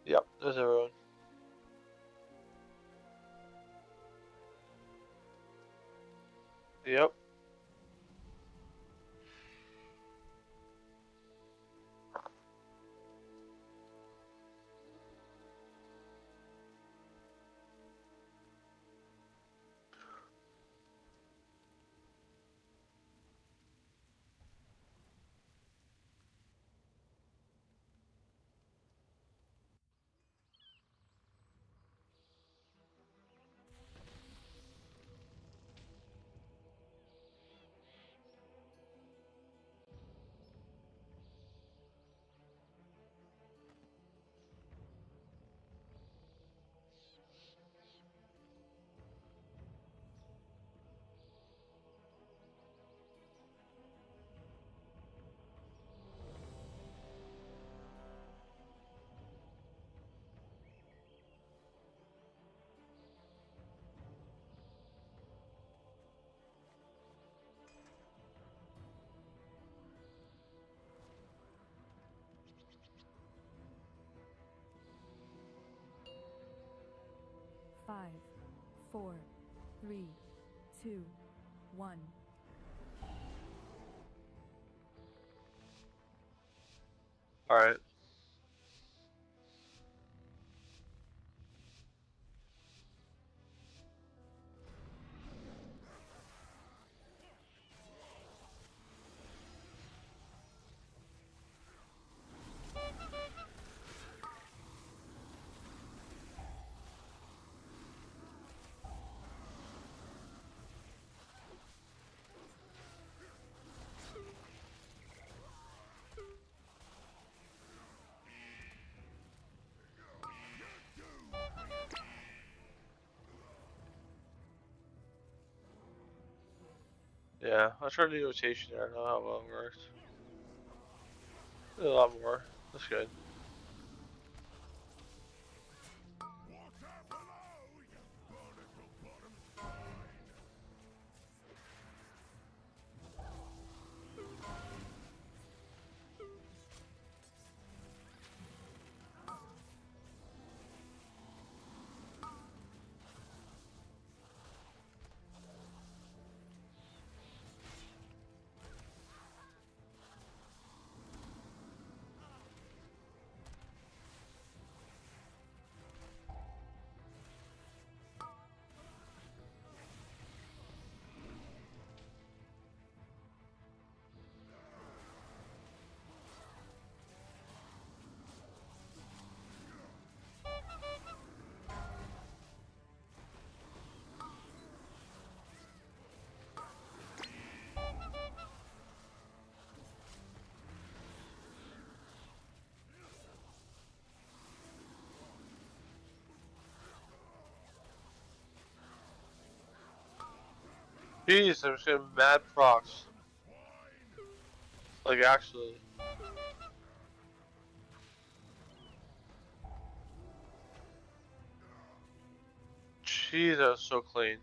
Yep, there's a ruin. Yep. Five, four, three, two, one. Alright. Yeah, I'll try to do rotation there. I don't know how well it works. A lot more. That's good. Jeez, I'm just getting mad procs. Like, actually. Jeez, that was so clean.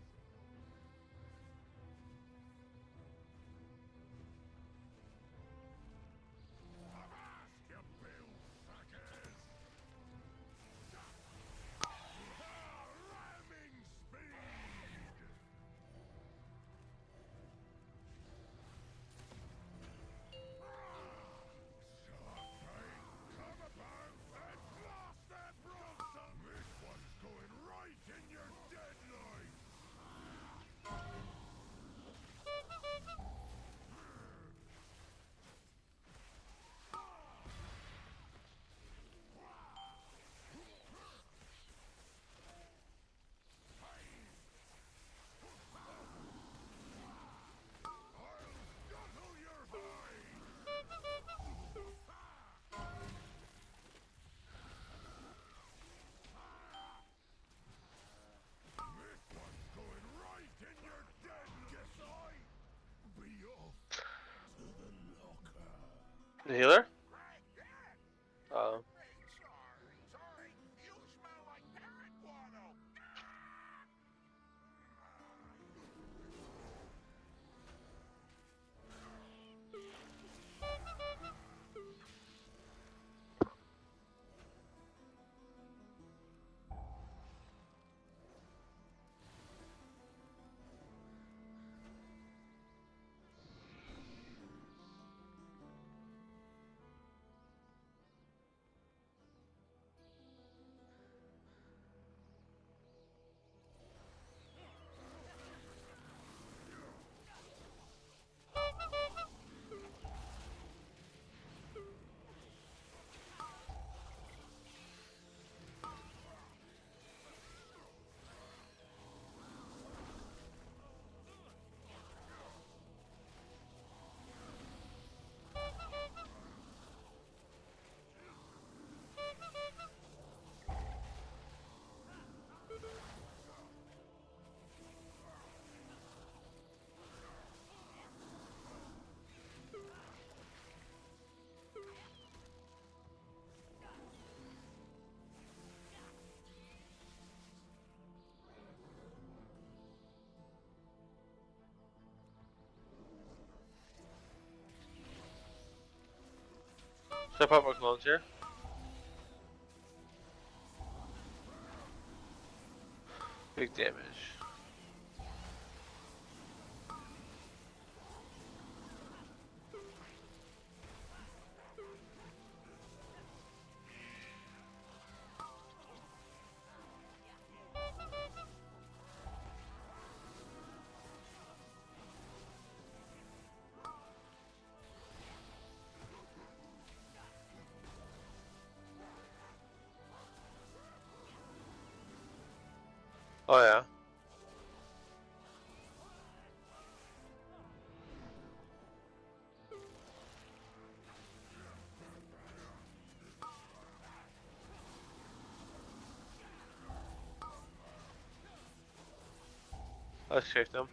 Should I pop my clones here? Big damage. Oh yeah. Let's kick them.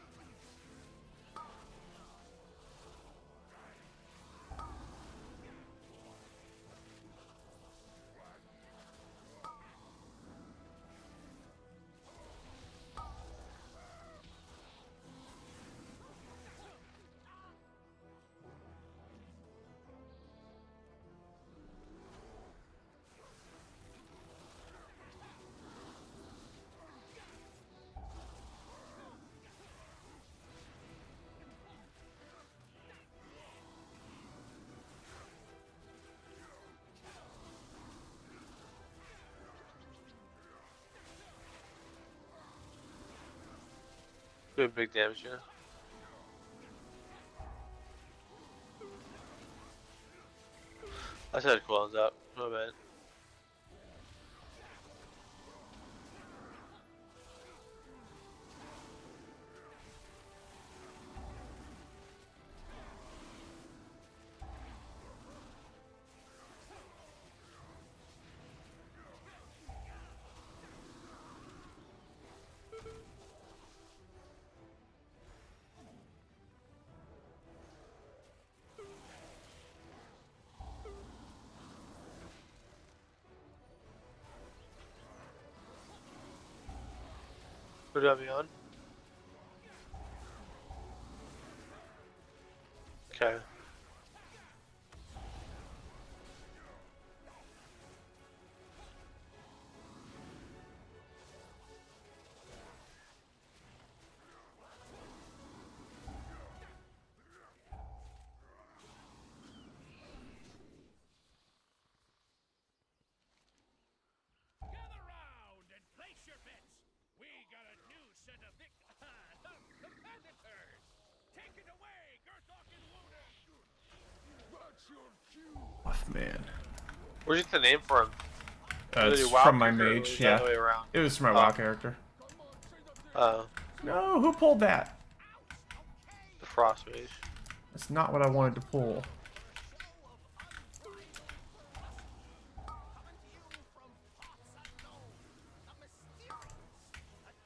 Doing big damage, yeah. I said clones up. My bad. Who do I have me on? Okay. Gather round and place your bets. We got a new set of competitors. Take it away, Gerthok and Woden. That's your cue. Oh, man. Where's the name for him? It's WoW from my character, or mage, is that yeah. the way around? It was from my WoW character. No, who pulled that? The Frost Mage. That's not what I wanted to pull.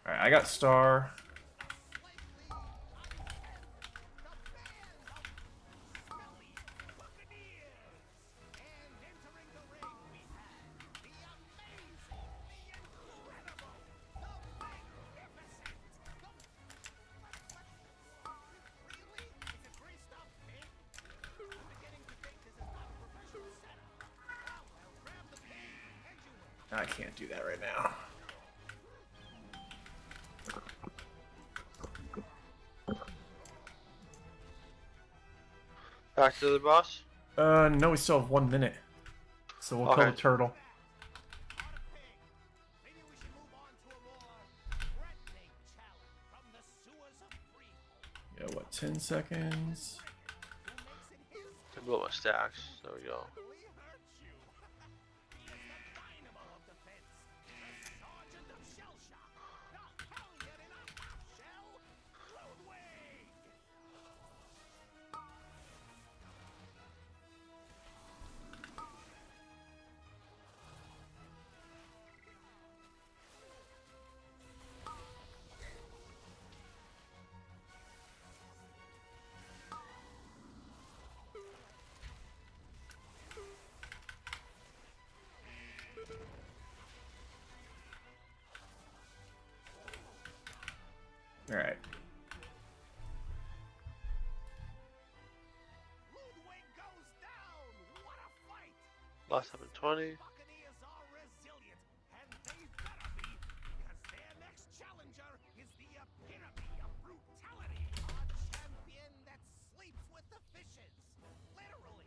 Alright, I got Star. I can't do that right now. Back to the boss? No, we still have 1 minute. So we'll kill the turtle. Yeah, what, 10 seconds? I built my stacks. There we go. Alright. Last time in 20. Buccaneers are resilient, and they better be, because their next challenger is the epitome of brutality. A champion that sleeps with the fishes. Literally.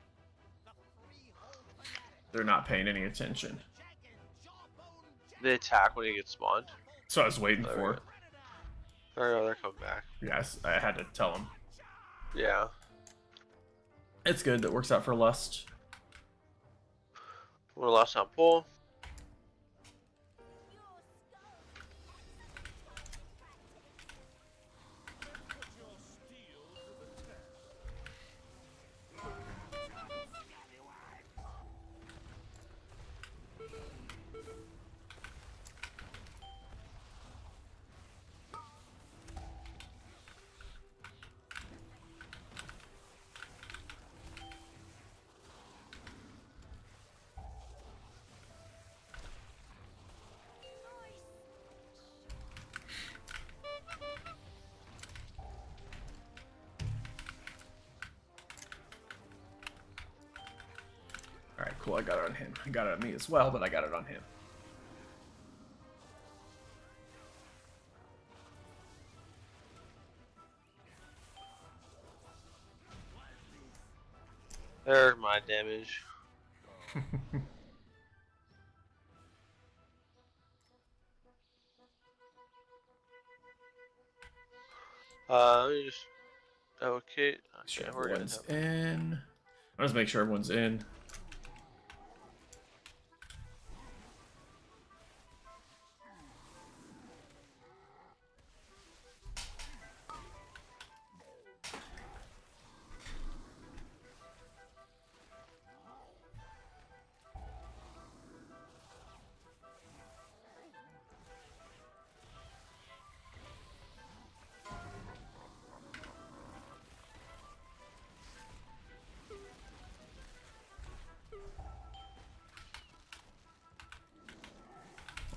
The three-hole fanatic. They're not paying any attention. Jagged jawbone They attack when he gets spawned. So I was waiting There for. There we go, they're coming back. Yes, I had to tell them. Yeah. It's good. That works out for Lust. We're last on pull. Alright, cool. I got it on him. I got it on me as well, but I got it on him. There's my damage. Let me just allocate. Sure, Okay, we're gonna everyone's have. in. I'll just make sure everyone's in.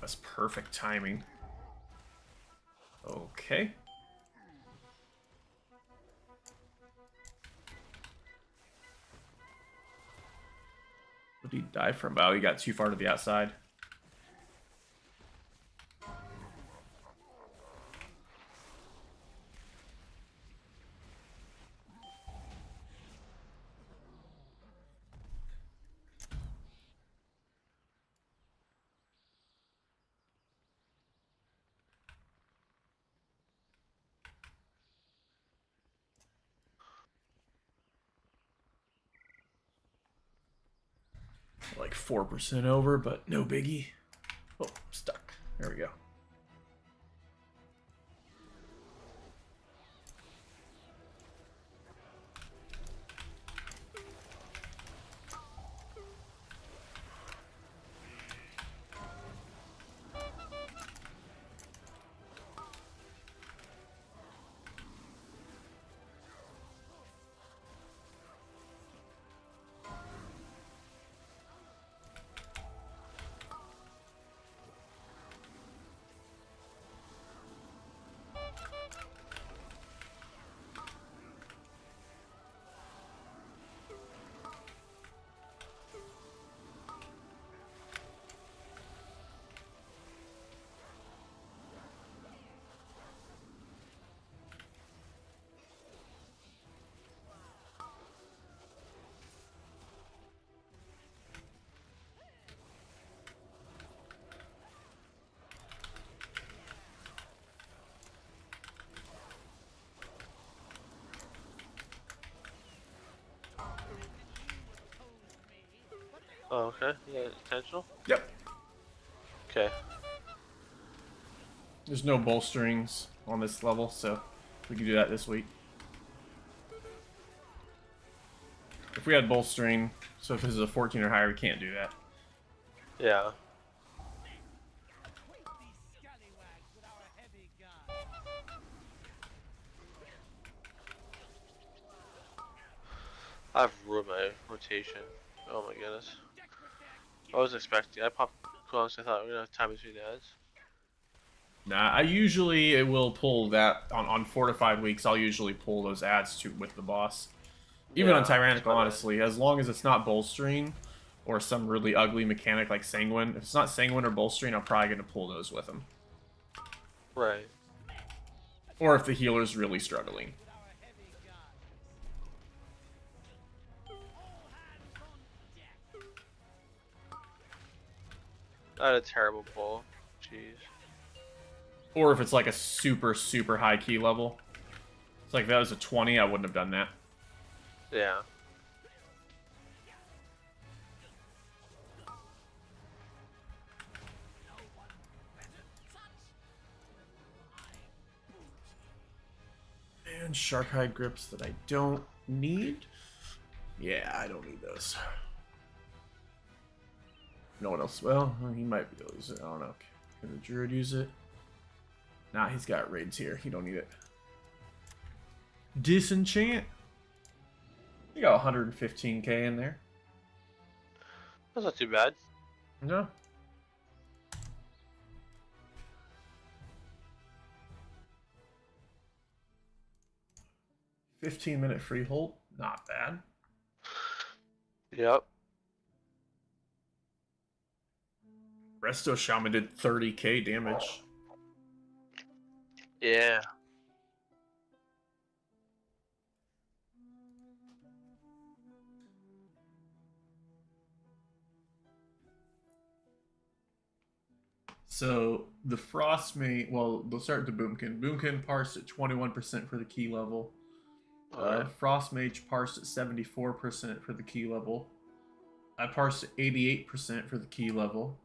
That's perfect timing. Okay. What did he die from? Oh, he got too far to the outside. Like 4% over, but no biggie. Oh, stuck. There we go. Oh, okay. Yeah, intentional. Yep. Okay. There's no bolsterings on this level, so we can do that this week. If we had bolstering, so if this is a 14 or higher, we can't do that. Yeah. Quake these scallywags with our heavy gun. I've ruined my rotation. Oh my goodness. I was expecting. I popped close. I thought we were gonna have time between ads. Nah, I usually will pull that on fortified weeks. I'll usually pull those ads to with the boss. Even on Yeah, tyrannical, that's my honestly, as long as it's not bolstering or some really ugly mechanic like Sanguine. If it's not Sanguine or Bolstering, I'm probably going to pull those with him. Right. Or if the healer's really struggling. I had a terrible pull. Jeez. Or if it's like a super, super high key level. It's like if that was a 20, I wouldn't have done that. Yeah. And Sharkhide grips that I don't need. Yeah, I don't need those. No one else. Well, he might be able to use it. I don't know. Can the Druid use it? Nah, he's got raids here. He don't need it. Disenchant. You got 115k in there. That's not too bad. No. $15-minute free hold. Not bad. Yep. Resto Shaman did 30k damage. Yeah. So the Frost Mage, well, they'll start with the Boomkin. Boomkin parsed at 21% for the key level. Alright. Frost Mage parsed at 74% for the key level. I parsed at 88% for the key level.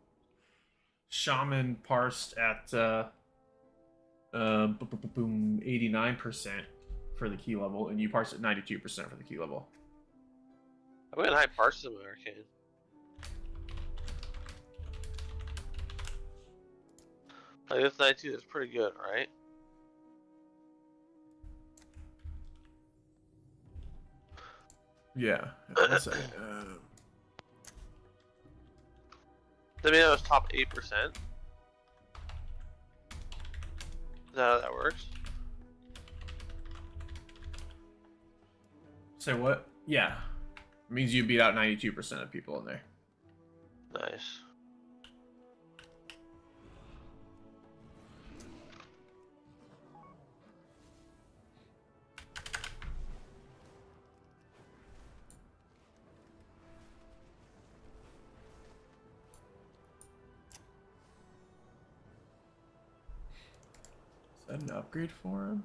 Shaman parsed at 89% for the key level, and you parsed at 92% for the key level. I went high parses of my arcane. Like this 92 is pretty good, right? Yeah. One second. I mean, that was top 8%. Is that how that works? Say what? Yeah. It means you beat out 92% of people in there. Nice. Is that an upgrade for him?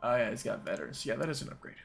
Oh yeah, he's got veterans. Yeah, that is an upgrade.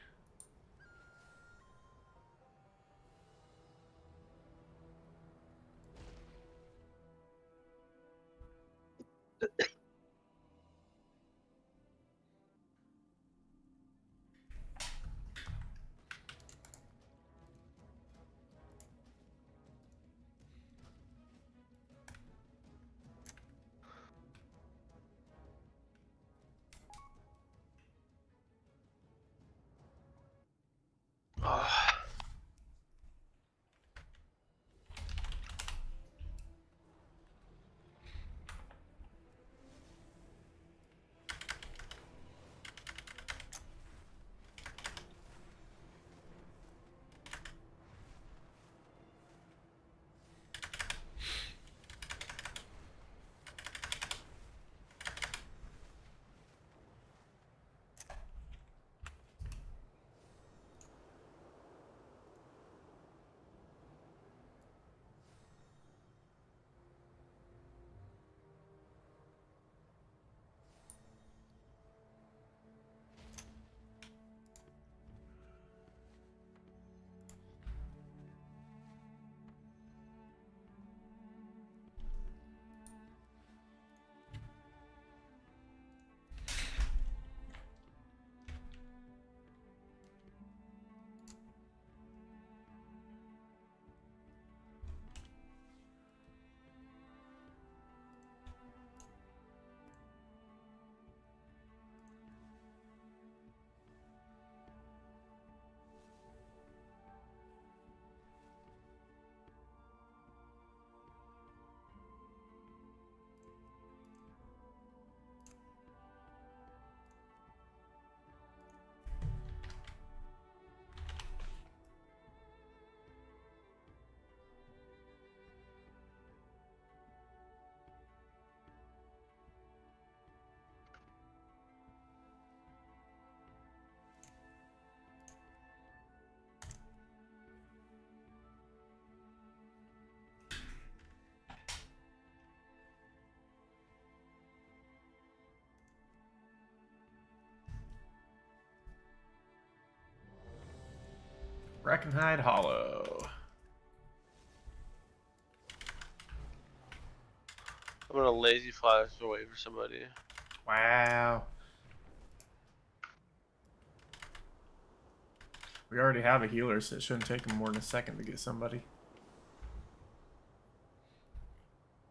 Brackenhide Hollow. I'm gonna lazy flash away for somebody. Wow. We already have a healer, so it shouldn't take him more than a second to get somebody.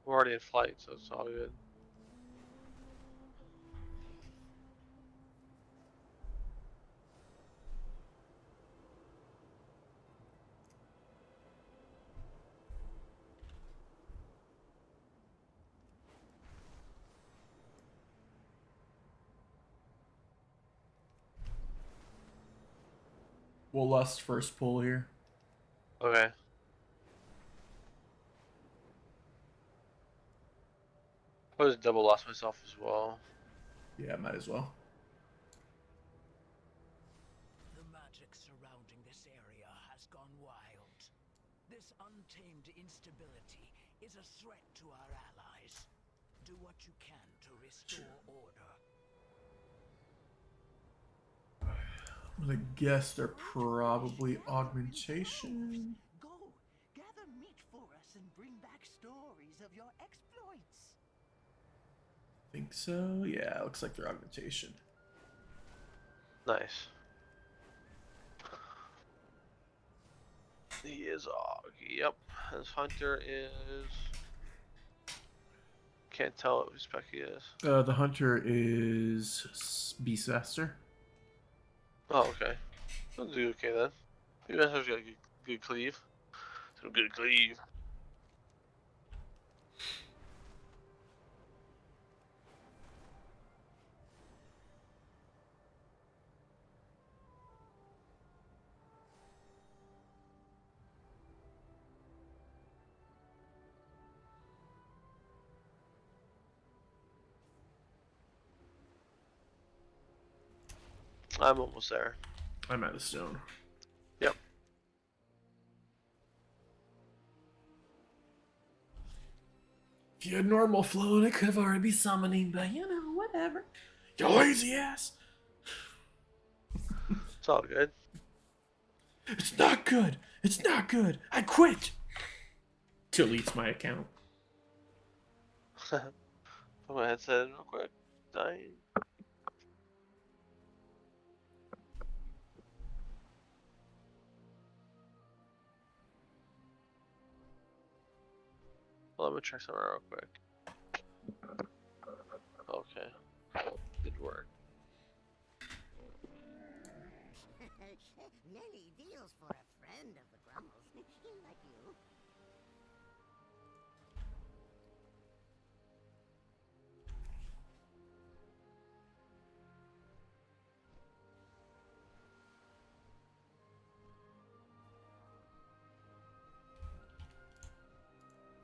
We're already in flight, so it's all good. We'll lust first pull here. Okay. I was double lost myself as well. Yeah, might as well. The magic surrounding this area has gone wild. This untamed instability is a threat to our allies. Do what you can to restore order. I'm gonna guess they're probably augmentation. Go, gather meat for us and bring back stories of your exploits. Think so? Yeah, looks like they're augmentation. Nice. He is yep. His hunter is. Can't tell what spec he is. The hunter is Beastmaster. Oh, okay. He'll do okay then. You guys have got good cleave. Some good cleave. I'm almost there. I'm out of stone. Yep. If you had normal flow, it could have already be summoning, but you know, whatever. You lazy ass. It's all good. It's not good. It's not good. I quit. Deletes my account. Put my headset in real quick. Dying. Well, let me check somewhere real quick. Okay. Did work. Many deals for a friend of the Grumbles, like you.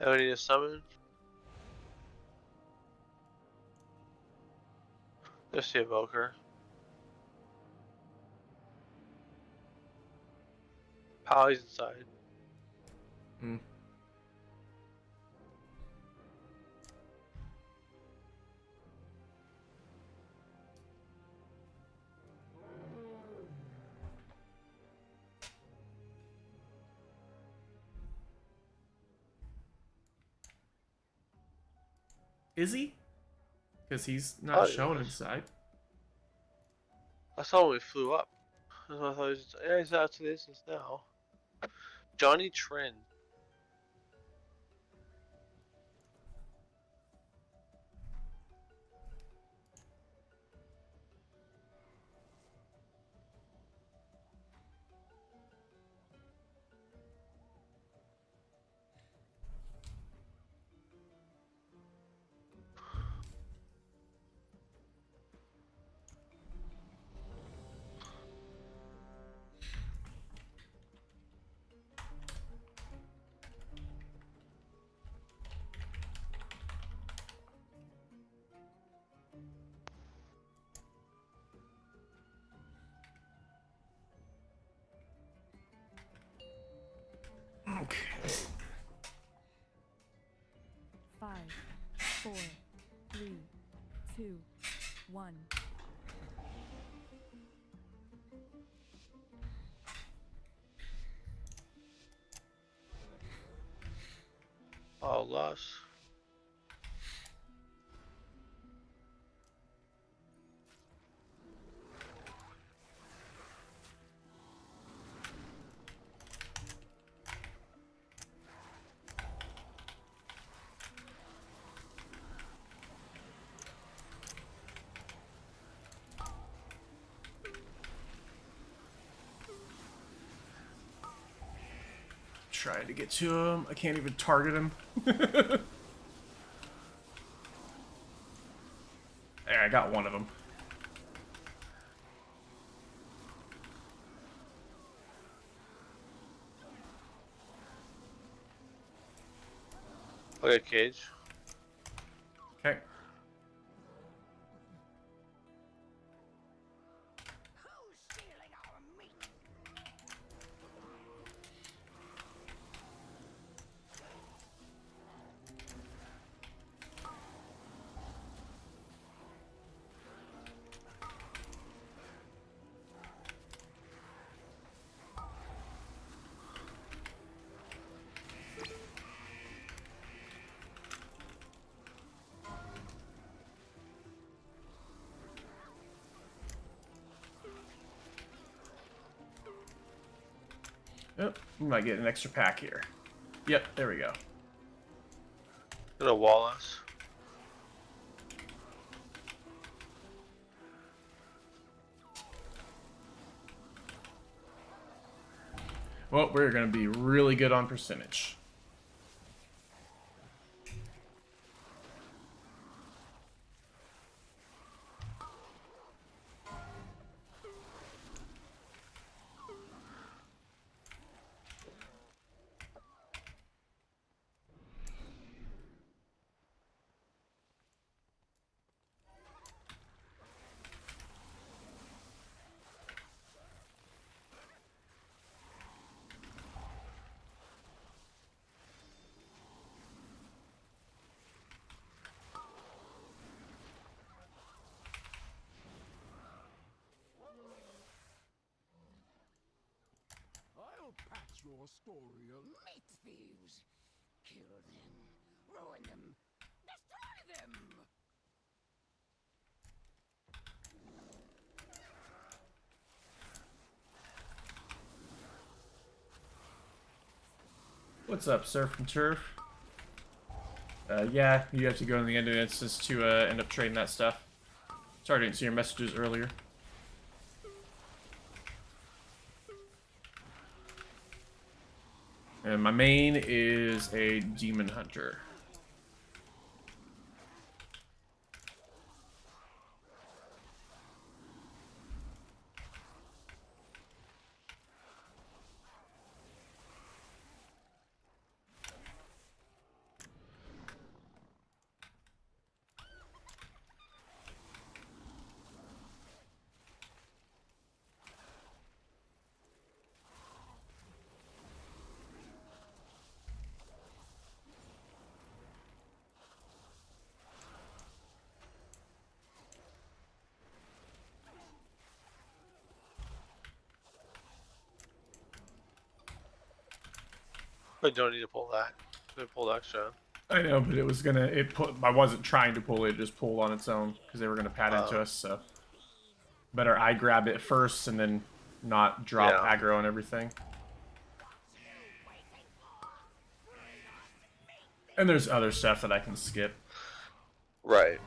I need a summon. There's the evoker. Pally's inside. Hmm. Is he? Because he's not shown inside. I saw when we flew up. I thought he was, yeah, he's out to the distance now. Johnny Trend. Okay. 5, 4, 3, 2, 1. All lost. Trying to get to him. I can't even target him. There, I got one of them. Okay, cage. Okay. Who's stealing our meat? Yep, we might get an extra pack here. Yep, there we go. Gonna wall us. Well, we're going to be really good on percentage. I'll patch your story a meat thieves. Kill them, ruin them, destroy them. What's up, Surf and Turf? Yeah, you have to go in the end of instance to end up trading that stuff. Sorry I didn't see your messages earlier. And my main is a demon hunter. I don't need to pull that. I pulled extra. I know, but it was gonna. I wasn't trying to pull it. It just pulled on its own because they were gonna pat into us. So better I grab it first and then not drop Yeah. aggro and everything. And there's other stuff that I can skip. Right.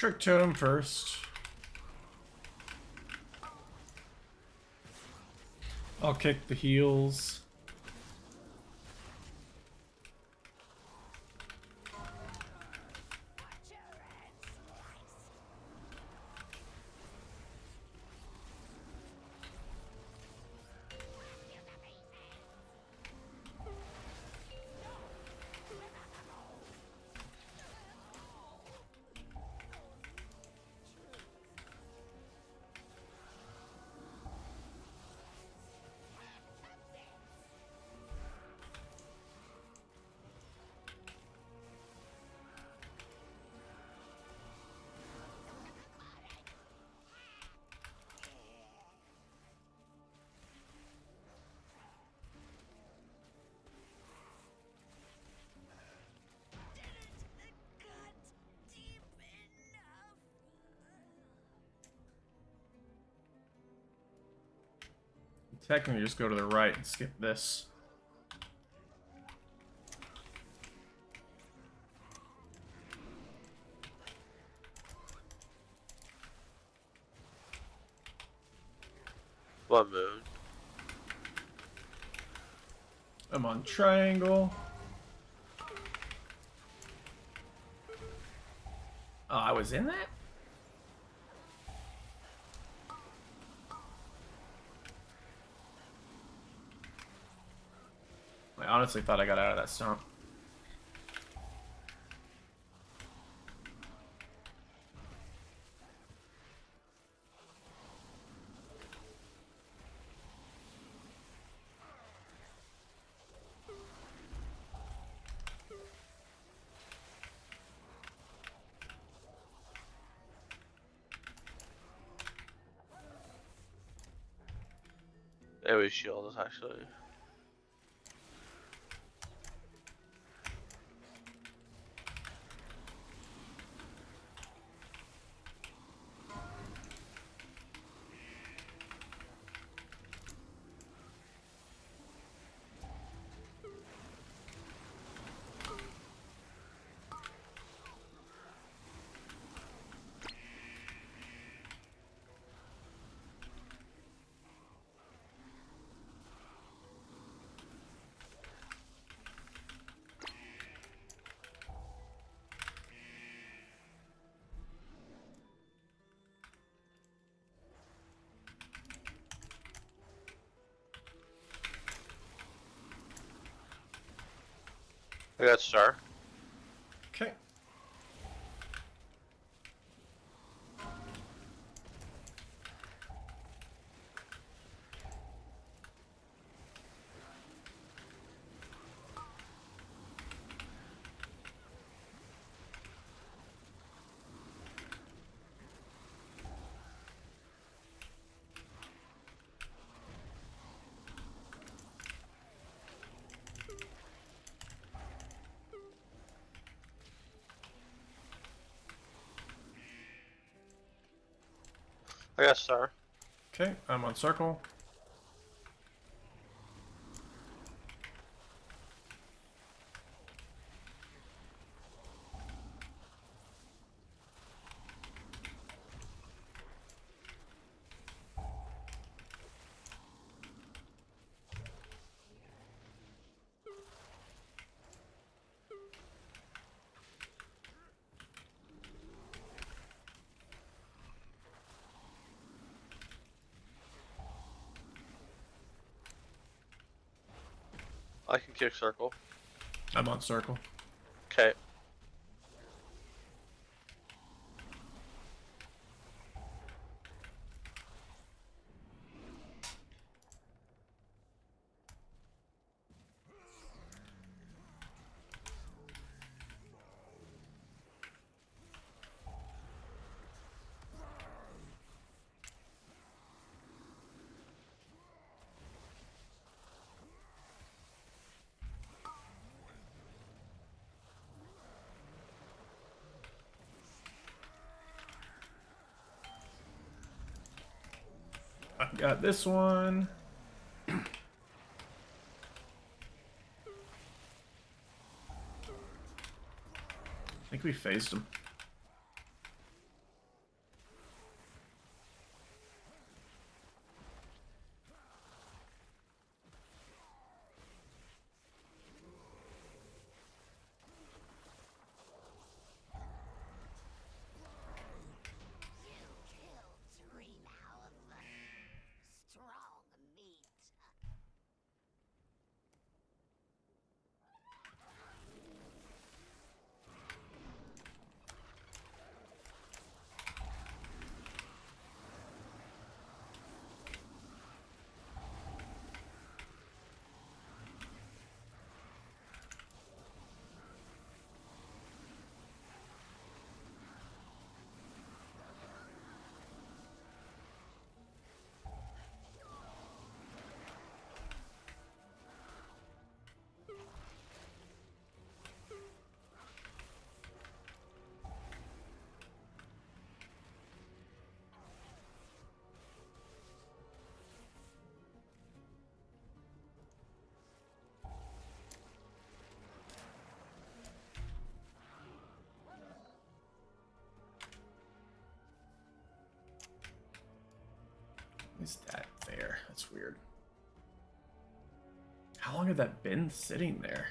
Trick Totem first. I'll kick the heels. Technically, just go to the right and skip this. One moon. I'm on triangle. Oh, I was in that? I honestly thought I got out of that stomp. It was shield us actually. I got star. Okay. I got star. Okay, I'm on circle. I can kick circle. I'm on circle. Okay. I got this one. I think we phased him. is that there? That's weird. How long had that been sitting there?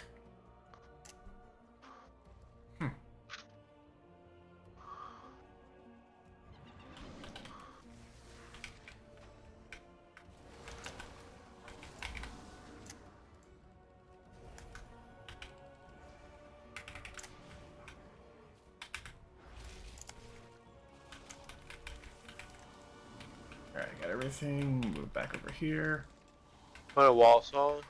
Alright, got everything. Move back over here. Put a wall saw.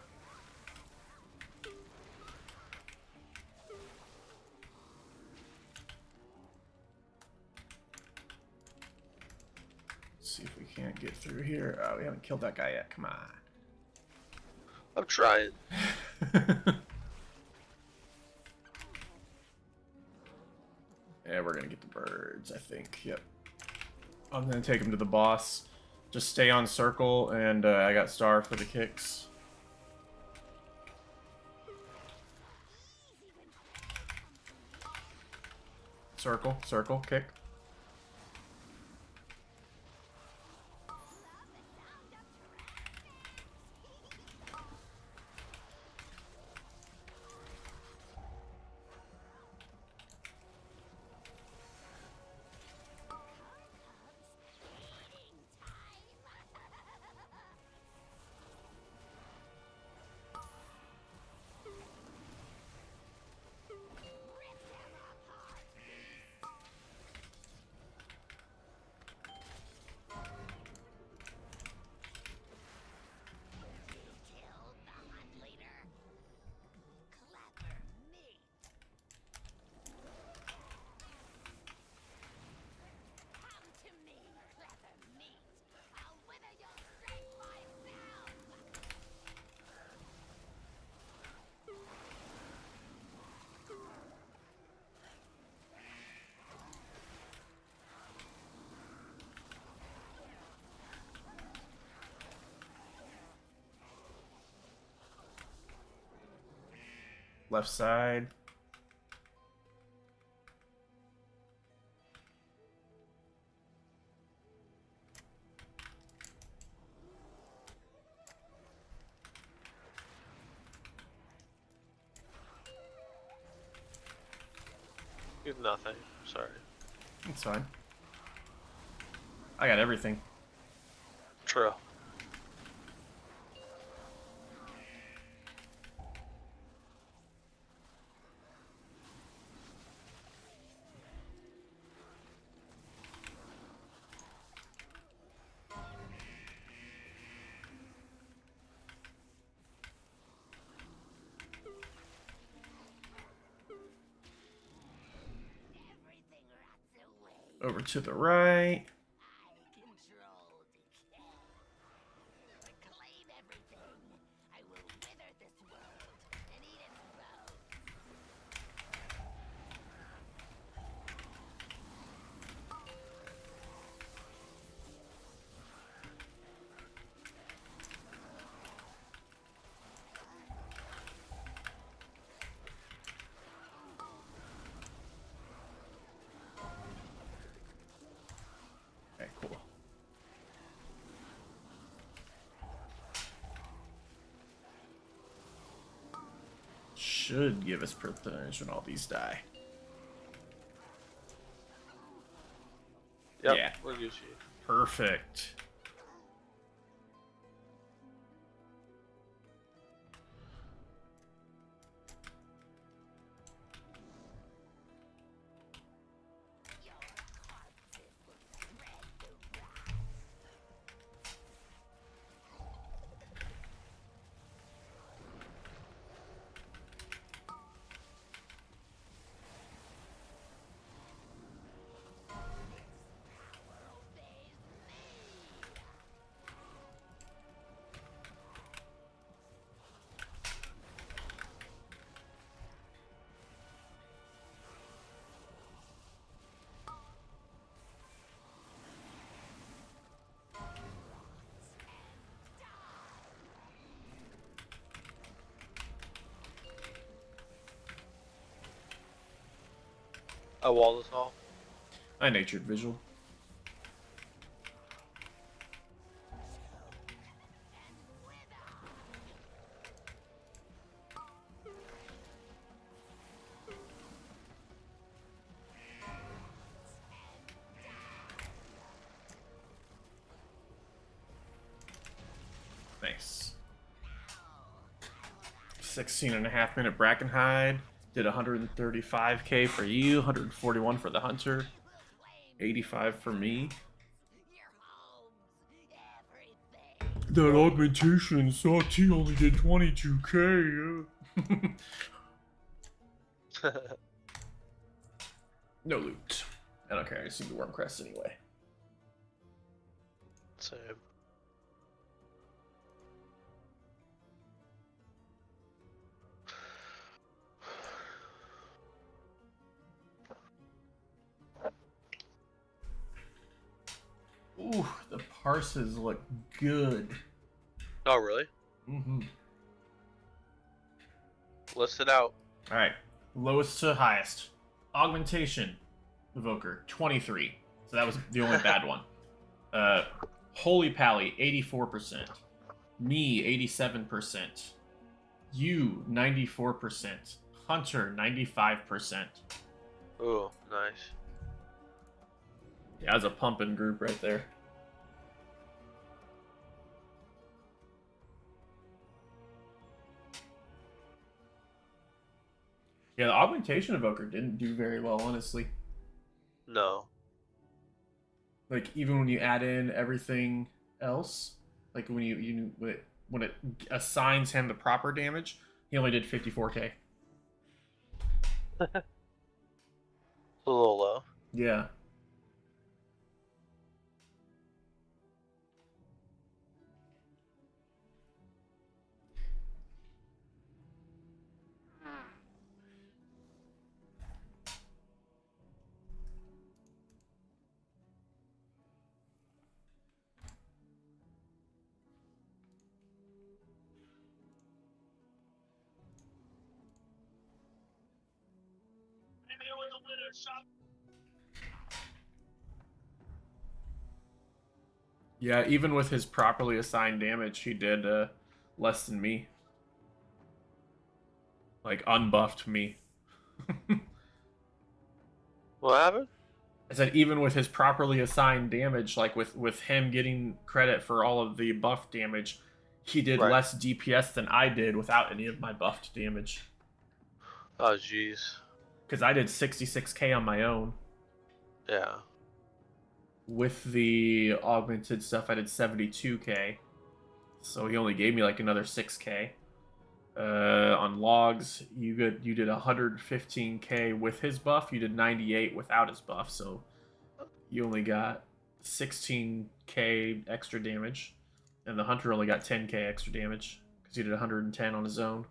Let's see if we can't get through here. Oh, we haven't killed that guy yet. Come on. I'm trying. Yeah, we're gonna get the birds, I think. Yep. I'm gonna take him to the boss. Just stay on circle, and I got star for the kicks. Circle, circle, kick. Killed the hunt leader. Clever meat. Come to me, clever meat. I'll wither your strength myself. Left side. Did nothing. Sorry. It's fine. I got everything. True. Everything rots away. Over to the right. I control decay. Reclaim everything. I will wither this world and eat its bones. Okay, cool. Should give us percentage when all these die. Yep. Yeah. We're Gucci. Perfect. Your corpses will spread the rot. Power obeys me. I wall this all. I natured visual. 16.5-minute Brackenhide. Did 135k for you, 141 for the Hunter, 85 for me. Your homes, everything. That augmentation in Saw-T only did 22k. No loot. I don't care, I just need the Worm Crest anyway. Same. Ooh, the parses look good. Oh, really? Mm-hmm. List it out. Alright, lowest to highest. Augmentation, Evoker, 23. So that was the only bad one. Holy Pally, 84%. Me, 87%. You, 94%. Hunter, 95%. Ooh, nice. Yeah, that's a pumping group right there. Yeah, the Augmentation Evoker didn't do very well, honestly. No. Like, even when you add in everything else, like when it assigns him the proper damage, he only did 54k. A little low. Yeah. Yeah, even with his properly assigned damage, he did less than me. Like, unbuffed me. What happened? I said even with his properly assigned damage, like with him getting credit for all of the buff damage, he did Right. less DPS than I did without any of my buffed damage. Oh, jeez. Because I did 66k on my own. Yeah. With the augmented stuff, I did 72k. So he only gave me like another 6k. On logs, you did 115k with his buff. You did 98 without his buff. So you only got 16k extra damage, and the Hunter only got 10k extra damage because he did 110 on his own.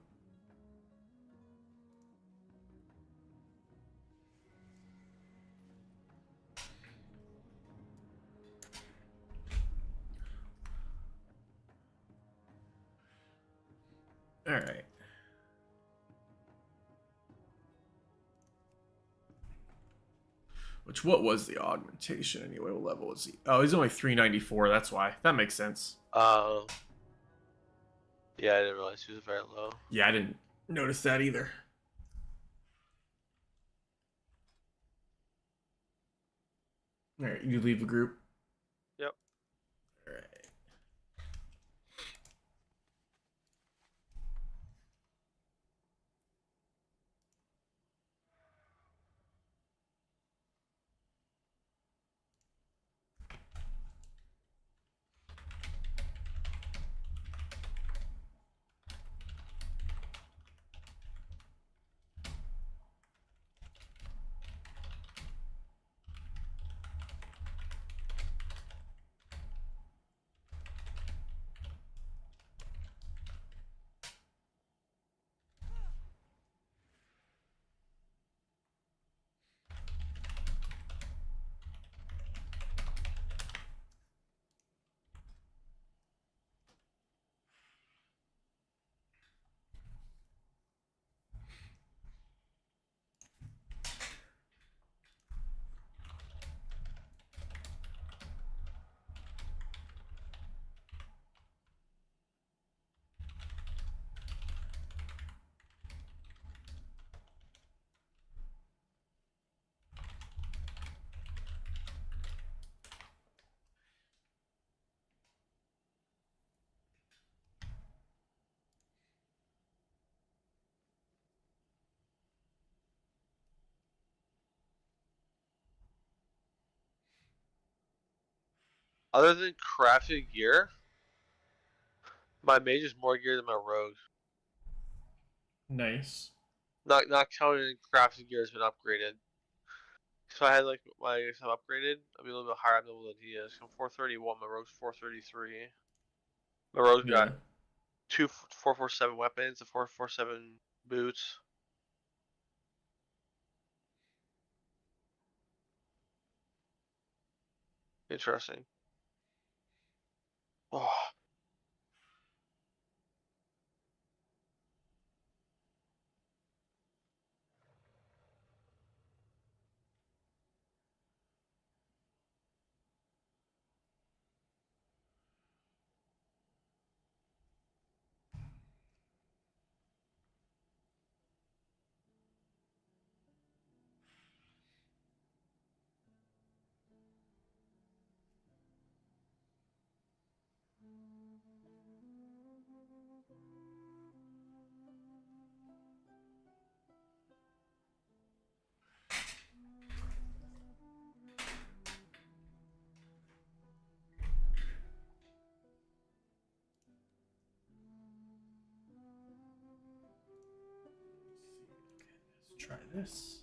All right. Which, what was the augmentation anyway? What level is he? Oh, he's only 394. That's why. That makes sense. Yeah, I didn't realize he was very low. Yeah, I didn't notice that either. All right, you leave the group. Yep. All right. Other than crafted gear, my mage is more gear than my rogue. Nice. Not counting crafted gear has been upgraded. So I had like my stuff upgraded. I'll be a little bit higher on level than he is. I'm 431. My rogue's 433. My rogue's Yeah. got two 447 weapons, a 447 boots. Interesting. Oh, Let's try this.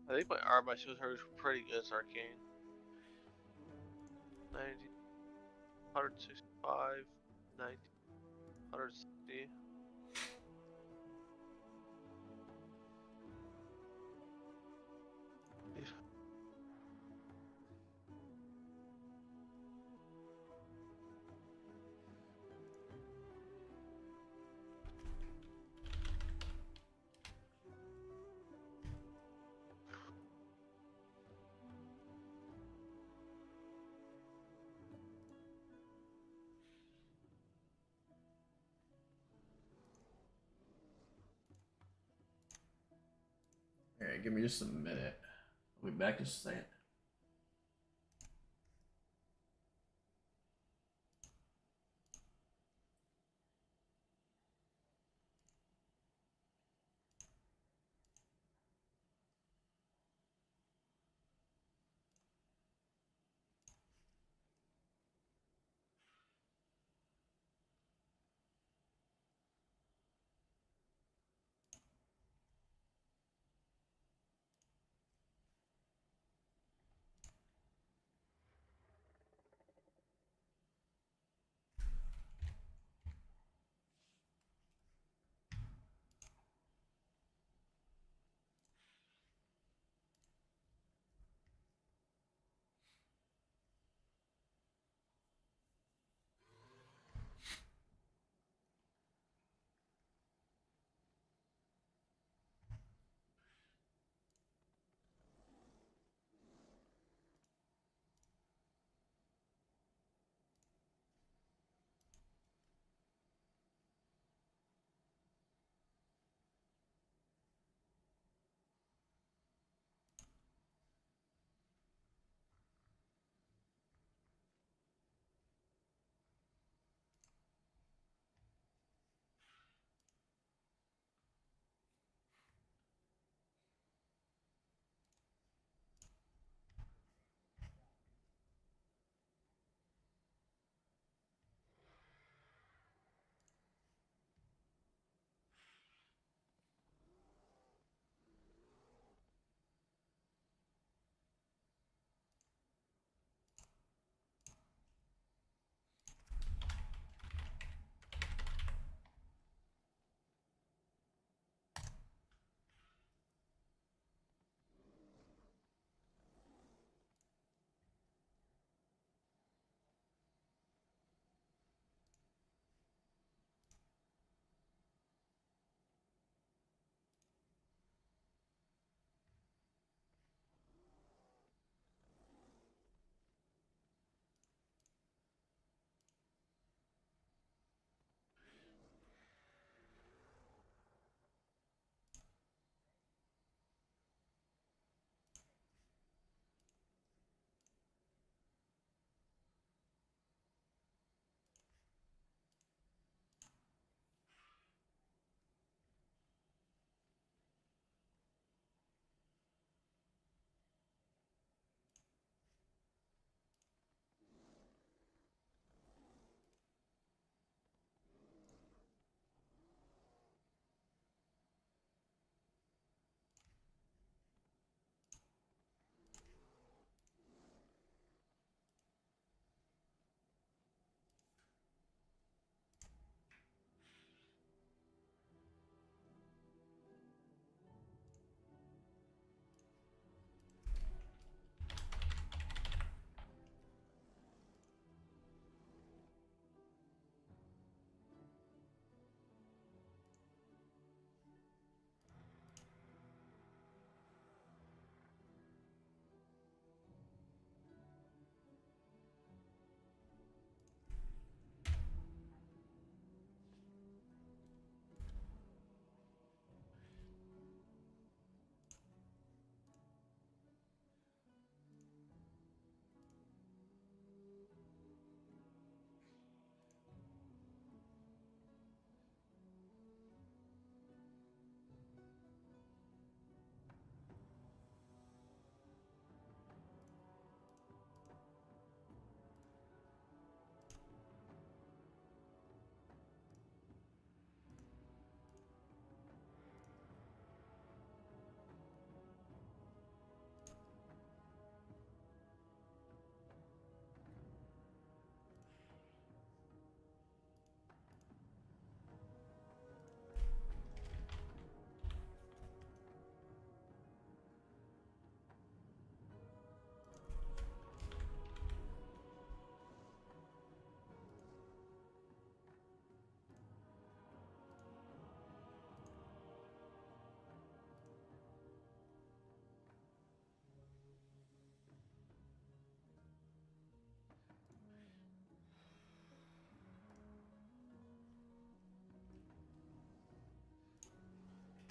I think my shield is pretty good. It's arcane. 90, 165, 90, 160. All right, give me just a minute. I'll be back just a second.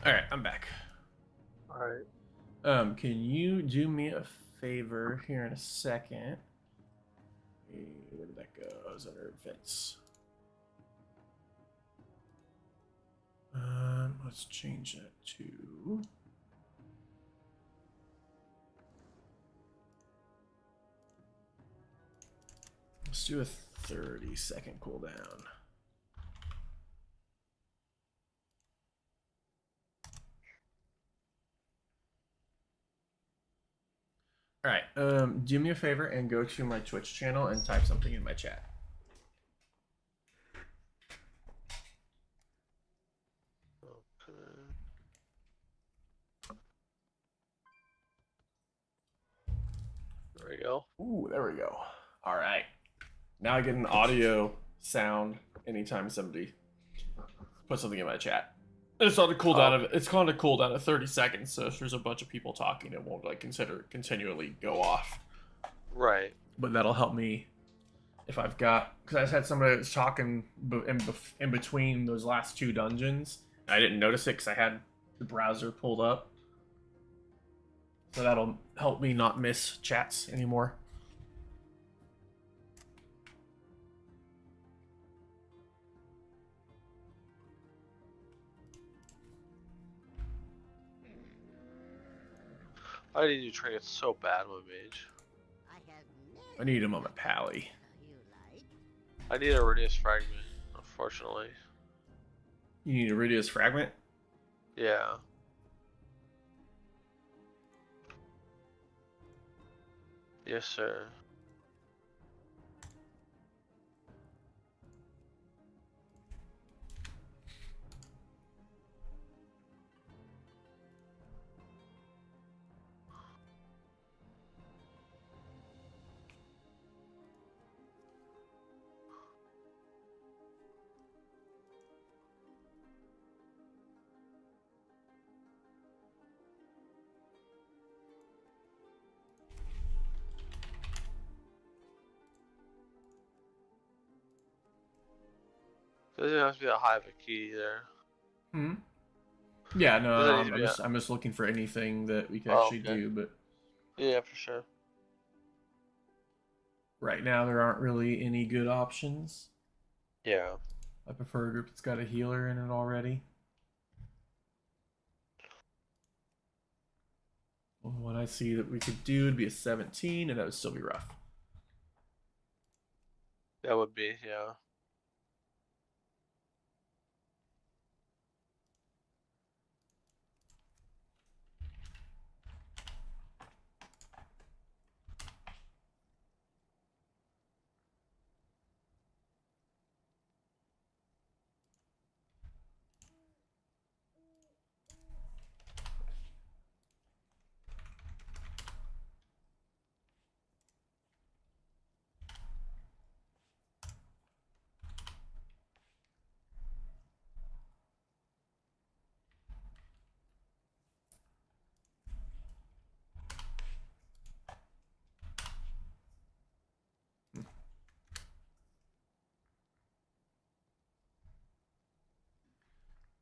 All right, I'm back. Alright. Can you do me a favor here in a second? Where did that go? I was under events. Let's change that to. Let's do a 30-second cooldown. All right. Do me a favor and go to my Twitch channel and type something in my chat. Okay. There we go. Ooh, there we go. All right. Now I get an audio sound anytime somebody puts something in my chat. It's on a cooldown of it's on a cooldown of 30 seconds. So if there's a bunch of people talking, it won't like continually go off. Right. But that'll help me if I've got, because I just had somebody that's talking in between those last two dungeons. I didn't notice it because I had the browser pulled up. So that'll help me not miss chats anymore. I need to train it so bad with Mage. I have I need him on my pally. you like. I need a Radius Fragment, unfortunately. You need a Iridius Fragment? Yeah. Yes, sir. Doesn't have to be that high of a key there. Hmm. Yeah, no, Doesn't need to be I'm just looking for anything that we can Oh, actually okay. do, but Yeah, for sure. right now there aren't really any good options. Yeah. I prefer a group that's got a healer in it already. What I see that we could do would be a 17, and that would still be rough. That would be, yeah.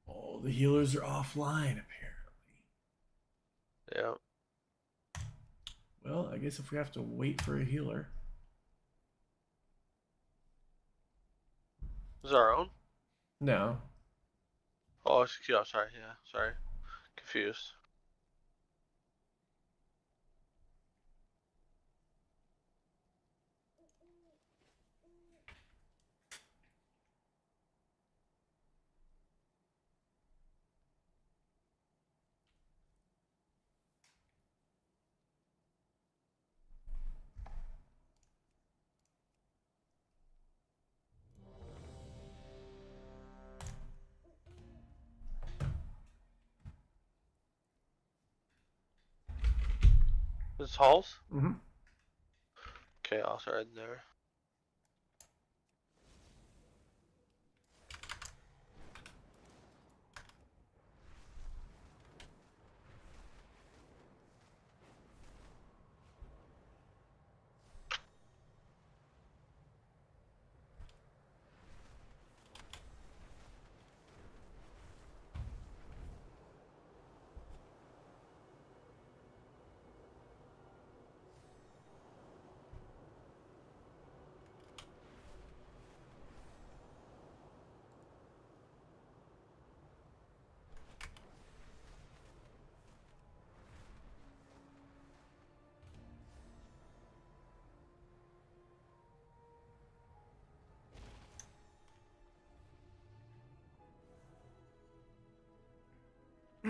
Oh, the healers are offline, apparently. Yeah. Well, I guess if we have to wait for a healer. Is our own? No. Oh, it's Q. Sorry, yeah. Sorry. Confused. This halls? Mm-hmm. Okay, I'll start in there.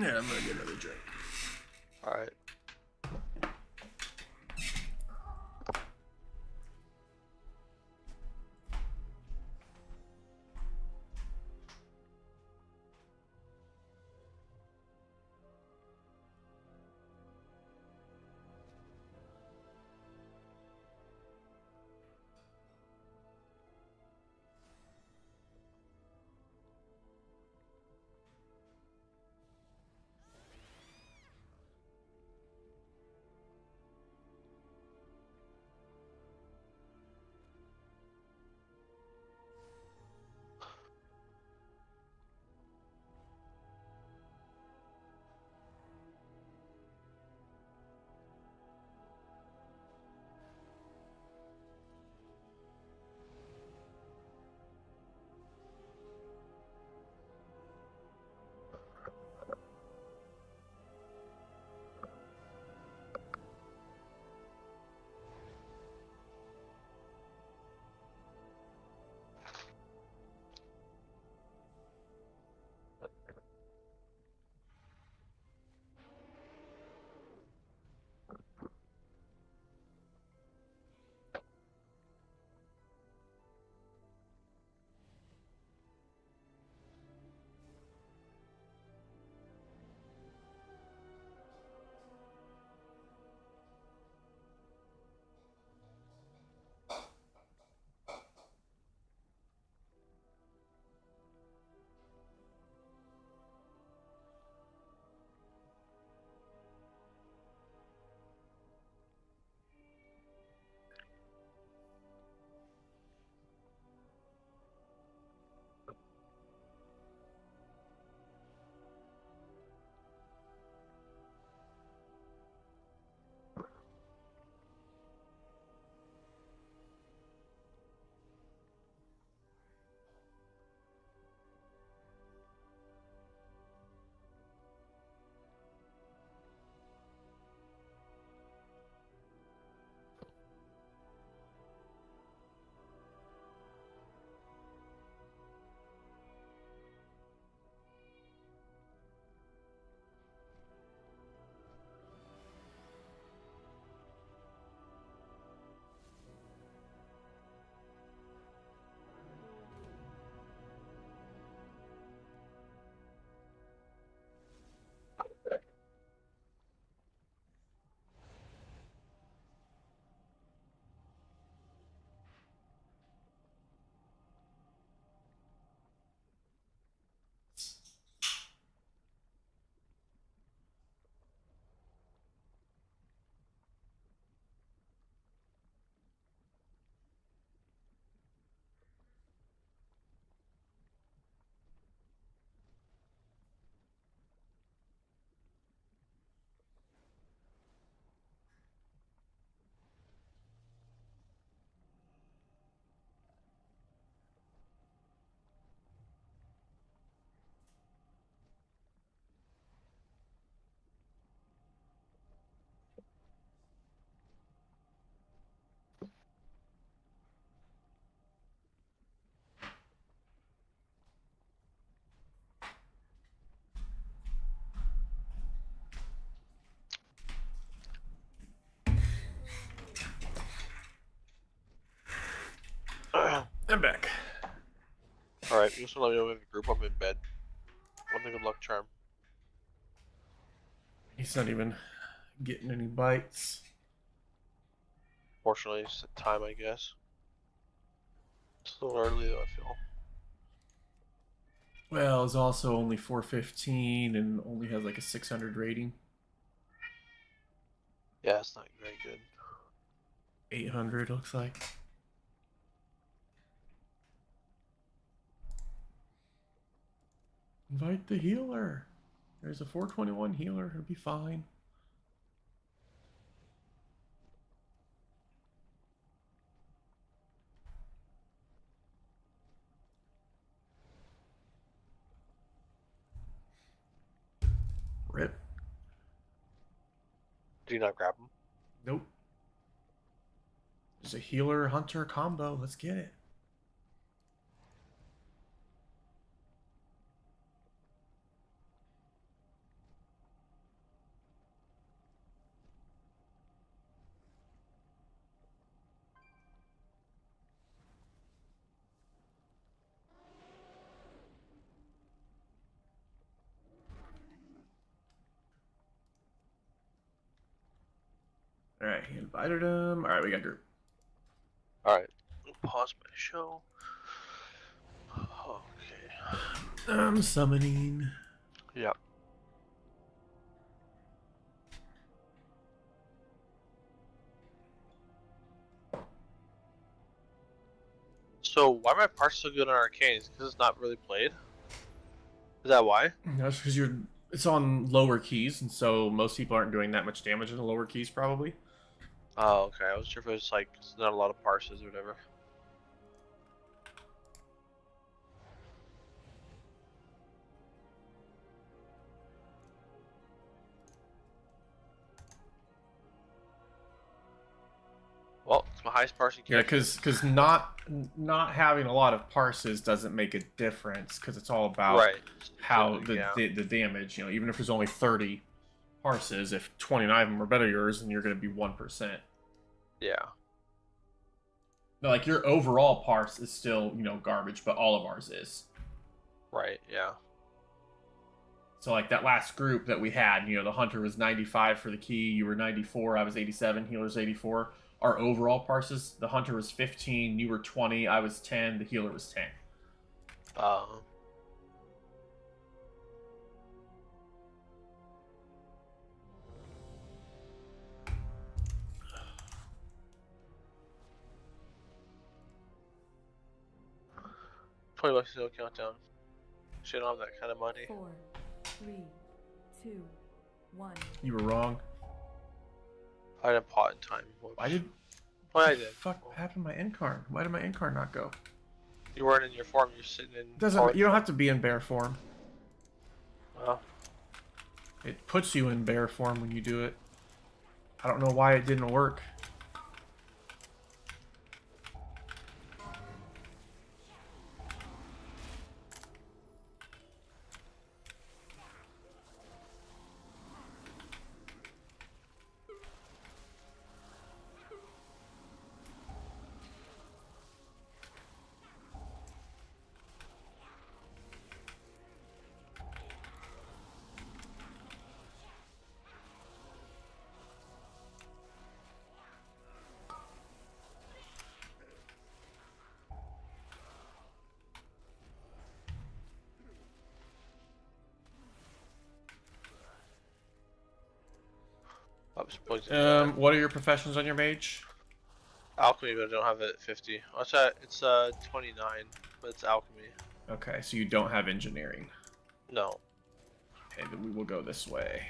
Yeah, I'm gonna get another drink. All right. I'm back. All right. You just want to let me know in the group. I'm in bed. One good luck charm. He's not even getting any bites. Fortunately, it's the time, I guess. It's a little early though, I feel. Well, it's also only 415 and only has like a 600 rating. Yeah, it's not very good. 800 looks like. Invite the healer. There's a 421 healer. He'll be fine. Rip. Do you not grab him? Nope. There's a healer hunter combo. Let's get it. All right, he invited him. All right, we got group. Alright. Pause my show. Okay. I'm summoning. Yep. So why are my parts so good on arcanes? Because it's not really played? Is that why? That's because it's on lower keys, and so most people aren't doing that much damage in the lower keys, probably. Oh, okay. I was sure if it was like it's not a lot of parses or whatever. Well, it's my highest parsing Yeah, character. because not having a lot of parses doesn't make a difference, because it's all about Right. how Specific, the damage. You know, even if there's only 30 parses, if 29 of them are better yours, then you're going to be 1%. Yeah. Now, like your overall parse is still garbage, but all of ours is. Right. Yeah. So like that last group that we had, the hunter was 95 for the key, you were 94, I was 87, healer's 84. Our overall parses, the hunter was 15, you were 20, I was 10, the healer was 10. Um. $20 no countdown. She don't have that kind of money. 4, 3, 2, 1. You were wrong. I didn't pot in time. Whoops. I did. Well, I What did. the fuck happened to my incarn? Why did my incarn not go? You weren't in your form. You're sitting in. Doesn't. You don't have to be in bear form. Oh. It puts you in bear form when you do it. I don't know why it didn't work. I was pointing What are your professions on your mage? alchemy, but I don't have it at 50. It's 29, but it's alchemy. Okay, so you don't have engineering. No. Okay, then we will go this way.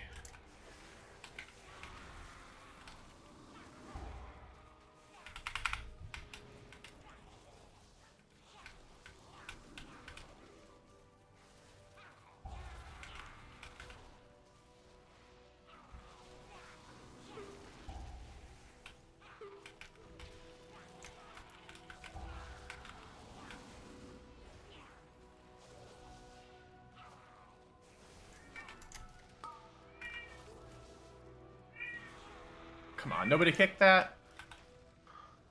Come on, nobody kicked that?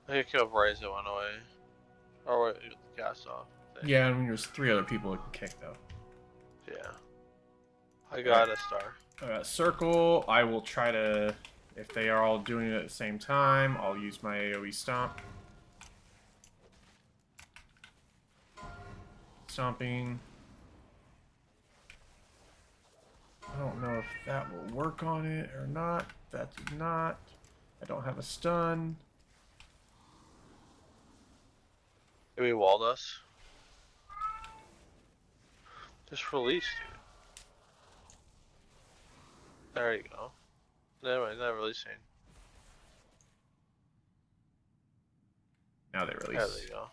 I think kill Bryce that went away. Or wait, the cast off. Yeah, I mean, there's 3 other people that can kick, though. Yeah. I got a star. Circle, I will try to... If they are all doing it at the same time, I'll use my AoE stomp. Stomping. I don't know if that will work on it or not. That did not. I don't have a stun. Maybe walled us. Just release, dude. There you go. Never mind, not releasing. Now they release. There you go.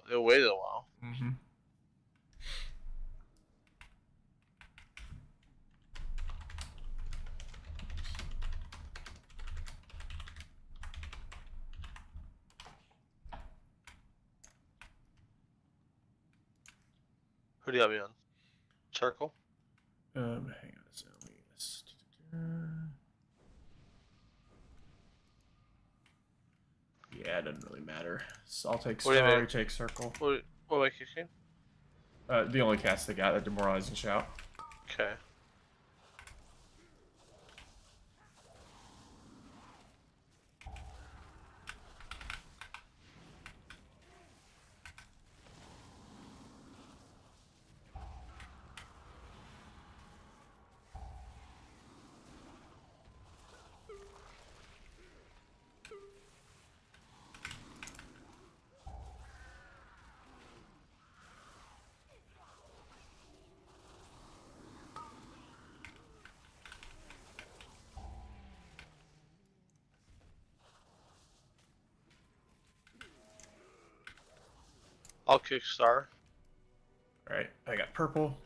They waited a while. Mm-hmm. Who do you have me on? Circle? Hang on a second. Yeah, it doesn't really matter. So I'll take What do you Star, mean? you take Circle. What am I kicking? The only cast they got, that Demoralizing Shout. Okay. I'll kick star. Alright, I got purple.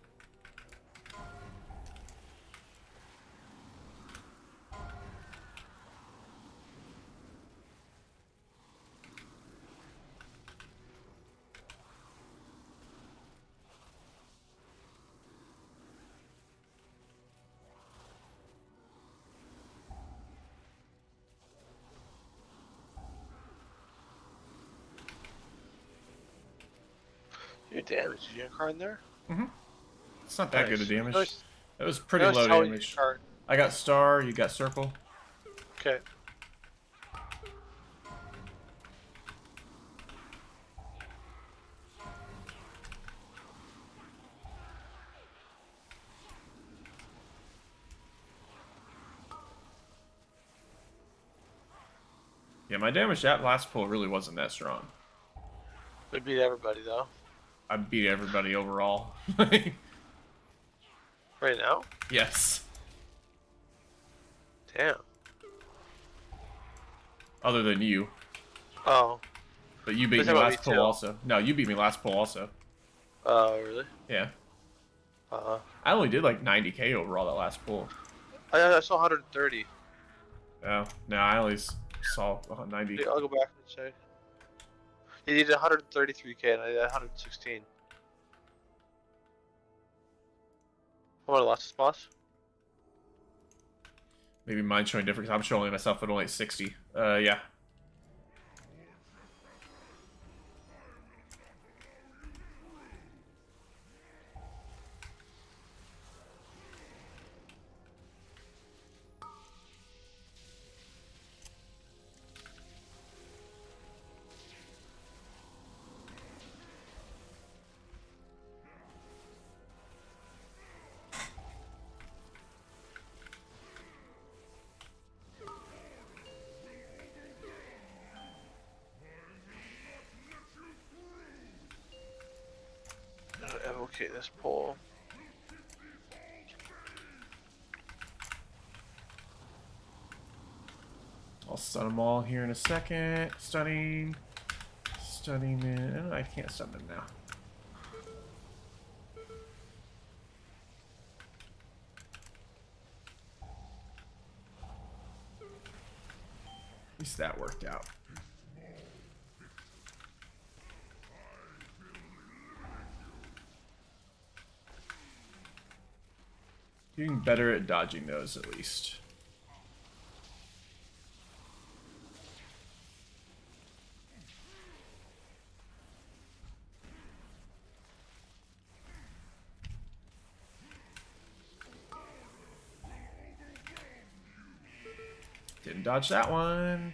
You damage. Did you get a card in there? It's not that good of Nice. damage. Nice. That was pretty Nice low how you get damage. card. I got star, you got circle. Okay. Yeah, my damage that last pull really wasn't that strong. We beat everybody though. I beat everybody overall. Right now? Yes. Damn. Other than you. Oh. But you beat Who's me talking about last me pull too? also. No, you beat me last pull also. Oh, really? Yeah. I I only did like 90k overall that last pull. saw 130. Oh, no, I only saw 90. I'll go back and check. You did 133k and I did 116. What lost the spots? Maybe mine's showing different because I'm showing myself at only 60. Yeah. Okay, this pole. I'll stun them all here in a second. Stunning. Stunning in. I can't stun them now. At least that worked out. Getting better at dodging those at least. Didn't dodge that one.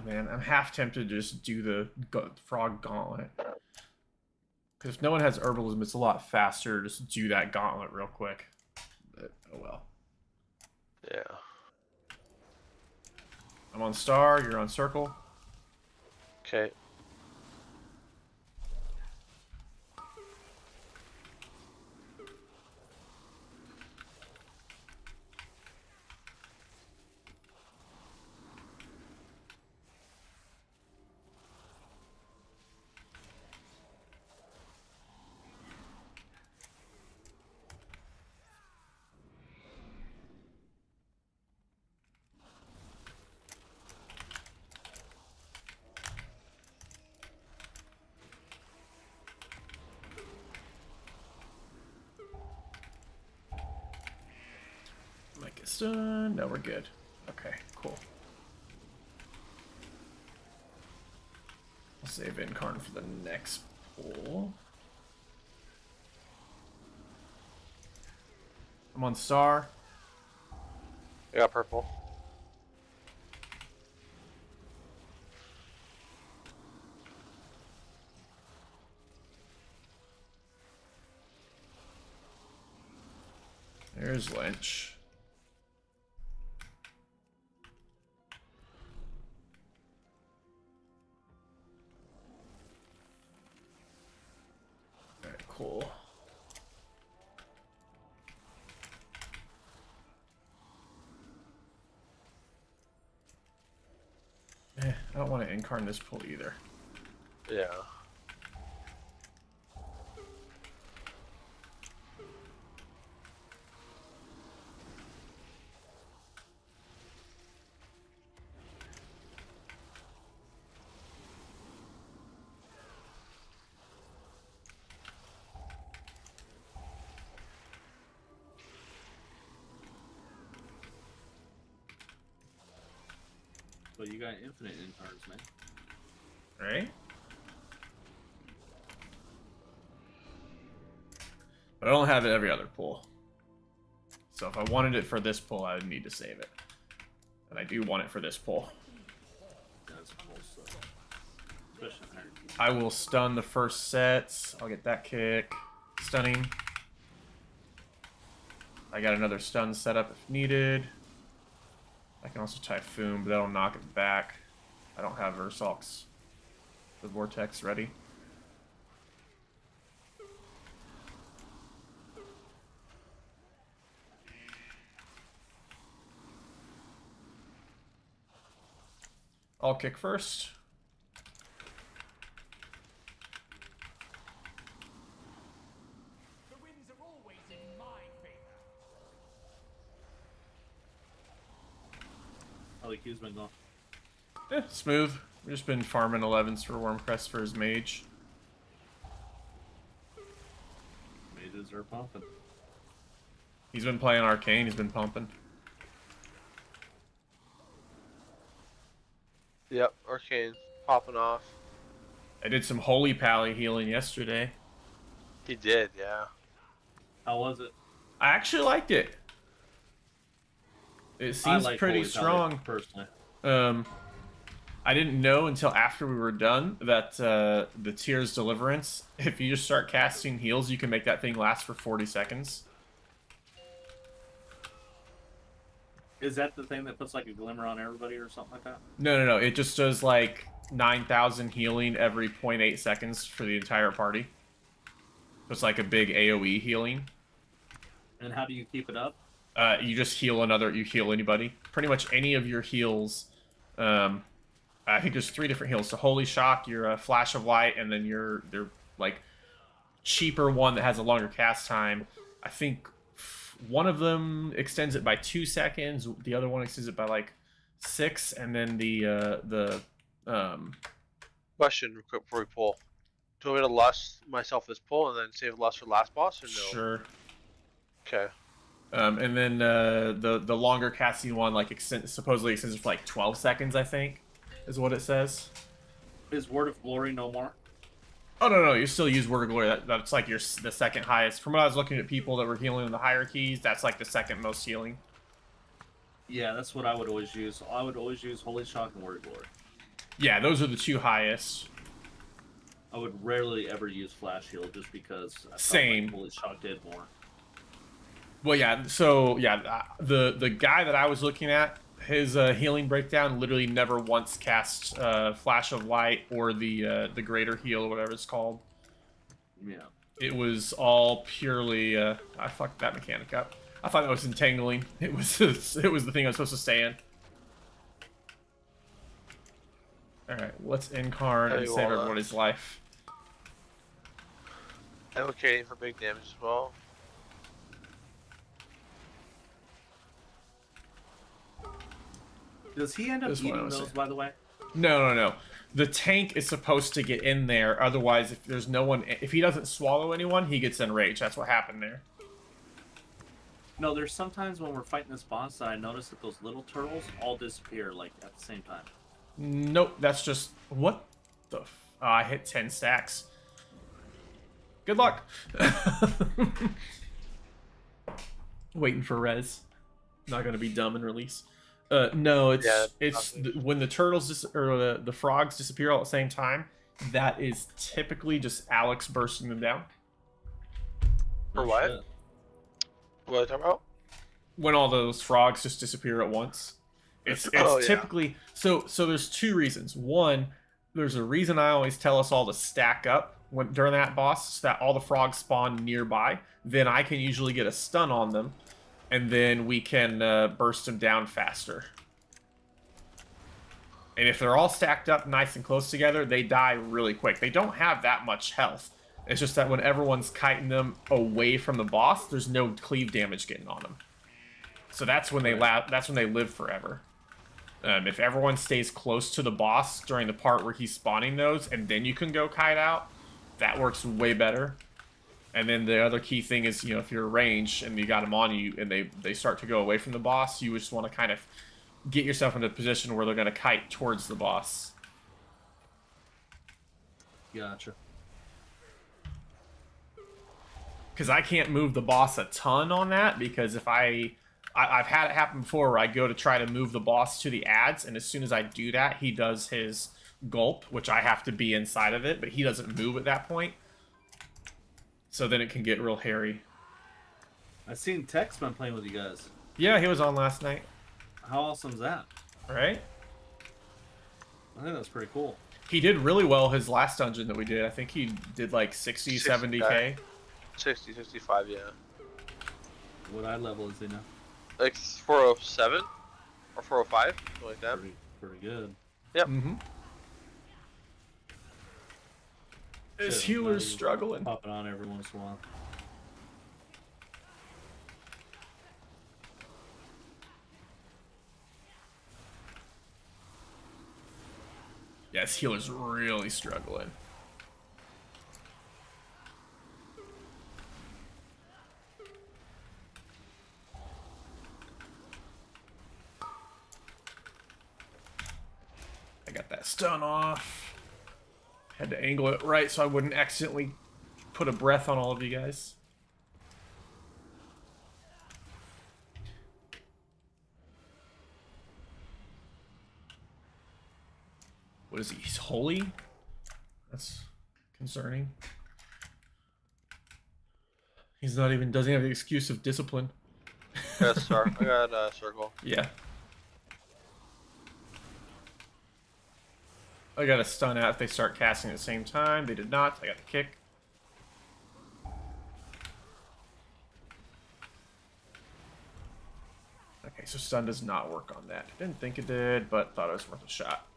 Man, I'm half tempted to just do the frog gauntlet. Because if no one has herbalism, it's a lot faster to just do that gauntlet real quick. But, oh well. Yeah. I'm on star, you're on circle. Okay. Might get stunned. No, we're good. Okay, cool. I'll save Incarn for the next pull. I'm on star. I got purple. There's Lynch. Alright, cool. I don't want to incarn this pool either. Yeah. So you got infinite incarns, man. Right? But I don't have it every other pool. So if I wanted it for this pool, I would need to save it. And I do want it for this pool. That's cool stuff. Especially in hierarchy. I will stun the first set. I'll get that kick. Stunning. I got another stun set up if needed. I can also Typhoon, but that'll knock it back. I don't have Ursalk's the Vortex ready. I'll kick first. The winds are always in my favor. How the queue's been going? Yeah, smooth. We've just been farming 11s for Wormcrest for his mage. Mages are pumping. He's been playing Arcane, he's been pumping. Yep, Arcane popping off. I did some Holy Pally healing yesterday. He did, yeah. How was it? I actually liked it. It I seems like pretty Holy Pally, strong. personally. I didn't know until after we were done that the Tears Deliverance, if you just start casting heals, you can make that thing last for 40 seconds. Is that the thing that puts like a glimmer on everybody or something like that? No. It just does like 9,000 healing every 0.8 seconds for the entire party. It's like a big AoE healing. And how do you keep it up? You just heal you heal anybody. Pretty much any of your heals. I think there's 3 different heals. So Holy Shock, your Flash of Light, and then your like cheaper one that has a longer cast time. I think one of them extends it by 2 seconds. The other one extends it by like 6, and then Question real quick before we pull. Do you want me to lust myself this pull and then save lust for last boss or no? Sure. Okay. And then the longer casting one like supposedly extends it for like 12 seconds, I think, is what it says. Is Word of Glory no more? Oh no, you still use Word of Glory. That's like the second highest. From what I was looking at people that were healing in the hierarchies, that's like the second most healing. Yeah, that's what I would always use. I would always use Holy Shock and Word of Glory. Yeah, those are the 2 highest. I would rarely ever use Flash Heal just because I felt Same. like Holy Shock did more. Well, yeah. So yeah, the guy that I was looking at, his healing breakdown literally never once cast Flash of Light or the Greater Heal or whatever it's called. Yeah. It was all purely. I fucked that mechanic up. I thought that was entangling. It was the thing I was supposed to stay in. All right, let's incarn and save everybody's life. Advocating for big damage as well. Does he end up This one I eating was those, saying. by the way? No. The tank is supposed to get in there. Otherwise, if there's no one, if he doesn't swallow anyone, he gets enraged. That's what happened there. No, there's sometimes when we're fighting this boss that I notice that those little turtles all disappear, like, at the same time. Nope, that's just what the. I hit 10 stacks. Good luck. Waiting for res. Not gonna be dumb and release. No, it's when the turtles or the frogs disappear all at the same time. That is typically just Alex bursting them down. For No what? shit. What are you talking about? When all those frogs just disappear at once. It's Oh, yeah. typically so there's two reasons. One, there's a reason I always tell us all to stack up during that boss so that all the frogs spawn nearby. Then I can usually get a stun on them, and then we can burst them down faster. And if they're all stacked up nice and close together, they die really quick. They don't have that much health. It's just that when everyone's kiting them away from the boss, there's no cleave damage getting on them. So that's when they live forever. If everyone stays close to the boss during the part where he's spawning those, and then you can go kite out, that works way better. And then the other key thing is, you know, if you're range and you got them on you and they start to go away from the boss, you just want to kind of get yourself in a position where they're going to kite towards the boss. Gotcha. Because I can't move the boss a ton on that, because if I've had it happen before where I go to try to move the boss to the ads, and as soon as I do that, he does his gulp, which I have to be inside of it, but he doesn't move at that point. So then it can get real hairy. I seen Tech's been playing with you guys. Yeah, he was on last night. How awesome is that? Right? I think that's pretty cool. He did really well his last dungeon that we did. I think he did like 60, 70k. 60, 65, yeah. What eye level is he now? Like 407 or 405, something like that. Pretty good. Yep. Mm-hmm. His Shit, healer's he's struggling. Popping on every once in a while. Yeah, his healer's really struggling. I got that stun off. Had to angle it right so I wouldn't accidentally put a breath on all of you guys. What is he? He's holy? That's concerning. He's not even, doesn't have the excuse of discipline. I got a star. I got a circle. Yeah. I got a stun out if they start casting at the same time. They did not. I got the kick. Okay, so stun does not work on that. Didn't think it did, but thought it was worth a shot.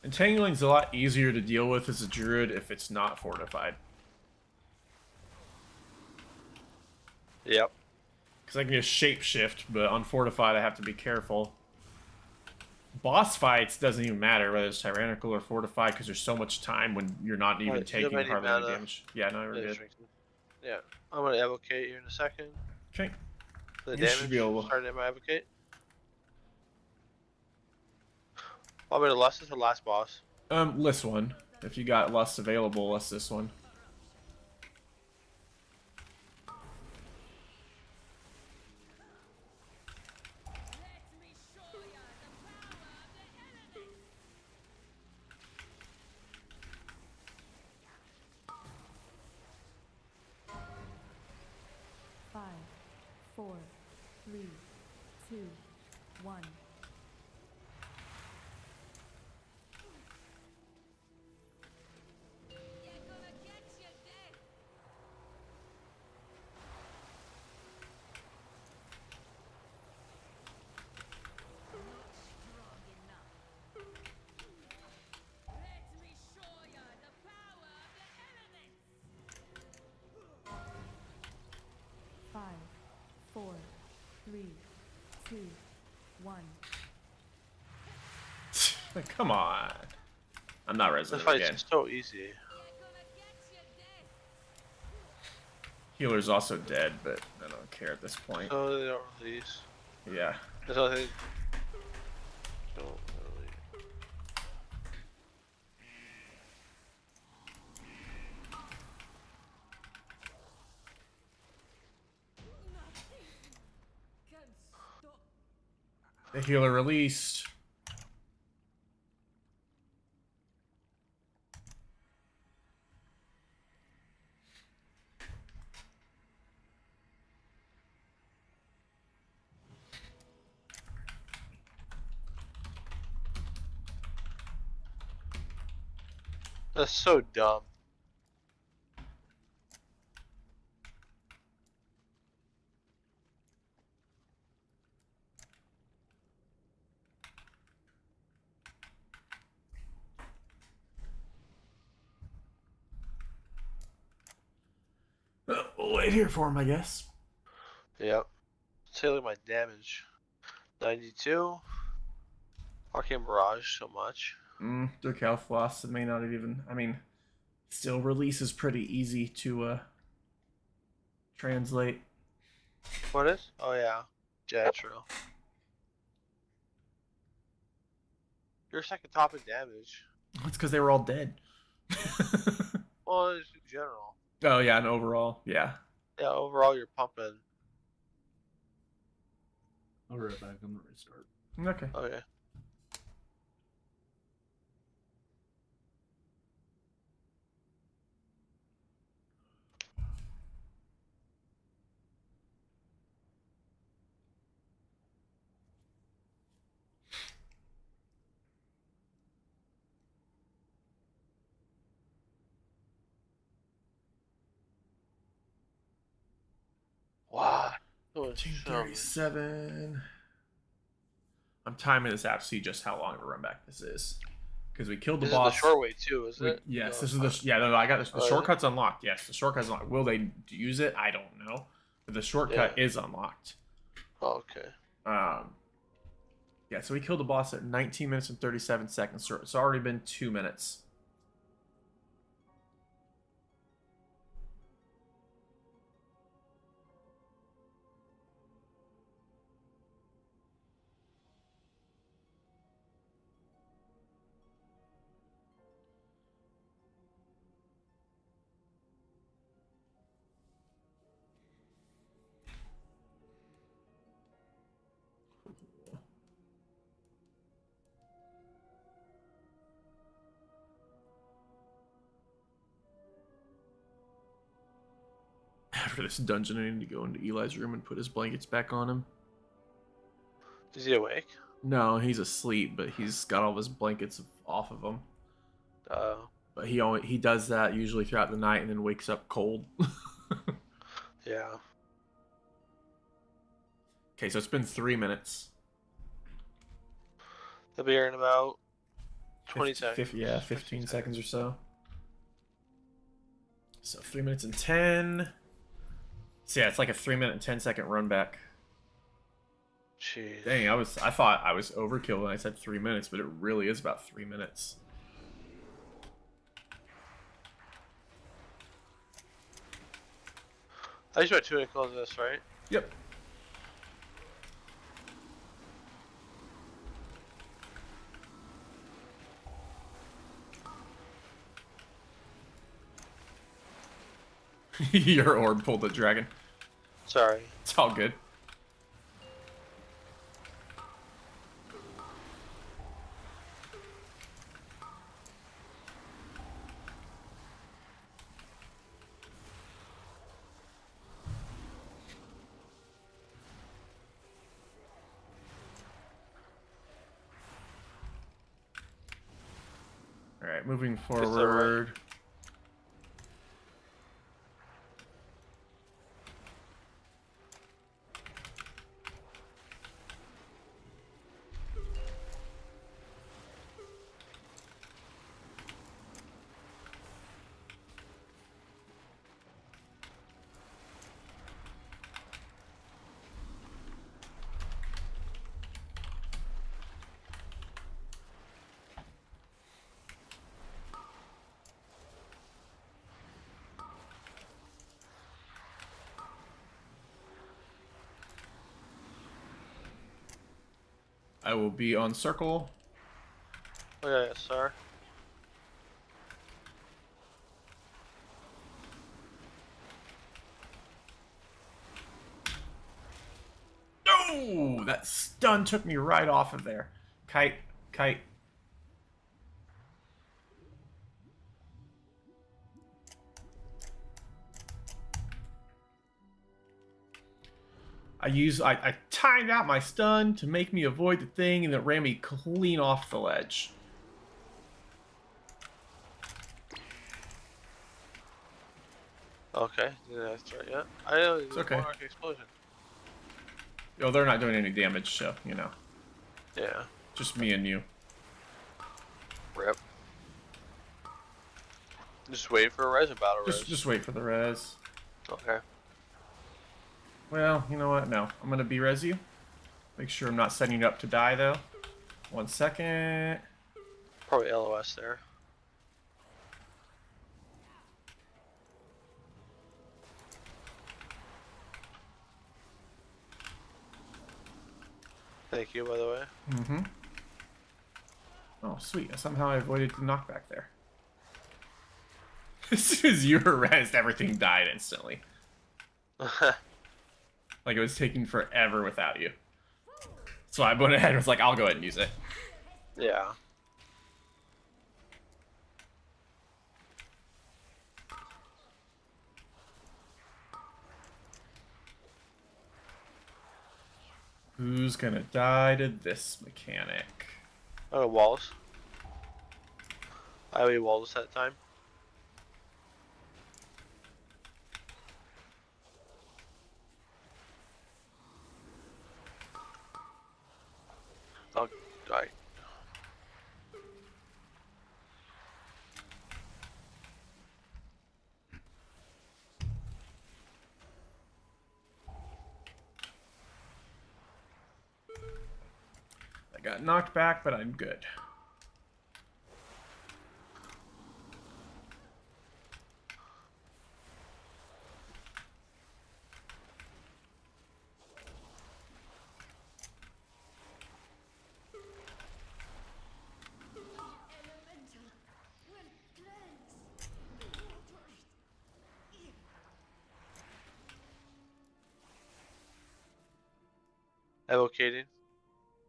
Entangling's a lot easier to deal with as a druid if it's not fortified. Yep. Because I can just shapeshift, but on fortified I have to be careful. Boss fights doesn't even matter whether it's tyrannical or fortified, because there's so much time when you're not even taking hardly any damage. Yeah, no, we're good. Yeah. I'm gonna advocate here in a second. Okay. The You damage should be able- starting at my advocate. Want me to lust this or last boss? List one. If you got lust available, list this one. Five, four, three, two, one. Five, four, three, two, one. Come on. I'm not This resing him fight's again. so easy. Healer's also dead, but I don't care at this point. So they don't release. Yeah. That's why they don't really. The healer released. That's so dumb. We'll wait here for him, I guess. Yep. Say look at my damage. 92. Arcane Barrage so much. Dirk Floss may not even. I mean, still release is pretty easy to translate. What is? Oh yeah. Yeah, true. You're second top in damage. It's because they were all dead. Well, it's in general. Oh yeah, and overall, yeah. Yeah, overall you're pumping. I'll be right back. I'm gonna restart. Okay. Okay. Wow. That was so much. 237. I'm timing this app to see just how long of a run back this is. Because we killed the This is boss. the short way too, is it? Yes, No, this it's is not. the no, I got this. The Oh, is it? shortcut's unlocked. Yes, the shortcut's unlocked. Will they use it? I don't know. But the shortcut Yeah. is unlocked. Oh, okay. Yeah, so we killed the boss at 19 minutes and 37 seconds. So it's already been 2 minutes. After this dungeon, I need to go into Eli's room and put his blankets back on him. Is he awake? No, he's asleep, but he's got all of his blankets off of him. But he does that usually throughout the night and then wakes up cold. Yeah. Okay, so it's been 3 minutes. They'll be here in about 20 seconds. Yeah, 15 seconds or so. So 3 minutes and 10. So yeah, it's like a 3 minute and 10 second run back. Jeez. Dang, I thought I was overkill when I said 3 minutes, but it really is about 3 minutes. I just went 2 to close this, right? Yep. Your orb pulled the dragon. Sorry. It's all good. All right, moving forward. I will be on circle. Okay, sir. No! That stun took me right off of there. Kite, kite. I timed out my stun to make me avoid the thing, and it ran me clean off the ledge. Okay, yeah, that's right. Yeah, I know. It's okay. Monarch explosion. Yo, they're not doing any damage, so you know, Yeah. just me and you. Rip. Just wait for a res or battle res. Just wait for the res. Okay. Well, you know what? No, I'm gonna B-res you. Make sure I'm not setting you up to die though. 1 second. Probably LOS there. Thank you, by the way. Mm-hmm. Oh, sweet. Somehow I avoided the knockback there. As soon as you were rezzed, everything died instantly. Like it was taking forever without you. So I went ahead and was like, I'll go ahead and use it. Yeah. Who's gonna die to this mechanic? Oh, Wallace. I owe Wallace that time. Oh, die. I got knocked back, but I'm good. Evocating.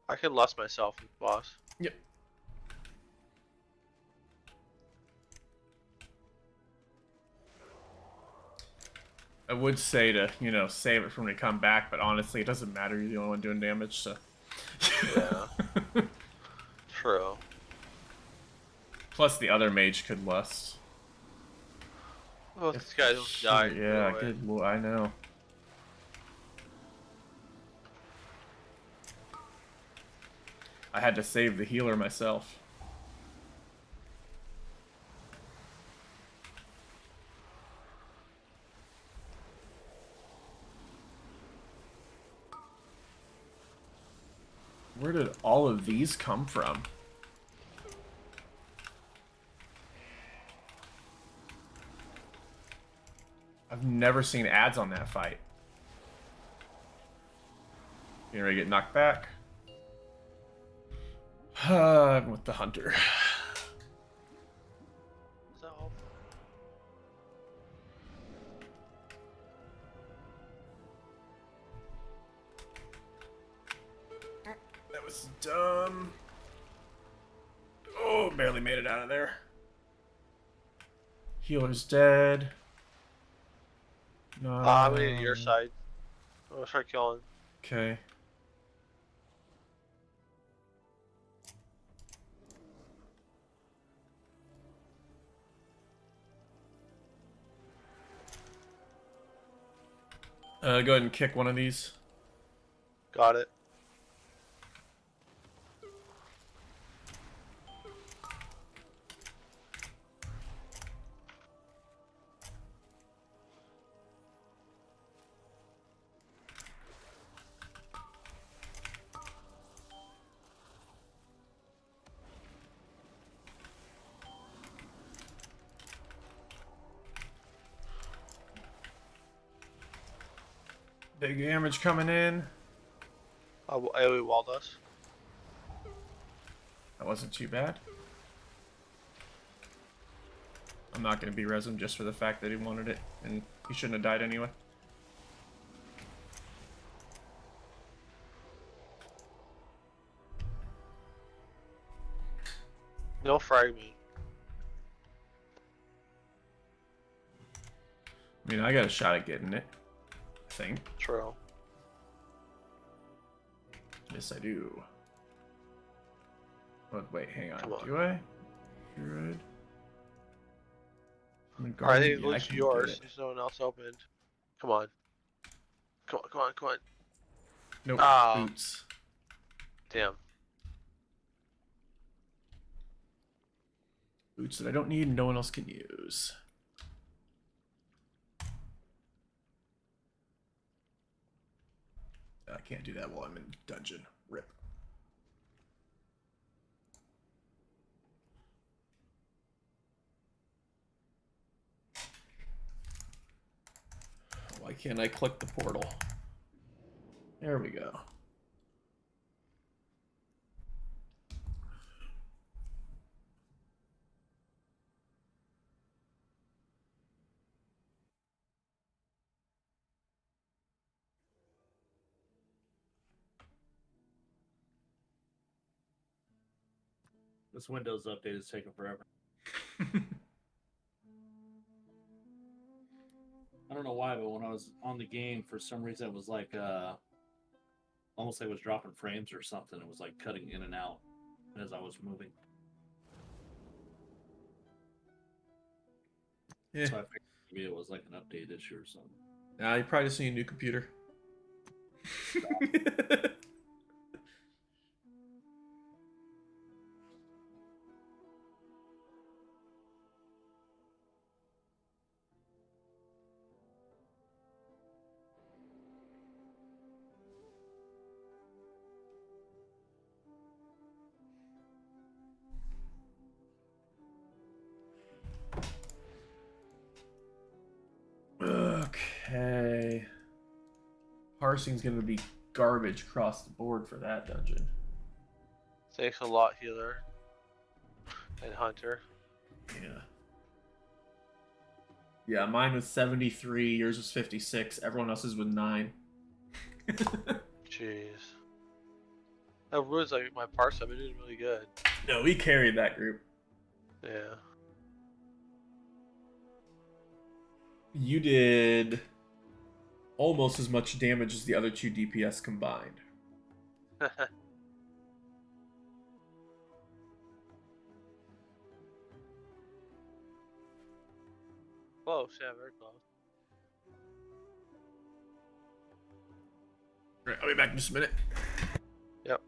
I can lost myself with boss. Yep. I would say to, you know, save it for when we come back, but honestly, it doesn't matter. You're the only one doing damage, so. Yeah. True. Plus, the other mage could lust. Well, this guy don't die. Yeah, good. Well, I know. I had to save the healer myself. Where did all of these come from? I've never seen ads on that fight. You ready to get knocked back? I'm with the hunter. So. That was dumb. Oh, barely made it out of there. Healer's dead. No. I'm gonna get your side. I'm gonna start killing. Okay. Go ahead and kick one of these. Got it. Big damage coming in. I owe Waldos. wasn't too bad. I'm not going to be res him just for the fact that he wanted it, and he shouldn't have died anyway. No frag me. I mean, I got a shot at getting it. I think. True. Yes, I do. Oh, wait, hang on. Come on. Do I? Good. Alright, I think Yeah, I it's can yours. get it. There's no one else opened. Come on. Come on, come on, come on. Nope. Ah. Boots. Damn. Boots that I don't need and no one else can use. I can't do that while I'm in dungeon. Rip. Why can't I click the portal? There we go. This Windows update is taking forever. I don't know why, but when I was on the game, for some reason it was like almost like it was dropping frames or something. It was like cutting in and out as I was moving. Yeah. So I figured maybe it was like an update issue or something. Nah, you probably just need a new computer. Okay. Parsing's gonna be garbage across the board for that dungeon. Thanks a lot, healer. And hunter. Yeah. Yeah, mine was 73, yours was 56, everyone else's was 9. Jeez. That ruins like my parse. I've been doing really good. No, we carried that group. Yeah. You did almost as much damage as the other two DPS combined. Close, yeah, very close. Right, I'll be back in just a minute. Yep.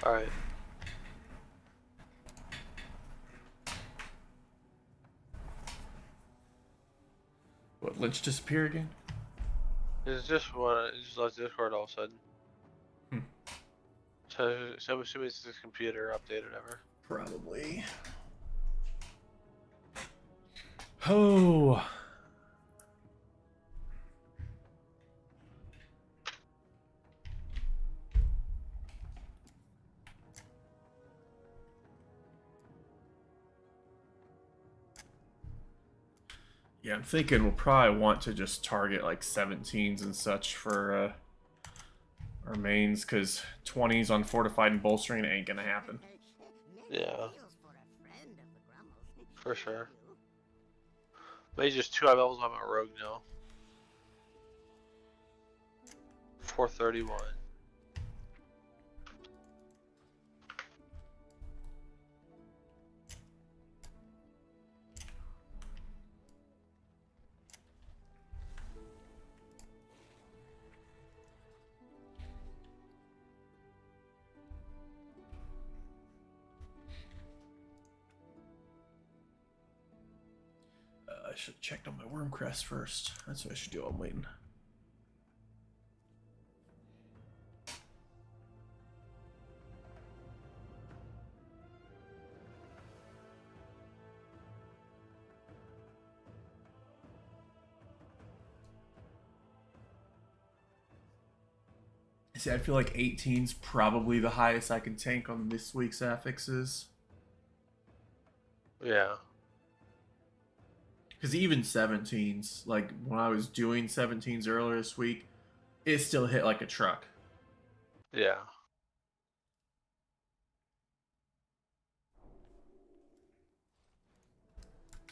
Alright. What, Lynch disappear again? It's just one. It just left Discord all of a sudden. Hmm. So I'm assuming it's this computer update or whatever. Probably. Oh. Yeah, I'm thinking we'll probably want to just target like 17s and such for our mains, because 20s on fortified and bolstering ain't gonna happen. Yeah. For sure. Maybe just 2 high levels on my rogue now. 431. I should have checked on my worm crest first. That's what I should do. I'm waiting. See, I feel like 18's probably the highest I can tank on this week's affixes. Yeah. Because even 17's, like when I was doing 17's earlier this week, it still hit like a truck. Yeah.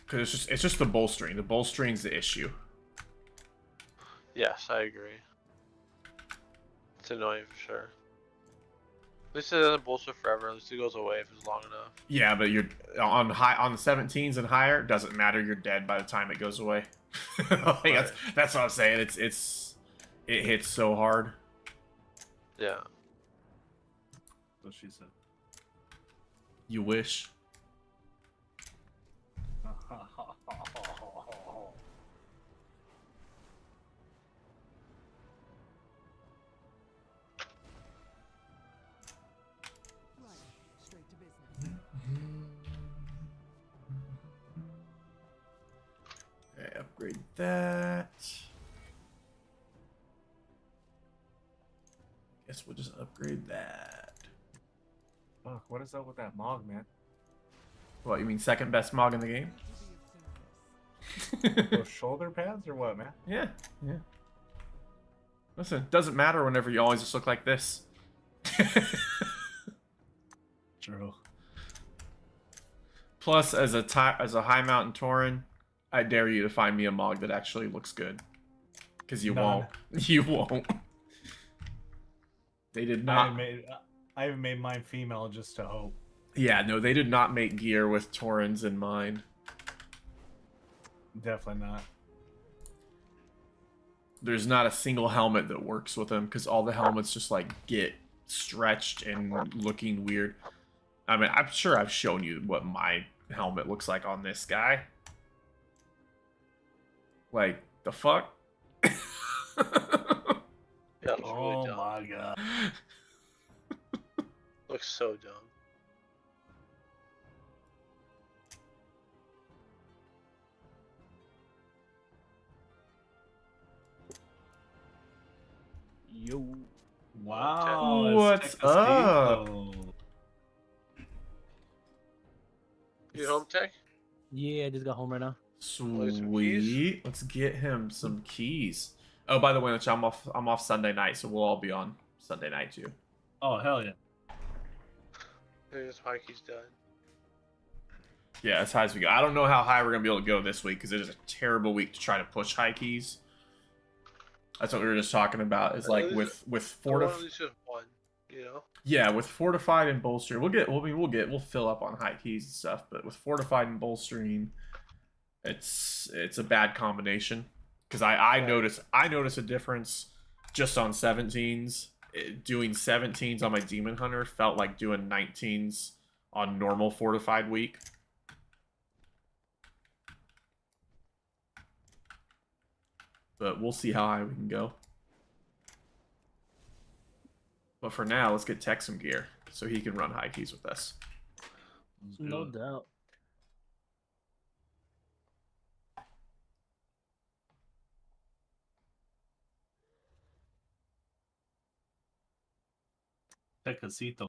Because it's just the bolstering. The bolstering's the issue. Yes, I agree. It's annoying for sure. At least it doesn't bolster forever. At least it goes away if it's long enough. Yeah, but you're on the 17s and higher. It doesn't matter. You're dead by the time it goes away. Like, that's what I'm saying. It hits so hard. Yeah. That's what she said. You wish. Straight to business. Okay, upgrade that. Guess we'll just upgrade that. Fuck, what is up with that Mog, man? What, you mean second best Mog in the game? Those shoulder pads or what, man? Yeah, yeah. Listen, it doesn't matter whenever you always just look like this. True. Plus, as a high mountain Tauren, I dare you to find me a Mog that actually looks good. Because you won't. You won't. They did not. I haven't made mine female just to hope. Yeah, no, they did not make gear with Taurens in mind. Definitely not. There's not a single helmet that works with them because all the helmets just like get stretched and looking weird. I mean, I'm sure I've shown you what my helmet looks like on this guy. Like, the fuck? Yeah, it looks really Oh dumb. my god. Looks so dumb. Yo. Wow. What's it's up? You home tech? Yeah, I just got home right now. Sweet. Let's get him some keys. Oh, by the way, I'm off Sunday night, so we'll all be on Sunday night too. Oh, hell yeah. There's Mikey's done. Yeah, as high as we go. I don't know how high we're gonna be able to go this week because it is a terrible week to try to push high keys. That's what we were just talking about. Is like with fortified. Just one, you know. Yeah, with fortified and bolstering, we'll fill up on high keys and stuff. But with fortified and bolstering, it's a bad combination because I notice a difference just on 17s doing 17s on my Demon Hunter felt like doing 19s on normal fortified week. But we'll see how high we can go. But for now, let's get Tech some gear so he can run high keys with us. Let's do No it. doubt. Tecasito.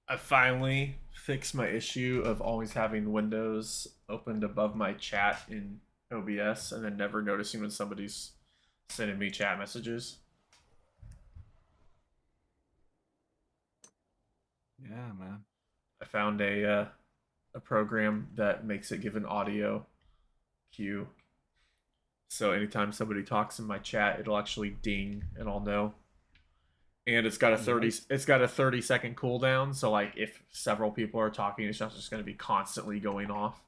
I finally fixed my issue of always having windows opened above my chat in OBS and then never noticing when somebody's sending me chat messages. Yeah, man. I found a program that makes it give an audio cue. So anytime somebody talks in my chat, it'll actually ding and I'll know. And it's got a 30-second cooldown, so like if several people are talking, it's not just going to be constantly going off.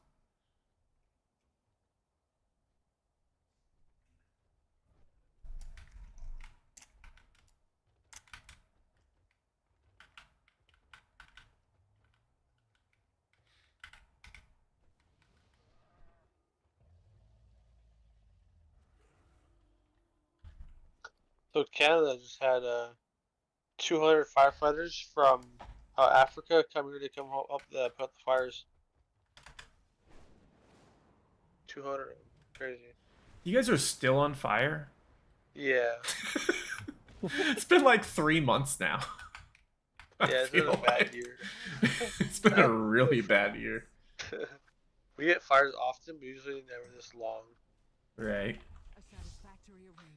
So Canada just had 200 firefighters from Africa come here to come up the put out the fires. 200, crazy. You guys are still on fire? Yeah. It's been like 3 months now. Yeah, it's been a bad year. It's been a really bad year. We get fires often, but usually never this long. Right. A satisfactory arrangement.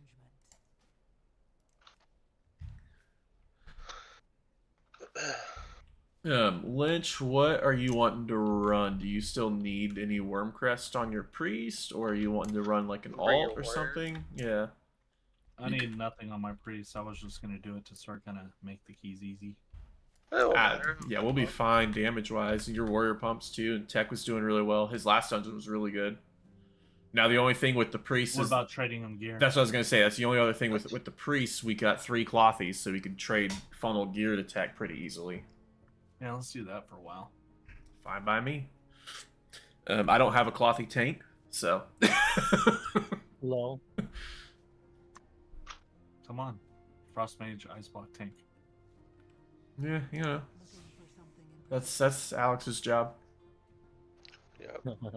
Lynch, what are you wanting to run? Do you still need any Worm Crest on your priest, or are you wanting to run like an Bring your alt or warrior. something? Yeah. I need nothing on my priest. I was just gonna do it to start kind of make the keys easy. It won't matter. Yeah, we'll be fine damage-wise. Your warrior pumps too, and Tech was doing really well. His last dungeon was really good. Now the only thing with the priests What is about trading them gear? that's what I was gonna say. That's the only other thing with the priests. We got 3 clothies, so we could trade funnel gear to Tech pretty easily. Yeah, let's do that for a while. Fine by me. I don't have a clothy tank, so. Low. Come on, Frost Mage Ice Block tank. Yeah, you know, Looking for something in that's Alex's job. Yeah. These goods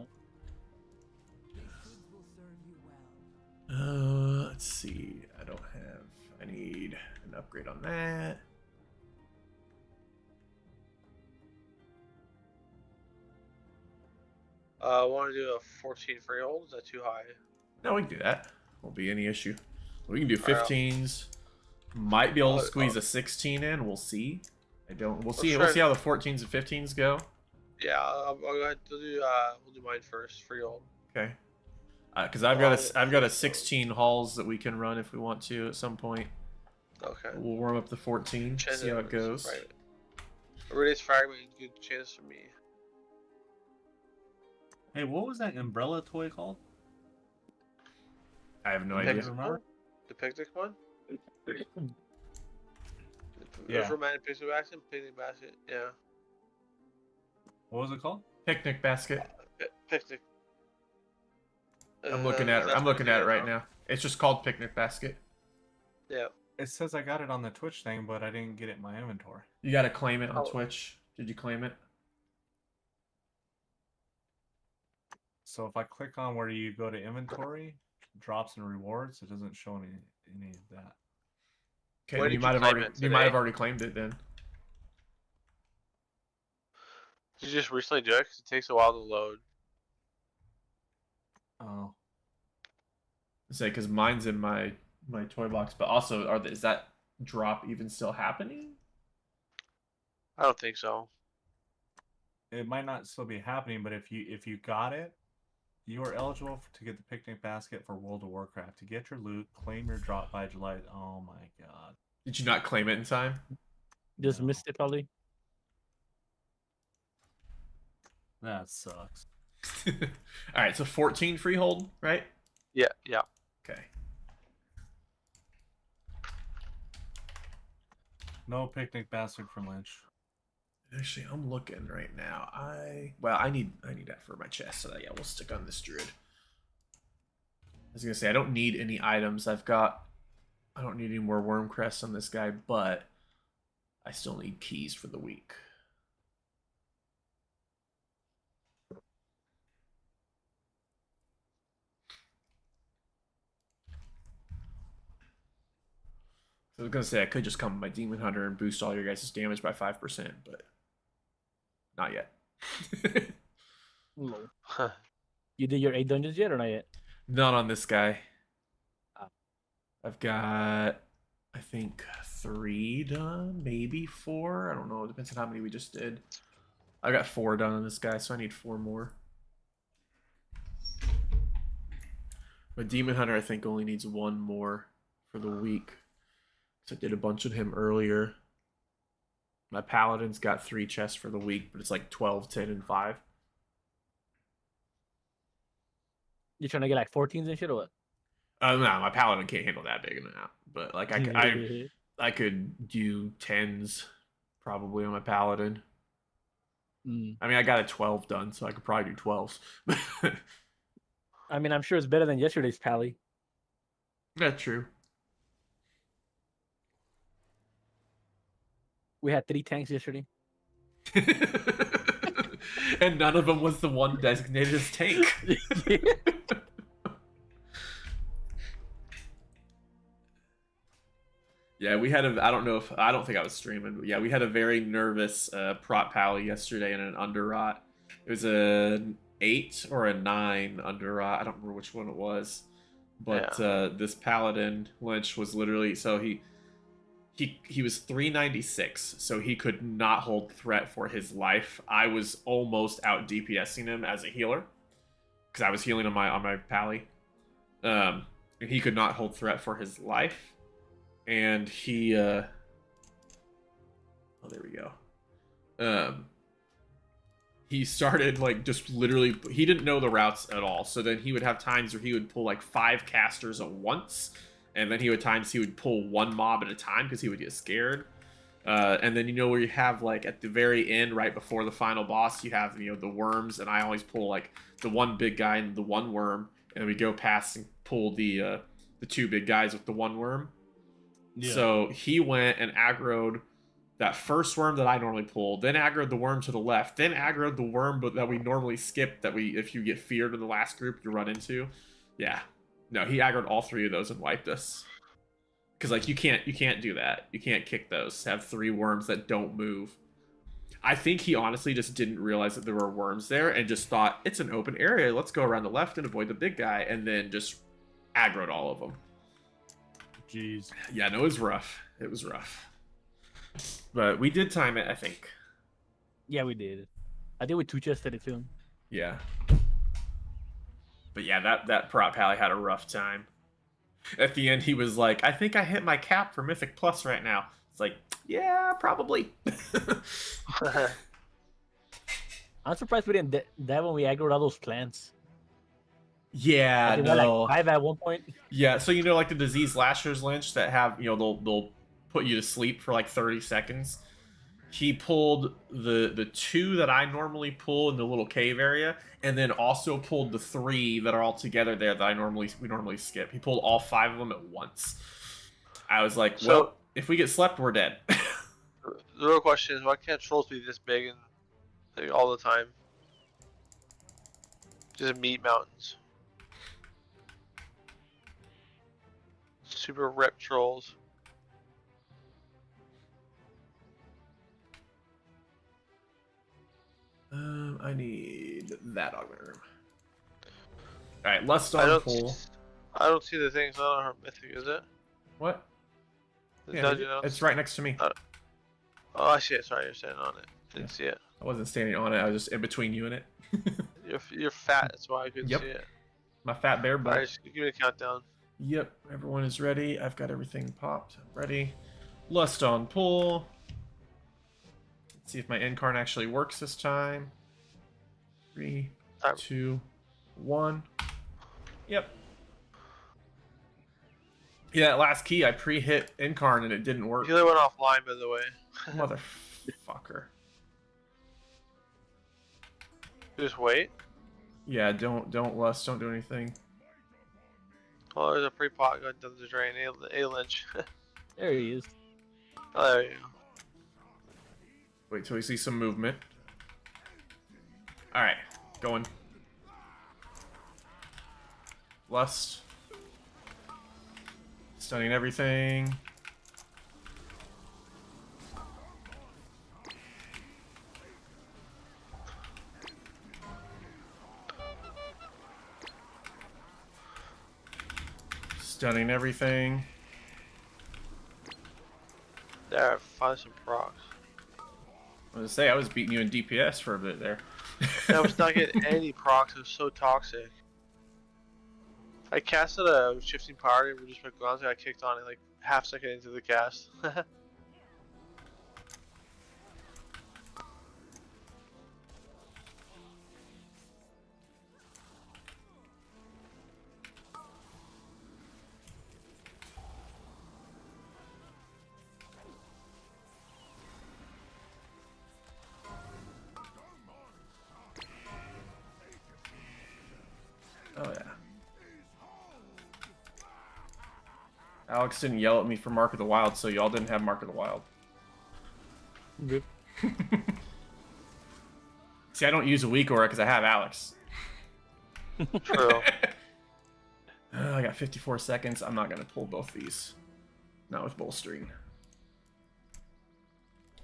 will serve you well. Let's see. I need an upgrade on that. Want to do a 14 freehold? Is that too high? No, we can do that. Won't be any issue. We can do Alright. 15s. Might be able to Oh, squeeze oh. a 16 in. We'll see. We'll Let's see. try We'll it. see how the 14s and 15s go. Yeah, I'll go ahead. We'll do mine first. Freehold. Okay. Because I've got a 16 halls that we can run if we want to at some point. Okay. We'll warm up the 14. See how it goes. Right. Radius fragment, good chance for me. Hey, what was that umbrella toy called? I have no Picnic idea. one? The picnic one? Yeah. Romantic picnic basket. Picnic basket. Yeah. What was it called? Picnic basket. Picnic. I'm looking at it. that's I'm looking what at it it right is, now. It's just called picnic basket. Yeah. It says I got it on the Twitch thing, but I didn't get it in my inventory. You got to claim it on Oh. Twitch. Did you claim it? So if I click on where you go to inventory, drops and rewards, it doesn't show any of that. Okay, When then you did might you have claim already it you might have today? already claimed it then. Did you just recently do it? 'Cause it takes a while to load. Oh, Say because mine's in my toy box, but also is that drop even still happening? I don't think so. it might not still be happening, but if you got it, You are eligible to get the picnic basket for World of Warcraft. To get your loot, claim your drop by July. Oh my god. Did you not claim it in time? Just No. missed it probably. That sucks. All right, so 14 freehold, right? Yeah, yeah. Okay. No picnic basket for Lynch. Actually, I'm looking right now. I need that for my chest. So that, yeah, we'll stick on this druid. I was gonna say I don't need any items. I don't need any more worm crests on this guy, but I still need keys for the week. So I was gonna say I could just come with my demon hunter and boost all your guys' damage by 5%, but not yet. Lol. You did your 8 dungeons yet or not yet? Not on this guy. Ah. I've got, I think, 3 done, maybe 4. I don't know. It depends on how many we just did. I got 4 done on this guy, so I need 4 more. My demon hunter, I think, only needs 1 more for the week. So I did a bunch of him earlier. My paladin's got 3 chests for the week, but it's like 12, 10, and 5. You trying to get like 14s and shit or what? No, my paladin can't handle that big amount. But like I could do 10s probably on my paladin. Mm. I mean, I got a 12 done, so I could probably do 12s. I mean, I'm sure it's better than yesterday's pally. That's true. We had 3 tanks yesterday. And none of them was the one designated as tank. Yeah, we had I don't think I was streaming, but yeah, we had a very nervous prot pally yesterday in an underrot. It was an 8 or a 9 underrot. I don't remember which one it was. But this paladin Lynch was literally, so he was 396, so he could not hold threat for his life. I was almost out DPSing him as a healer because I was healing on my pally. And he could not hold threat for his life. And he oh, there we go. He started like just literally, he didn't know the routes at all. So then he would have times where he would pull like 5 casters at once. And then he would pull 1 mob at a time because he would get scared. And then, where you have, like, at the very end, right before the final boss, you have, the worms. And I always pull, like, the 1 big guy and the 1 worm. And then we go past and pull the 2 big guys with the 1 worm. Yeah. So he went and aggroed that first worm that I normally pull. Then aggroed the worm to the left. Then aggroed the worm that we normally skip, if you get feared in the last group you run into. Yeah. No, he aggroed all 3 of those and wiped us. Because, like, you can't do that. You can't kick those. Have 3 worms that don't move. I think he honestly just didn't realize that there were worms there and just thought, it's an open area. Let's go around the left and avoid the big guy. And then just aggroed all of them. Jeez. Yeah, no, it was rough. It was rough. But we did time it, I think. Yeah, we did. I think we 2-chested it too. Yeah. But yeah, that prop pally had a rough time. At the end, he was like, I think I hit my cap for Mythic Plus right now. It's like, yeah, probably. I'm surprised we didn't die when we aggroed all those plants. Yeah, no. Like 5 at one point. Yeah, so like the disease lashers Lynch that have, they'll put you to sleep for like 30 seconds. He pulled the 2 that I normally pull in the little cave area, and then also pulled the 3 that are all together there that we normally skip. He pulled all 5 of them at once. I was like, well, if we get slept, we're dead. The real question is, why can't trolls be this big and all the time? Just meat mountains. Super ripped trolls. I need that augment room. Alright, Lust on pull. I don't see the things on our mythic, is it? What? Yeah, it's right next to me. Oh, I see it. Sorry, you're standing on it. Didn't see it. I wasn't standing on it. I was just in between you and it. You're fat, that's why I couldn't Yep. see it. My fat bear butt. Alright, just give me a countdown. Yep, everyone is ready. I've got everything popped. I'm ready. Lust on pull. Let's see if my incarn actually works this time. 3, Time. 2, 1. Yep. Yeah, that last key I pre-hit incarn and it didn't work. You went offline, by the way. Motherfucker. Just wait. Yeah, don't lust, don't do anything. Oh, there's a free pot going down the drain. A Lynch. There he is. Oh, there you go. Wait till we see some movement. Alright, going. Lust. Stunning everything. Stunning everything. There, find some procs. I was gonna say, I was beating you in DPS for a bit there. I was not getting any procs, it was so toxic. I casted a shifting power and just went grounds. I got kicked on it like half second into the cast. Oh yeah. Alex didn't yell at me for Mark of the Wild, so y'all didn't have Mark of the Wild. Rip. See, I don't use a weak aura because I have Alex. True. I got 54 seconds. I'm not going to pull both these. Not with bolstering.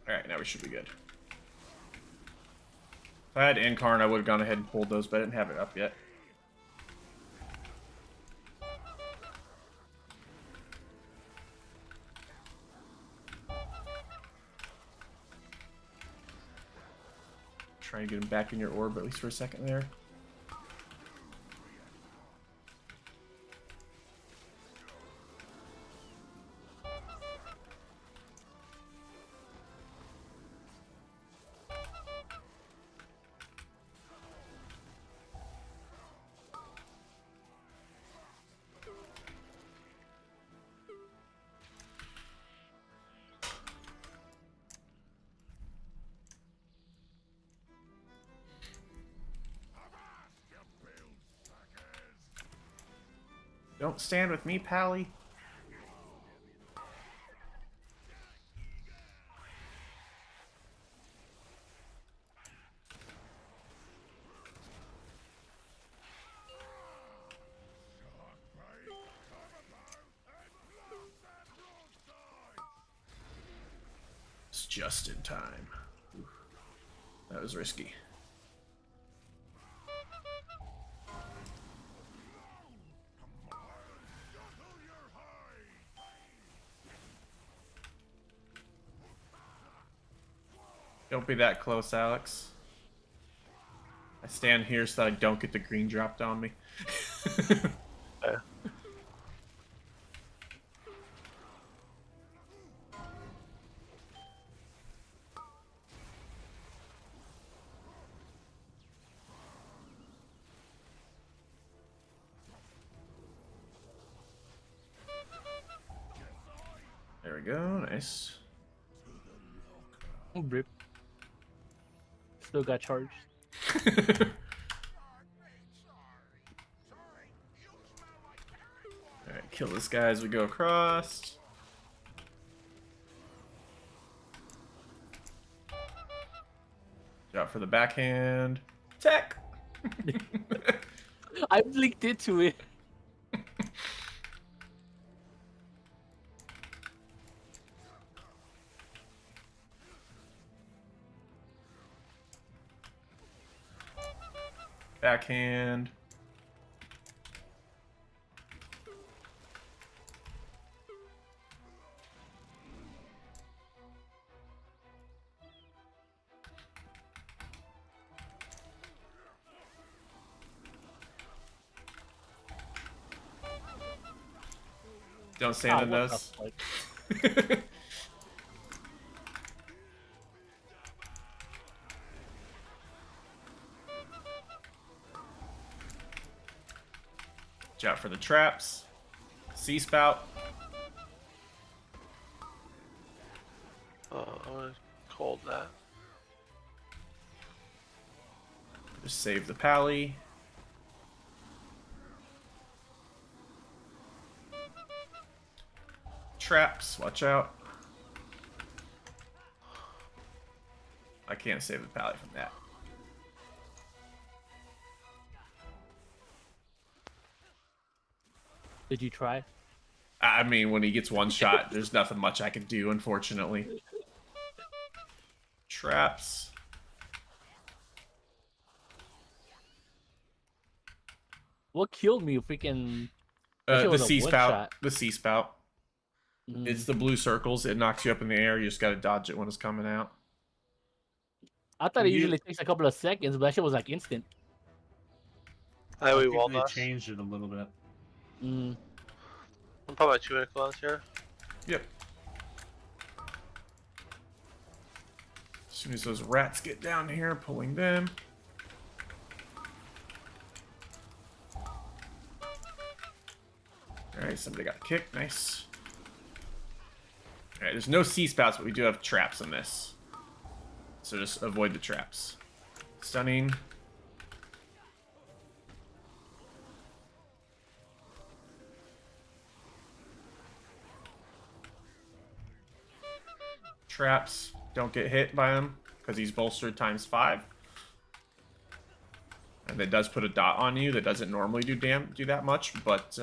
Alright, now we should be good. If I had Incarn, I would have gone ahead and pulled those, but I didn't have it up yet. Try and get him back in your orb, at least for a second there. Don't stand with me, Pally. It's just in time. Oof. That was risky. Don't be that close, Alex. I stand here so that I don't get the green dropped on me. Yeah. There we go, nice. Rip. Still got charged. Alright, kill this guy as we go across. Drop for the backhand. Tech! I blinked into it. Backhand. Don't stand in what those. the fuck? Watch out for the traps. Sea spout. I'm gonna hold that. Just save the pally. Traps, watch out. I can't save the pally from that. Did you try? I mean, when he gets one shot, there's nothing much I can do, unfortunately. Traps. What killed me? Freaking. That shit The was a sea one spout. shot. The sea spout. Mm. It's the blue circles. It knocks you up in the air. You just gotta dodge it when it's coming out. I thought it You- usually takes a couple of seconds, but that shit was like instant. I I we think walled they us. changed it a little bit. Mm. I'm probably 2-minute cooldowns here. Yep. As soon as those rats get down here, pulling them. Alright, somebody got kicked. Nice. Alright, there's no sea spouts, but we do have traps in this. So just avoid the traps. Stunning. Traps. Don't get hit by him, because he's bolstered ×5. And that does put a dot on you. That doesn't normally do that much, but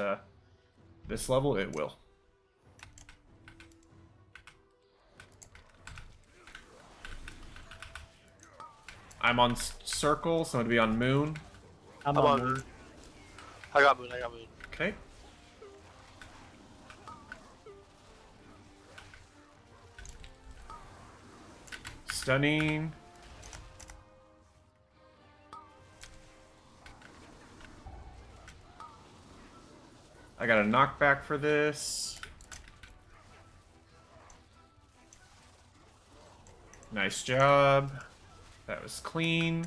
this level it will. I'm on circle, so I'm gonna be on moon. I'm I'm on on moon. moon. I got moon. Okay. Stunning. I got a knockback for this. Nice job. That was clean.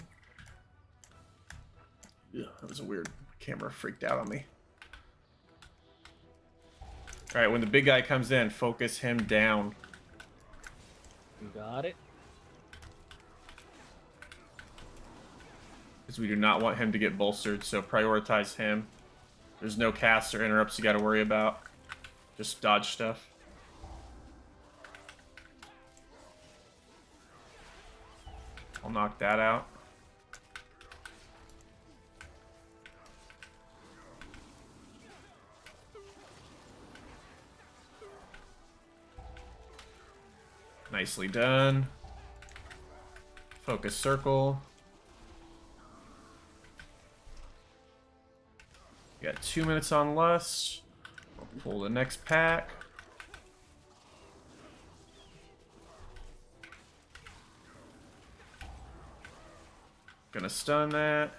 Yeah, that was a weird camera freaked out on me. Alright, when the big guy comes in, focus him down. You got it. Because we do not want him to get bolstered, so prioritize him. There's no casts or interrupts you gotta worry about. Just dodge stuff. I'll knock that out. Nicely done. Focus circle. You got 2 minutes on Lust. We'll pull the next pack. Gonna stun that.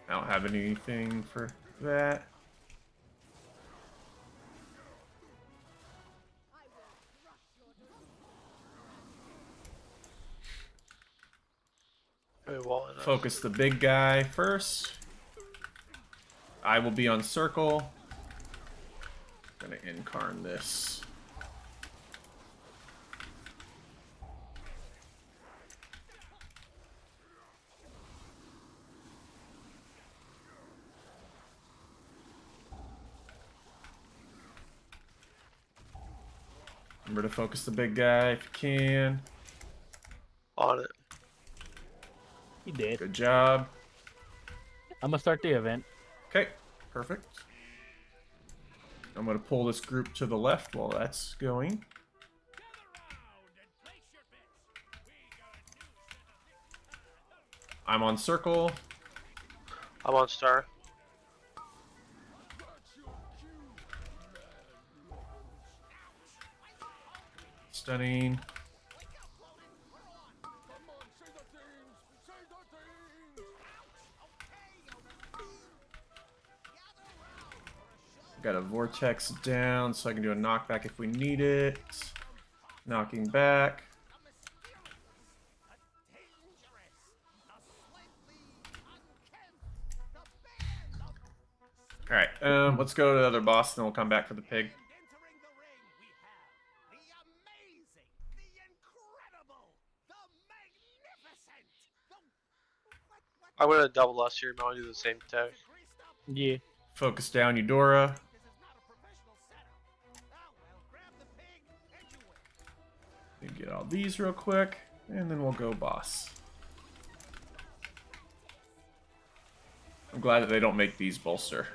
I don't have anything for that. Focus the big guy first. I will be on circle. Gonna incarn this. Remember to focus the big guy if you can. On it. He did. Good job. I'm gonna start the event. Okay, perfect. I'm gonna pull this group to the left while that's going. I'm on circle. I'm on star. Stunning. Got a vortex down, so I can do a knockback if we need it. Knocking back. Alright, let's go to the other boss, then we'll come back for the pig. Entering the ring, we have the amazing, the incredible, the magnificent, the I'm gonna double us here. I want to do the same tech. greased up. Yeah. Focus down, Eudora. This is not a professional setup. Oh well, grab the pig and you win. Get all these real quick, and then we'll go boss. I'm glad that they don't make these bolster.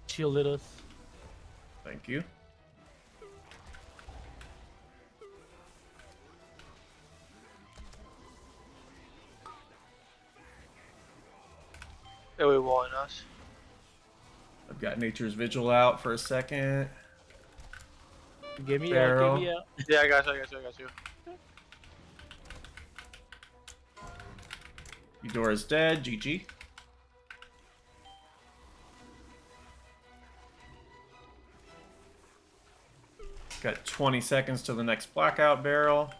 Shielded us. Thank you. Yeah, we won us. I've got Nature's Vigil out for a second. Give me Barrel. out. Give me out. Yeah, I got you. I got you. I got you. Eudora's dead. GG. Got 20 seconds till the next blackout barrel.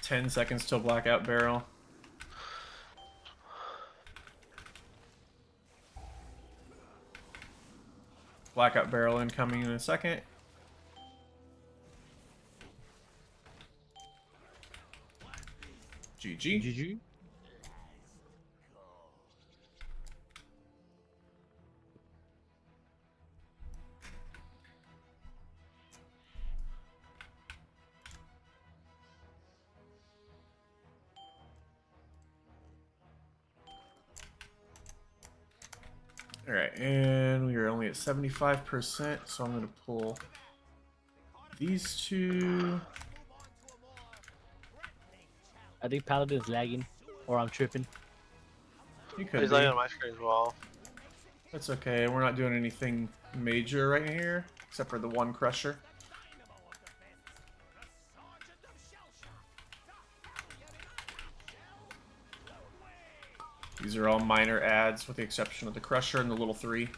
Ten seconds till blackout barrel. Blackout barrel incoming in a second. GG. GG. Alright, and we are only at 75%, so I'm going to pull these two. I think Paladin's lagging, or I'm tripping. You could He's be. laying on my screen as well. That's okay, we're not doing anything major right here, except for the one crusher. These are all minor adds, with the exception of the crusher and the little 3.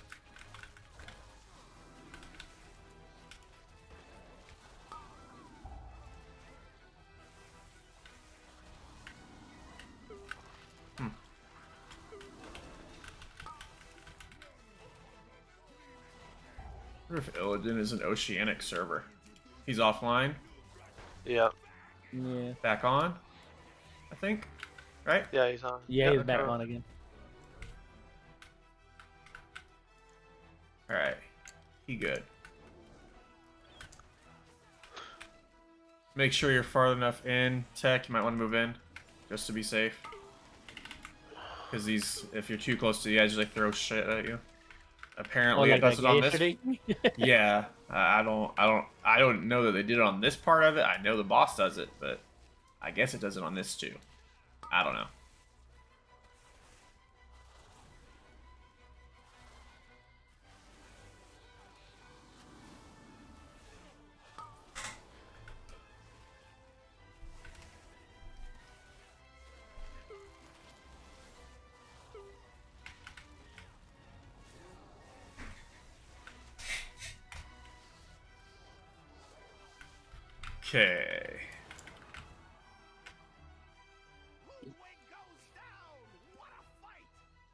I wonder if Illidan is an oceanic server. He's offline. Yeah. Yeah. Back on, I think. Right? Yeah, he's on. Yeah, he's okay. back on again. Alright. He good. Make sure you're far enough in. Tech, you might want to move in. Just to be safe. Because these, if you're too close to the edge, they throw shit at you. Apparently it does it on yesterday? this. Yeah. I don't know that they did it on this part of it. I know the boss does it, but I guess it does it on this too. I don't know. Okay. Ludwig goes down! What a fight!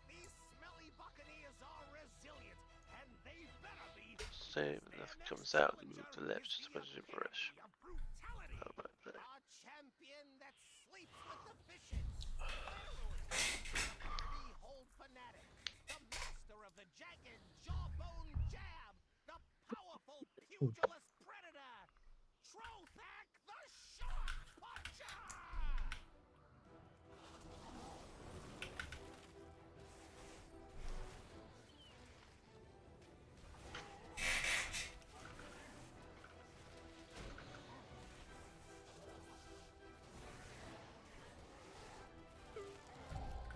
These smelly buccaneers are resilient, and they better be. Same. Nothing comes out. Move to the left. Just a bunch of brush. A brutality. Oh, right there. A champion that sleeps with the fishes. The hold fanatic. The master of the jagged jawbone jab. The powerful pugilist predator. Trothak the shark puncher.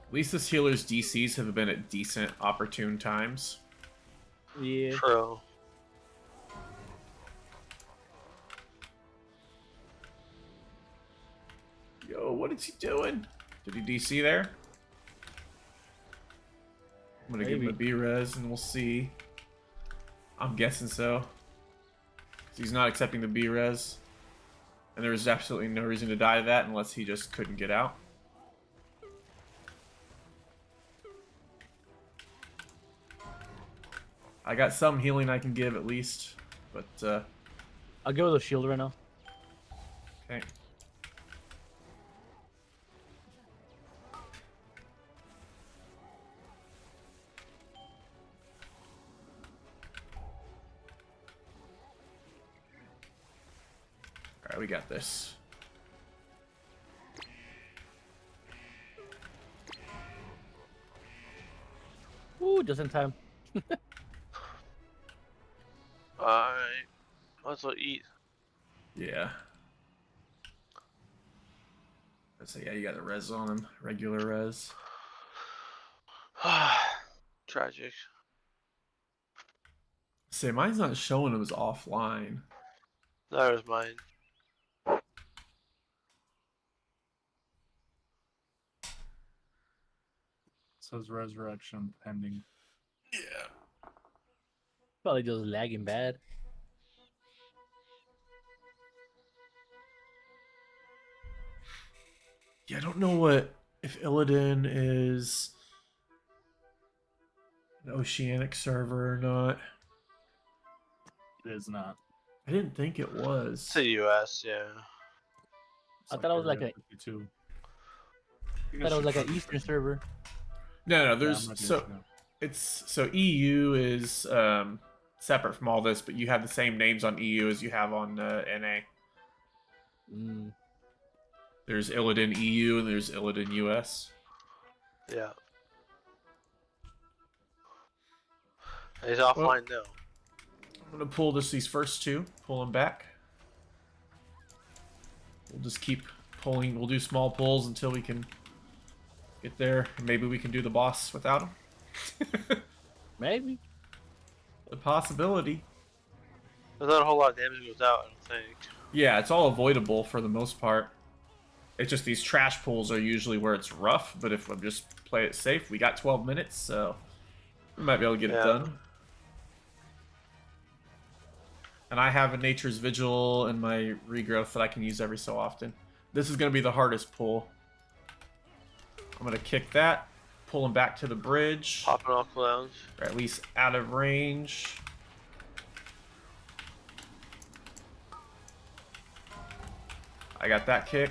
At least this healer's DCs have been at decent, opportune times. Yeah. True. Yo, what is he doing? Did he DC there? I'm gonna give him a Maybe. B-res and we'll see. I'm guessing so. 'Cause he's not accepting the B-res. And there was absolutely no reason to die to that unless he just couldn't get out. I got some healing I can give at least, but I'll give it a shield right now. okay. Alright, we got this. Ooh, just in time. Alright. Let's go eat. Yeah. Let's say, yeah, you got the res on him. Regular res. Tragic. Say, mine's not showing him as offline. That was mine. Says resurrection pending. Yeah. Probably just lagging bad. Yeah, I don't know what if Illidan is an oceanic server or not. It is not. I didn't think it was. It's the US, yeah. I thought it was like Area a- 52. I thought it was like an Eastern server. No, Yeah, there's I'm not so doing it's so EU is separate from all this, but you have the same names on EU as you have on NA. Mm. There's Illidan EU and there's Illidan US. Yeah. He's offline now. I'm gonna pull these first two, pull them back. We'll just keep pulling. We'll do small pulls until we can get there. Maybe we can do the boss without him. Maybe. The possibility. There's not a whole lot of damage goes out, I don't think. Yeah, it's all avoidable for the most part. It's just these trash pulls are usually where it's rough, but if we just play it safe, we got 12 minutes, so we might be able to get it Yeah. done. And I have a Nature's Vigil and my regrowth that I can use every so often. This is going to be the hardest pull. I'm going to kick that, pull him back to the bridge, Popping off clowns. or at least out of range. I got that kick.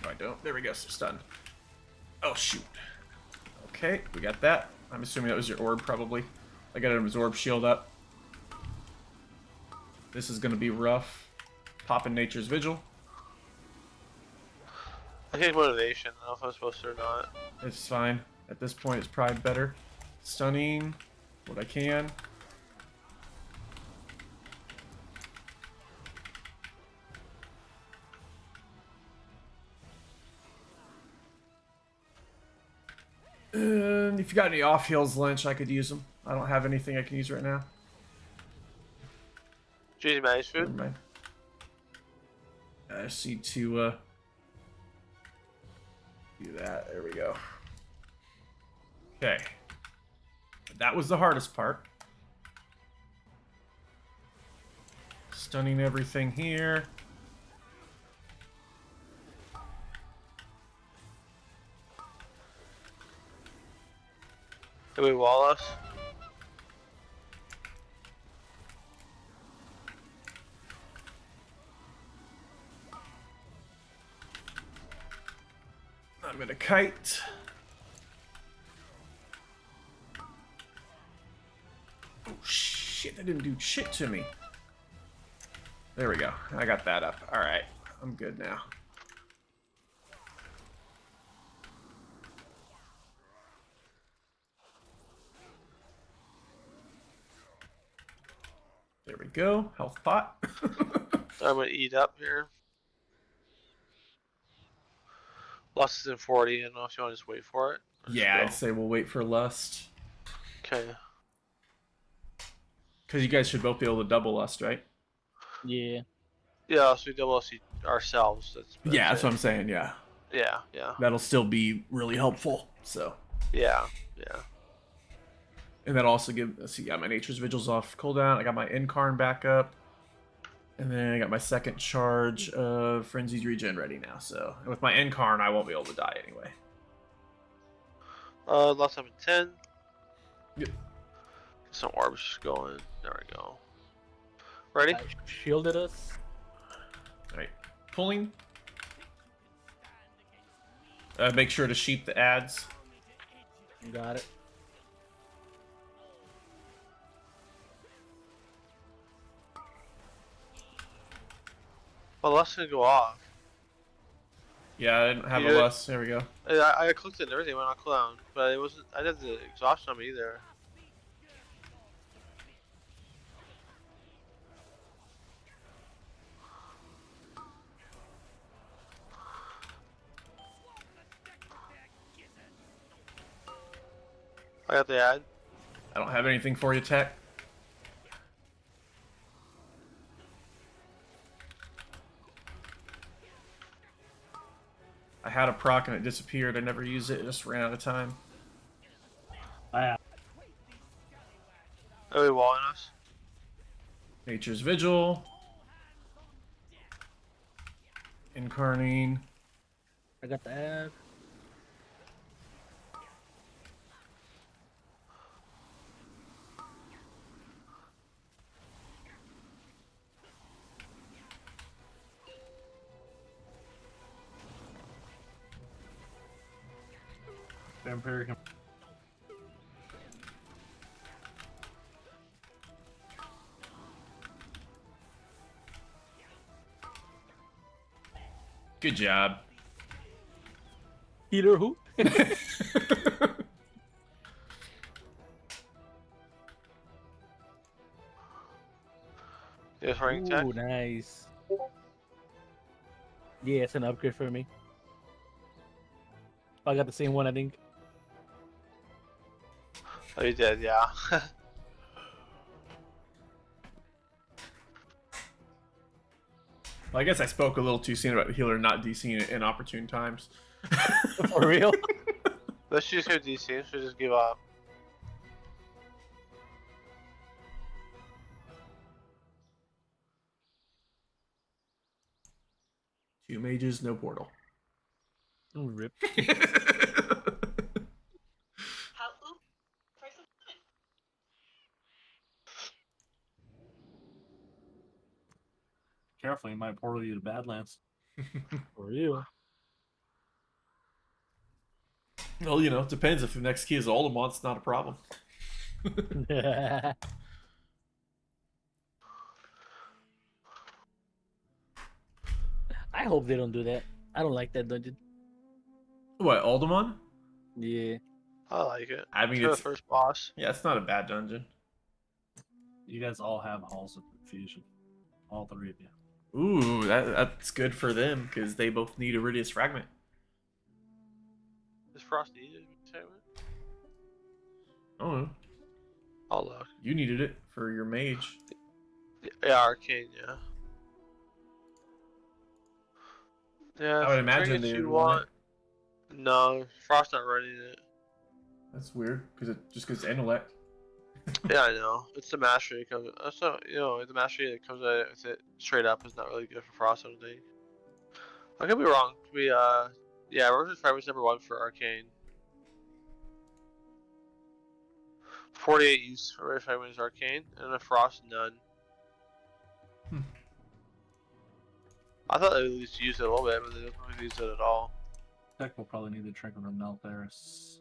No, I don't. There we go. So stunned. Oh, shoot. Okay, we got that. I'm assuming that was your orb, probably. I got an absorb shield up. This is going to be rough. Popping Nature's Vigil. I think motivation. I don't know if I'm supposed to or not. It's fine. At this point, it's probably better. Stunning what I can. And if you got any off heals, Lynch, I could use them. I don't have anything I can use right now. Juicy managed Never food. mind. I just need to do that. There we go. Okay. That was the hardest part. Stunning everything here. Did we wall us? I'm gonna kite. Oh shit, that didn't do shit to me. There we go. I got that up. Alright. I'm good now. There we go. Health pot. I'm gonna eat up here. Losses in 40. I don't know if you want to just wait for it. Yeah, I'd say we'll wait for Lust. Okay. Because you guys should both be able to double Lust, right? Yeah. Yeah, so we double see ourselves. Yeah, that's it. what I'm saying, yeah. Yeah, yeah. That'll still be really helpful, so. Yeah, yeah. And that'll also give, let's see, yeah, my Nature's Vigil's off cooldown. I got my Incarn back up. And then I got my second charge of Frenzied Regen ready now, so. And with my Incarn, I won't be able to die anyway. Last time in 10. Yep. Some orbs just going. There we go. Ready? Shielded us. Alright. Pulling. Make sure to sheep the ads. Got it. Well, Lust's gonna go off. Yeah, I didn't have You a did? lust. There we go. I clicked it and everything went on cooldown, but it wasn't. I didn't have the exhaustion on me either. I got the ad. I don't have anything for you, Tech. I had a proc and it disappeared. I never used it. It just ran out of time. Are we walling us? Nature's Vigil. Incarnine. I got the ad. Vampiric. Good job. Healer who? Yes, rank check. Ooh, nice. Yeah, it's an upgrade for me. I got the same one, I think. Oh, you did, yeah. Well, I guess I spoke a little too soon about the healer not DCing at inopportune times. For real? Let's just go DC. Should just give up. Two mages, no portal. Ooh, rip. Careful, he might portal you to Badlands. For real. Well, you know, it depends. If the next key is Oldemont, it's not a problem. I hope they don't do that. I don't like that dungeon. What, Oldemont? Yeah. I like it. I mean, It's it's the first boss. yeah, it's not a bad dungeon. You guys all have Halls of Confusion. All three of you. Ooh, that's good for them because they both need Iridius Fragment. Is Frost needed? Oh, I'll look. you needed it for your mage. Yeah, Arcane, yeah. Yeah, I would imagine they they you would want want. No, Frost not running it. That's weird because it just goes to intellect. Yeah, I know. It's the mastery that comes. Also, you know, the mastery that comes with it straight up is not really good for Frost. I don't think. I could be wrong. Yeah, Rose's Fragment's #1 for Arcane. 48 use for Rose's Fragment is Arcane, and the Frost none. I thought they at least used it a little bit, but they don't really use it at all. Tech will probably need the Trinket of Meltheris.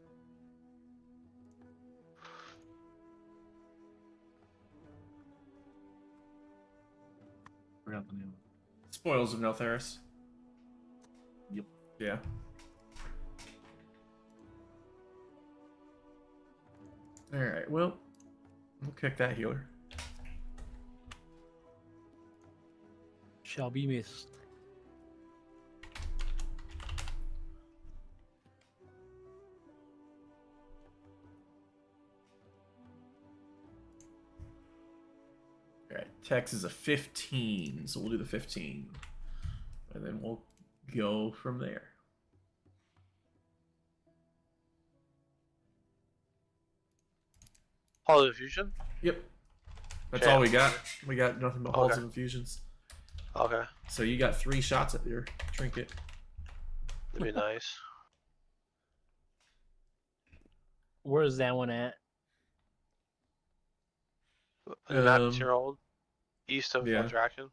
Forgot the name. Spoils of Neltharis. Yep. Yeah. Alright, well, we'll kick that healer. Shall be missed. Tex is a 15, so we'll do the 15. And then we'll go from there. Hall of Infusion? Yep. That's Okay. all we got. We got nothing but halls Okay. of infusions. Okay. So you got 3 shots at your trinket. That'd be nice. Where's that one at? The map is your old east of yeah. Draken.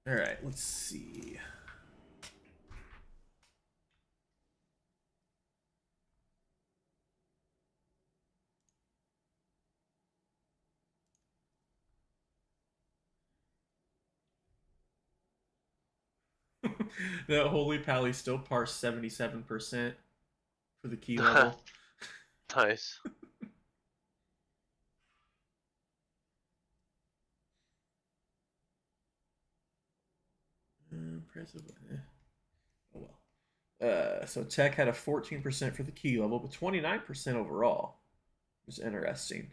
All right, let's see. The Holy Pally still parsed 77% for the key level. Nice. Oh well. So Tech had a 14% for the key level, but 29% overall. It was interesting.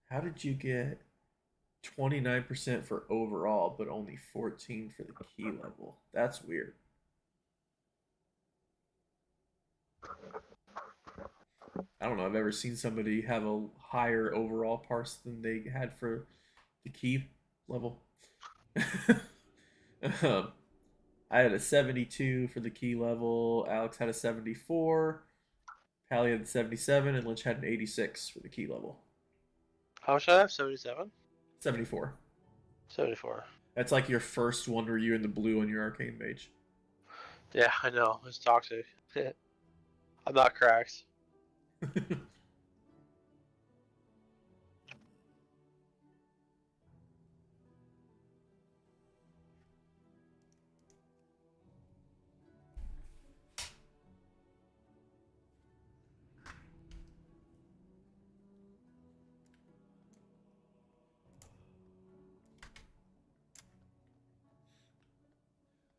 How did you get 29% for overall, but only 14 for the key level? That's weird. I don't know. I've ever seen somebody have a higher overall parse than they had for the key level. I had a 72 for the key level. Alex had a 74. Pally had 77, and Lynch had an 86 for the key level. How much did I have? 77? 74. 74. That's like your first one where you're in the blue on your arcane mage. Yeah, I know. It's toxic. I'm not cracked.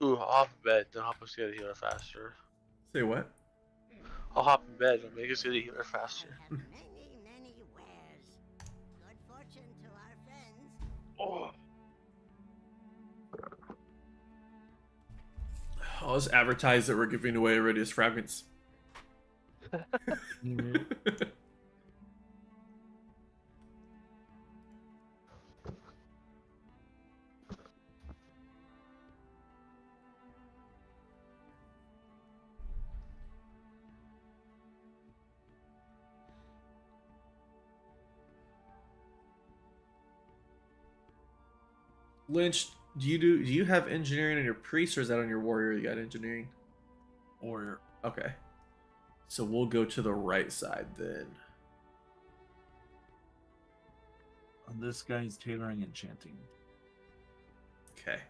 Ooh, I'll hop in bed. Then help us get a healer faster. Say what? I'll hop in bed and make us get a healer faster. I have many wares. Good fortune to our friends. Oh. I'll just advertise that we're giving away Iridius fragments. Lynch, do you have engineering on your priest, or is that on your warrior? You got engineering? Warrior. Okay. So we'll go to the right side then. This guy's tailoring and chanting. Okay.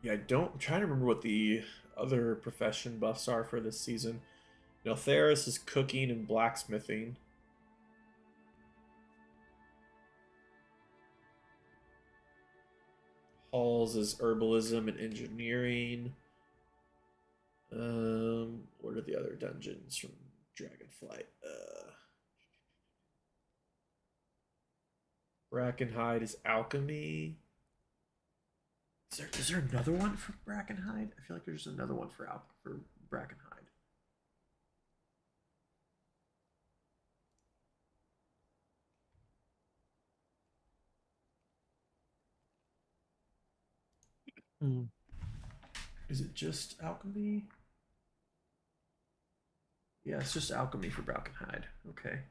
Yeah, I'm trying to remember what the other profession buffs are for this season. Theris is cooking and blacksmithing. Halls is herbalism and engineering. What are the other dungeons from Dragonflight? Brackenhide is alchemy. Is there another one for Brackenhide? I feel like there's another one for Brackenhide. Hmm. Is it just alchemy? Yeah, it's just alchemy for Brackenhide. Okay.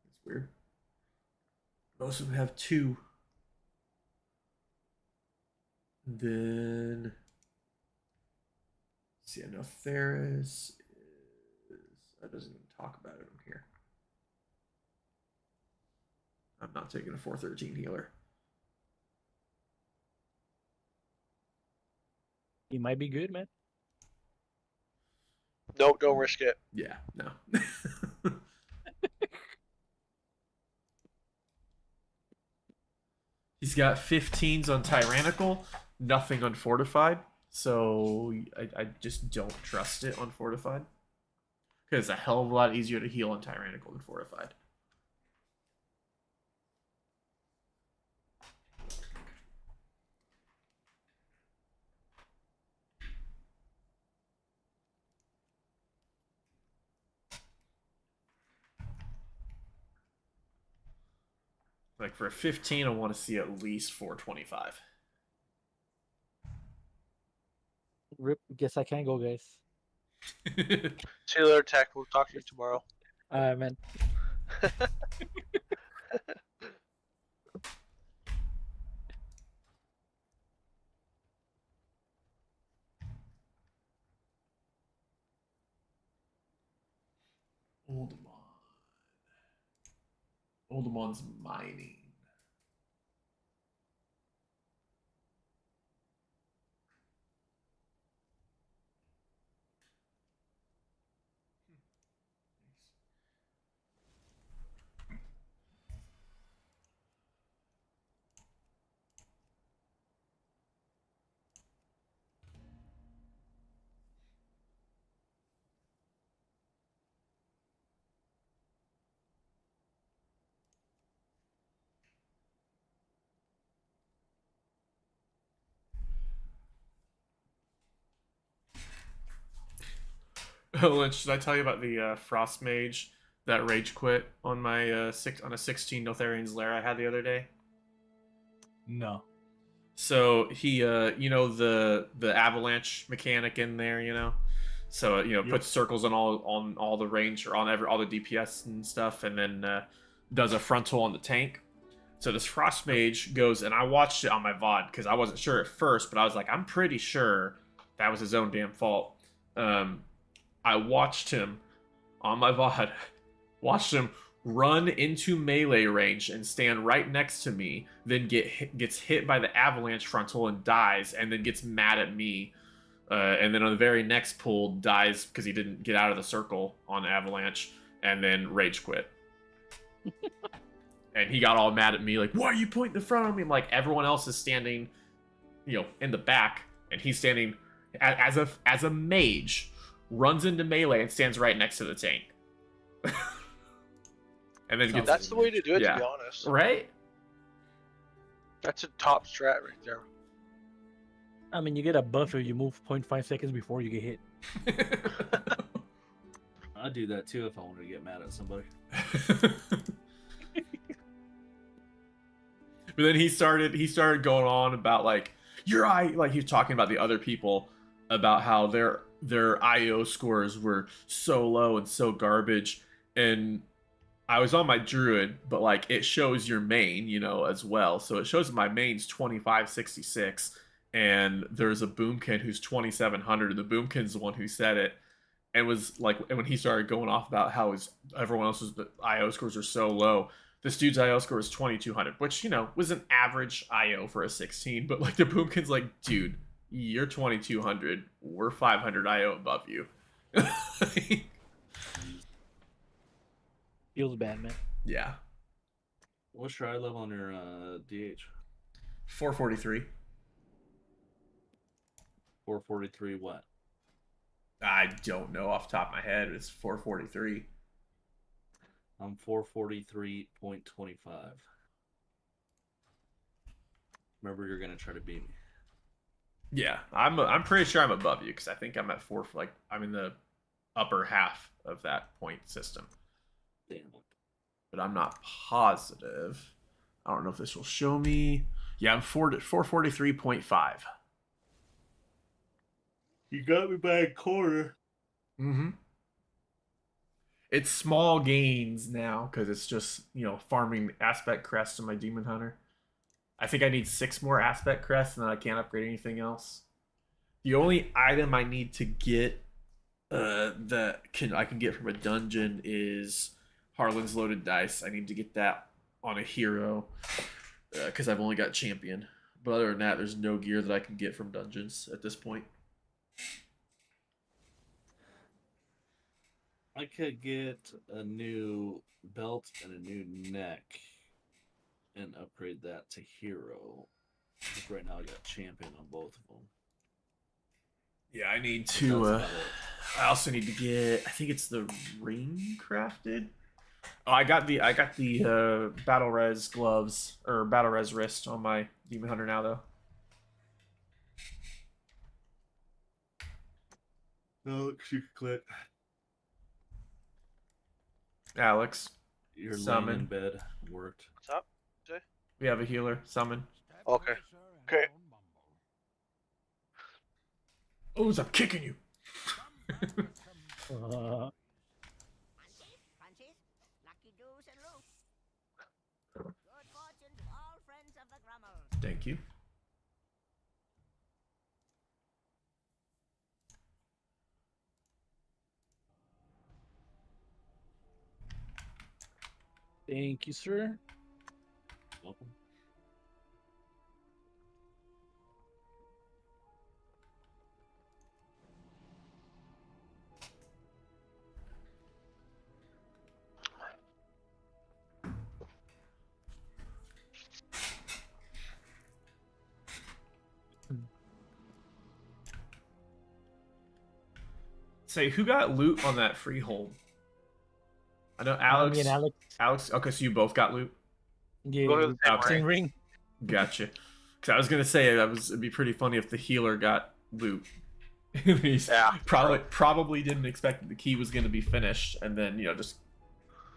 That's weird. Most of them have 2. And then see, I know Theris is. That doesn't even talk about it on here. I'm not taking a 413 healer. He might be good, man. Nope, don't risk it. Yeah, no. He's got 15s on Tyrannical, nothing on Fortified. So I just don't trust it on Fortified. Because it's a hell of a lot easier to heal on Tyrannical than Fortified. Like for a 15, I want to see at least 425. Rip. Guess I can't go, guys. See you later, Tech. We'll talk to you tomorrow. Man. Oldemon's mining. Oh, Lynch, should I tell you about the Frost Mage that rage quit on my on a 16 Notharian's Lair I had the other day? No. So he, you know, the avalanche mechanic in there, you know, so puts circles on all the range or on all the DPS and stuff, and then does a frontal on the tank. So this Frost Mage goes, and I watched it on my VOD because I wasn't sure at first, but I was like, I'm pretty sure that was his own damn fault. I watched him on my VOD, watched him run into melee range and stand right next to me, then gets hit by the avalanche frontal and dies, and then gets mad at me, and then on the very next pull dies because he didn't get out of the circle on avalanche, and then rage quit. And he got all mad at me, like, why are you pointing in front of me? I'm like, everyone else is standing, in the back, and he's standing as a mage, runs into melee and stands right next to the tank. And then gets, That's the way to do it, yeah. to be honest. Right? That's a top strat right there. I mean, you get a buff if you move 0.5 seconds before you get hit. I'd do that too if I wanted to get mad at somebody. But then he started going on about like he was talking about the other people about how their IO scores were so low and so garbage, and I was on my druid, but like it shows your main, as well. So it shows my main's 2566, and there's a boomkin who's 2700, and the boomkin's the one who said it. And was like, and when he started going off about how everyone else's IO scores are so low, this dude's IO score is 2200, which was an average IO for a 16. But like the boomkin's like, dude, you're 2200, we're 500 IO above you. Feels bad, man. Yeah. What's your eye level on your DH? 443. 443 what? I don't know off the top of my head. It's 443. I'm 443.25. Remember, you're gonna try to beat me. Yeah, I'm pretty sure I'm above you because I think I'm at I'm in the upper half of that point system. Damn. But I'm not positive. I don't know if this will show me. Yeah, I'm 443.5. You got me by a quarter. Mm-hmm. It's small gains now because it's just, farming Aspect Crests in my Demon Hunter. I think I need 6 more Aspect Crests and then I can't upgrade anything else. The only item I need to get that I can get from a dungeon is Harlan's Loaded Dice. I need to get that on a hero because I've only got champion. But other than that, there's no gear that I can get from dungeons at this point. I could get a new belt and a new neck and upgrade that to hero. Right now I got champion on both of them. Yeah, I need to. I also need to get. I think it's the ring crafted. Oh, I got the battle res gloves or battle res wrist on my Demon Hunter now though. Alex, you can click. Alex, Your summon. laying in bed worked. What's up, Jay? We have a healer. Summon. Okay. Okay. Oh, I'm kicking you. Crunchies, crunchies, lucky doos and loose. Good fortune to all friends of the Grummel. Thank you. Thank you, sir. Welcome. Say, who got loot on that freehold? I know Alex. Me and Alex. Alex. Okay, so you both got loot. Yeah, Go to the same same ring. Gotcha. Because I was gonna say it'd be pretty funny if the healer got loot. He's probably didn't expect that the key was gonna be finished, and then just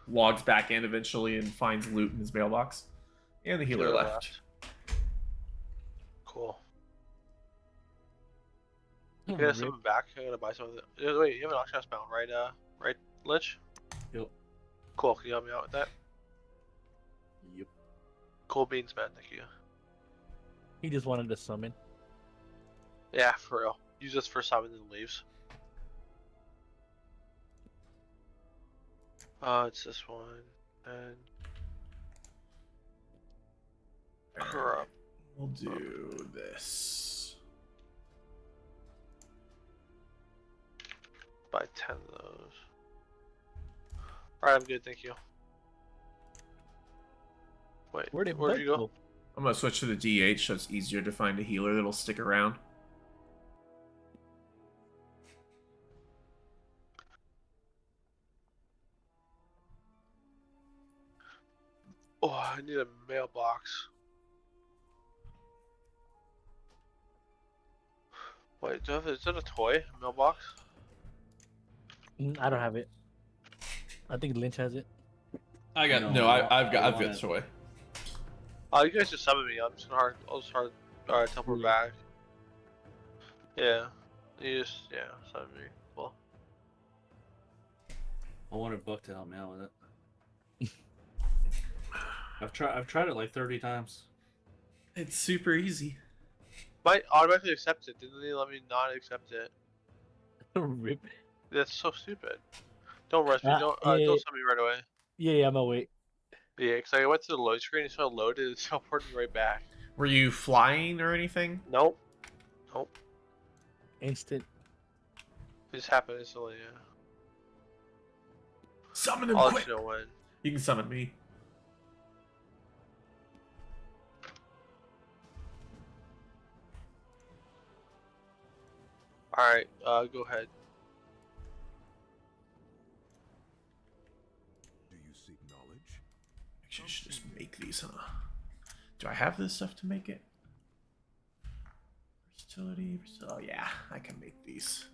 logs back in eventually and finds loot in his mailbox, and the healer left. Cool. You got something back? I gotta buy some of it. Wait, you have an Oxcast mount, right? Right, Lich? Yep. Cool. Can you help me out with that? Yep. Cool beans, man. Thank you. He just wanted to summon. Yeah, for real. Use this for summons and leaves. It's this one and corrupt. We'll do this. Buy 10 of those. Alright, I'm good, thank you. Wait, where'd you go? I'm gonna switch to the DH so it's easier to find a healer that'll stick around. Oh, I need a mailbox. Wait, is that a toy? A mailbox? I don't have it. I think Lynch has it. I've got the toy. Oh, you guys just summon me. I'll just teleport back. Yeah, summon me. Well, I wanted Buck to help me out with it. I've tried it like 30 times. It's super easy. Might automatically accept it. Didn't they let me not accept it? Rip. That's so stupid. Don't rush me. Don't summon me right away. Yeah, I'm gonna wait. Yeah, because I went to the load screen and so I loaded and teleported me right back. Were you flying or anything? Nope. Instant. It just happened instantly, yeah. Summon him I'll quick! let you know when. You can summon me. Alright, go ahead. Do you seek knowledge? Actually, I should just make these, huh? Do I have this stuff to make it? Versatility. Oh, yeah, I can make these.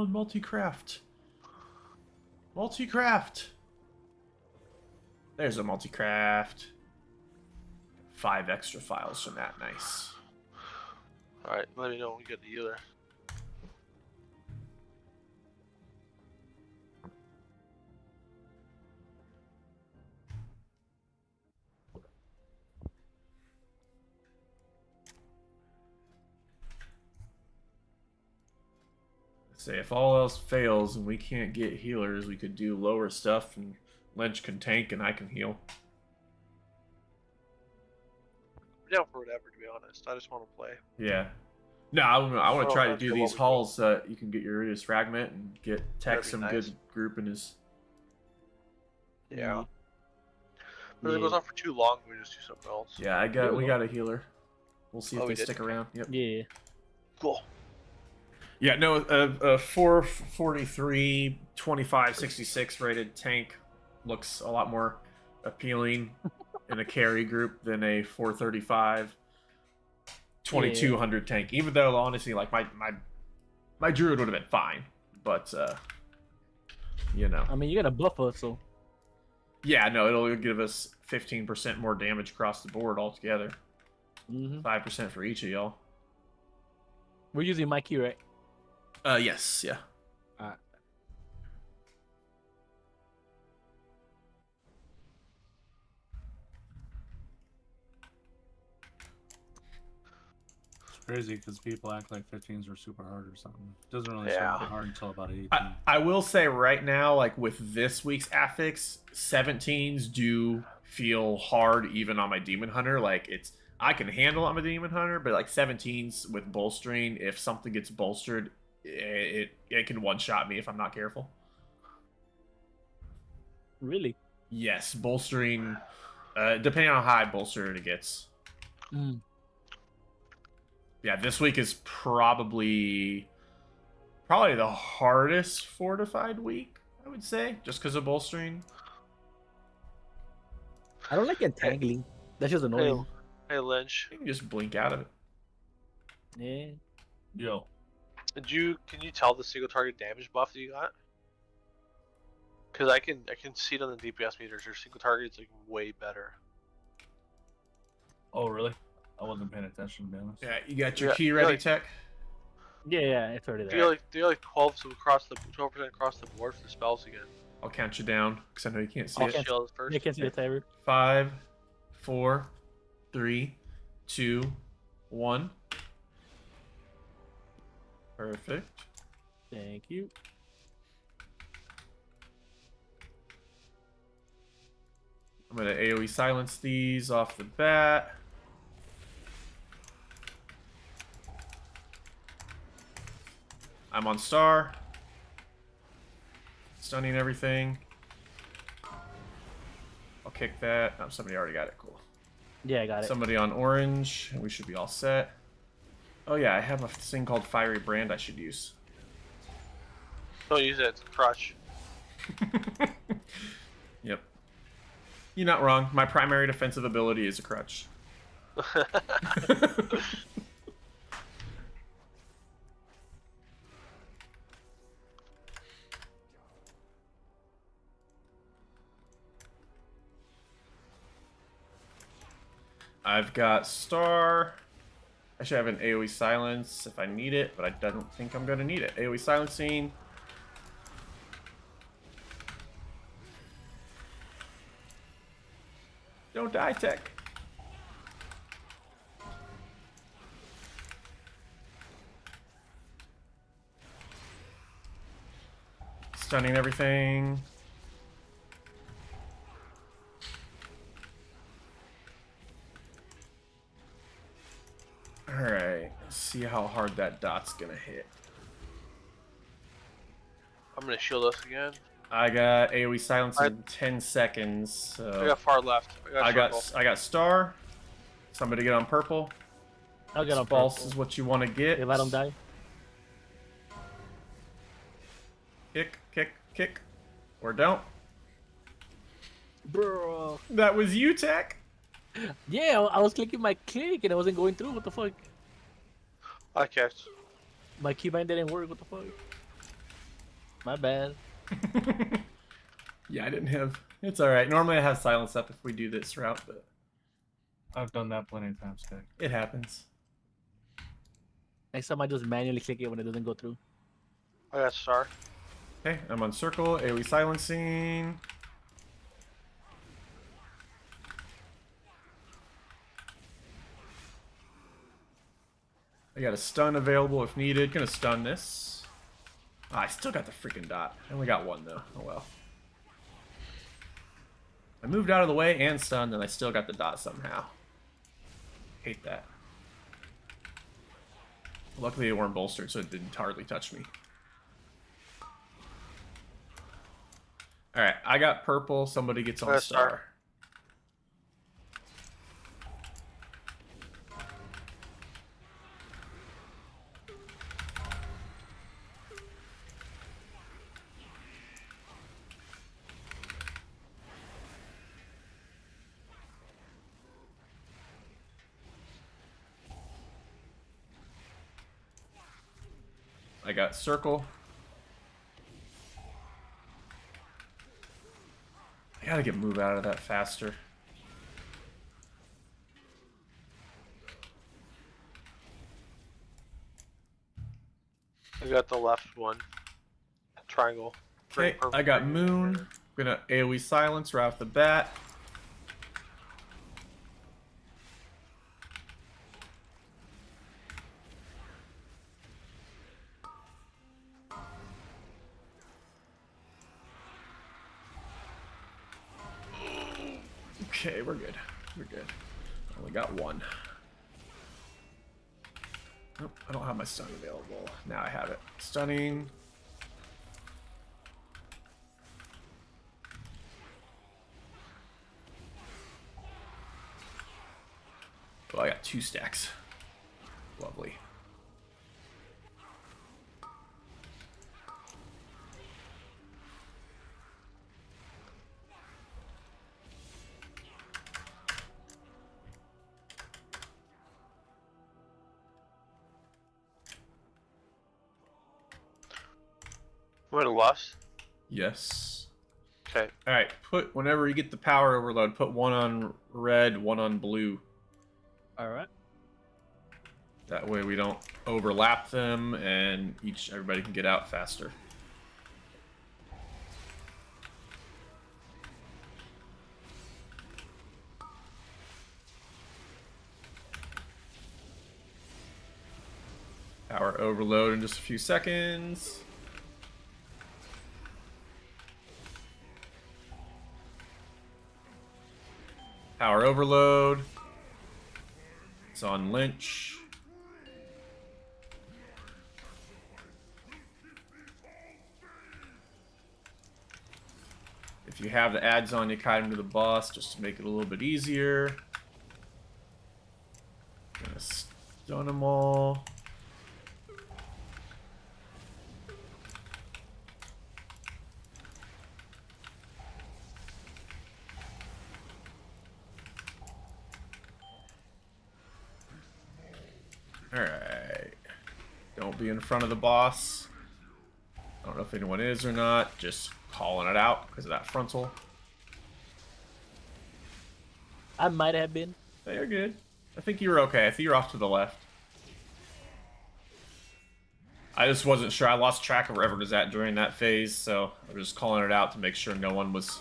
on, multi-craft. Multi-craft. There's a multi-craft. 5 extra files from that. Nice. Alright, let me know when we get the healer. Say if all else fails and we can't get healers, we could do lower stuff and Lynch can tank and I can heal. I'm down for whatever, to be honest. I just want to play. Yeah. No, I want to Oh, try to that's do what these we halls so that you can get your Iridius Fragment and get Tech That'd be some nice. good grouping is. Yeah. But if it goes on for too long, we just do something else. Yeah, we got a healer. We'll see if Oh, we they did? stick around. Yep. Yeah. Cool. Yeah, no, a 443, 25, 66 rated tank looks a lot more appealing in a carry group than a 435, 2200 tank. Even though, honestly, like my druid would have been fine, but you know. I mean, you got a buffer, so. Yeah, no, it'll give us 15% more damage across the board altogether. 5% for each of y'all. We're using my key, right? Yes, yeah. It's crazy because people act like 15s are super hard or something. It doesn't really Yeah. start hard until about 18. I will say right now, like with this week's affix, 17s do feel hard even on my Demon Hunter. Like I can handle it on my Demon Hunter, but like 17s with bolstering, if something gets bolstered, it can one-shot me if I'm not careful. Really? Yes, bolstering, depending on how high bolstered it gets. Yeah, this week is probably the hardest fortified week, I would say, just because of bolstering. I don't like entangling. That's just annoying. Hey, Lynch. You can just blink out of it. Yeah. Yo. Can you tell the single target damage buff that you got? Because I can see it on the DPS meters. Your single target is like way better. Oh, really? I wasn't paying attention, to be honest. Yeah, you got your Yeah, key ready, like- Tech? Yeah, it's already Do there. you like 12% across the board for the spells again? I'll count you down because I know you can't see I'll it. shield first. I can't see the timer. 5, 4, 3, 2, 1. Perfect. Thank you. I'm gonna AoE silence these off the bat. I'm on star. Stunning everything. I'll kick that. Oh, somebody already got it. Cool. Yeah, I got it. Somebody on orange. We should be all set. Oh yeah, I have a thing called Fiery Brand I should use. Don't use it. It's a crutch. Yep. You're not wrong. My primary defensive ability is a crutch. I've got star. I should have an AoE silence if I need it, but I don't think I'm gonna need it. AoE silencing. Don't die, Tech. Stunning everything. Alright, let's see how hard that dot's gonna hit. I'm gonna shield us again. I got AoE silence in 10 seconds. So I got far left. I got star. Somebody get on purple. I'll get on False purple. is what you want to get. If I don't die. Kick, kick, kick. Or don't. Bro. That was you, Tech. Yeah, I was clicking my click and it wasn't going through. What the fuck? I kicked. My keybind didn't work. What the fuck? My bad. Yeah, I didn't have. It's all right. Normally I have silence up if we do this route, but I've done that plenty of times, Tech. it happens. Next time I just manually click it when it doesn't go through. I got star. Okay, I'm on circle. AoE silencing. I got a stun available if needed. Gonna stun this. I still got the freaking dot. I only got one though. Oh well. I moved out of the way and stunned, and I still got the dot somehow. Hate that. Luckily they weren't bolstered, so it didn't hardly touch me. Alright, I got purple. Somebody gets on star. I got circle. I gotta get move out of that faster. I got the left one. Triangle. Okay, I got moon. I'm gonna AoE silence right off the bat. Okay, we're good. We're good. I only got one. Nope, I don't have my stun available. Now I have it. Stunning. Oh, I got 2 stacks. Lovely. What a loss. Yes. Okay. Alright, whenever you get the power overload, put one on red, one on blue. Alright. That way we don't overlap them and everybody can get out faster. Power overload in just a few seconds. Power overload. It's on Lynch. If you have the ads on, you kite him to the boss just to make it a little bit easier. Gonna stun them all. Alright. Don't be in front of the boss. I don't know if anyone is or not. Just calling it out because of that frontal. I might have been. Oh, you're good. I think you were okay. I think you're off to the left. I just wasn't sure. I lost track of where everyone was at during that phase, so I was just calling it out to make sure no one was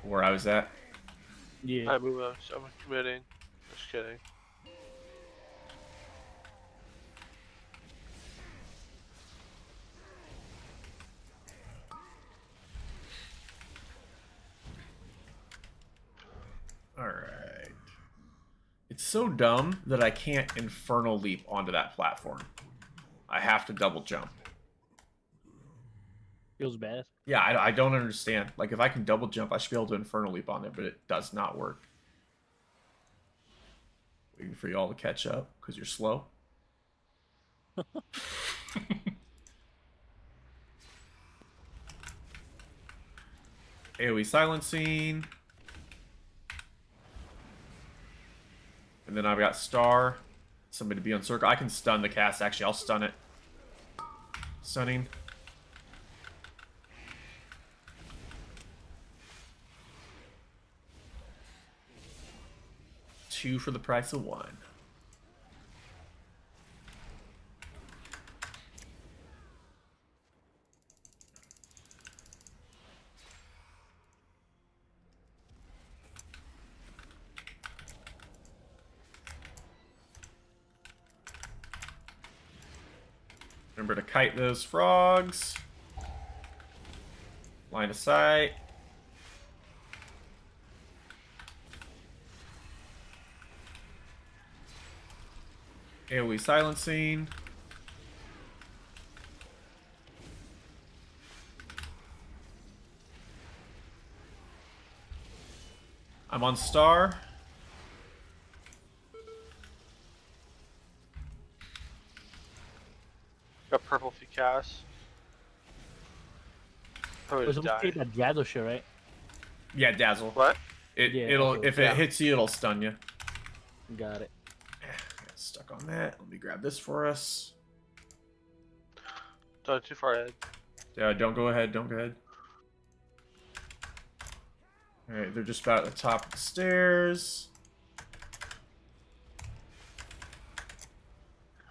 where I was at. Yeah. I move on. So I'm committing. Just kidding. Alright. It's so dumb that I can't Infernal Leap onto that platform. I have to double jump. Feels bad. Yeah, I don't understand. Like, if I can double jump, I should be able to Infernal Leap on it, but it does not work. Waiting for y'all to catch up, because you're slow. AoE silencing. And then I've got star. Somebody to be on circle. I can stun the cast, actually. I'll stun it. Stunning. 2 for the price of 1. Remember to kite those frogs. Line of sight. AoE silencing. I'm on star. Got purple if you cast. Probably We're just supposed to die. take that Diablo shit, right? Yeah, dazzle. What? Yeah, It'll okay. if Yeah. it hits you, it'll stun you. Got it. Got stuck on that. Let me grab this for us. Don't too far ahead. Yeah, don't go ahead. Don't go ahead. All right, they're just about at the top of the stairs.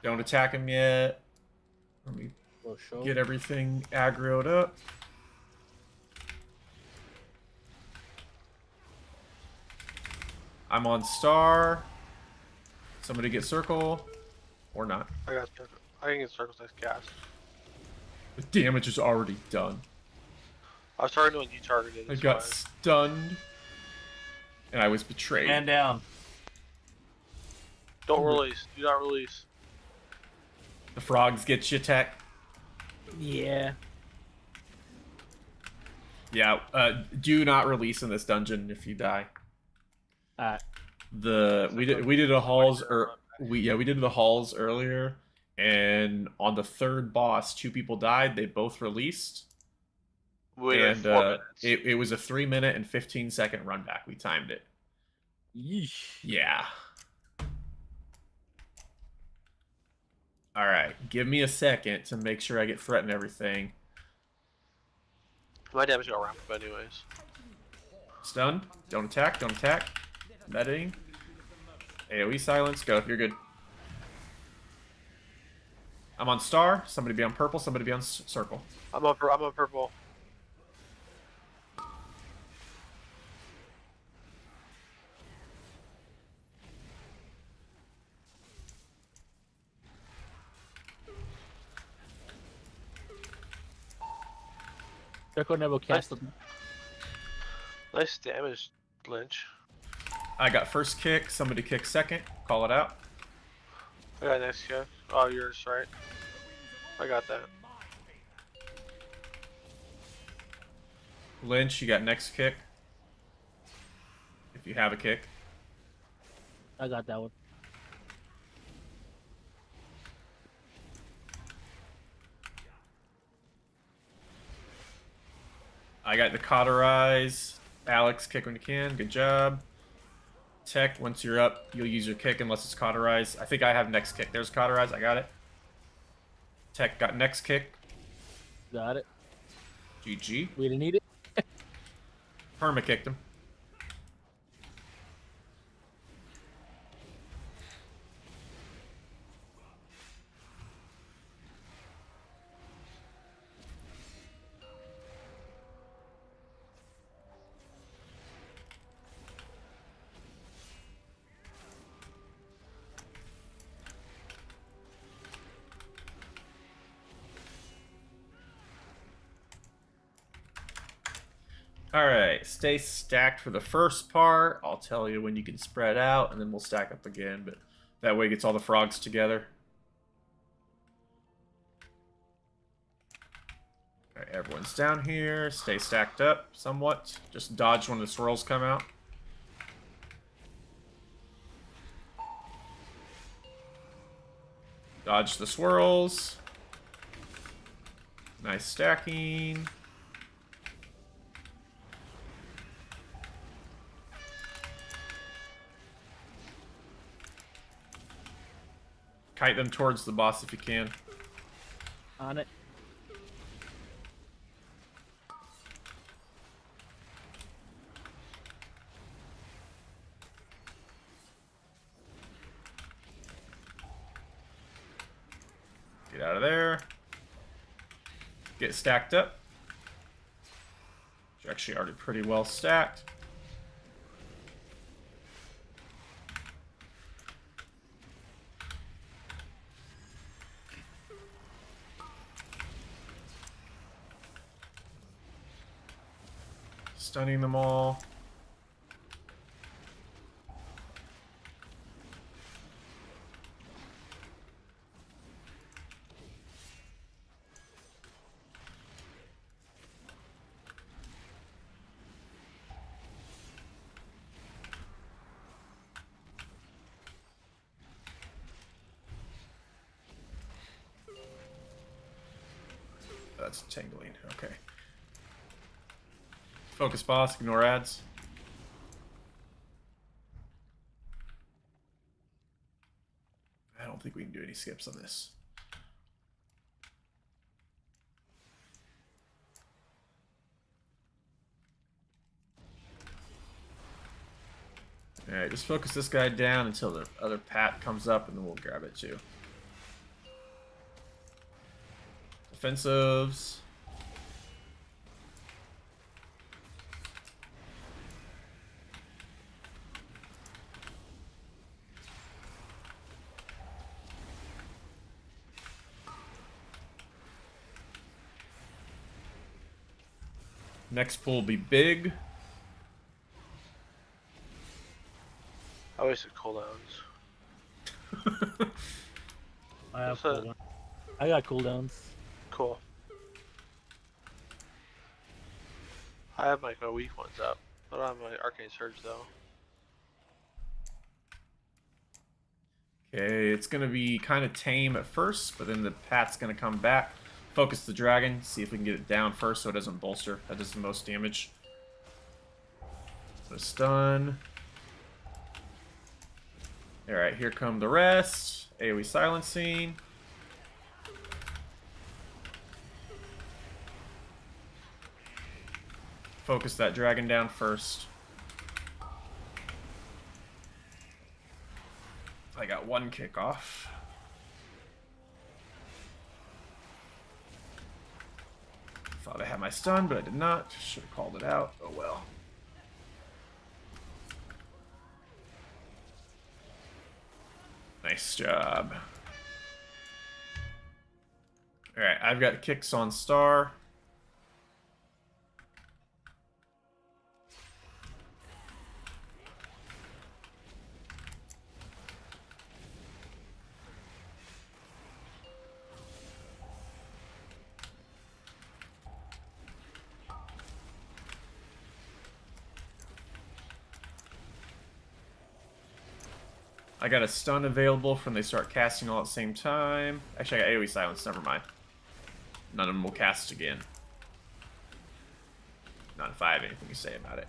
Don't attack him yet. Let me For sure. get everything aggroed up. I'm on star. Somebody get circle. Or not. I got circle. I can get circles next cast. The damage is already done. I was targeting when you targeted. I it's got fine. stunned. And I was betrayed. Man down. Don't release. Do not release. The frogs get you, Tech. Yeah. Yeah, do not release in this dungeon if you die. Alright. We did a halls we did the halls earlier, and on the third boss, 2 people died. They both released, Wait and like 4 minutes. it was a 3-minute and 15-second run back. We timed it. Yeesh. Yeah. All right, give me a second to make sure I get threat and everything. My damage got ramped up anyways. Stun. Don't attack. Don't attack. Mediting. AoE silence. Go. You're good. I'm on star. Somebody be on purple. Somebody be on circle. I'm on purple. Circle never cast. Nice damage, Lynch. I got first kick. Somebody kick second. Call it out. I got next kick. Oh, yours, right? I got that. Lynch, you got next kick. If you have a kick. I got that one. I got the cauterize. Alex, kick when you can. Good job. Tech, once you're up, you'll use your kick unless it's cauterize. I think I have next kick. There's cauterize. I got it. Tech got next kick. Got it. GG. We didn't need it. Perma kicked him. Alright, stay stacked for the first part. I'll tell you when you can spread out, and then we'll stack up again, but that way it gets all the frogs together. Alright, everyone's down here. Stay stacked up somewhat. Just dodge when the swirls come out. Dodge the swirls. Nice stacking. Kite them towards the boss if you can. On it. Get out of there. Get stacked up. You're actually already pretty well stacked. Stunning them all. That's tangling. Okay. Focus boss, ignore ads. I don't think we can do any skips on this. Alright, just focus this guy down until the other pat comes up and then we'll grab it too. Defensives. Next pull will be big. I wasted cooldowns. I have What's that? cooldown. I got cooldowns. Cool. I have my weak ones up. I don't have my Arcane Surge though. Okay, it's gonna be kind of tame at first, but then the pat's gonna come back. Focus the dragon, see if we can get it down first so it doesn't bolster. That does the most damage. So stun. Alright, here come the rest. AoE silencing. Focus that dragon down first. I got one kickoff. Thought I had my stun, but I did not. Should have called it out. Oh well. Nice job. Alright, I've got kicks on star. I got a stun available from they start casting all at the same time. Actually, I got AoE silence. Never mind. None of them will cast again. Not if I have anything to say about it.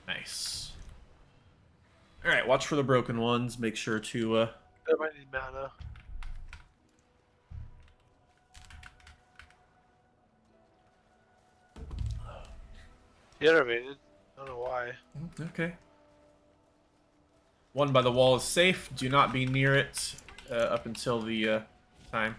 Nice. Alright, watch for the broken ones. Make sure to I might need mana. He innovated. I don't know why. Okay. One by the wall is safe. Do not be near it up until the time.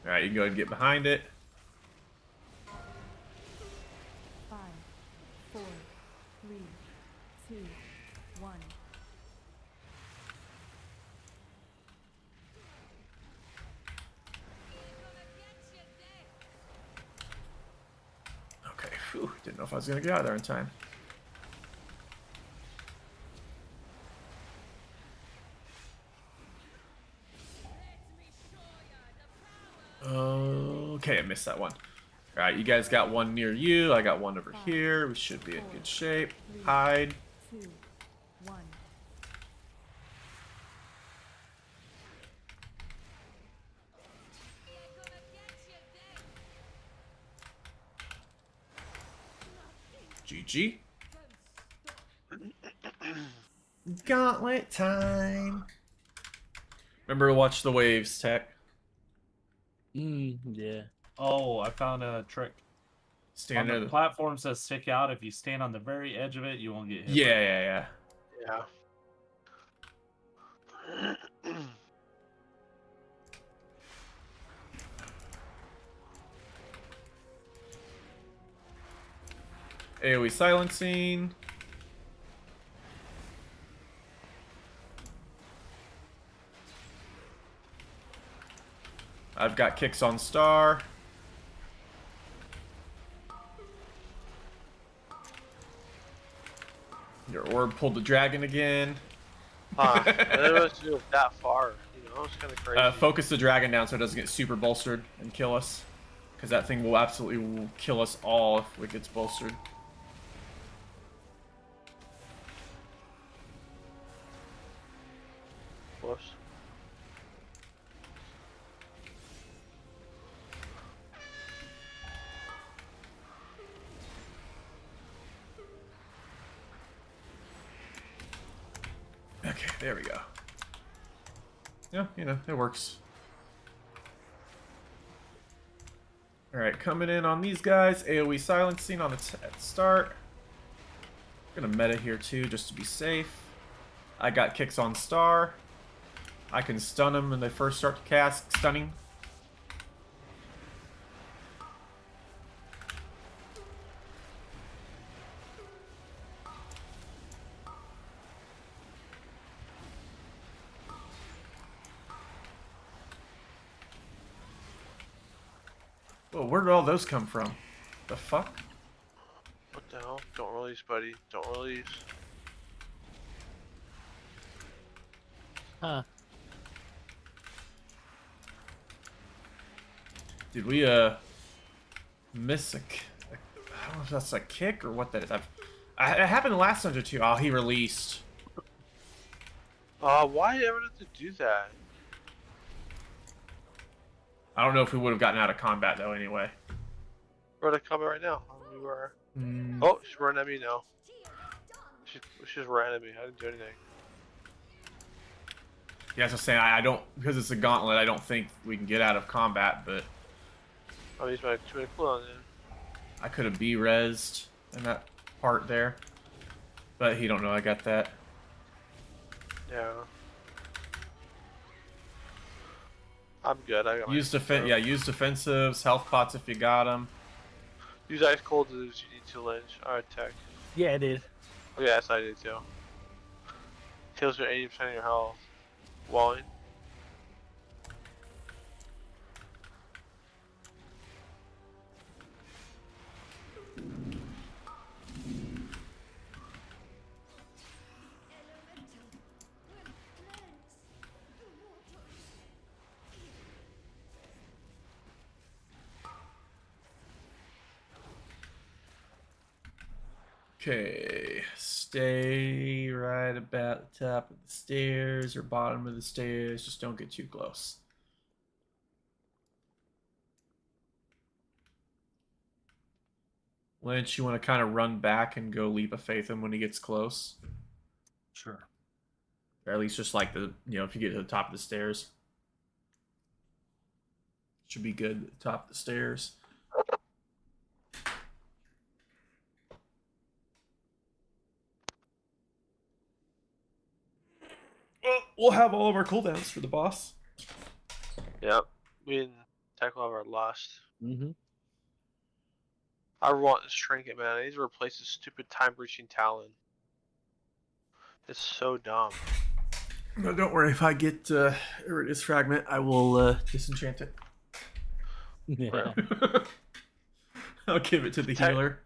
Alright, you can go ahead and get behind it. 5, 4, 3, 2, 1. Okay, phew, didn't know if I was going to get out of there in time. Okay, I missed that one. Alright, you guys got one near you. I got one over here. We should be in good shape. Hide. 2, 1. GG. Gauntlet time. Remember to watch the waves, Tech. Yeah. Oh, I found a trick. Stand On there. the platform says stick out. If you stand on the very edge of it, you won't get hit. Yeah. Yeah. AoE silencing. I've got kicks on star. Your orb pulled the dragon again. Huh. I didn't realize to do it that far. You know, it's kind of crazy. Focus the dragon down so it doesn't get super bolstered and kill us. Because that thing will absolutely kill us all if it gets bolstered. Whoops. Okay, there we go. Yeah, you know, it works. Alright, coming in on these guys. AoE silencing on the at start. Gonna meta here too, just to be safe. I got kicks on star. I can stun them when they first start to cast stunning. Well, where did all those come from? The fuck? What the hell? Don't release, buddy. Don't release. Huh. Did we miss a? I don't know if that's a kick or what that is. It happened last dungeon too. Oh, he released. Why ever have to do that? I don't know if we would have gotten out of combat though. Anyway. We're at combat right now. We were. Mm. Oh, she's running at me now. She just ran at me. I didn't do anything. Yeah, as I was saying, I don't, because it's a gauntlet. I don't think we can get out of combat, but I'll use my 2-minute cooldown then. I could have B-rezzed in that part there. But he don't know I got that. Yeah. I'm good. I got my Use use defensives, health pots if you got them. Use ice cold as you need to, Lynch. Alright, Tech. Yeah, it is. Oh, yes, I did too. Kills your 80% of your health. Walling. Okay, stay right about the top of the stairs or bottom of the stairs. Just don't get too close. Lynch, you want to kind of run back and go leap of faith him when he gets close? Sure. Or at least just like the, if you get to the top of the stairs. Should be good at the top of the stairs. We'll have all of our cooldowns for the boss. Yep. Me and Tech will have our lost. Mm-hmm. I want this trinket, man. I need to replace this stupid time-breaching talon. It's so dumb. No, don't worry. If I get this fragment, I will disenchant it. Yeah. I'll give it to the healer.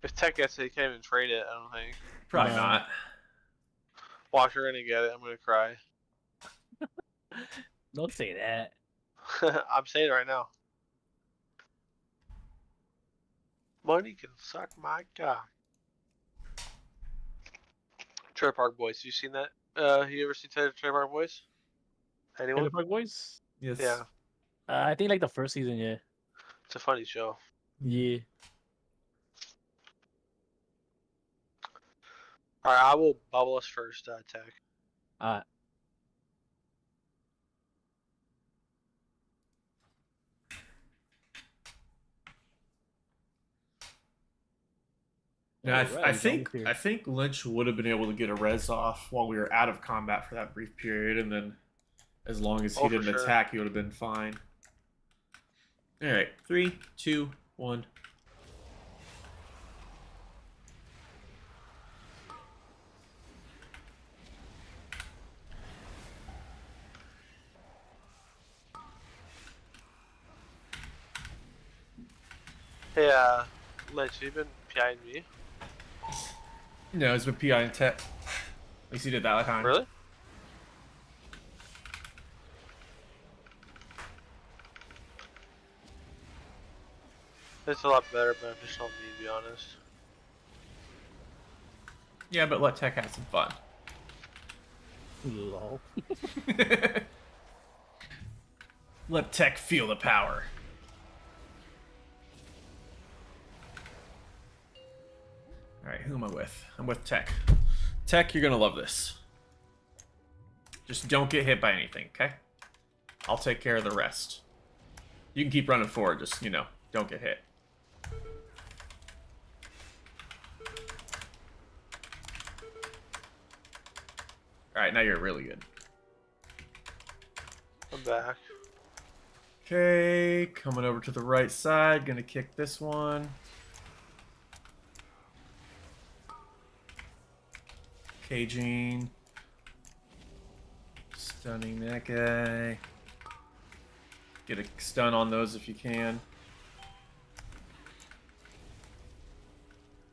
If Tech gets it, he can't even trade it, I don't think. Probably not. Watch, you're gonna get it. I'm gonna cry. Don't say that. I'm saying it right now. Money can suck my cock. Trailer Park Boys, you seen that? You ever seen Trailer Park Boys? Anyone? Trailer Park Boys? Yes. Yeah. I think like the first season, yeah. It's a funny show. Yeah. Alright, I will bubble us first, Tech. Uh, Yeah, alright, I that was think here. I think Lynch would have been able to get a res off while we were out of combat for that brief period, and then as long as he Oh, for didn't sure. attack, he would have been fine. All right, 3, 2, 1. Hey, Lynch, you been PIing me? No, it's with PI and Tech. At least he did that time. Really? It's a lot better beneficial on me, to be honest. Yeah, but let Tech have some fun. Lol. Let Tech feel the power. Alright, who am I with? I'm with Tech. Tech, you're gonna love this. Just don't get hit by anything, okay? I'll take care of the rest. You can keep running forward, just, you know, don't get hit. Alright, now you're really good. I'm back. Okay, coming over to the right side, gonna kick this one. Caging. Stunning that guy. Get a stun on those if you can.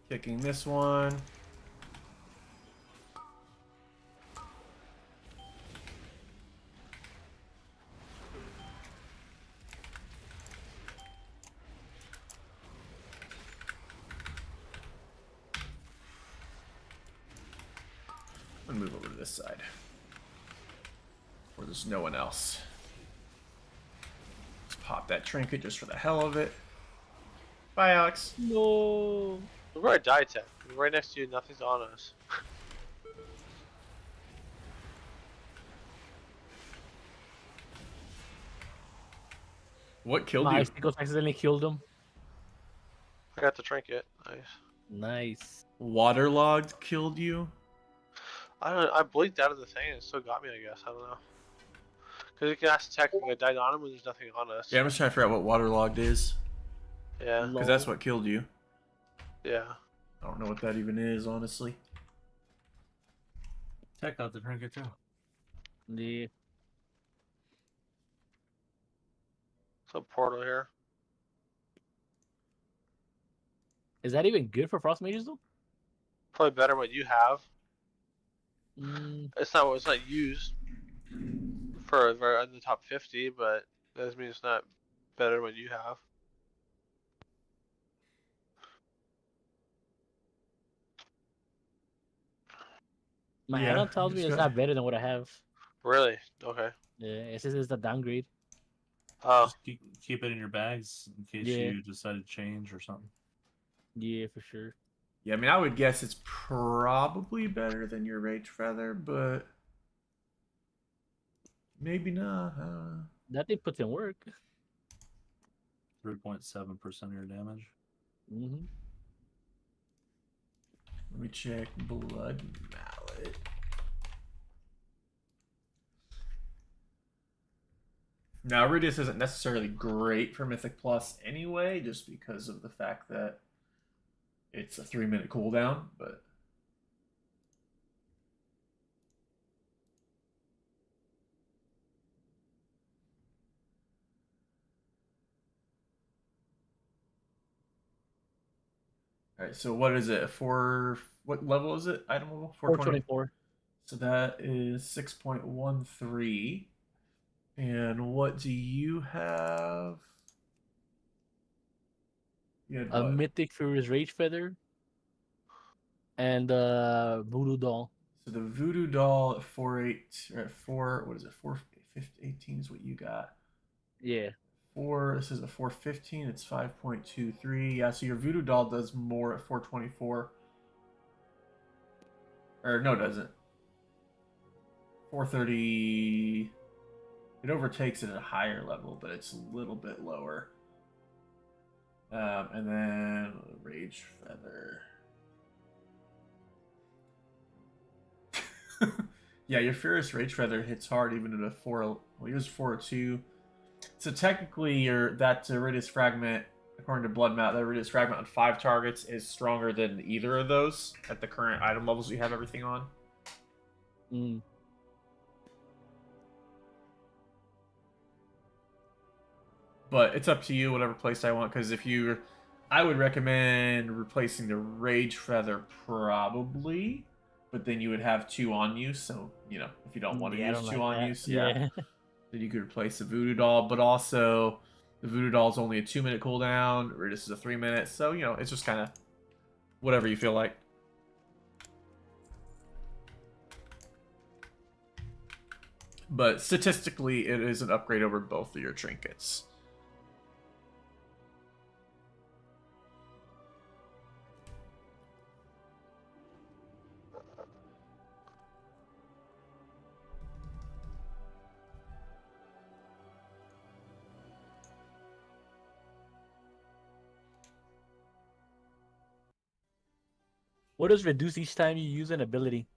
Kicking this one. I'm gonna move over to this side. Where there's no one else. Let's pop that trinket just for the hell of it. Bye, Alex. No. Look where I died, Tech. We're right next to you, nothing's on us. What killed My you? icicles accidentally killed him. I got the trinket. Nice. Nice. Waterlogged killed you? I don't know, I blinked out of the thing and it still got me, I guess. I don't know. Because you can ask Tech if I died on him when there's nothing on us. Yeah, I'm just trying to figure out what waterlogged is. Yeah. Because that's what killed you. Yeah. I don't know what that even is, honestly. Tech got the trinket too. Yeah. Some portal here. Is that even good for frost mages though? Probably better than what you have. Mm, It's not used for in the top 50, but that doesn't mean it's not better than what you have. my Yeah, add-on tells me just it's got- not better than what I have. Really? Okay. Yeah, it says it's a downgrade. Oh, Just keep it in your bags in case Yeah. you decide to change or something. Yeah, for sure. Yeah, I mean, I would guess it's probably better than your Rage Feather, but maybe not. I don't know. That thing puts in work. 3.7% of your damage. Mm-hmm. Let me check Blood Mallet. Now, Iridius isn't necessarily great for Mythic Plus anyway, just because of the fact that it's a 3-minute cooldown, but... Alright, so what is it? What level is it? Item level? 424. So that is 6.13. And what do you have? You had A what? Mythic Furious Rage Feather. And Voodoo Doll. So the Voodoo Doll at 4.8 or at 4, what is it? 4.18 is what you got. Yeah. This is a 4.15, it's 5.23. Yeah, so your Voodoo Doll does more at 4.24. Or no, it doesn't. 430. It overtakes it at a higher level, but it's a little bit lower. And then Rage Feather. Yeah, your Furious Rage Feather hits hard even at a 4. Well, yours 402. So technically, that Iridius Fragment, according to Blood Map, that Iridius Fragment on 5 targets is stronger than either of those at the current item levels you have everything on. Mm. But it's up to you, whatever place I want. Because I would recommend replacing the Rage Feather probably, but then you would have 2 on you. So if you don't want to use 2 on use, then you could replace the Voodoo Doll. But also, the Voodoo Doll is only a 2-minute cooldown. Ridis is a 3-minute. So it's just kind of whatever you feel like. But statistically, it is an upgrade over both of your trinkets. What does reduce each time you use an ability?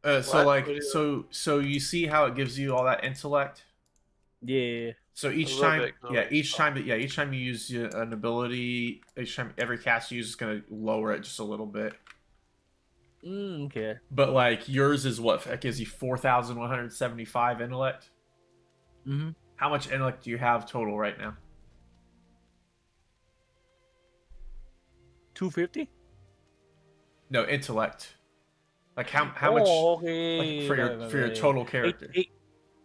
So you see how it gives you all that intellect? Yeah. So each time you use an ability, every cast you use is gonna lower it just a little bit. Okay. But like yours is what? It gives you 4,175 intellect. Mm-hmm. How much intellect do you have total right now? 250? No, intellect. Like how much? Okay. Like for your total character.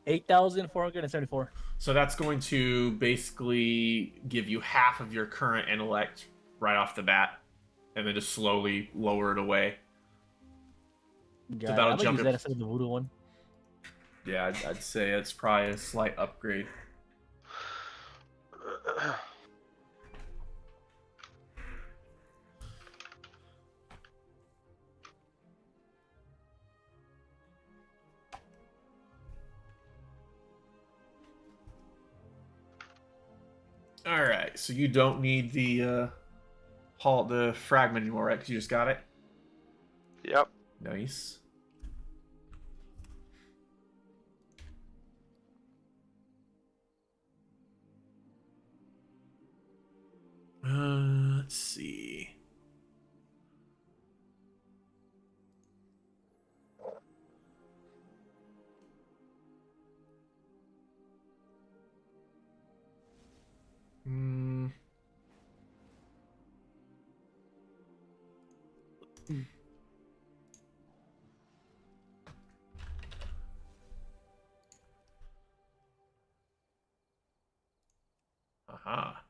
8,474. So that's going to basically give you half of your current intellect right off the bat, and then just slowly lower it away. So that'll jump use that instead of the Voodoo one. Yeah, I'd say it's probably a slight upgrade. All right, so you don't need the fragment anymore, right? Because you just got it. Yep. Nice. Let's see. Aha.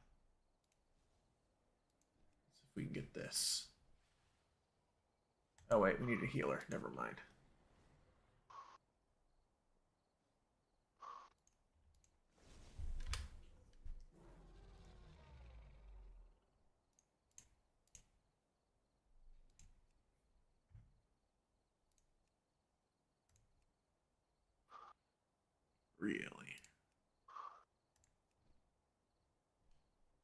Let's see if we can get this. Oh wait, we need a healer. Never mind. Really?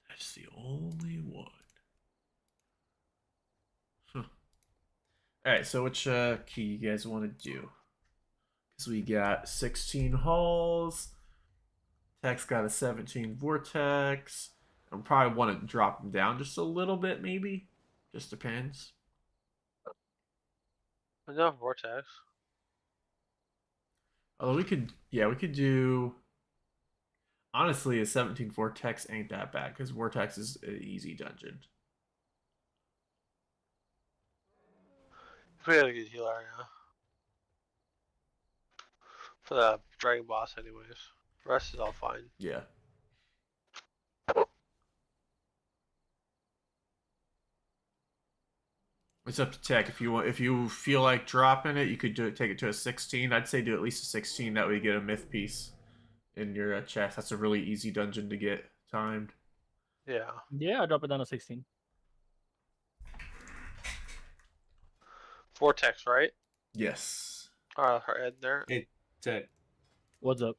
That's the only one. Huh. Alright, so which key you guys want to do? Because we got 16 halls. Tech's got a 17 vortex. I probably want to drop them down just a little bit, maybe. Just depends. Enough vortex. Although we could do. Honestly, a 17 vortex ain't that bad because vortex is an easy dungeon. We gotta get healer now. For the dragon boss, anyways. The rest is all fine. Yeah. It's up to Tech. If you feel like dropping it, you could take it to a 16. I'd say do at least a 16. That way you get a myth piece in your chest. That's a really easy dungeon to get timed. Yeah. Yeah, I'll drop it down to 16. Vortex, right? Yes. Her head there. Hey, Tech, What's up?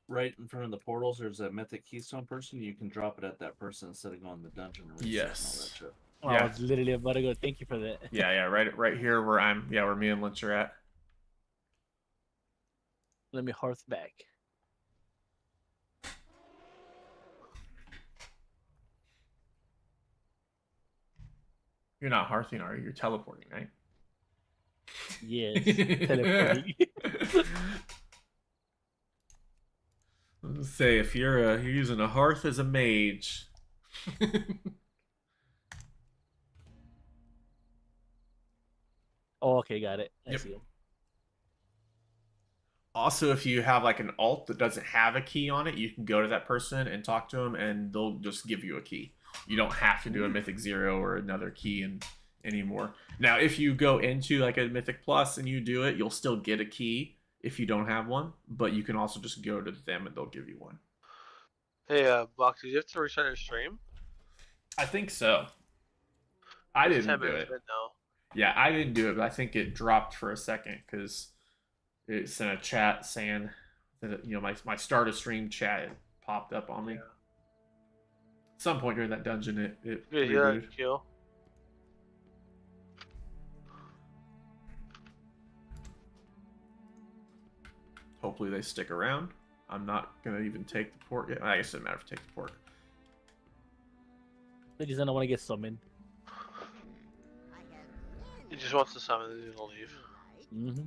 right in front of the portals, there's a mythic keystone person. You can drop it at that person instead of going in the dungeon and reset and all that Yes. shit. I Yeah. was literally about to go. Thank you for that. Yeah. Right here where I'm. Yeah, where me and Lynch are at. Let me hearth back. You're not hearthing, are you? You're teleporting, right? Yes, teleporting. Let's say if you're using a hearth as a mage. Oh, okay, got it. I Yep. see him. Also, if you have like an alt that doesn't have a key on it, you can go to that person and talk to them, and they'll just give you a key. You don't have to do a Mythic 0 or another key anymore. Now, if you go into like a Mythic Plus and you do it, you'll still get a key if you don't have one, but you can also just go to them and they'll give you one. Hey, Box, did you have to restart your stream? I think so. I It's didn't 10 do minutes it. in now. Yeah, I didn't do it, but I think it dropped for a second because it sent a chat saying that my start of stream chat popped up on me. Yeah. At some point during that dungeon, it Good, heal rebooted. that kill. Hopefully they stick around. I'm not gonna even take the pork yet. I guess it doesn't matter if I take the pork. They just don't want to get summoned. He just wants to summon and he's gonna leave. Mm-hmm.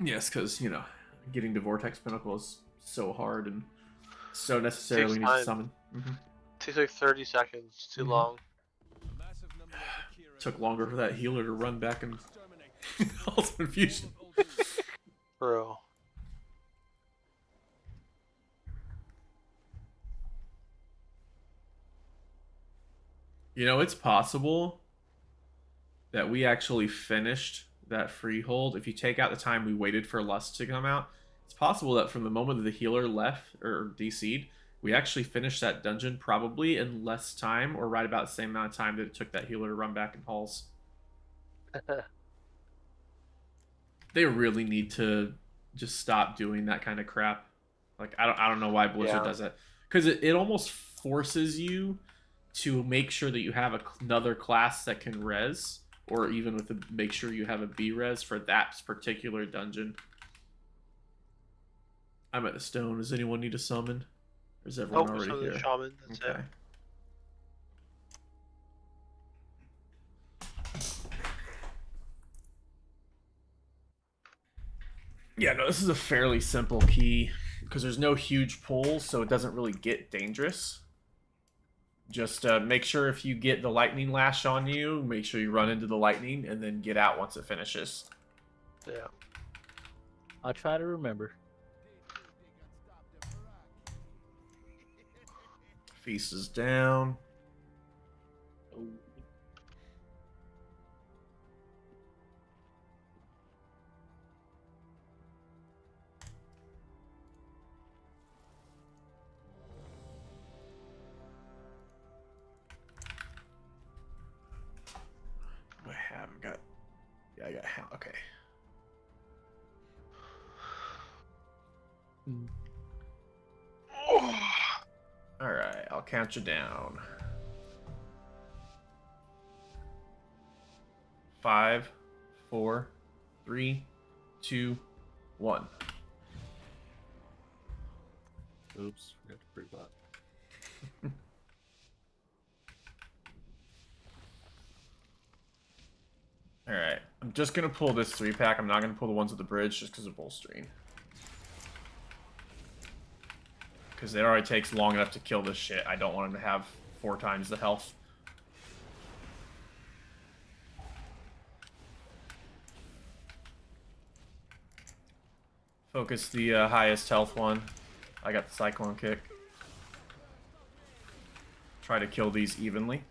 Yes, because getting to Vortex Pinnacle is so hard and so necessary when you need to time. summon. Takes like 30 seconds. Too long. Took longer for that healer to run back and Ultimate Fusion. Bro. It's possible that we actually finished that freehold. If you take out the time we waited for Lust to come out, it's possible that from the moment that the healer left or DC'd, we actually finished that dungeon probably in less time or right about the same amount of time that it took that healer to run back in halls. They really need to just stop doing that kind of crap. Like I don't know why Blizzard does that, because it almost forces you to make sure that you have another class that can res, or even make sure you have a B res for that particular dungeon. I'm at the stone. Does anyone need a summon? Or is everyone already here? Shaman, that's it. Yeah, no, this is a fairly simple key because there's no huge pulls, so it doesn't really get dangerous. Just make sure if you get the lightning lash on you, make sure you run into the lightning and then get out once it finishes. Yeah. I'll try to remember. Feast is down. Ooh. I haven't got. Yeah, I got. Okay. All right, I'll count you down. 5, 4, 3, 2, 1. Oops, forgot to pre-bot. Alright, I'm just gonna pull this 3-pack. I'm not gonna pull the ones at the bridge just because of bolstering. Because it already takes long enough to kill this shit. I don't want him to have 4 times the health. Focus the highest health one. I got the Cyclone Kick. Try to kill these evenly.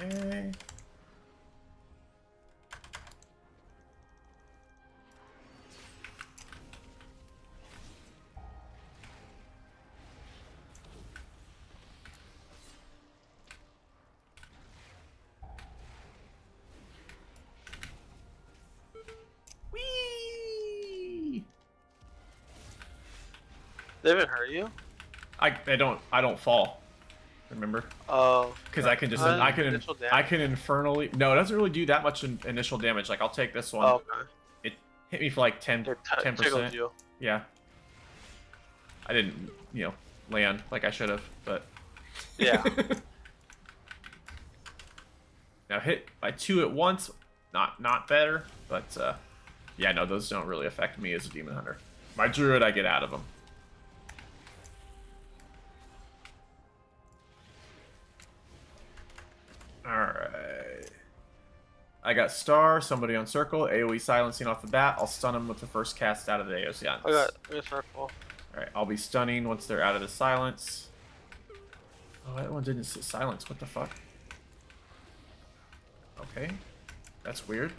Okay. They haven't hurt you? I don't fall. Remember? Oh. Because I can just initial I damage? can infernally. No, it doesn't really do that much initial damage. Like I'll take this one. Oh, okay. It hit me for like 10 It tickled 10%. you. Yeah. I didn't land like I should have, but Yeah. now hit by 2 at once, not better, but yeah, no, those don't really affect me as a demon hunter. My druid, I get out of them. Alright. I got Star, somebody on Circle, AoE silencing off the bat. I'll stun them with the first cast out of the AoE silence. I got circle. Alright, I'll be stunning once they're out of the silence. Oh, that one didn't say silence. What the fuck? Okay. That's weird.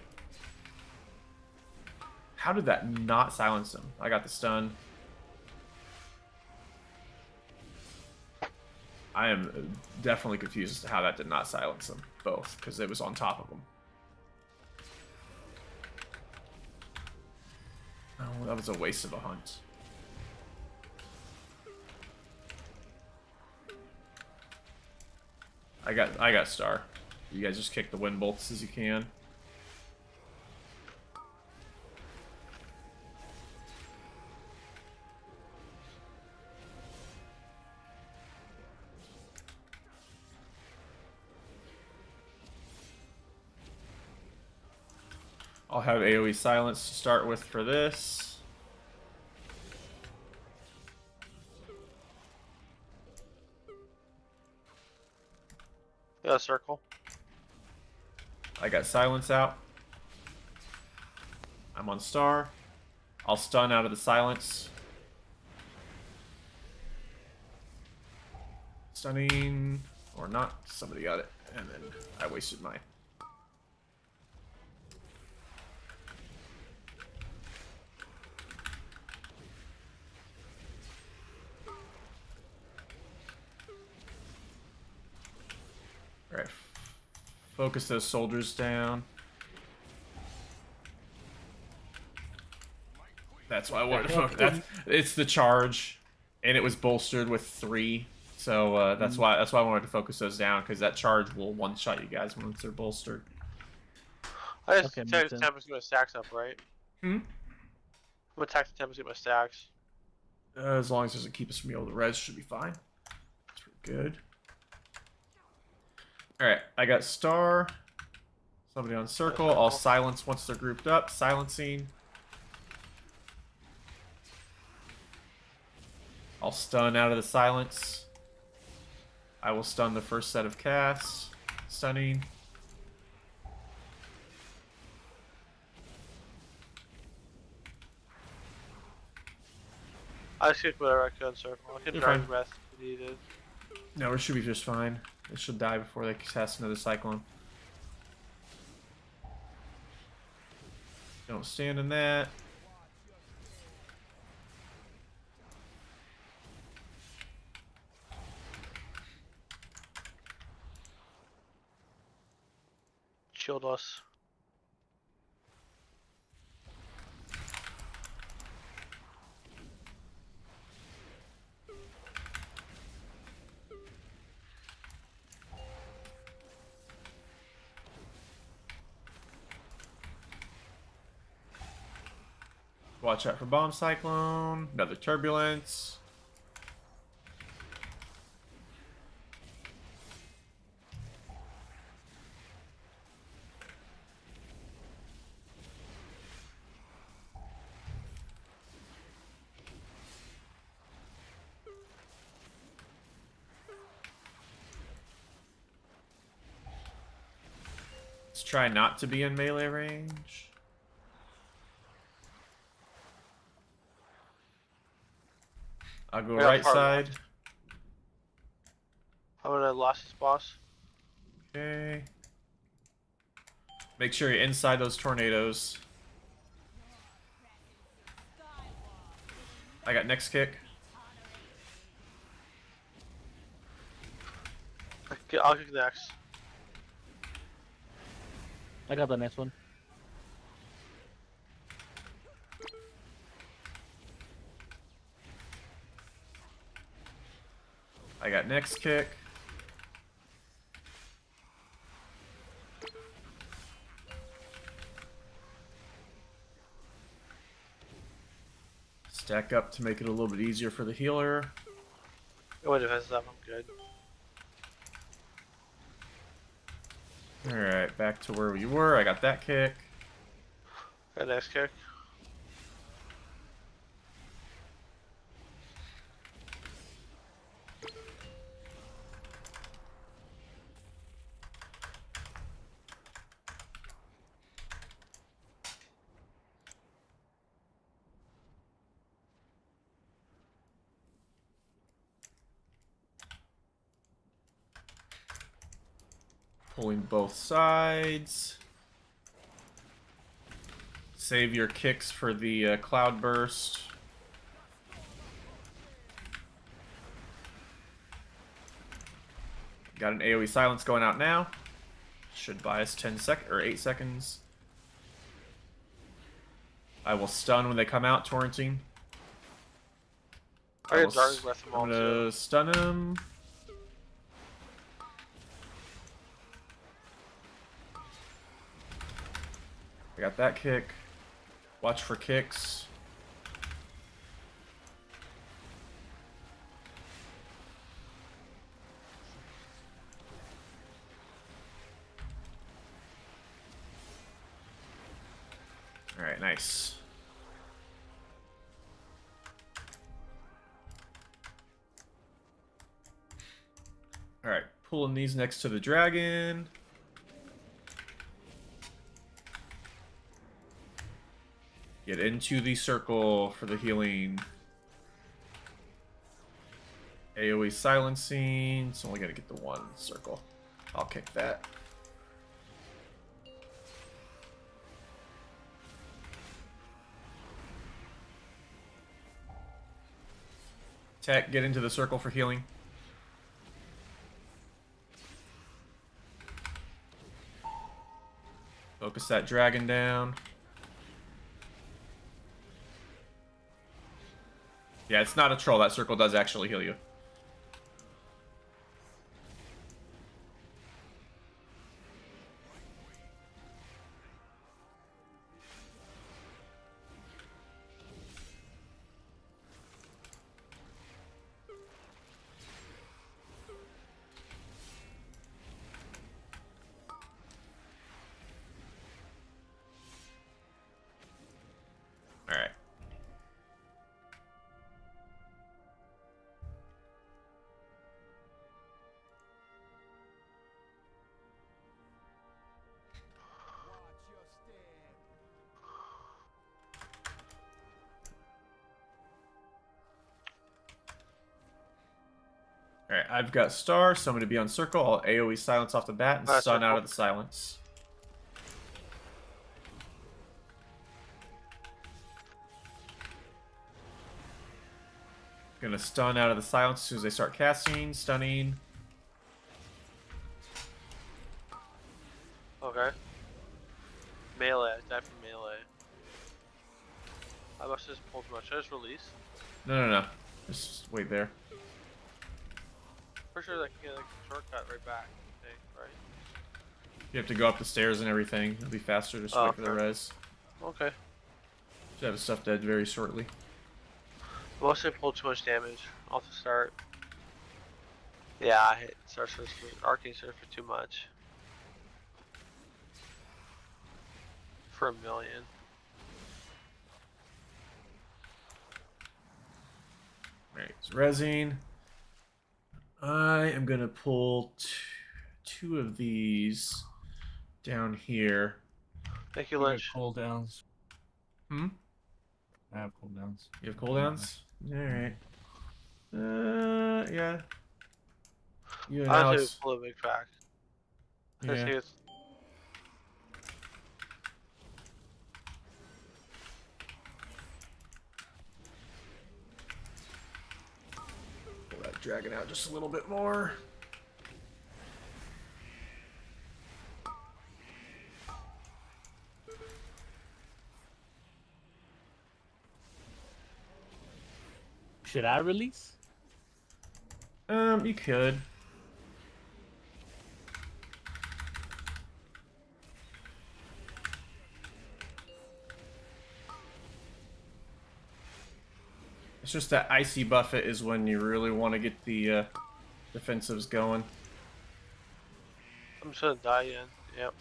How did that not silence them? I got the stun. I am definitely confused as to how that did not silence them both, because it was on top of them. Oh, that was a waste of a hunt. I got Star. You guys just kick the wind bolts as you can. I'll have AoE silence to start with for this. Yeah, circle. I got silence out. I'm on Star. I'll stun out of the silence. Stunning or not. Somebody got it. And then I wasted mine. Alright. Focus those soldiers down. That's why I wanted to focus. It's the charge, and it was bolstered with 3. So that's why I wanted to focus those down, because that charge will one-shot you guys once they're bolstered. I just Okay, attack makes the sense. tempest, get my stacks up, right? Hmm? I'm attack the tempest, get my stacks. As long as it doesn't keep us from being able to res, should be fine. That's pretty good. Alright, I got Star. Somebody on Circle. I'll silence once they're grouped up. Silencing. I'll stun out of the silence. I will stun the first set of casts. Stunning. I just kick whatever I could on circle. I can You're Dragon fine. Breath if needed. No, it should be just fine. It should die before they cast another Cyclone. Don't stand in that. Shield us. Watch out for Bomb Cyclone. Another Turbulence. Let's try not to be in melee range. I'll go I got right far side. left. I'm gonna lost this boss. Okay. Make sure you're inside those tornadoes. I got next kick. I'll kick next. I got the next one. next kick. Stack up to make it a little bit easier for the healer. Go ahead, defense up. I'm good. Alright, back to where we were. I got that kick. Got next kick. Pulling both sides. Save your kicks for the cloud burst. Got an AoE silence going out now. Should buy us 8 seconds. I will stun when they come out, torrenting. I got Dark Breath them all I'm too. gonna stun him. I got that kick. Watch for kicks. Alright, nice. Alright, pulling these next to the dragon. Get into the circle for the healing. AoE silencing. It's only gonna get the one circle. I'll kick that. Tech, get into the circle for healing. Focus that dragon down. Yeah, it's not a troll. That circle does actually heal you. Alright. Alright, I've got star, so I'm going to be on circle. I'll AoE silence off the bat and stun out of the silence. Gonna stun out of the silence as soon as they start casting, stunning. Okay. Melee. I died from melee. I must have just pulled too much. Should I just release? No. Just wait there. For sure, I can get like a shortcut right back. I think, right? You have to go up the stairs and everything. It'll be faster just wait for the res. Okay. Should have stuff dead very shortly. I must have pulled too much damage off the start. Yeah, I hit Arcane Surge for too much. For 1 million. Alright, it's resing. I am gonna pull two of these down here. Thank you, I got Lynch. cooldowns. Hmm? I have cooldowns. You have cooldowns? Alright. Yeah. You and I Alex. have to pull a big pack. Yeah. Pull that dragon out just a little bit more. Should I release? You could. It's just that icy buffet is when you really want to get the defensives going. I'm just gonna die again. Yep.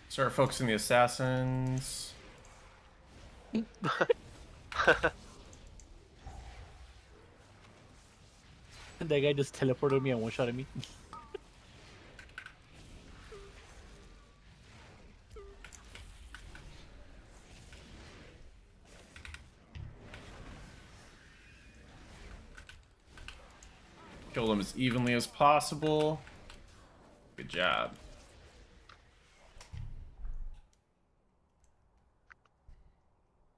Start focusing the assassins. And that guy just teleported me and one-shot at me. Kill them as evenly as possible. Good job.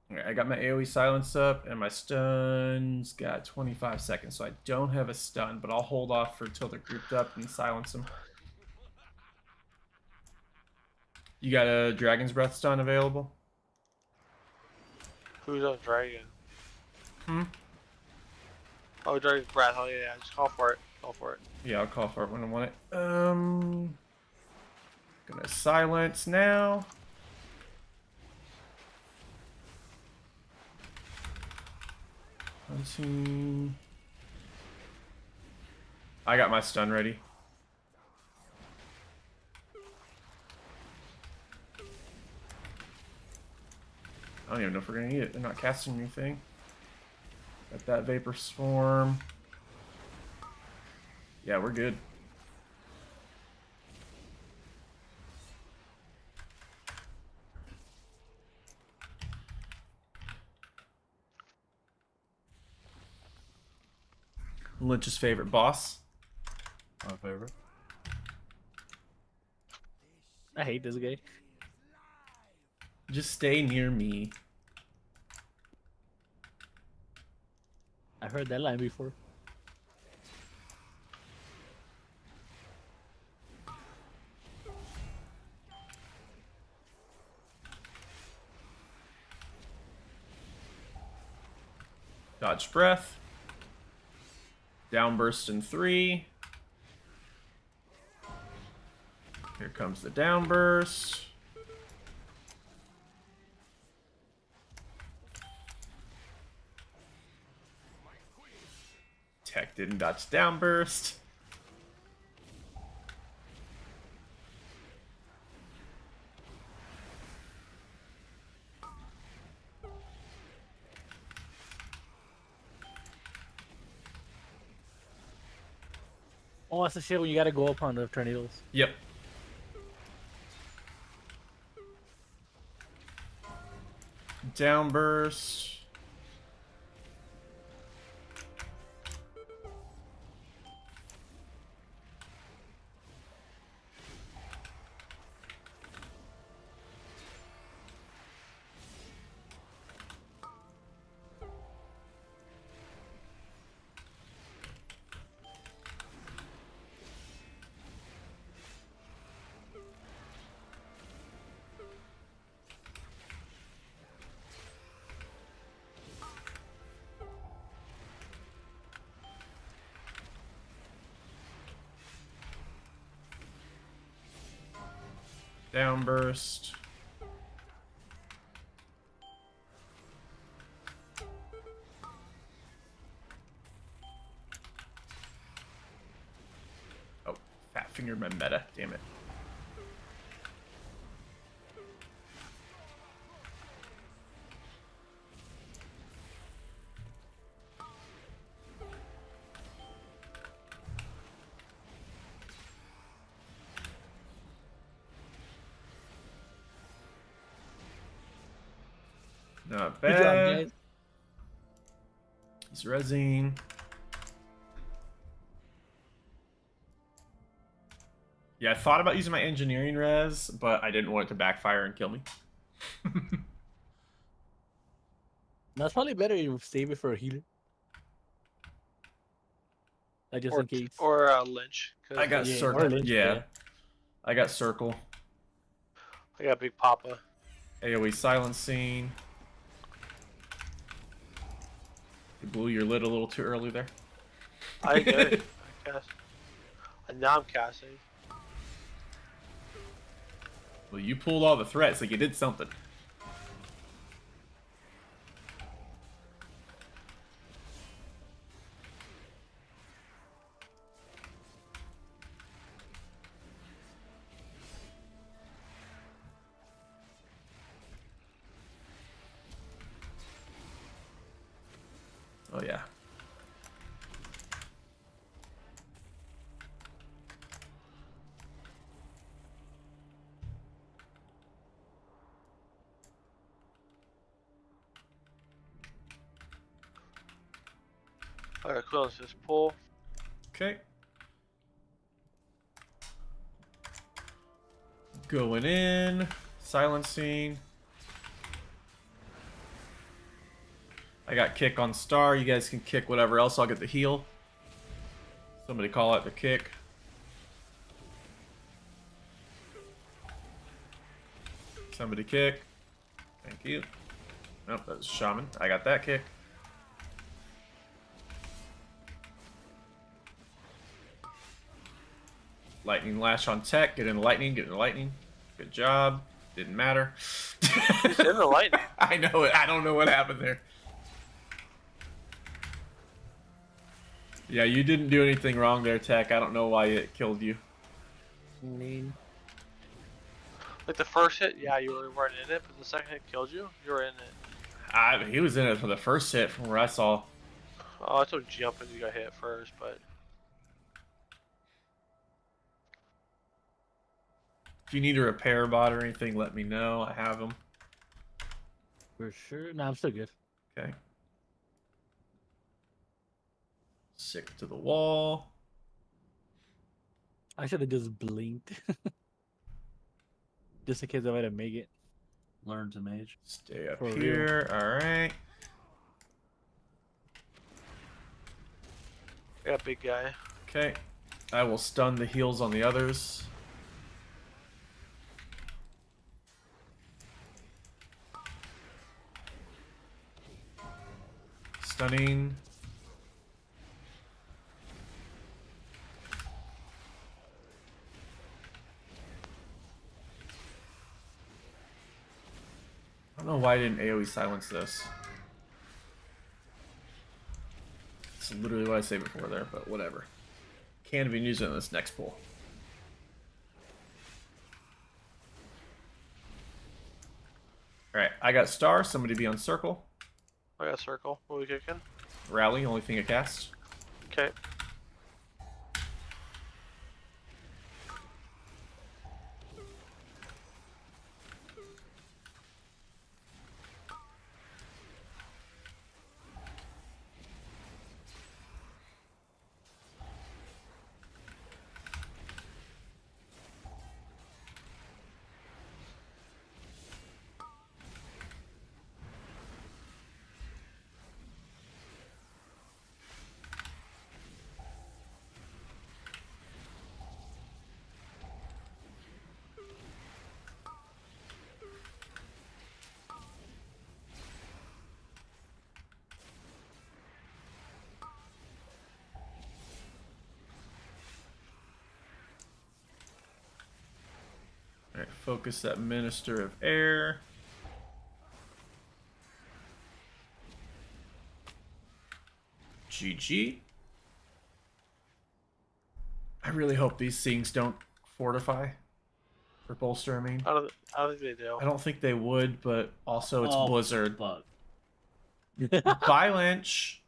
Alright, I got my AoE silence up, and my stun's got 25 seconds, so I don't have a stun, but I'll hold off for until they're grouped up and silence them. You got a Dragon's Breath stun available? Who's on dragon? Hmm? Oh, Dragon's Breath. Oh yeah, just call for it. Call for it. Yeah, I'll call for it when I want it. Gonna silence now. Hunting. I got my stun ready. I don't even know if we're gonna need it. They're not casting anything. Got that Vapor Swarm. Yeah, we're good. Lynch's favorite boss. My favorite. I hate this guy. Just stay near me. I've heard that line before. Dodge breath. Downburst in 3. Here comes the downburst. Tech didn't dodge downburst. Oh, that's the shit when you gotta go up on the tornadoes. Yep. Downburst. Downburst. Oh, fat fingered my meta, damn it. Not Good job, bad. guys. He's rezzing. Yeah, I thought about using my engineering res, but I didn't want it to backfire and kill me. That's probably better you save it for a healer. Like just Or in case. or Lynch. 'Cause I got Yeah, circle. or Lynch, Yeah. yeah. I got circle. I got Big Papa. AoE silencing. You blew your lid a little too early there. I get it. I cast. And now I'm casting. Well, you pulled all the threats, like you did something. Oh yeah. Alright, close this pull. Okay. Going in, silencing. I got kick on star. You guys can kick whatever else. I'll get the heal. Somebody call out the kick. Somebody kick. Thank you. Nope, that was shaman. I got that kick. Lightning lash on tech. Get in the lightning. Get in the lightning. Good job. Didn't matter. He's in the lightning. I know it. I don't know what happened there. Yeah, you didn't do anything wrong there, Tech. I don't know why it killed you. Mean. Like the first hit, yeah, you weren't in it, but the second hit killed you. You were in it. He was in it for the first hit from where I saw. Oh, I saw jumping. You got hit first, but If you need a repair bot or anything, let me know. I have them. For sure. No, I'm still good. Okay. Sick to the wall. I should have just blinked. Just in case I might have make it. Learn to mage. Stay up For real. here. Alright. I got big guy. Okay. I will stun the heals on the others. Stunning. I don't know why I didn't AoE silence this. It's literally what I said before there, but whatever. Can't even use it in this next pull. Alright, I got star. Somebody be on circle. I got circle. What are we kicking? Rally, only thing I cast. Okay. Alright, focus that Minister of Air. GG. I really hope these things don't fortify. Or bolster, I mean. I don't think they do. I don't think they would, but also it's Oh, Blizzard. Fuck. Bye, Lynch.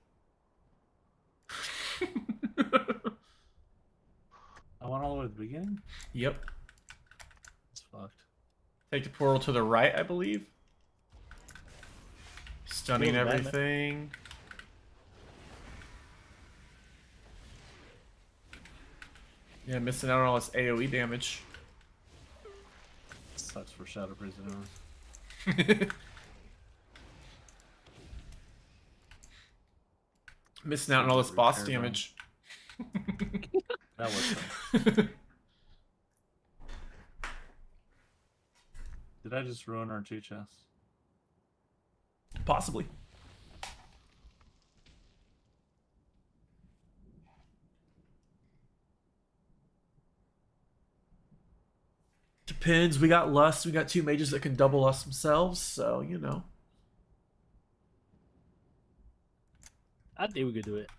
I went all the way to the beginning? Yep. It's fucked. Take the portal to the right, I believe. Stunning Feels bad, man. everything. Yeah, missing out on all this AoE damage. Sucks for Shadow Prisoner. Missing out on all this boss Repair damage. That was tough. Did I just ruin our 2 chests? Possibly. Depends. We got Lust. We got 2 mages that can double us themselves, so, you know. I think we could do it.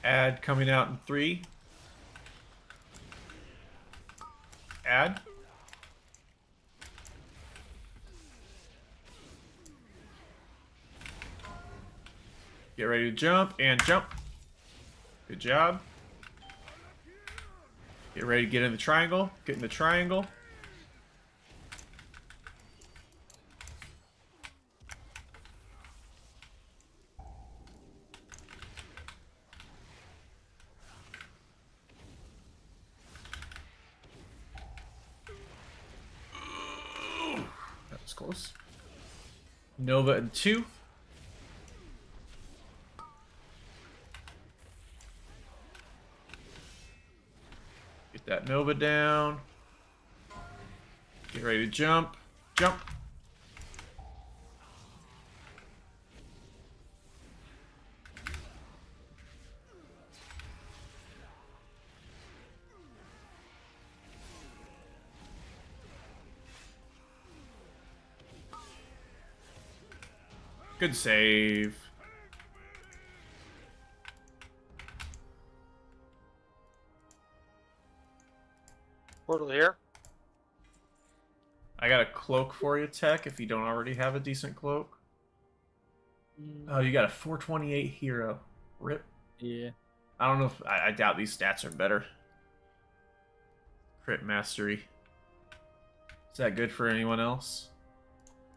Ad coming out in 3. Ad. Get ready to jump and jump. Good job. Get ready to get in the triangle. Get in the triangle. That was close. Nova in 2. Get that Nova down. Get ready to jump. Jump. Good save. Portal here. I got a cloak for you, Tech, if you don't already have a decent cloak. Oh, you got a 428 hero. Rip. Yeah. I don't know if... I doubt these stats are better. Crit Mastery. Is that good for anyone else?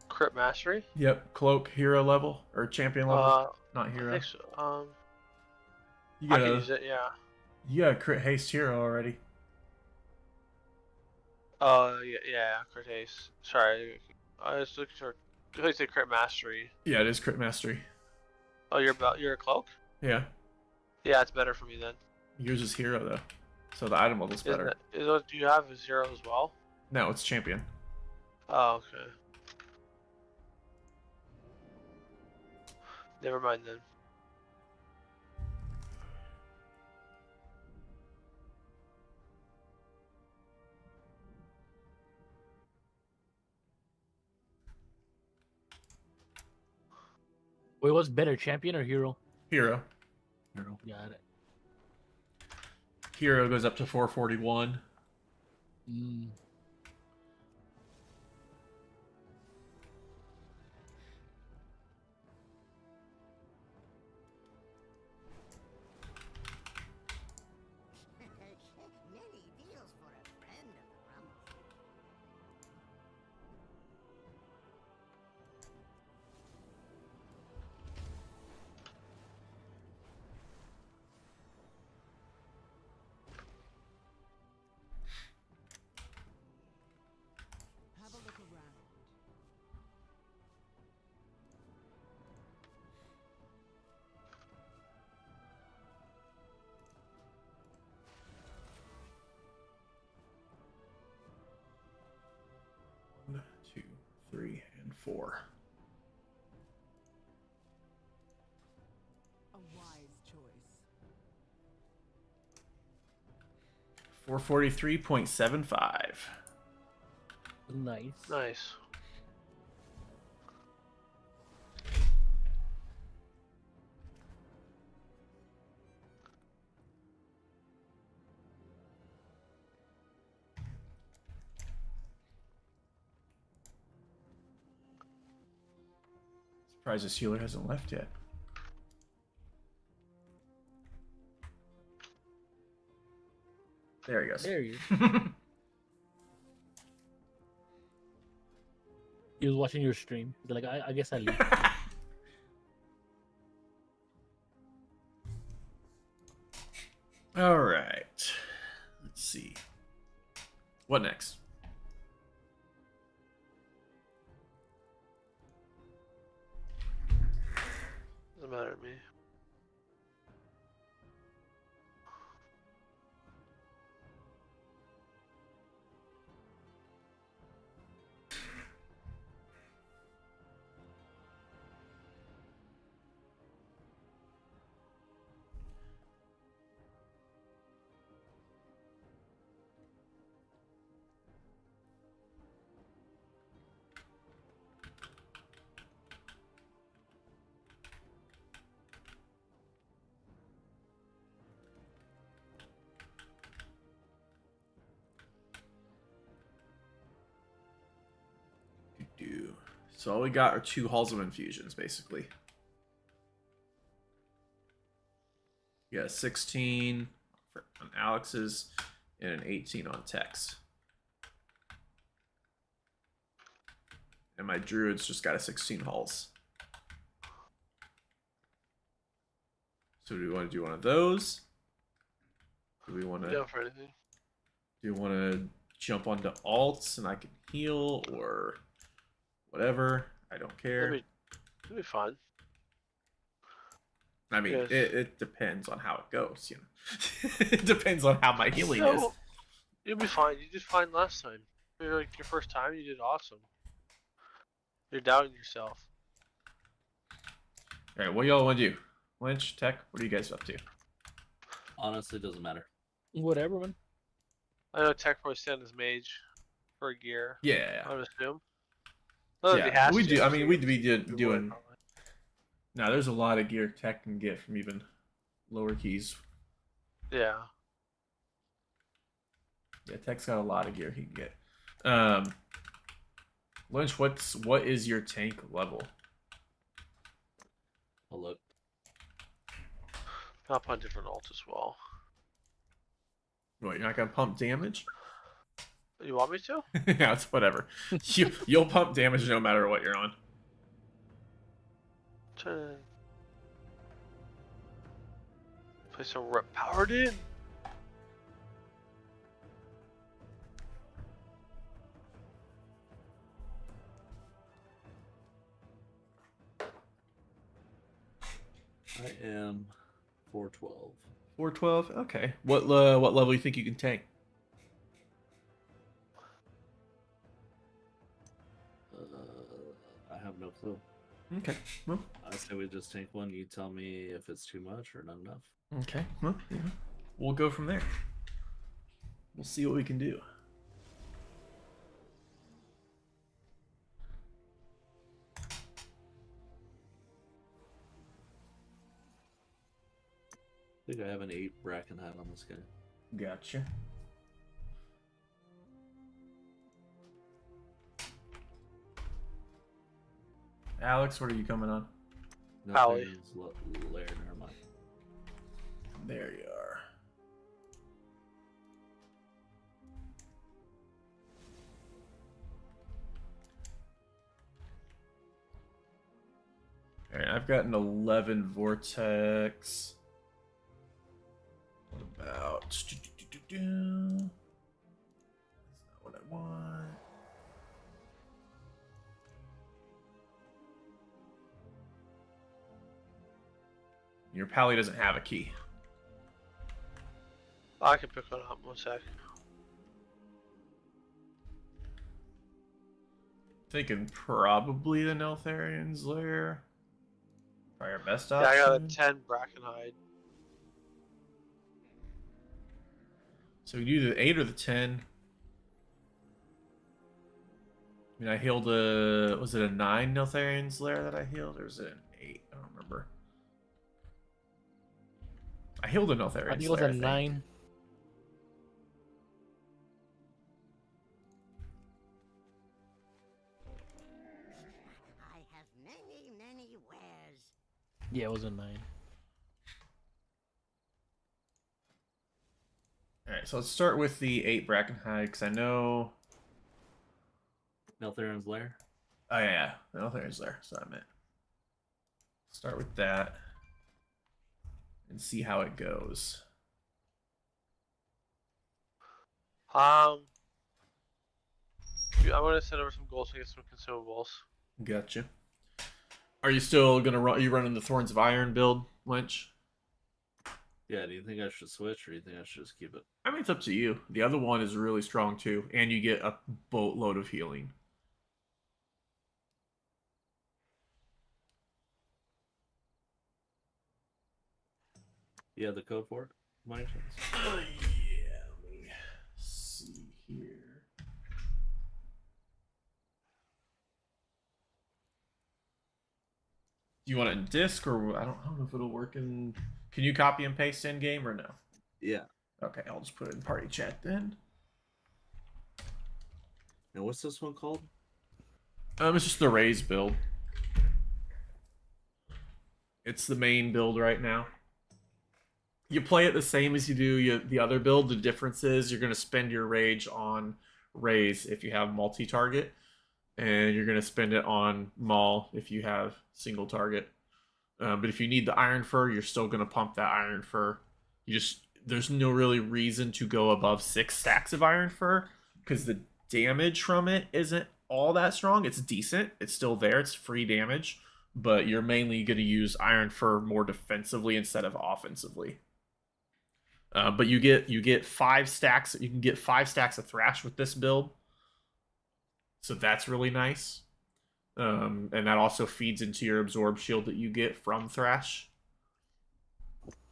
Crit Mastery. Yep, cloak hero level or champion level, not I hero. think so. You I got can a use it. Yeah. you got a crit haste hero already. Yeah, crit haste. Sorry, I was looking for. I say crit mastery. Yeah, it is crit mastery. Oh, you're a cloak. Yeah, Yeah, it's better for me then. yours is hero though, so the item level's better. Do you have a zero as well? No, it's champion. Oh, okay. Never mind then. Wait, what's better, champion or hero? Hero. Hero. Got it. Hero goes up to 441. Mm. Many deals for a friend of the Rumble. Have a look around. One, 2, 3, and 4. A wise choice. 443.75. Nice. Nice. Surprised this healer hasn't left yet. There he goes. There you. He was watching your stream. He's like, I guess I leave. All right. Let's see. What next? me. So all we got are 2 Halls of Infusions, basically. Yeah, 16 on Alex's and an 18 on Tech's. And my Druid's just got a 16 Halls. So do we want to do one of those? Do we want to... Yeah, for anything. Do you want to jump onto alts and I can heal or whatever? I don't care. That'd be fun. I mean, Yes. it depends on how it goes, you know. It depends on how my healing is. No, you'll be fine. You did fine last time. Like your first time, you did awesome. You're doubting yourself. All right, what y'all want to do? Lynch, Tech, what are you guys up to? Honestly, it doesn't matter. Whatever, man. I know Tech probably sent his mage for gear. Yeah, I would assume. Not that he yeah. has We to, do. I so mean, he we'd would- be he would doing. probably. Now, there's a lot of gear Tech can get from even lower keys. Yeah. Yeah, Tech's got a lot of gear he can get. Lynch, what is your tank level? I'll look. I'll put different ult as well. What, you're not gonna pump damage? You want me to? Yeah, it's whatever. You'll pump damage no matter what you're on. Trying to play some rep powered in. I am 412. 412. Okay. What level you think you can tank? I have no clue. Okay. Well. I say we just take one. You tell me if it's too much or not enough. Okay. Well, yeah. We'll go from there. We'll see what we can do. I think I have an 8 bracken hat on this guy. Gotcha. Alex, what are you coming on? No, Pally. Lair, never mind. There you are. Alright, I've got an 11 vortex. What about... That's not what I want. Your pally doesn't have a key. I can pick one up. 1 sec. Thinking probably the Neltharian's Lair. Probably our best Yeah, option. I got a 10 Brackenhide. So we do the 8 or the 10. I mean, I healed a... Was it a 9 Neltharian's Lair that I healed? Or was it an 8? I don't remember. I healed a I Neltharian's think it was Lair, a 9. I have many, many wares. Yeah, it was a 9. Alright, so let's start with the 8 Brackenhide, because I know... Neltharian's Lair. Oh, yeah. The Neltharian's Lair, so I meant. Start with that. And see how it goes. I'm gonna send over some gold to get some consumables. Gotcha. Are you still gonna run? Are you running the Thorns of Iron build, Lynch? Yeah, do you think I should switch, or do you think I should just keep it? I mean, it's up to you. The other one is really strong too, and you get a boatload of healing. You have the code for it? By any chance? Yeah, let me see here. Do you want it in disc or I don't know if it'll work in. Can you copy and paste in game or no? Yeah. Okay, I'll just put it in party chat then. And what's this one called? It's just the raise build. It's the main build right now. You play it the same as you do the other build. The difference is you're going to spend your rage on raise if you have multi-target, and you're going to spend it on maul if you have single target. But if you need the iron fur, you're still going to pump that iron fur. There's no really reason to go above 6 stacks of iron fur because the damage from it isn't all that strong. It's decent. It's still there. It's free damage, but you're mainly going to use iron fur more defensively instead of offensively. But you get 5 stacks. You can get 5 stacks of thrash with this build, so that's really nice. And that also feeds into your absorb shield that you get from thrash.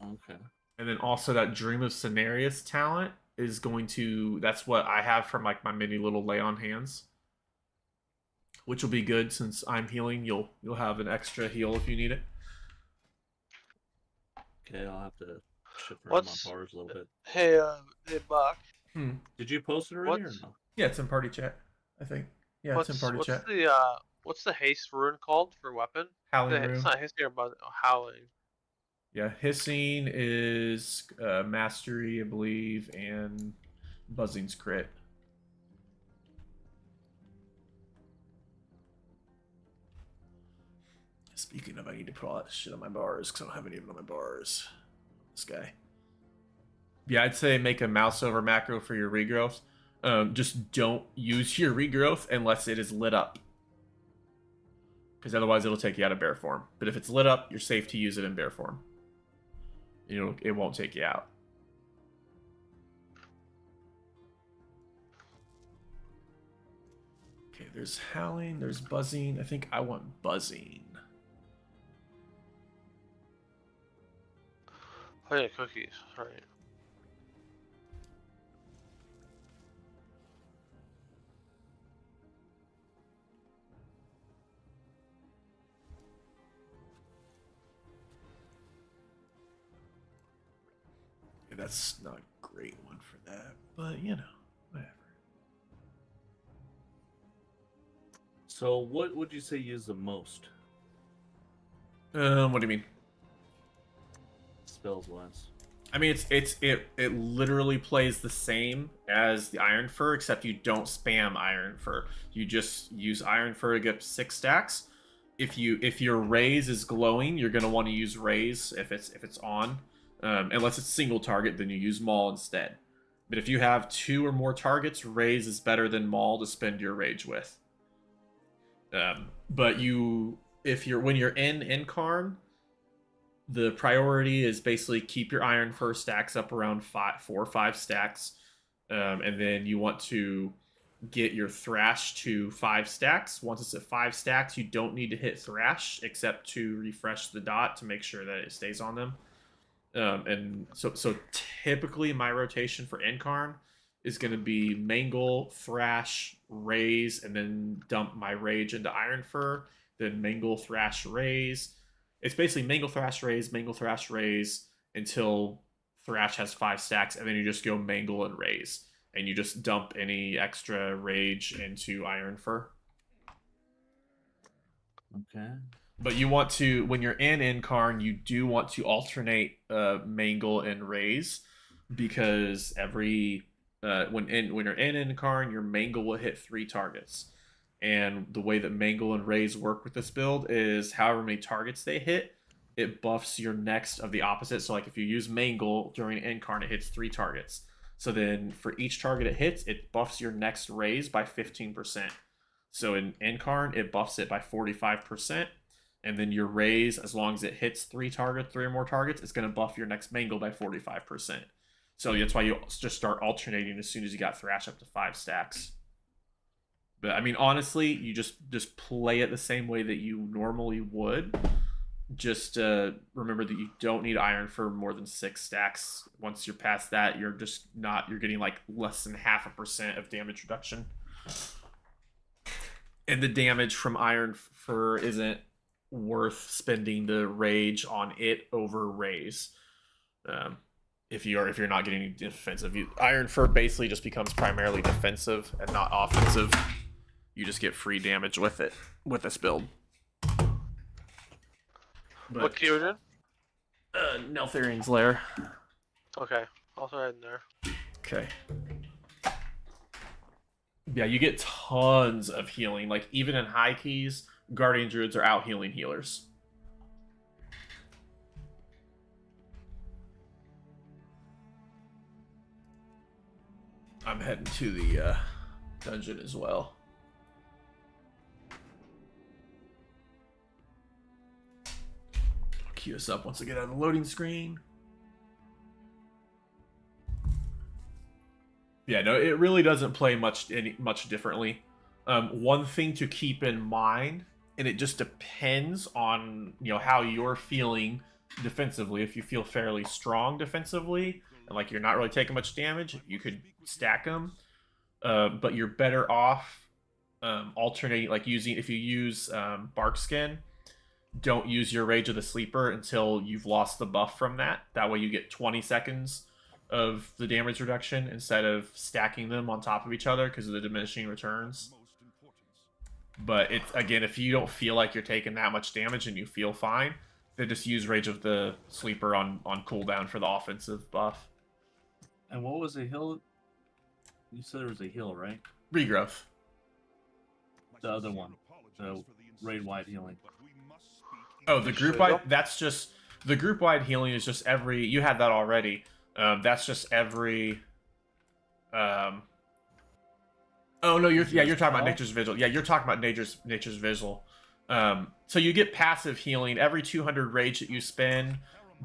Okay. And then also that Dream of Cenarius talent is going to... That's what I have from like my mini little lay on hands, which will be good since I'm healing. You'll have an extra heal if you need it. Okay, I'll have to shift around my bars a little bit. Hey, Buck. Did you post it already or no? Yeah, it's in party chat, I think. Yeah, it's in party chat. What's the haste rune called for weapon? Howling rune. It's not hissing or howling. Yeah, hissing is mastery, I believe, and buzzing's crit. Speaking of, I need to pull all that shit on my bars because I don't have any of it on my bars. This guy. Yeah, I'd say make a mouse over macro for your regrowth. Just don't use your regrowth unless it is lit up, because otherwise it'll take you out of bear form. But if it's lit up, you're safe to use it in bear form. It won't take you out. Okay, there's howling, there's buzzing. I think I want buzzing. Oh yeah, cookies. Right. Yeah, that's not a great one for that, but you know, whatever. So, what would you say you use the most? What do you mean? Spells wise. I mean, it literally plays the same as the Iron Fur, except you don't spam Iron Fur. You just use Iron Fur to get 6 stacks. If your raise is glowing, you're gonna want to use raise if it's on. Unless it's single target, then you use maul instead. But if you have 2 or more targets, raise is better than maul to spend your rage with. But when you're in Incarn, the priority is basically keep your Iron Fur stacks up around 4 or 5 stacks, and then you want to get your Thrash to 5 stacks. Once it's at 5 stacks, you don't need to hit Thrash except to refresh the dot to make sure that it stays on them. And so typically my rotation for Incarn is going to be Mangle, Thrash, Raise, and then dump my Rage into Iron Fur, then Mangle, Thrash, Raise. It's basically Mangle, Thrash, Raise until Thrash has 5 stacks, and then you just go Mangle and Raise, and you just dump any extra Rage into Iron Fur. Okay. But you want to, when you're in Incarn, you do want to alternate Mangle and Raise, because when you're in Incarn, your Mangle will hit 3 targets. And the way that Mangle and Raise work with this build is however many targets they hit, it buffs your next of the opposite. So like if you use Mangle during Incarn, it hits 3 targets. So then for each target it hits, it buffs your next Raise by 15%. So in Incarn, it buffs it by 45%. And then your raise, as long as it hits three or more targets, it's going to buff your next mangle by 45%. So that's why you just start alternating as soon as you got thrash up to 5 stacks. But I mean, honestly, you just play it the same way that you normally would. Just remember that you don't need iron for more than 6 stacks. Once you're past that, you're just not. You're getting like less than 0.5% of damage reduction. And the damage from iron fur isn't worth spending the rage on it over raise. If you're not getting defensive, iron fur basically just becomes primarily defensive and not offensive. You just get free damage with it with this build. But, What tier are you in? Neltharian's Lair. Okay, also right in there. Okay. Yeah, you get tons of healing. Like, even in high keys, Guardian Druids are out healing healers. I'm heading to the dungeon as well. I'll queue us up once I get out of the loading screen. Yeah, no, it really doesn't play much differently. One thing to keep in mind, and it just depends on how you're feeling defensively. If you feel fairly strong defensively and like you're not really taking much damage, you could stack them. But you're better off alternating, like if you use Bark Skin, don't use your Rage of the Sleeper until you've lost the buff from that. That way you get 20 seconds of the damage reduction instead of stacking them on top of each other because of the diminishing returns. But it's, again, if you don't feel like you're taking that much damage and you feel fine, then just use Rage of the Sleeper on cooldown for the offensive buff. And what was the heal? You said there was a heal, right? Regrowth. The other one, the raid-wide healing. Oh, the group-wide? That's just... The group-wide healing is just every... You had that already. That's just every... Oh, no, you're talking about Nature's Vigil. Yeah, you're talking about Nature's Vigil. So you get passive healing. Every 200 rage that you spend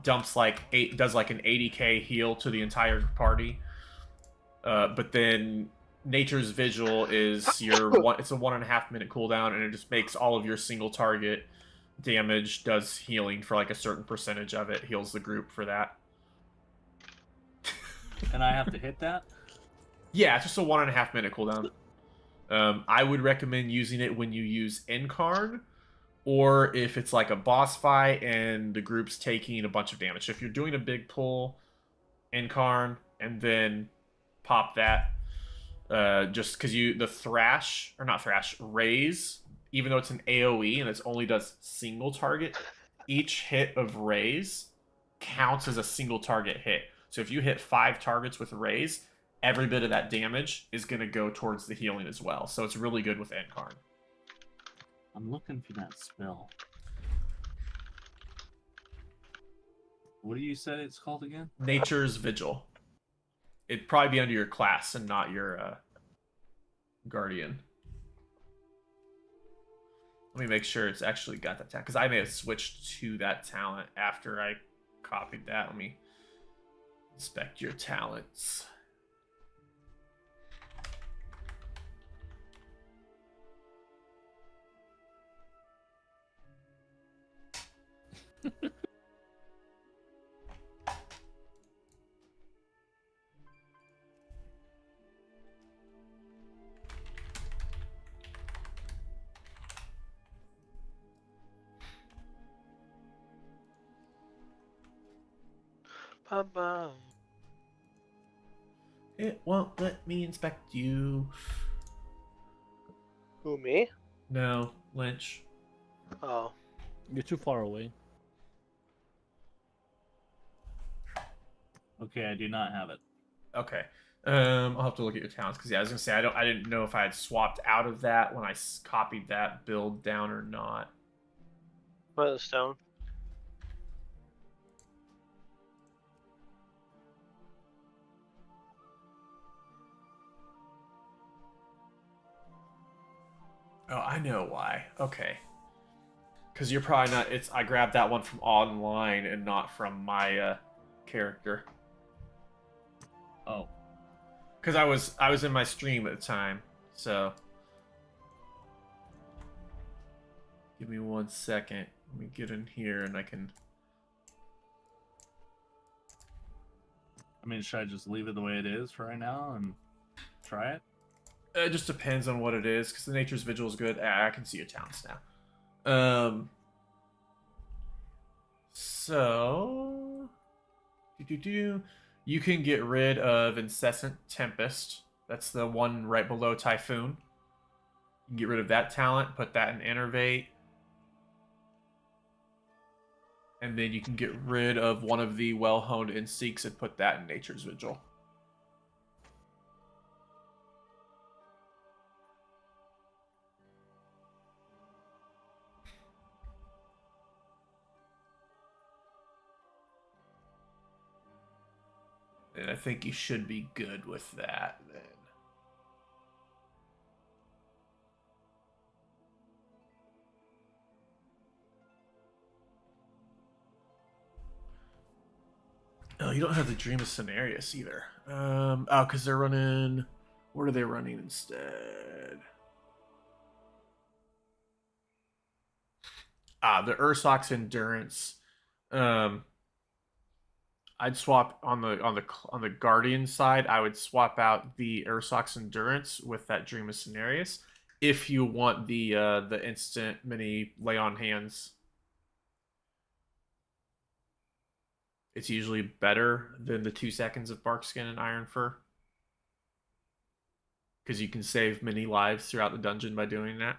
does like an 80k heal to the entire party. But then Nature's Vigil is it's a 1.5 minute cooldown, and it just makes all of your single target damage does healing for like a certain percentage of it. Heals the group for that. And I have to hit that? Yeah, it's just a 1.5 minute cooldown. I would recommend using it when you use Incarn, or if it's like a boss fight and the group's taking a bunch of damage. So if you're doing a big pull, Incarn, and then pop that, just because Raise, even though it's an AoE and it only does single target, each hit of Raise counts as a single target hit. So if you hit 5 targets with Raise, every bit of that damage is going to go towards the healing as well. So it's really good with Incarn. I'm looking for that spell. What do you say it's called again? Nature's Vigil. It'd probably be under your class and not your Guardian. Let me make sure it's actually got that talent, because I may have switched to that talent after I copied that. Let me inspect your talents. Bye-bye. It won't let me inspect you. Who, me? No, Lynch. Oh. You're too far away. Okay, I do not have it. Okay. I'll have to look at your talents, because I was gonna say I didn't know if I had swapped out of that when I copied that build down or not. What is the stone? Oh, I know why. Okay. Because you're probably not. I grabbed that one from online and not from my character. Oh, Because I was in my stream at the time, so. Give me 1 second. Let me get in here and I can. I mean, should I just leave it the way it is for right now and try it? It just depends on what it is, because the Nature's Vigil is good. I can see your towns now. So, you can get rid of Incessant Tempest. That's the one right below Typhoon. You can get rid of that talent, put that in Innervate. And then you can get rid of one of the Well-Honed Instincts and put that in Nature's Vigil. And I think you should be good with that then. Oh, you don't have the Dream of Cenarius either. Oh, because they're running... What are they running instead? The Ursoc's Endurance. I'd swap on the Guardian side. I would swap out the Ursoc's Endurance with that Dream of Cenarius if you want the instant mini lay on hands. It's usually better than the 2 seconds of Barkskin and Iron Fur, because you can save many lives throughout the dungeon by doing that.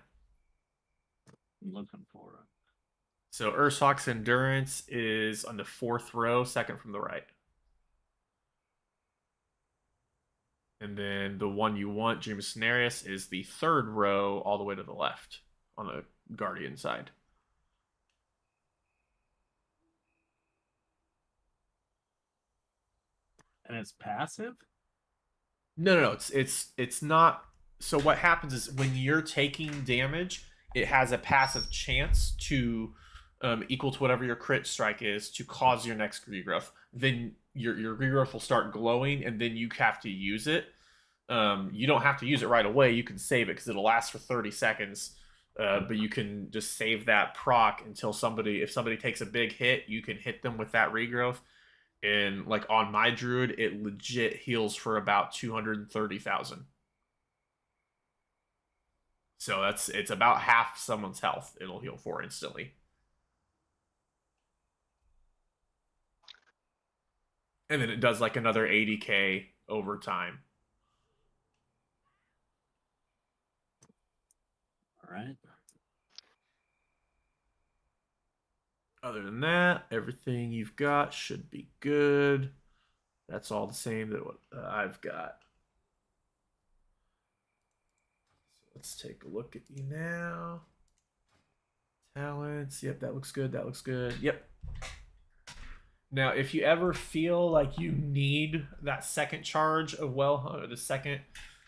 I'm looking for it. So Ursoc's Endurance is on the 4th row, second from the right. And then the one you want, Dream of Cenarius, is the 3rd row all the way to the left on the Guardian side. And it's passive? No. It's not. So what happens is when you're taking damage, it has a passive chance to equal to whatever your crit strike is to cause your next regrowth. Then your regrowth will start glowing, and then you have to use it. You don't have to use it right away. You can save it because it'll last for 30 seconds. But you can just save that proc until if somebody takes a big hit, you can hit them with that regrowth. And like on my druid, it legit heals for about 230,000. So it's about half someone's health it'll heal for instantly. And then it does like another 80k over time. All right. Other than that, everything you've got should be good. That's all the same that what I've got. So let's take a look at you now. Talents. Yep, that looks good. That looks good. Yep. Now, if you ever feel like you need that second charge of the second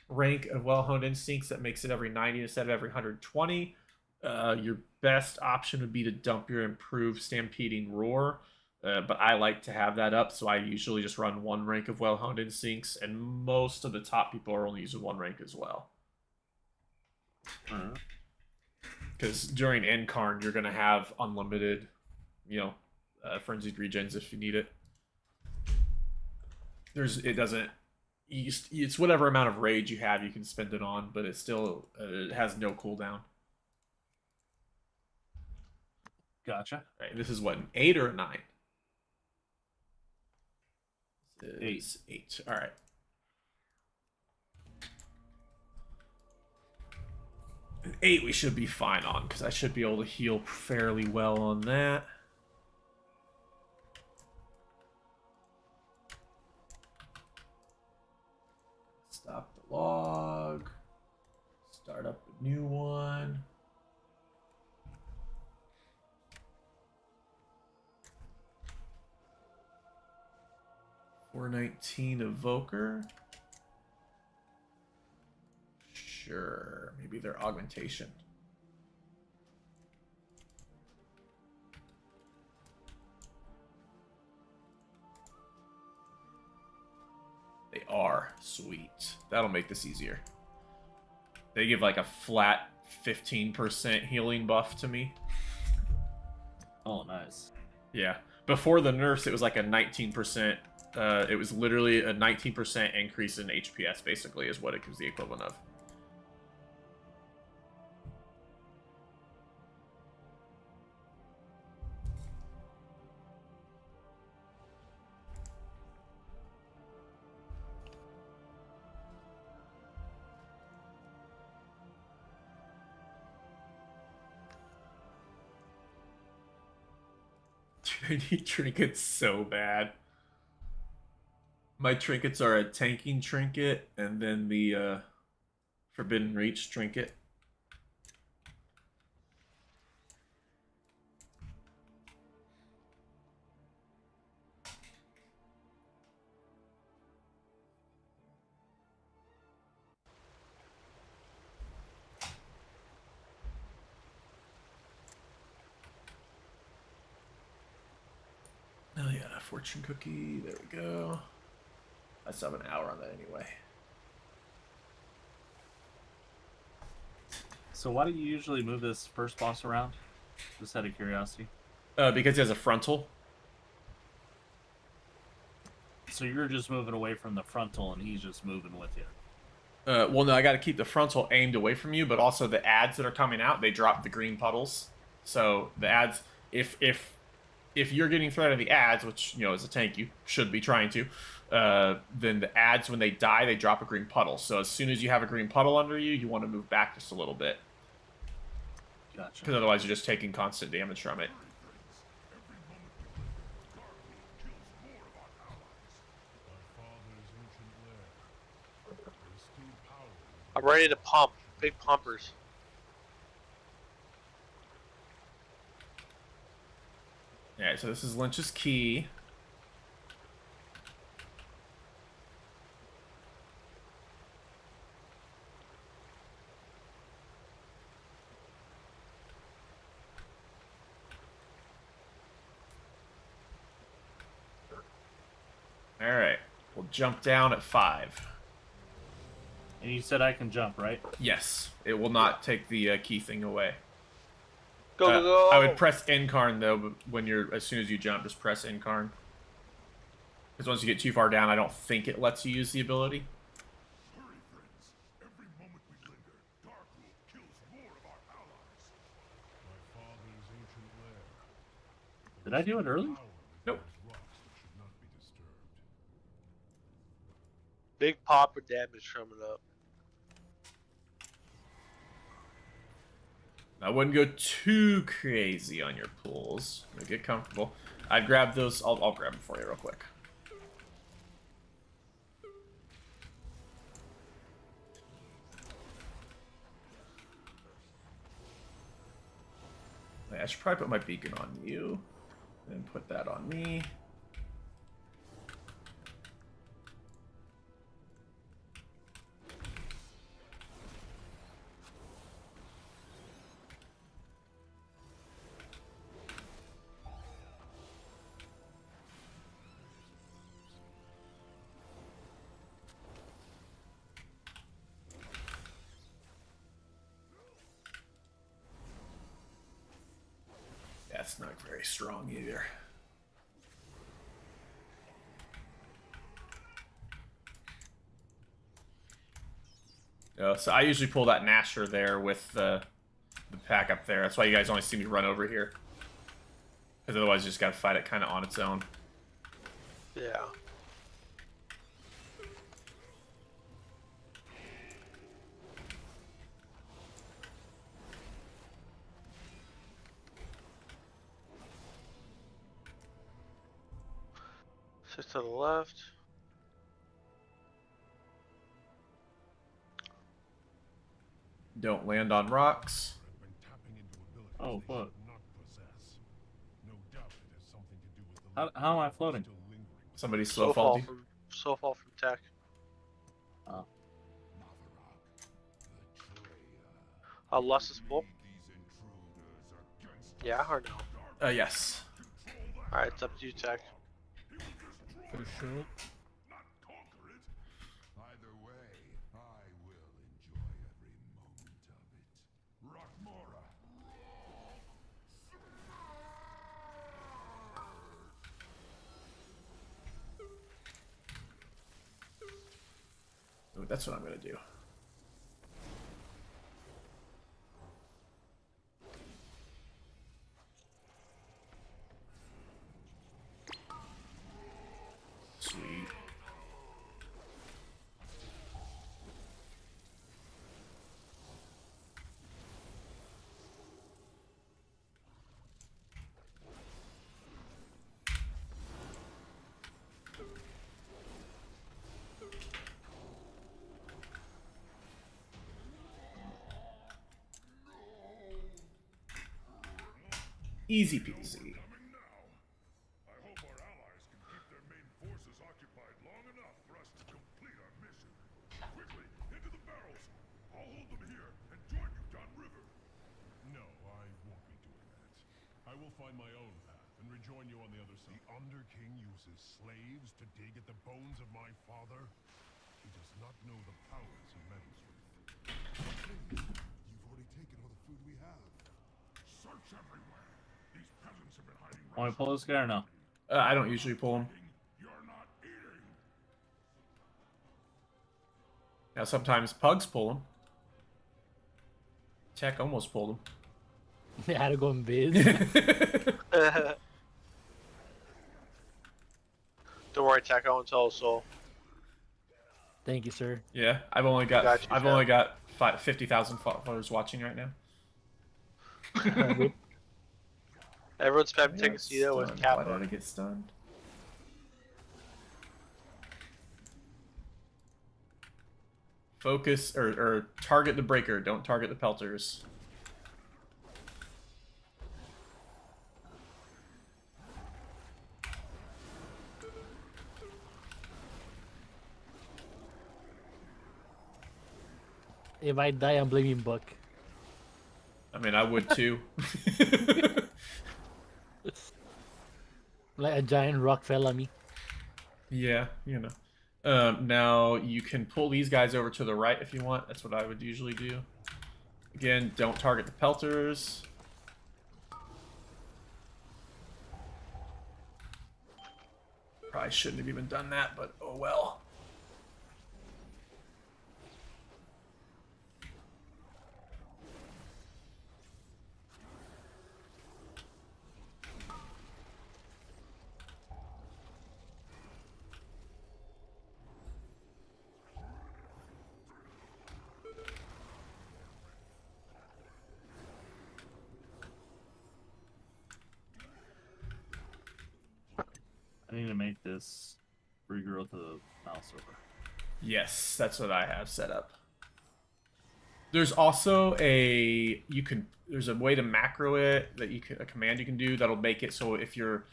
rank of Well-Honed Instincts that makes it every 90 instead of every 120, your best option would be to dump your improved Stampeding Roar. But I like to have that up, so I usually just run 1 rank of Well-Honed Instincts, and most of the top people are only using 1 rank as well. Because during Incarn, you're going to have unlimited, frenzied regens if you need it. It's whatever amount of rage you have you can spend it on, but it still it has no cooldown. Gotcha. Right, this is what, an 8 or a 9? 8. All right. An 8 we should be fine on, because I should be able to heal fairly well on that. Stop the log. Start up a new one. $419 Evoker. Sure, maybe their augmentation. They are. Sweet. That'll make this easier. They give like a flat 15% healing buff to me. Oh, nice. Yeah. Before the nerfs, it was like a 19%. It was literally a 19% increase in HPS, basically, is what it was the equivalent of. I need trinkets so bad. My trinkets are a tanking trinket and then the Forbidden Reach trinket. Oh yeah, fortune cookie. There we go. I still have an hour on that anyway. So why do you usually move this first boss around? Just out of curiosity. Because he has a frontal. So you're just moving away from the frontal, and he's just moving with you. Well, no, I got to keep the frontal aimed away from you, but also the ads that are coming out, they drop the green puddles. So the ads, if you're getting threat of the ads, which, you know, as a tank you should be trying to, then the ads, when they die, they drop a green puddle. So as soon as you have a green puddle under you, you want to move back just a little bit. Gotcha. Because otherwise you're just taking constant damage from it. I'm ready to pump. Big pumpers. Alright, so this is Lynch's key. Alright, we'll jump down at 5. And you said I can jump, right? Yes, it will not take the key thing away. Go, go, go! I would press Incarn though, but when as soon as you jump, just press Incarn. Because once you get too far down, I don't think it lets you use the ability. Hurry, friends. Every moment we linger, Dark Rule kills more of our allies. My father's ancient lair. Did I do it early? Nope. Rocks that should not be disturbed. Big popper damage coming up. I wouldn't go too crazy on your pools. Get comfortable. I'd grab those. I'll grab them for you real quick. I should probably put my beacon on you, and put that on me. That's not very strong either. So I usually pull that Nasher there with the pack up there. That's why you guys only see me run over here. Because otherwise you just gotta fight it kind of on its own. Yeah. Six to the left. Don't land on rocks. When tapping into abilities Oh, they fuck. should not possess. No doubt it has something to do with the How am I floating? still lingering. Somebody So slow fall faulty. from tech. Oh. Navarok, the Treya. Lustus Bolt. These intruders against Yeah, or no? Yes. Alright, it's up to you, tech. For sure. not conquer it. That's what I'm gonna do. Sweet. Easy peasy. Coming now. I hope our allies can keep their main forces occupied long enough for us to complete our mission. Quickly, into the barrels. I'll hold them here and join you downriver. No, I won't be doing that. I will find my own path and rejoin you on the other side. The Underking uses slaves to dig at the bones of my father. He does not know the powers he meddles with. You've already taken all the food we have. Search everywhere. These peasants have been hiding. Want to pull this guy or no? I don't usually pull him. You're not eating. Now sometimes pugs pull him. Tech almost pulled him. They had to go in biz. Don't worry, Taco and Soul Soul. Thank you, sir. Yeah, I've only got Got you, only got 50,000 followers watching right now. Everyone's spam Yeah, Tegasito with stunned. Why did I Kappa. get stunned? Focus or target the breaker. Don't target the pelters. If I die, I'm blaming Buck. I mean, I would too. Like a giant rock fell on me. Yeah, you know. Now you can pull these guys over to the right if you want. That's what I would usually do. Again, don't target the pelters. Probably shouldn't have even done that, but oh well. I need to make this regrowth of the mouse over. Yes, that's what I have set up. There's also there's a way to macro it that a command you can do that'll make it so if you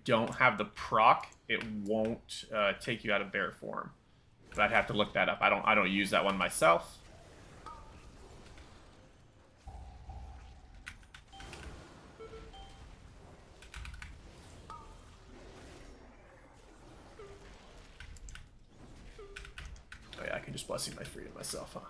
don't have the proc, it won't take you out of bear form. But I'd have to look that up. I don't use that one myself. Oh yeah, I can just blessing my freedom myself, huh?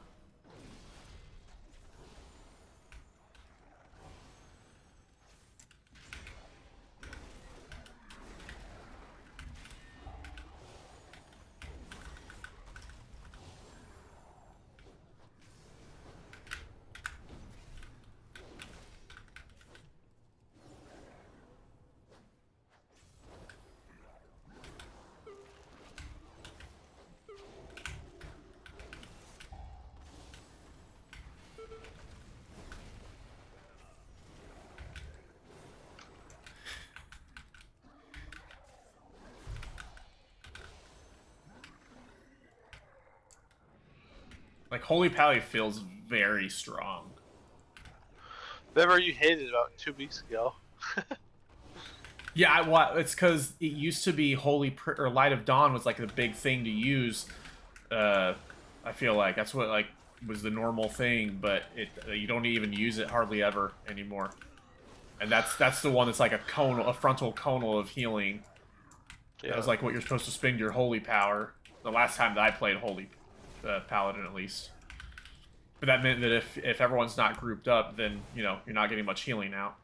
Like, Holy Pally feels very strong. Remember you hated it about 2 weeks ago. Yeah, it's because it used to be or Light of Dawn was like the big thing to use. I feel like that's what like was the normal thing, but you don't even use it hardly ever anymore. And that's the one that's like a frontal conal of healing. Yeah. That was like what you're supposed to spend your holy power. The last time that I played Holy Paladin, at least. But that meant that if everyone's not grouped up, then you're not getting much healing out.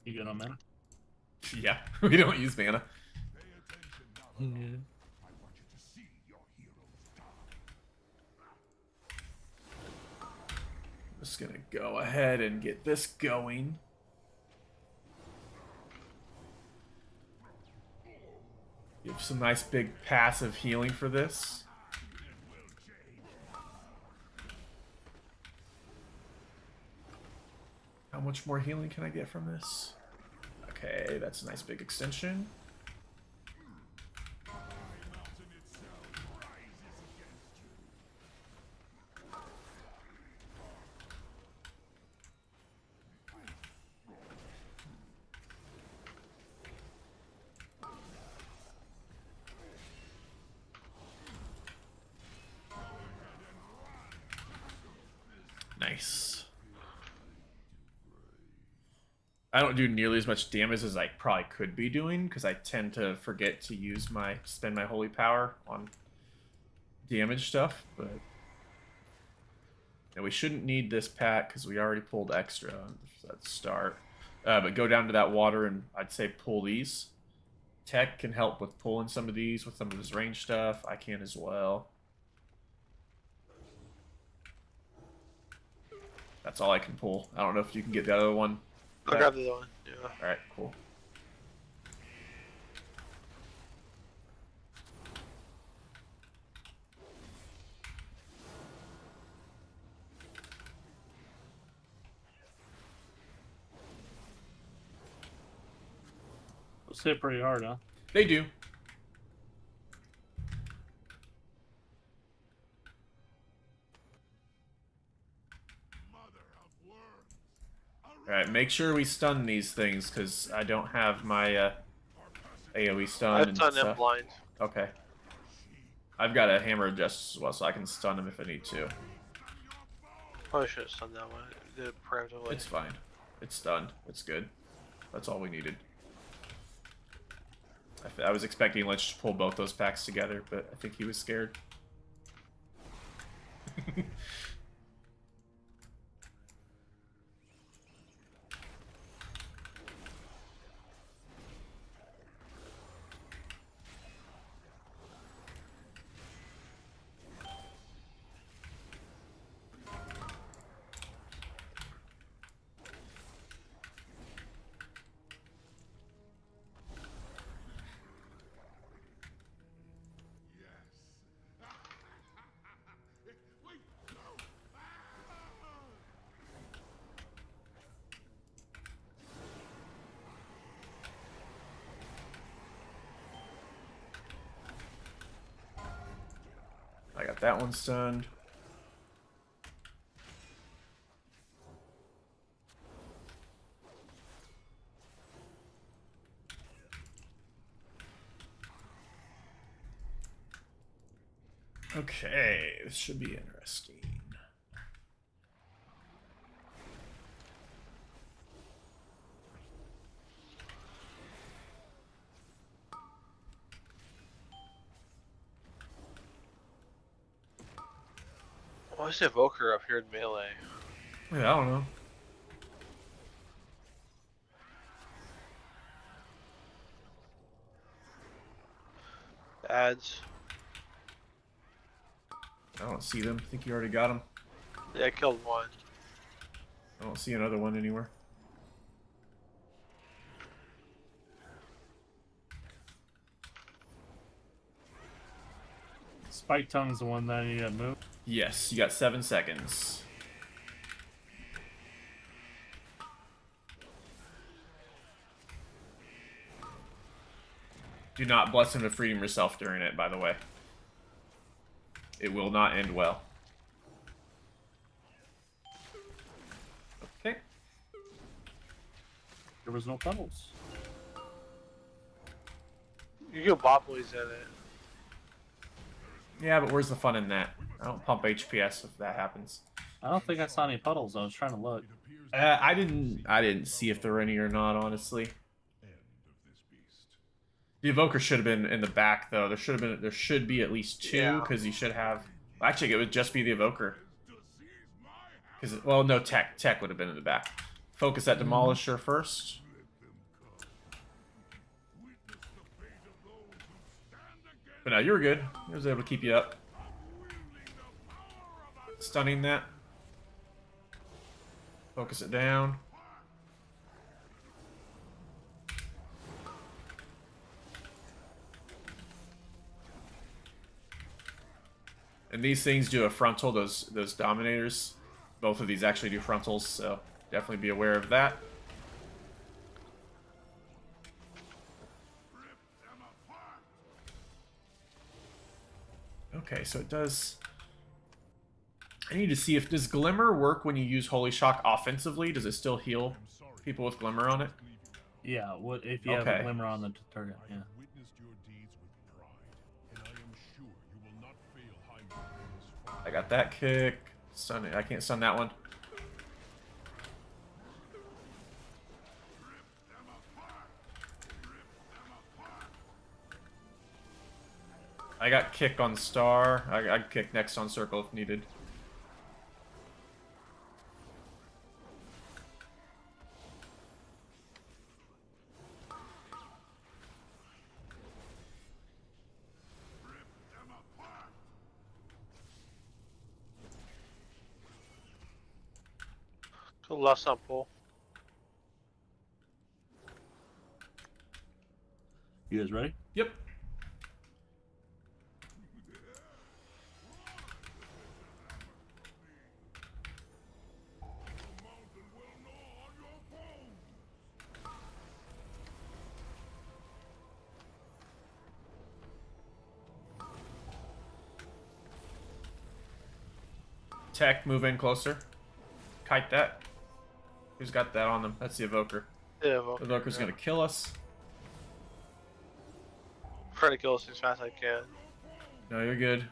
You good on mana? Yeah, we don't use mana. Pay attention now. Yeah. I want you to see your heroes die. Just gonna go ahead and get this going. Give some nice big passive healing for this. How much more healing can I get from this? Okay, that's a nice big extension. Mountain itself rises against you. Nice. I don't do nearly as much damage as I probably could be doing because I tend to forget to use spend my holy power on damage stuff, but yeah, we shouldn't need this pack because we already pulled extra. Let's start. But go down to that water and I'd say pull these. Tech can help with pulling some of these with some of his range stuff. I can as well. That's all I can pull. I don't know if you can get the other one. I'll grab the other one. Yeah. Alright, cool. Those hit pretty hard, huh? They do. Mother of worms. Alright, make sure we stun these things, because I don't have my AoE stun I've and done them stuff. blind. Okay. I've got a hammer of justice as well, so I can stun them if I need to. Probably should have done that one. Did it preemptively. It's fine. It's stunned. It's good. That's all we needed. I was expecting Lich to pull both those packs together, but I think he was scared. Wait, no. I got that one stunned. Okay, this should be interesting. Why is the Evoker up here in melee? Yeah, I don't know. Ads. I don't see them. I think you already got them. Yeah, I killed one. I don't see another one anywhere. Spike Tongue's the one that I need to move. Yes, you got 7 seconds. Do not bless him to freedom yourself during it, by the way. It will not end well. Okay. There was no puddles. You can bop boys at it. Yeah, but where's the fun in that? I don't pump HPS if that happens. I don't think I saw any puddles. I was trying to look. I didn't see if there were any or not, honestly. End of this beast. The Evoker should have been in the back, though. There should be at least 2, because you should have. Actually, it would just be the Evoker. Because well, no, Tech would have been in the back. Focus that Demolisher first. But no, you were good. I was able to keep you up. Stunning that. Focus it down. And these things do a frontal, those dominators. Both of these actually do frontals, so definitely be aware of that. Okay, so it does... I need to see if... Does Glimmer work when you use Holy Shock offensively? Does it still heal people with Glimmer on it? Yeah, what if you have Okay. a glimmer on the target? Yeah. Witnessed your deeds with pride, and I am sure you will not fail Heimdall in this fight. I got that kick. Stun it. I can't stun that one. I got kick on star. I kick next on circle if needed. Go left on pull. You guys ready? Yep. Tech, move in closer. Kite that. Who's got that on them? That's the Evoker. Yeah, well, The Evoker's gonna kill us. try to kill us as fast as I can. No, you're good.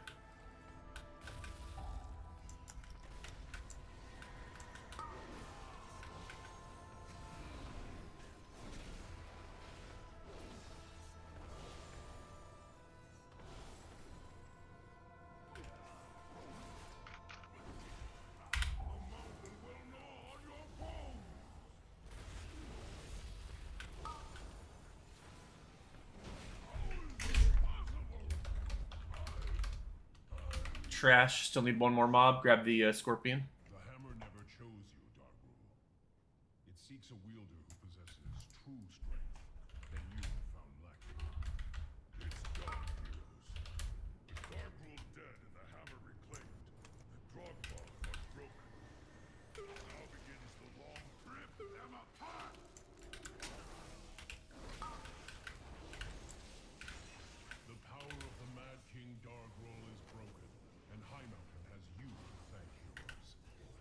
Trash. Still need one more mob. Grab the Scorpion. The hammer never chose you, Dark Rule. It seeks a wielder who possesses true strength that you have found lacking. It's done, heroes. With Dark Rule dead and the hammer reclaimed, the Drogba was broken. Now begins the long rip them apart! The power of the Mad King Dark Rule is broken, and High-Mountain has you to thank, heroes.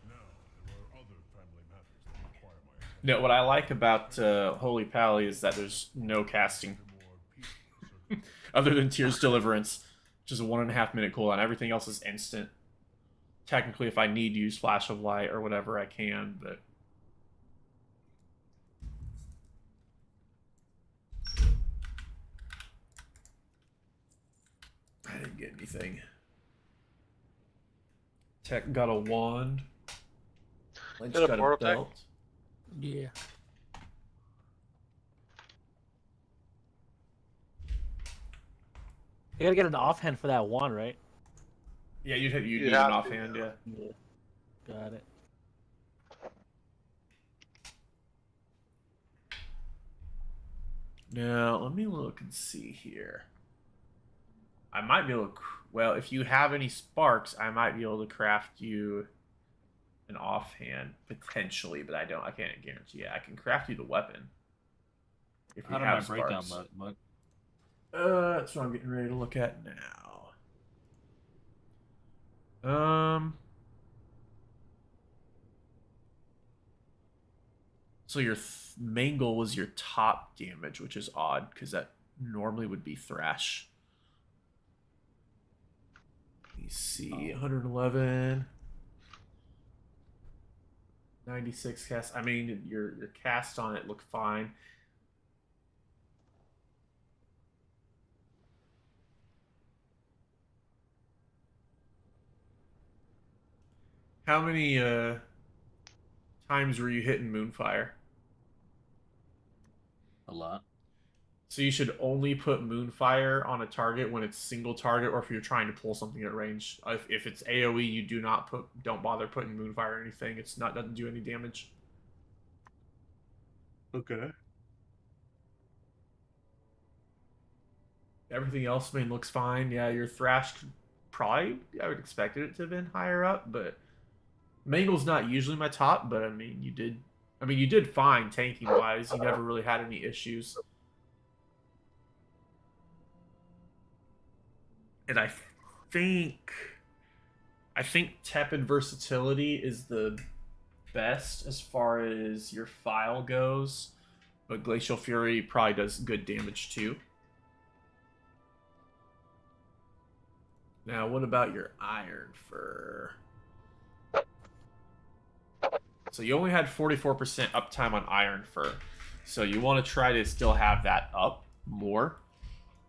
Now, there are other family matters that require my attention. No, what I like about Holy Pally is that there's no casting. More peaceful circumstances. Other than Tears Deliverance, which is a 1.5 minute cooldown. Everything else is instant. Technically, if I need to use Flash of Light or whatever, I can, but... I didn't get anything. Tech got a wand. Lynch Got a got a portal tech? belt. Yeah. You gotta get an offhand for that one, right? Yeah, you'd You'd need have an to, offhand, yeah. Yeah. Got it. Now, let me look and see here. I might be able to... Well, if you have any sparks, I might be able to craft you an offhand, potentially, but I can't guarantee it. I can craft you the weapon. If you How did have my breakdown, sparks. but That's what I'm getting ready to look at now. So your main goal was your top damage, which is odd, because that normally would be Thrash. Let me see, 111. 96 cast. I mean, your cast on it looked fine. How many times were you hitting Moonfire? a lot. So you should only put Moonfire on a target when it's single target, or if you're trying to pull something at range. If it's AOE, you don't bother putting Moonfire or anything. It's not doesn't do any damage. Okay. Everything else, I mean, looks fine. Yeah, your Thrash probably I would expect it to have been higher up, but Mangle's not usually my top. But I mean, you did fine tanking wise. You never really had any issues. And think I think Tepid Versatility is the best as far as your file goes, but Glacial Fury probably does good damage too. Now, what about your Iron Fur? So you only had 44% uptime on Iron Fur, so you want to try to still have that up more.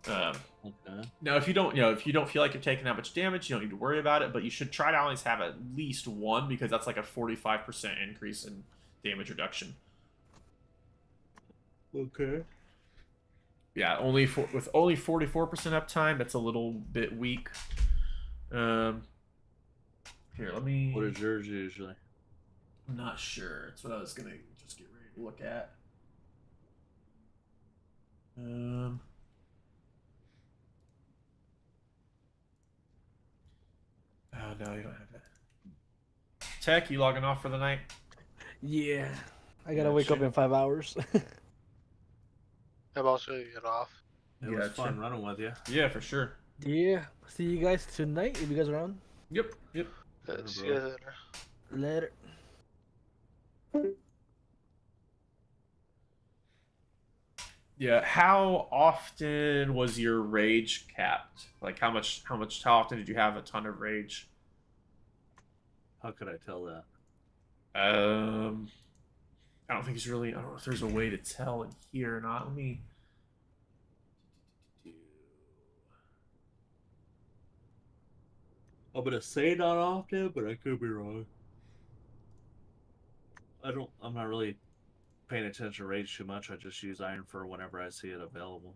Okay. Now, if you don't feel like you're taking that much damage, you don't need to worry about it. But you should try to always have at least one, because that's like a 45% increase in damage reduction. Okay. Yeah, with only 44% uptime, that's a little bit weak. Here, let me. What is yours usually? I'm not sure. That's what I was gonna just get ready to look at. Oh no, you don't have that. Tech, you logging off for the night? Yeah. I gotta wake up in 5 hours. I'm also gonna get off. It was fun running with you. Yeah, for sure. Yeah. See you guys tonight if you guys are on. Yep. See you later. Later. Yeah. How often was your rage capped? Like how often did you have a ton of rage? How could I tell that? I don't think it's really. I don't know if there's a way to tell in here or not. Let me. I'm gonna say not often, but I could be wrong. I'm not really paying attention to rage too much. I just use Iron Fur whenever I see it available.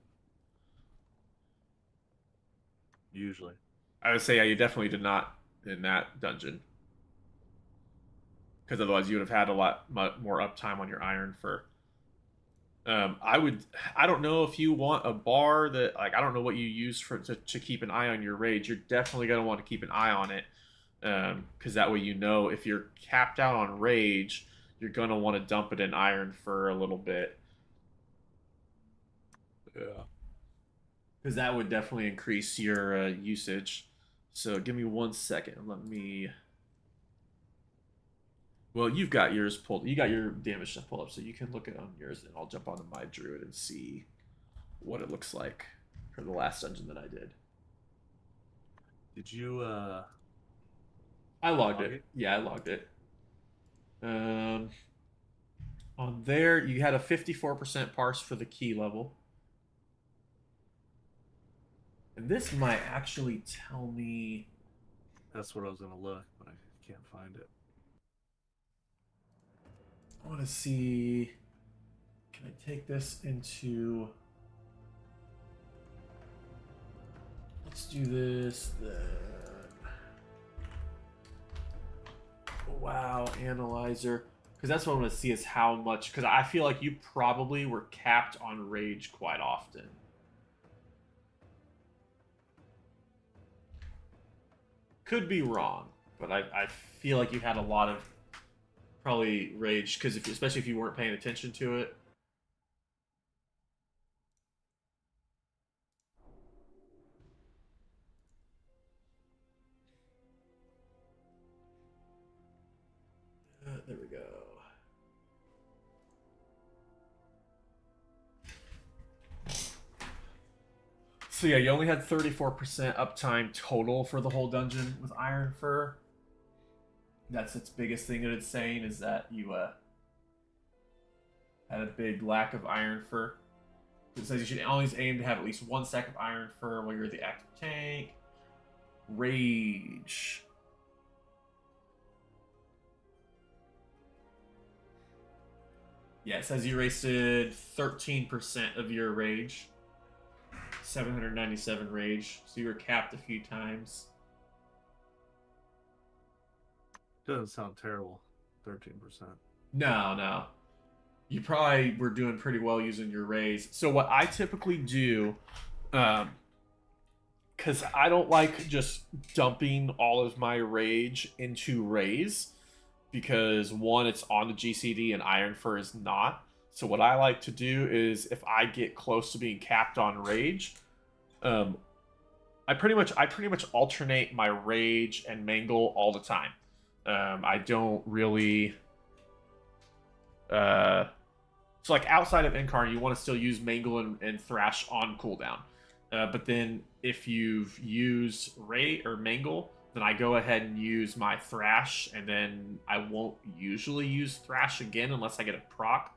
Usually. I would say yeah, you definitely did not in that dungeon, because otherwise you would have had a lot more uptime on your Iron Fur. I don't know if you want a bar that, like, I don't know what you use to keep an eye on your rage. You're definitely going to want to keep an eye on it, because that way you know if you're capped out on rage, you're going to want to dump it in Iron Fur a little bit. Yeah. Because that would definitely increase your usage. So give me 1 second. Let me... Well, you've got yours pulled. You got your damage stuff pulled up, so you can look at it on yours, and I'll jump onto my druid and see what it looks like for the last dungeon that I did. Did you I logged it. Yeah, I logged it. On there, you had a 54% parse for the key level. And this might actually tell me... That's what I was gonna look, but I can't find it. I want to see... Can I take this into... Let's do this then. Wow, analyzer. Because that's what I want to see is how much... Because I feel like you probably were capped on rage quite often. Could be wrong, but I feel like you had a lot of probably rage, because especially if you weren't paying attention to it. There we go. So yeah, you only had 34% uptime total for the whole dungeon with Iron Fur. That's its biggest thing that it's saying, is that you had a big lack of Iron Fur. It says you should always aim to have at least 1 stack of Iron Fur while you're the active tank. Rage. Yeah, it says you wasted 13% of your rage. 797 rage. So you were capped a few times. Doesn't sound terrible. 13%. No, no. You probably were doing pretty well using your raise. So what I typically do, because I don't like just dumping all of my rage into raise, because one, it's on the GCD and Iron Fur is not. So what I like to do is, if I get close to being capped on rage, I pretty much alternate my rage and mangle all the time. I don't really. So like outside of Incarn, you want to still use mangle and thrash on cooldown. But then if you've used Ray or Mangle, then I go ahead and use my Thrash, and then I won't usually use Thrash again unless I get a proc,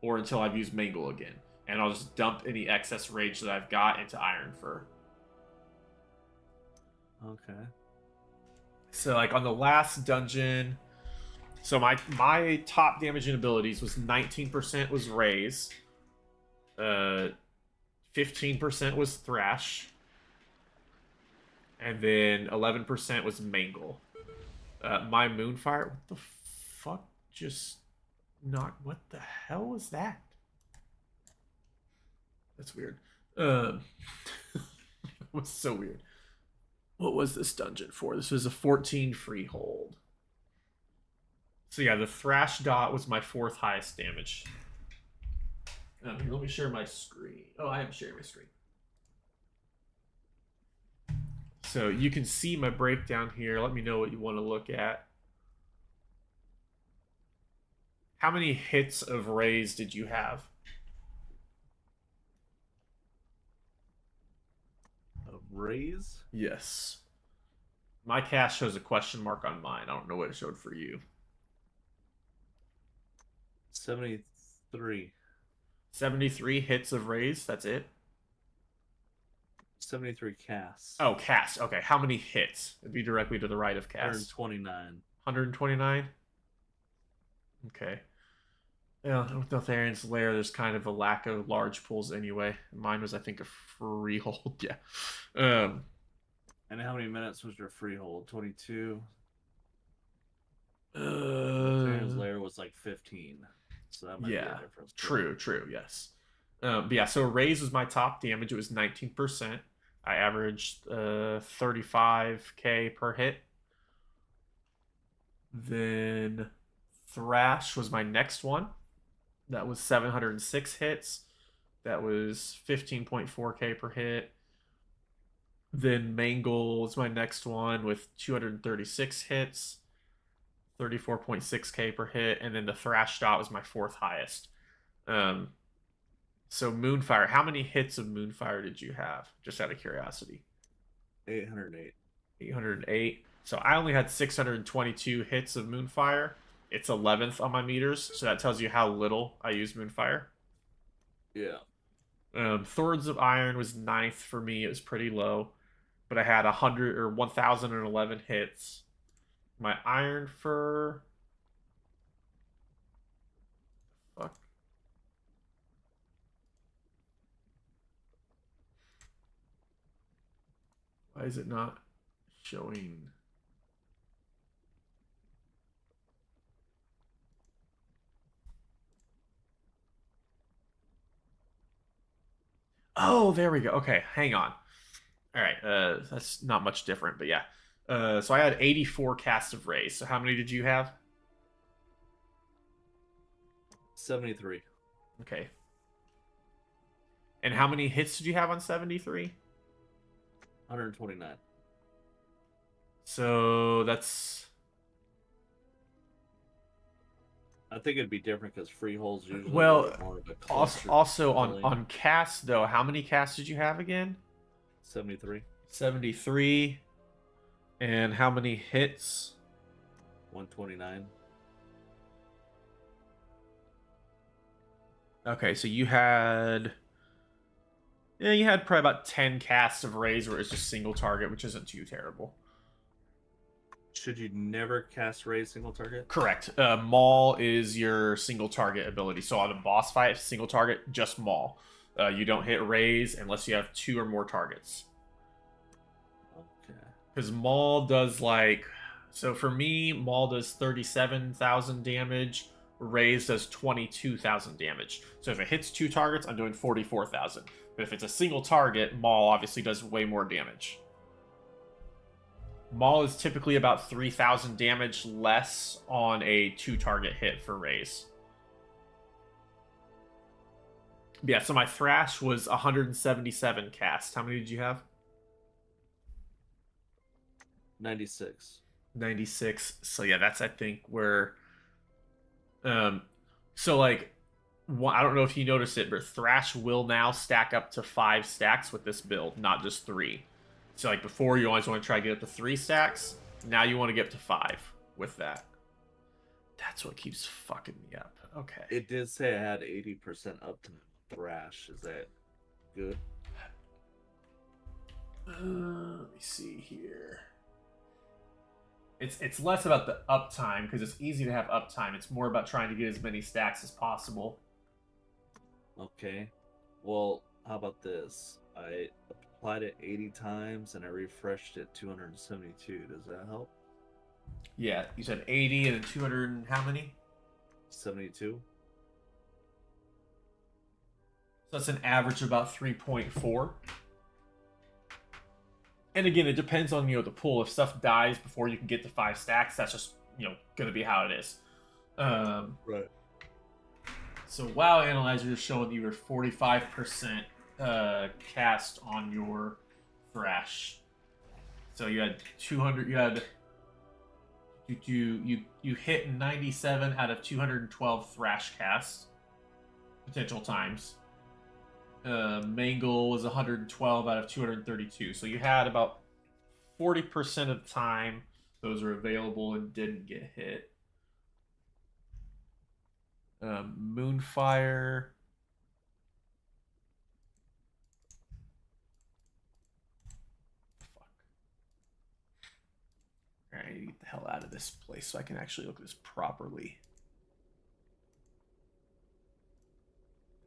or until I've used Mangle again. And I'll just dump any excess rage that I've got into Iron Fur. Okay. So like on the last dungeon, so my top damaging abilities was 19% was Raise, 15% was Thrash, and then 11% was Mangle. My Moonfire, what the fuck just knocked? What the hell was that? That's weird. It was so weird. What was this dungeon for? This was a 14 freehold. So yeah, the Thrash dot was my 4th highest damage. Here, let me share my screen. Oh, I am sharing my screen. So you can see my breakdown here. Let me know what you want to look at. How many hits of Raise did you have? A raise? Yes. My cast shows a question mark on mine. I don't know what it showed for you. 73. 73 hits of Raise, that's it? 73 casts. Oh, cast. Okay, how many hits? It'd be directly to the right of cast. 129. 129? Okay. Yeah, with Notharian's Lair, there's kind of a lack of large pools anyway. Mine was, I think, a freehold. Yeah. And how many minutes was your freehold? 22? Notharian's Lair was like 15. So that might be a difference. True, yes. But yeah, so Raise was my top damage. It was 19%. I averaged 35k per hit. Then Thrash was my next one. That was 706 hits. That was 15.4k per hit. Then Mangle was my next one with 236 hits. 34.6k per hit, and then the Thrash dot was my 4th highest. So Moonfire, how many hits of Moonfire did you have? Just out of curiosity. 808. 808. So I only had 622 hits of Moonfire. It's 11th on my meters, so that tells you how little I use Moonfire. Yeah. Thorns of Iron was 9th for me. It was pretty low, but I had 1,011 hits. My Iron Fur. Fuck. Why is it not showing? Oh, there we go. Okay, hang on. All right, that's not much different, but yeah. So I had 84 casts of Raise. So how many did you have? 73. Okay. And how many hits did you have on 73? 129. So that's... I think it'd be different because freeholds usually well, more of a cluster also ability. on casts though, how many casts did you have again? 73. 73. And how many hits? 129. Okay, so you had... Yeah, you had probably about 10 casts of Raise where it's just single target, which isn't too terrible. Should you never cast raise single target? Correct. Maul is your single target ability. So on a boss fight, single target, just Maul. You don't hit raise unless you have 2 or more targets. Okay. Because Maul does like... So for me, Maul does 37,000 damage. Raise does 22,000 damage. So if it hits 2 targets, I'm doing 44,000. But if it's a single target, Maul obviously does way more damage. Maul is typically about 3,000 damage less on a 2-target hit for raise. Yeah, so my Thrash was 177 cast. How many did you have? 96. 96. So yeah, that's I think where so like I don't know if you noticed it, but Thrash will now stack up to 5 stacks with this build, not just 3. So like before you always want to try to get up to 3 stacks, now you want to get up to 5 with that. That's what keeps fucking me up. Okay. It did say I had 80% uptime Thrash. Is that good? Let me see here. It's less about the uptime, because it's easy to have uptime. It's more about trying to get as many stacks as possible. Okay. Well, how about this? I applied it 80 times and I refreshed it 272. Does that help? Yeah, you said 80 and then 200 and how many? 72. So that's an average of about 3.4. And again, it depends on, the pool. If stuff dies before you can get to 5 stacks, that's just, going to be how it is. Right. So WoW Analyzer is showing you were 45% cast on your Thrash. So you had 200, you hit 97 out of 212 Thrash casts potential times. Mangle was 112 out of 232. So you had about 40% of the time those are available and didn't get hit. Moonfire. Fuck. Alright, I need to get the hell out of this place so I can actually look at this properly.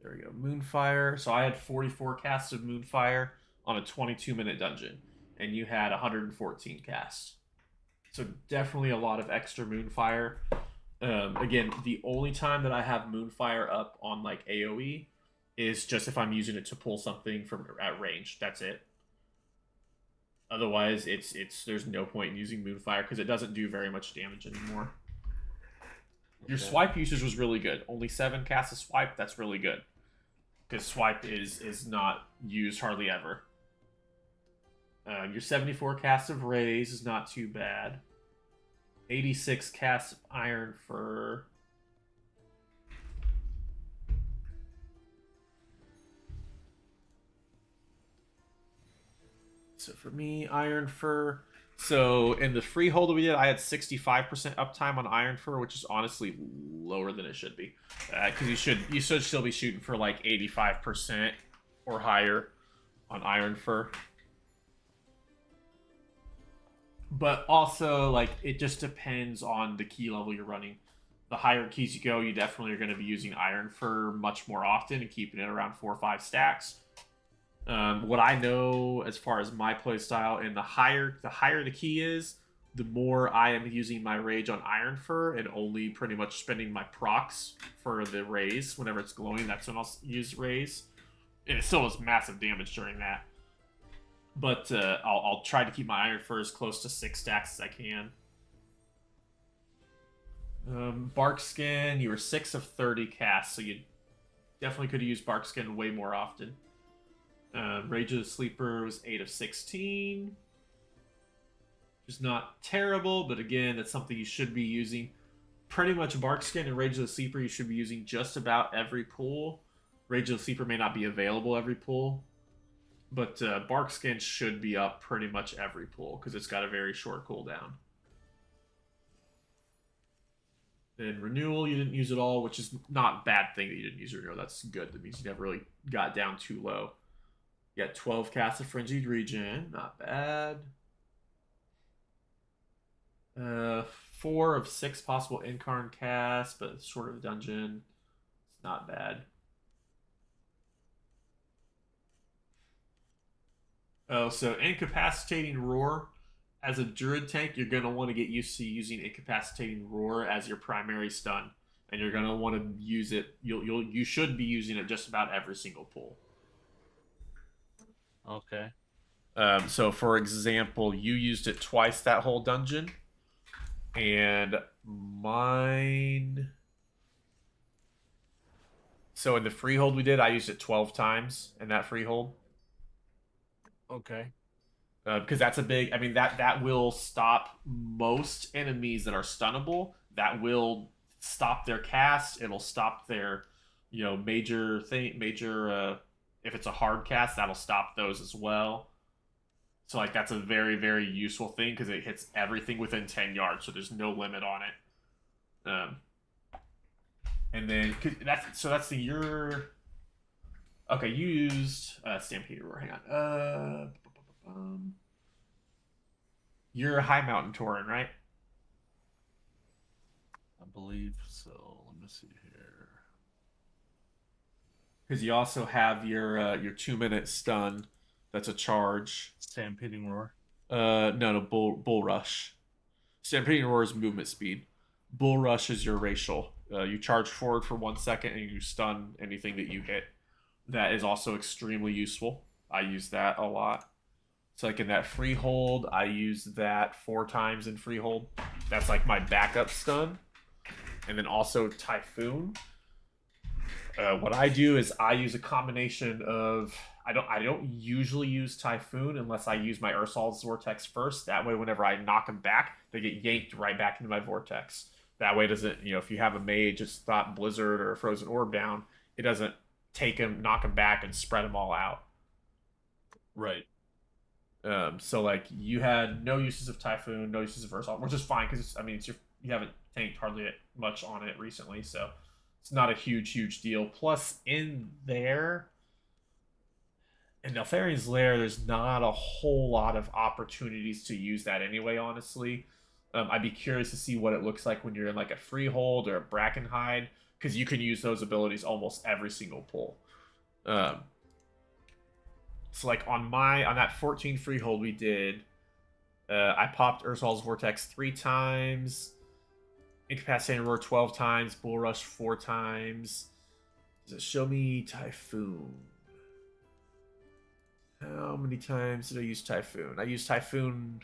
There we go. Moonfire. So I had 44 casts of Moonfire on a 22-minute dungeon. And you had 114 casts. So definitely a lot of extra Moonfire. Again, the only time that I have Moonfire up on like AoE is just if I'm using it to pull something from at range. That's it. Otherwise, there's no point in using Moonfire because it doesn't do very much damage anymore. Your swipe usage was really good. Only 7 casts of swipe. That's really good because swipe is not used hardly ever. Your 74 casts of raise is not too bad. 86 casts of Iron Fur. So for me, Iron Fur. So in the freehold that we did, I had 65% uptime on Iron Fur, which is honestly lower than it should be. Because you should still be shooting for like 85% or higher on Iron Fur. But also, like, it just depends on the key level you're running. The higher keys you go, you definitely are going to be using Iron Fur much more often and keeping it around 4 or 5 stacks. What I know as far as my playstyle, and the higher the key is, the more I am using my rage on Iron Fur and only pretty much spending my procs for the raise. Whenever it's glowing, that's when I'll use raise. And it still does massive damage during that. But I'll try to keep my Iron Fur as close to 6 stacks as I can. Barkskin, you were 6 of 30 casts, so you definitely could have used Barkskin way more often. Rage of the Sleeper was 8 of 16. Which is not terrible, but again, that's something you should be using. Pretty much Barkskin and Rage of the Sleeper you should be using just about every pool. Rage of the Sleeper may not be available every pool. But Barkskin should be up pretty much every pool because it's got a very short cooldown. Then Renewal, you didn't use at all, which is not a bad thing that you didn't use Renewal. That's good. That means you never really got down too low. You got 12 casts of Frenzied Regen. Not bad. Uh, 4 of 6 possible incarn casts, but it's short of a dungeon. It's not bad. Oh, so incapacitating roar. As a druid tank, you're gonna want to get used to using incapacitating roar as your primary stun, and you're gonna want to use it. You should be using it just about every single pull. Okay. So for example, you used it twice that whole dungeon, and mine. So in the freehold we did, I used it 12 times in that freehold. Okay. Because that's a big. I mean that will stop most enemies that are stunnable. That will stop their cast. It'll stop their, major thing. Major. If it's a hard cast, that'll stop those as well. So like that's a very very useful thing because it hits everything within 10 yards. So there's no limit on it. And then that's the your. Okay, you used Stampede Roar. Hang on. You're a High Mountain Tauren, right? I believe so. Let me see here. Because you also have your 2-minute stun. That's a charge. Stampeding Roar. No, Bull Rush. Stampeding Roar is movement speed. Bull Rush is your racial. You charge forward for 1 second and you stun anything that you hit. That is also extremely useful. I use that a lot. So like in that freehold, I use that 4 times in freehold. That's like my backup stun. And then also Typhoon. What I do is I use a combination of I don't usually use Typhoon unless I use my Ursol's Vortex first. That way whenever I knock them back, they get yanked right back into my Vortex. That way it doesn't, if you have a mage just thought Blizzard or a Frozen Orb down, it doesn't take them, knock them back, and spread them all out. Right. So like you had no uses of Typhoon, no uses of Ursol, which is fine because you haven't tanked hardly much on it recently, so it's not a huge deal. Plus in there, in Neltharian's Lair, there's not a whole lot of opportunities to use that anyway. Honestly, I'd be curious to see what it looks like when you're in like a Freehold or a Brackenhide, because you can use those abilities almost every single pull. So like on that 14 freehold we did, I popped Ursol's Vortex 3 times, Incapacitating Roar 12 times, Bull Rush 4 times. Does it show me Typhoon? How many times did I use Typhoon? I used Typhoon.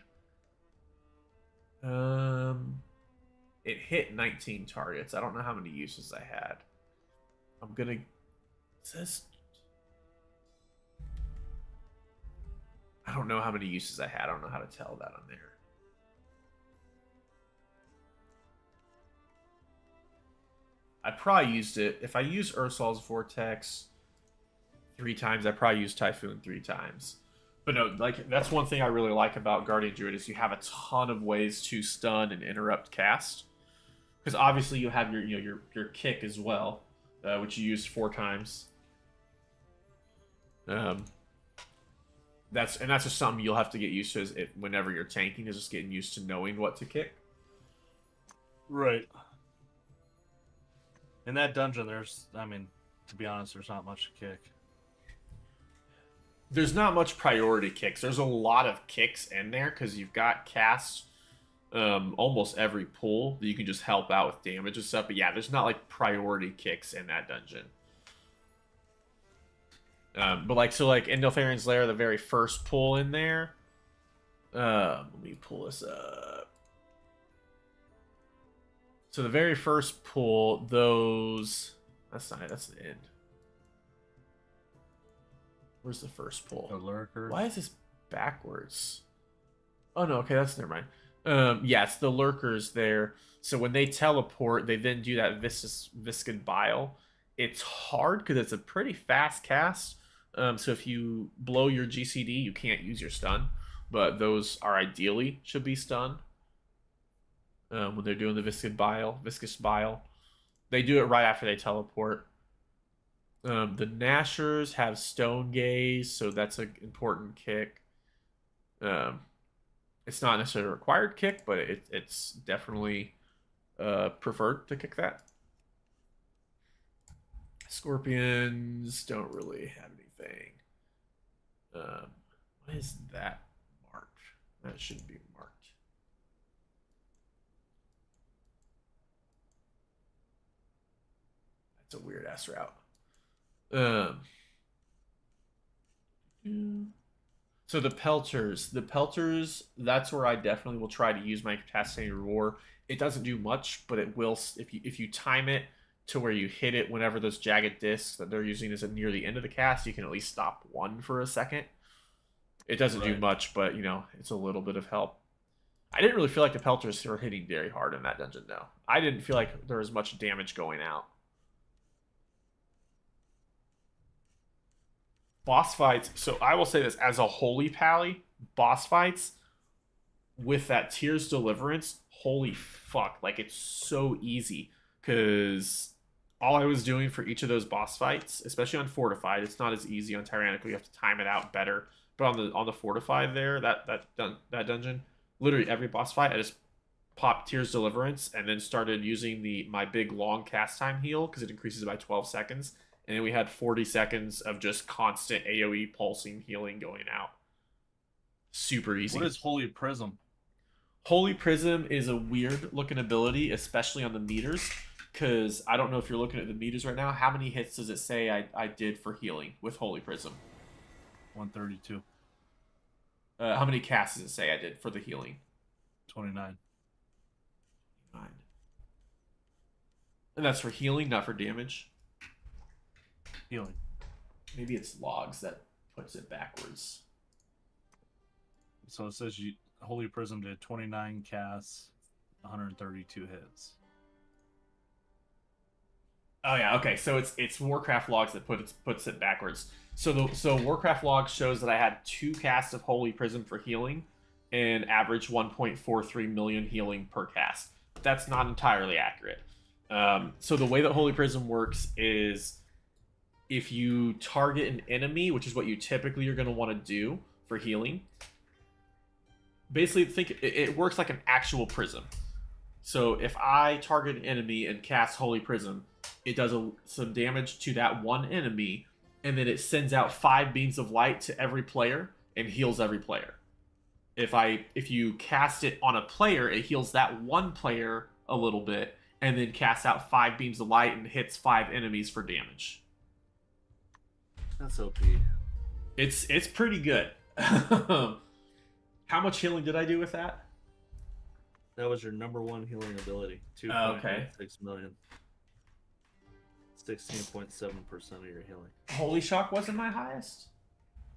It hit 19 targets. I don't know how many uses I had. I'm gonna. It says. I don't know how many uses I had. I don't know how to tell that on there. I probably used it. If I use Ursol's Vortex 3 times, I probably used Typhoon 3 times. But no, like that's one thing I really like about Guardian Druid is you have a ton of ways to stun and interrupt cast. Because obviously you have your kick as well, which you use 4 times. That's just something you'll have to get used to whenever you're tanking, is just getting used to knowing what to kick. Right. In that dungeon, to be honest, there's not much to kick. There's not much priority kicks. There's a lot of kicks in there because you've got casts almost every pull that you can just help out with damage and stuff. But yeah, there's not like priority kicks in that dungeon. But like in Neltharian's Lair, the very first pull in there. Let me pull this up. So the very first pull, that's not it. That's the end. Where's the first pull? The lurkers. Why is this backwards? Oh no, okay, that's never mind. Yeah, it's the lurkers there. So when they teleport, they then do that viscid bile. It's hard because it's a pretty fast cast. So if you blow your GCD, you can't use your stun, but those are ideally should be stunned. When they're doing the viscous bile, they do it right after they teleport. The Nashers have Stone Gaze, so that's an important kick. And It's not necessarily a required kick, but it's definitely preferred to kick that. Scorpions don't really have anything. What is that marked? That shouldn't be marked. That's a weird ass route. So the pelters, that's where I definitely will try to use my Catastrophe Roar. It doesn't do much, but it will if you time it to where you hit it whenever those jagged discs that they're using is near the end of the cast, you can at least stop one for a second. It doesn't do much, but you know, it's a little bit of help. I didn't really feel like the pelters were hitting very hard in that dungeon though. I didn't feel like there was much damage going out. Boss fights, so I will say this as a holy pally, boss fights with that Tears Deliverance, holy fuck, like it's so easy because all I was doing for each of those boss fights, especially on Fortified, it's not as easy on Tyrannical, you have to time it out better, but on the Fortified there, that dungeon, literally every boss fight I just popped Tears Deliverance and then started using my big long cast time heal because it increases by 12 seconds. And then we had 40 seconds of just constant AoE pulsing healing going out. Super easy. What is Holy Prism? Holy Prism is a weird looking ability, especially on the meters. Because I don't know if you're looking at the meters right now. How many hits does it say I did for healing with Holy Prism? 132. How many casts does it say I did for the healing? 29. 9. And that's for healing, not for damage. Healing. Maybe it's logs that puts it backwards. So it says Holy Prism did 29 casts, 132 hits. Oh yeah, okay. So it's Warcraft logs that puts it backwards. So Warcraft logs shows that I had 2 casts of Holy Prism for healing and average 1.43 million healing per cast. That's not entirely accurate. So the way that Holy Prism works is if you target an enemy, which is what you typically are going to want to do for healing, basically think it works like an actual prism. So if I target an enemy and cast Holy Prism, it does some damage to that one enemy, and then it sends out 5 beams of light to every player and heals every player. If you cast it on a player, it heals that one player a little bit, and then casts out 5 beams of light and hits 5 enemies for damage. That's OP. It's pretty good. How much healing did I do with that? That was your number 1 healing ability. 2.6 million. 16.7% of your healing. Holy Shock wasn't my highest?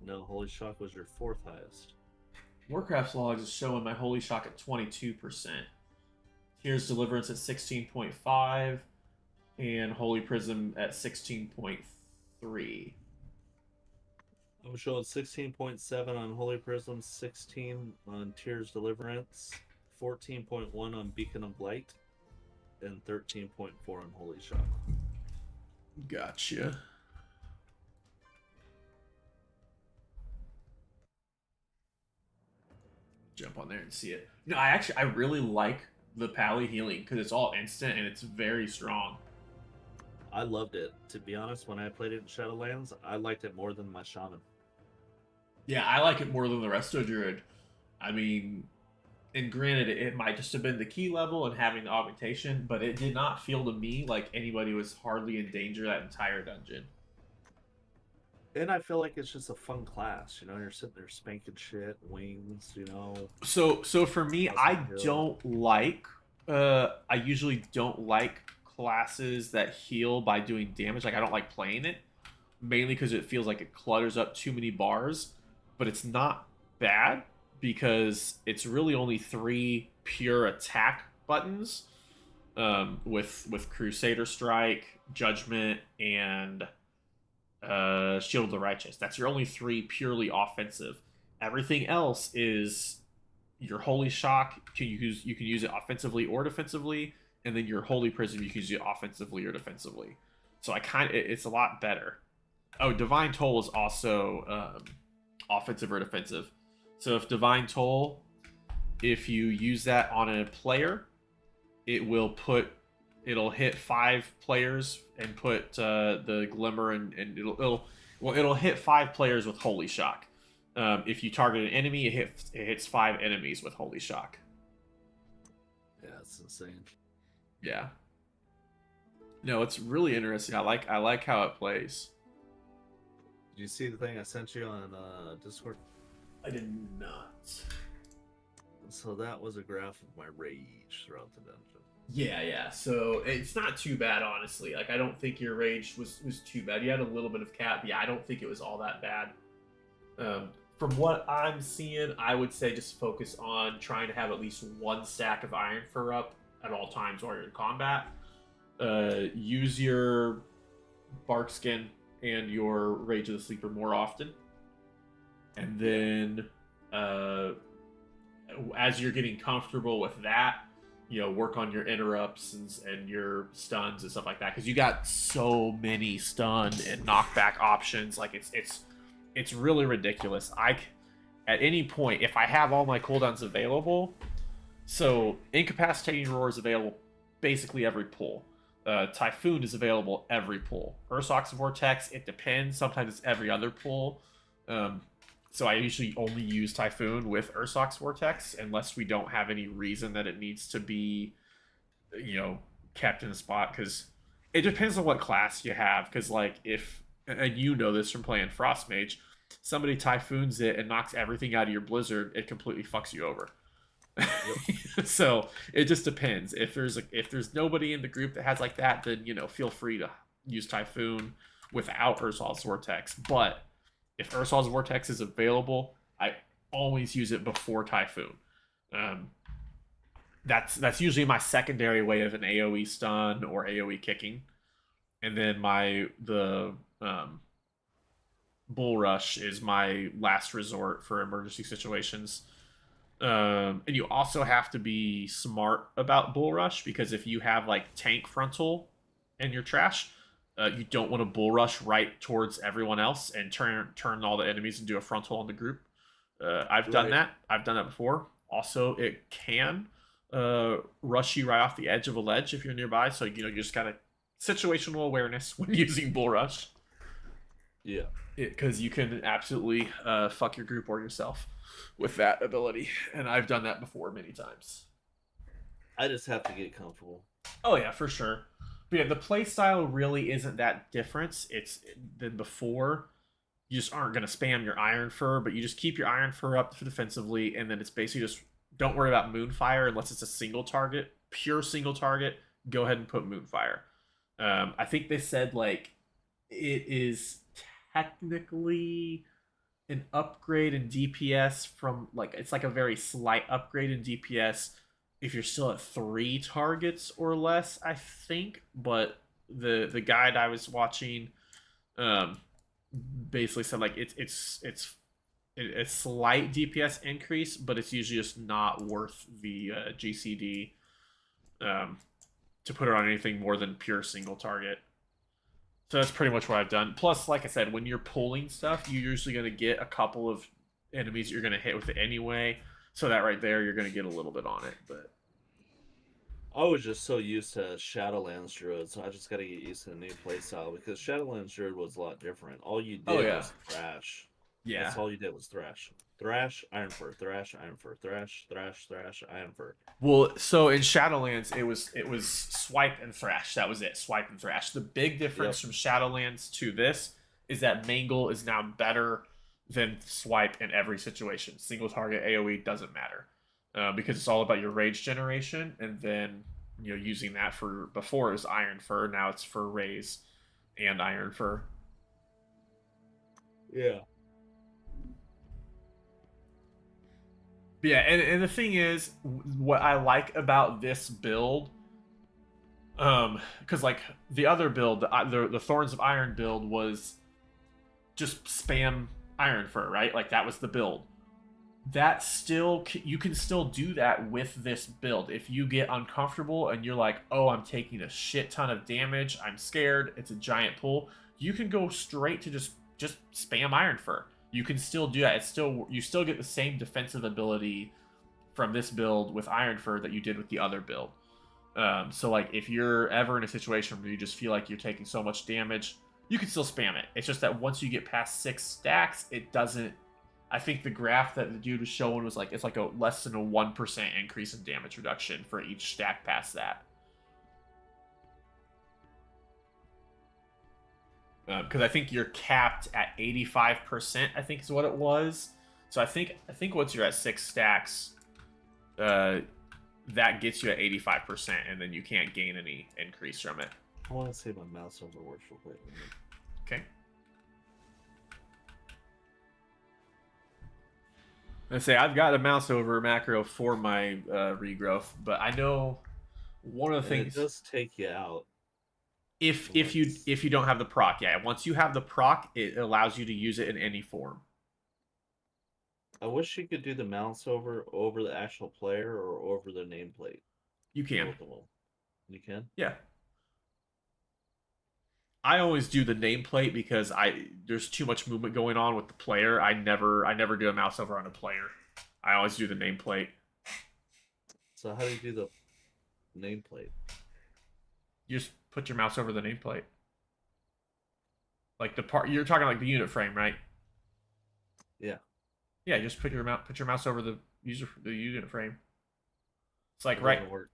No, Holy Shock was your 4th highest. Warcraft logs is showing my Holy Shock at 22%. Tears Deliverance at 16.5. And Holy Prism at 16.3. I'm showing 16.7 on Holy Prism, 16 on Tears Deliverance, 14.1 on Beacon of Light, and 13.4 on Holy Shock. Gotcha. Jump on there and see it. No, I really like the Pally healing because it's all instant and it's very strong. I loved it. To be honest, when I played it in Shadowlands, I liked it more than my Shaman. Yeah, I like it more than the Resto Druid. I mean, and granted, it might just have been the key level and having the augmentation, but it did not feel to me like anybody was hardly in danger that entire dungeon. And I feel like it's just a fun class, you know. You're sitting there spanking shit, wings, you know. So for me, I usually don't like classes that heal by doing damage. Like I don't like playing it, mainly because it feels like it clutters up too many bars. But it's not bad because it's really only 3 pure attack buttons, with Crusader Strike, Judgment, and Shield of the Righteous. That's your only 3 purely offensive. Everything else is your Holy Shock. You can use it offensively or defensively, and then your Holy Prism you can use it offensively or defensively. So it's a lot better. Oh, Divine Toll is also offensive or defensive. So if Divine Toll if you use that on a player, it'll hit 5 players and put the glimmer and it'll hit 5 players with holy shock. If you target an enemy, it hits 5 enemies with holy shock. Yeah, it's insane. Yeah. No, it's really interesting. I like how it plays. Did you see the thing I sent you on Discord? I did not. So that was a graph of my rage throughout the dungeon. Yeah. So it's not too bad, honestly. Like, I don't think your rage was too bad. You had a little bit of cap. Yeah, I don't think it was all that bad. From what I'm seeing, I would say just focus on trying to have at least 1 stack of Iron Fur up at all times while you're in combat. Use your Bark Skin and your Rage of the Sleeper more often. And then, as you're getting comfortable with that, work on your interrupts and your stuns and stuff like that. Because you got so many stun and knockback options. Like, it's really ridiculous. At any point, if I have all my cooldowns available, so Incapacitating Roar is available basically every pull. Typhoon is available every pull. Ursox Vortex, it depends. Sometimes it's every other pull. So I usually only use Typhoon with Ursox Vortex unless we don't have any reason that it needs to be, kept in a spot. Because it depends on what class you have. Because, like, and you know this from playing Frost Mage, somebody Typhoons it and knocks everything out of your Blizzard, it completely fucks you over. Yep. So it just depends. If there's nobody in the group that has like that, then feel free to use Typhoon without Ursol's Vortex. But if Ursol's Vortex is available, I always use it before Typhoon. That's usually my secondary way of an AoE stun or AoE kicking, and then the Bull Rush is my last resort for emergency situations. And you also have to be smart about Bull Rush, because if you have like tank frontal and you're trash, you don't want to Bull Rush right towards everyone else and turn all the enemies and do a frontal on the group. I've done that. I've done that before. Also, it can rush you right off the edge of a ledge if you're nearby. So you just gotta situational awareness when using Bull Rush. Yeah, because you can absolutely fuck your group or yourself with that ability, and I've done that before many times. I just have to get comfortable. Oh yeah, for sure. But yeah, the play style really isn't that different. It's than before. You just aren't gonna spam your Iron Fur, but you just keep your Iron Fur up defensively, and then it's basically just don't worry about Moonfire unless it's a single target, pure single target. Go ahead and put Moonfire. I think they said like it is technically an upgrade in DPS from it's like a very slight upgrade in DPS if you're still at 3 targets or less, I think. But the guide I was watching basically said like it's a slight DPS increase, but it's usually just not worth the GCD to put it on anything more than pure single target. So that's pretty much what I've done. Plus, like I said, when you're pulling stuff, you're usually going to get a couple of enemies you're going to hit with it anyway. So that right there, you're going to get a little bit on it. But I was just so used to Shadowlands Druid, so I just got to get used to the new playstyle, because Shadowlands Druid was a lot different. All you did was thrash. Yeah. That's all you did was thrash. Thrash, Iron Fur, thrash, Iron Fur, thrash, Iron Fur. Well, so in Shadowlands, it was swipe and thrash. That was it, swipe and thrash. The big difference from Shadowlands to this is that Mangle is now better than swipe in every situation. Single target AoE doesn't matter because it's all about your rage generation, and then using that for before it was Iron Fur, now it's for raise and Iron Fur. Yeah. Yeah, and the thing is, what I like about this build, because like the other build, the Thorns of Iron build was just spam Iron Fur, right? Like that was the build. That still, you can still do that with this build. If you get uncomfortable and you're like, oh, I'm taking a shit ton of damage, I'm scared, it's a giant pull, you can go straight to just spam Iron Fur. You can still do that. You still get the same defensive ability from this build with Ironfur that you did with the other build. So like if you're ever in a situation where you just feel like you're taking so much damage, you can still spam it. It's just that once you get past 6 stacks, it doesn't. I think the graph that the dude was showing was like it's like a less than a 1% increase in damage reduction for each stack past that. Because I think you're capped at 85%. I think is what it was. So I think once you're at 6 stacks, that gets you at 85%, and then you can't gain any increase from it. I want to see my mouse over works real quick. Okay. I say I've got a mouse over macro for my regrowth, but I know one of the things it does take you out. If you don't have the proc, yeah. Once you have the proc, it allows you to use it in any form. I wish you could do the mouse over the actual player or over the nameplate. You can. You can? Yeah. I always do the nameplate because there's too much movement going on with the player. I never do a mouse over on a player. I always do the nameplate. So how do you do the nameplate? You just put your mouse over the nameplate. Like the part you're talking like the unit frame, right? Yeah. Yeah, just put your mouse over the unit frame. It's like It right. doesn't work.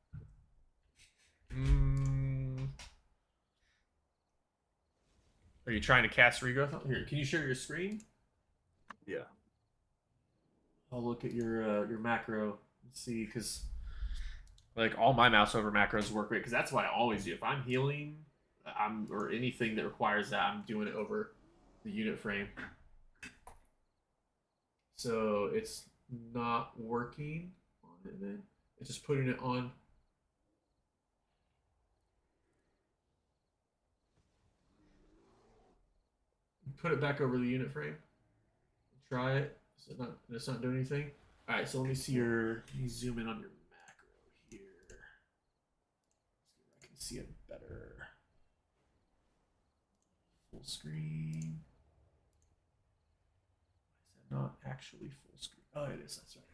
Are you trying to cast regrowth? Here, can you share your screen? Yeah. I'll look at your macro and see, because like all my mouse over macros work great, because that's what I always do. If I'm healing, or anything that requires that, I'm doing it over the unit frame. So it's not working on it then. It's just putting it on. Put it back over the unit frame. Try it. It's not doing anything. All right, so let me see let me zoom in on your macro here. See if I can see it better. Full screen. Why is that not actually full screen? Oh, it is. That's right.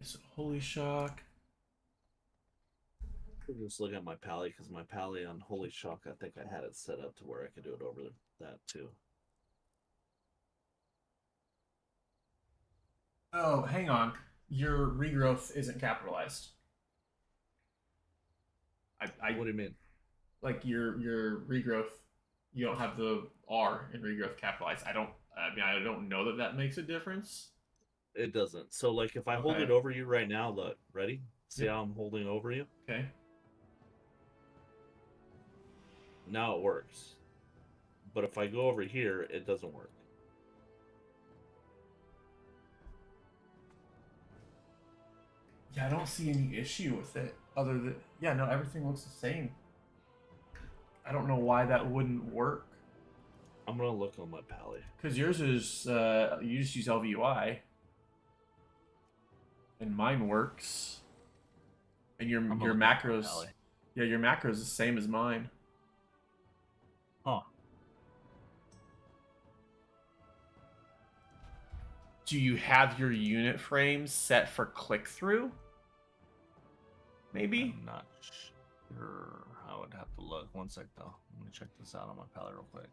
So Holy Shock. I'm just looking at my Pally because my Pally on Holy Shock, I think I had it set up to where I could do it over that too. Oh, hang on. Your regrowth isn't capitalized. What do you mean? Like your regrowth, you don't have the R in regrowth capitalized. I don't know that makes a difference. It doesn't. So like if I hold it over you right now, look, ready? See how I'm holding over you? Okay. Now it works. But if I go over here, it doesn't work. Yeah, I don't see any issue with it other than no, everything looks the same. I don't know why that wouldn't work. I'm gonna look on my Pally. Because yours is you just use LVUI. And mine works. And your macros, your macros is the same as mine. Huh. Do you have your unit frames set for click through? Maybe? I'm not sure. I would have to look. One sec though. Let me check this out on my Pally real quick.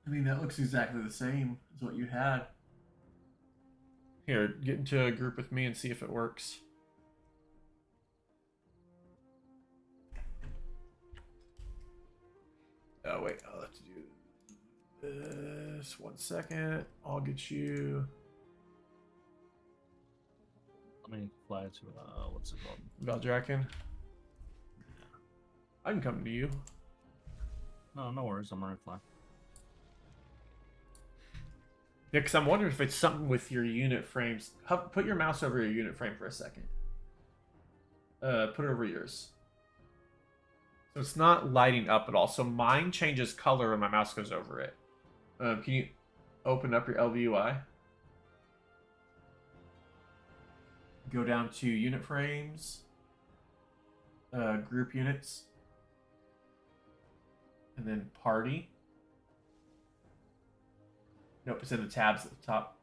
I mean, that looks exactly the same as what you had. Here, get into a group with me and see if it works. Oh, wait. I'll have to do this. 1 second. I'll get you. Let me fly to, what's it called? Valdraken. I can come to you. No, no worries. I'm gonna fly. Yeah, because I'm wondering if it's something with your unit frames. Put your mouse over your unit frame for a second. Put it over yours. So it's not lighting up at all. So mine changes color when my mouse goes over it. Can you open up your LVUI? Go down to unit frames, group units, and then party. Nope, it's in the tabs at the top.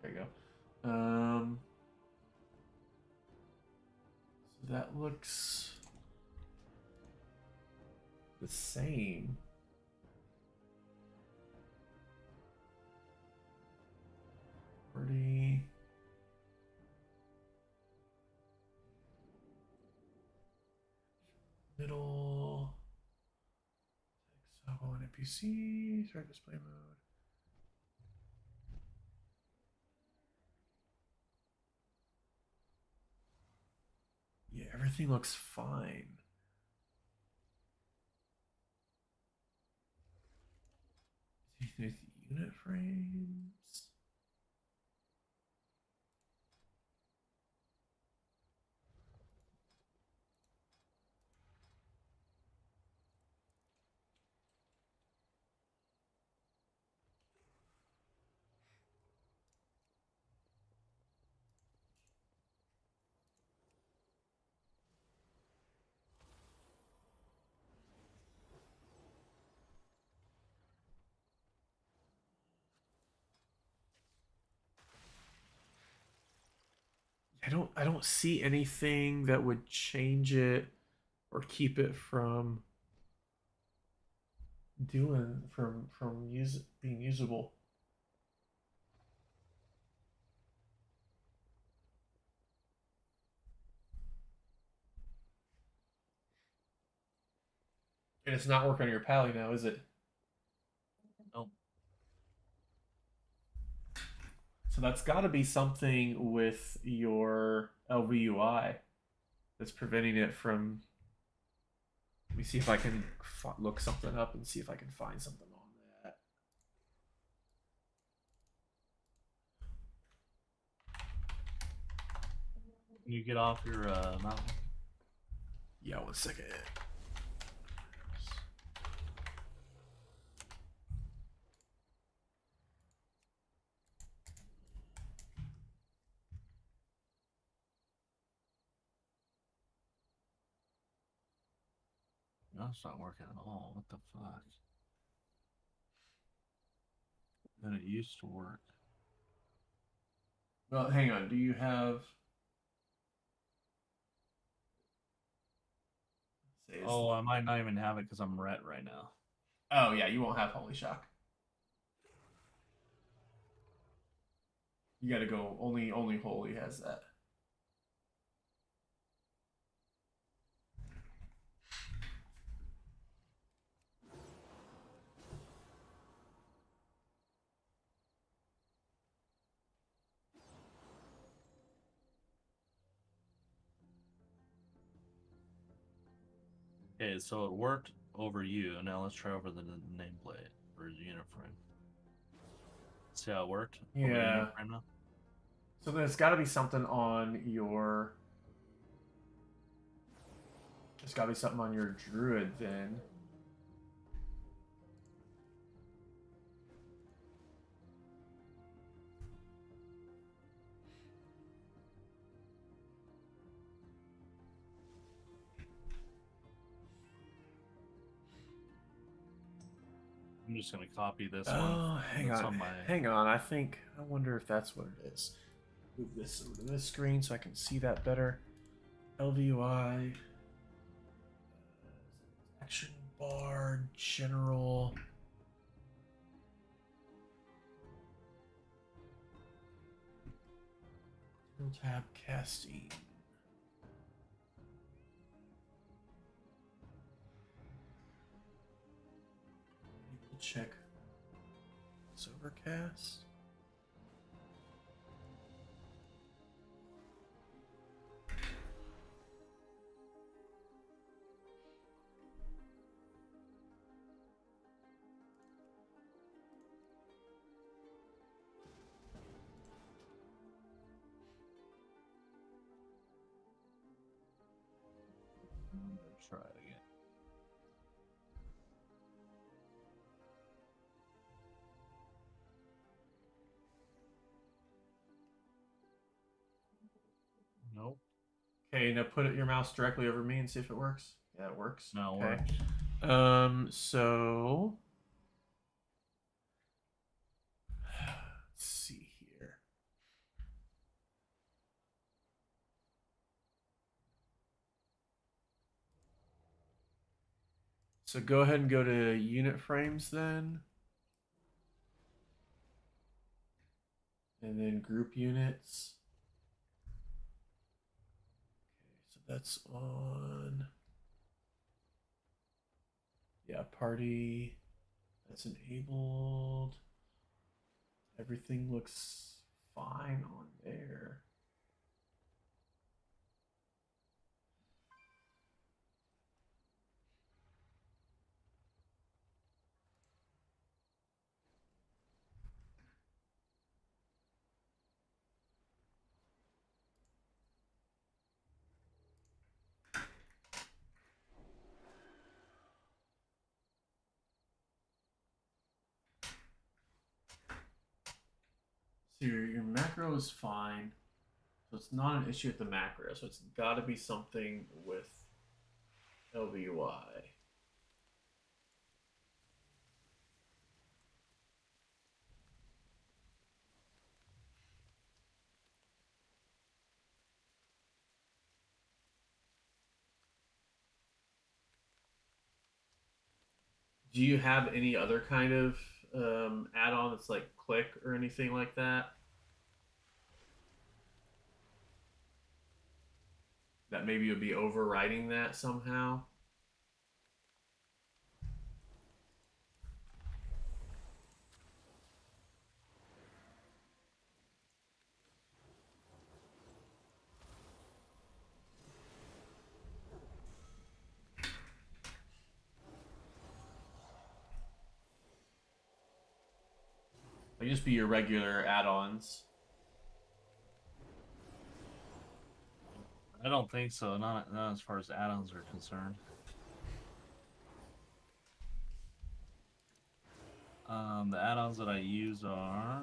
There you go. So that looks the same. Party. Middle. Text on NPC. Start display mode. Yeah, everything looks fine. With unit frames. I don't see anything that would change it or keep it from being usable. And it's not working on your Pally now, is it? Nope. So that's got to be something with your LVUI that's preventing it from. Let me see if I can look something up and see if I can find something on that. Can you get off your mountain? Yeah, 1 second. No, it's not working at all. What the fuck? And it used to work. Well, hang on. Do you have? Oh, I might not even have it because I'm ret right now. Oh yeah, you won't have Holy Shock. You got to go. Only Holy has that. Okay, so it worked over you. Now let's try over the nameplate or unit frame. See how it worked? Over the Yeah. unit frame now? So there's got to be something on your. There's got to be something on your Druid then. I'm just gonna copy this Oh, one. hang That's on. my... Hang on. I wonder if that's what it is. Move this over to this screen so I can see that better. LVUI. Action bar. General. Tab casting. Check this overcast. Let's try it again. Nope. Okay, now put your mouse directly over me and see if it works. Yeah, it works. No, it okay. works. So let's see here. So go ahead and go to unit frames then. And then group units. Okay, so that's on. Yeah, party. That's enabled. Everything looks fine on there. So your macro is fine. So it's not an issue with the macro. So it's got to be something with LVUI. Do you have any other kind of add-on that's like click or anything like that? That maybe would be overriding that somehow? Like just be your regular add-ons. I don't think so. Not as far as add-ons are concerned. The add-ons that I use are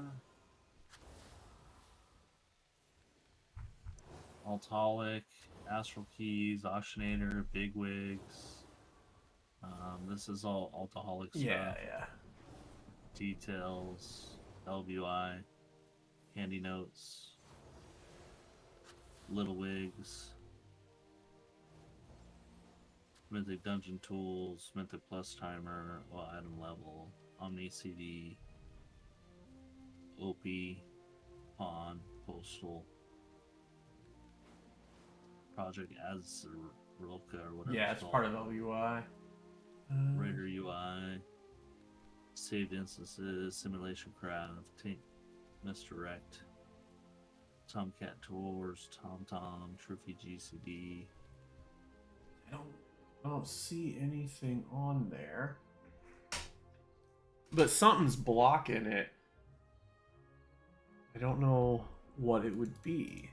Altolic, Astral Keys, Auctionator, Bigwigs. This is all Altaholic stuff. Yeah. Details, LBUI, Handy Notes, Little Wigs, Mythic Dungeon Tools, Mythic Plus Timer, Item Level, Omni CD, OP, Pawn, Postal, Project Azrilka or whatever. Yeah, it's part of LVUI. Raider UI, saved instances, Simulation Craft, Misdirect, Tomcat Tours, TomTom, Trophy GCD. I don't see anything on there. But something's blocking it. I don't know what it would be.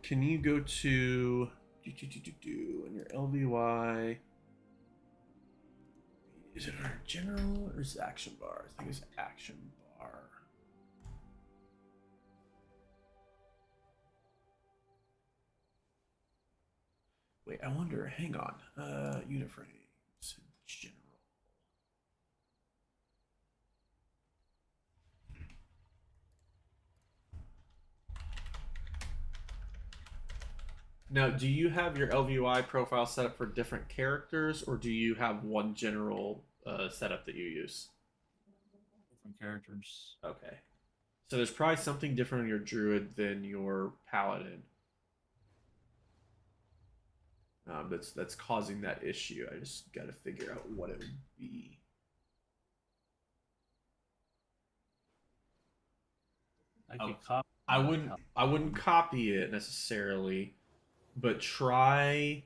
Can you go to in your LVY? Is it our general or is it action bar? I think it's action bar. Wait, I wonder. Hang on. Unit frames general. Now, do you have your LVUI profile set up for different characters, or do you have one general setup that you use? Different characters. Okay. So there's probably something different on your druid than your paladin. that's causing that issue. I just got to figure out what it would be. I could copy. I wouldn't copy it necessarily, but try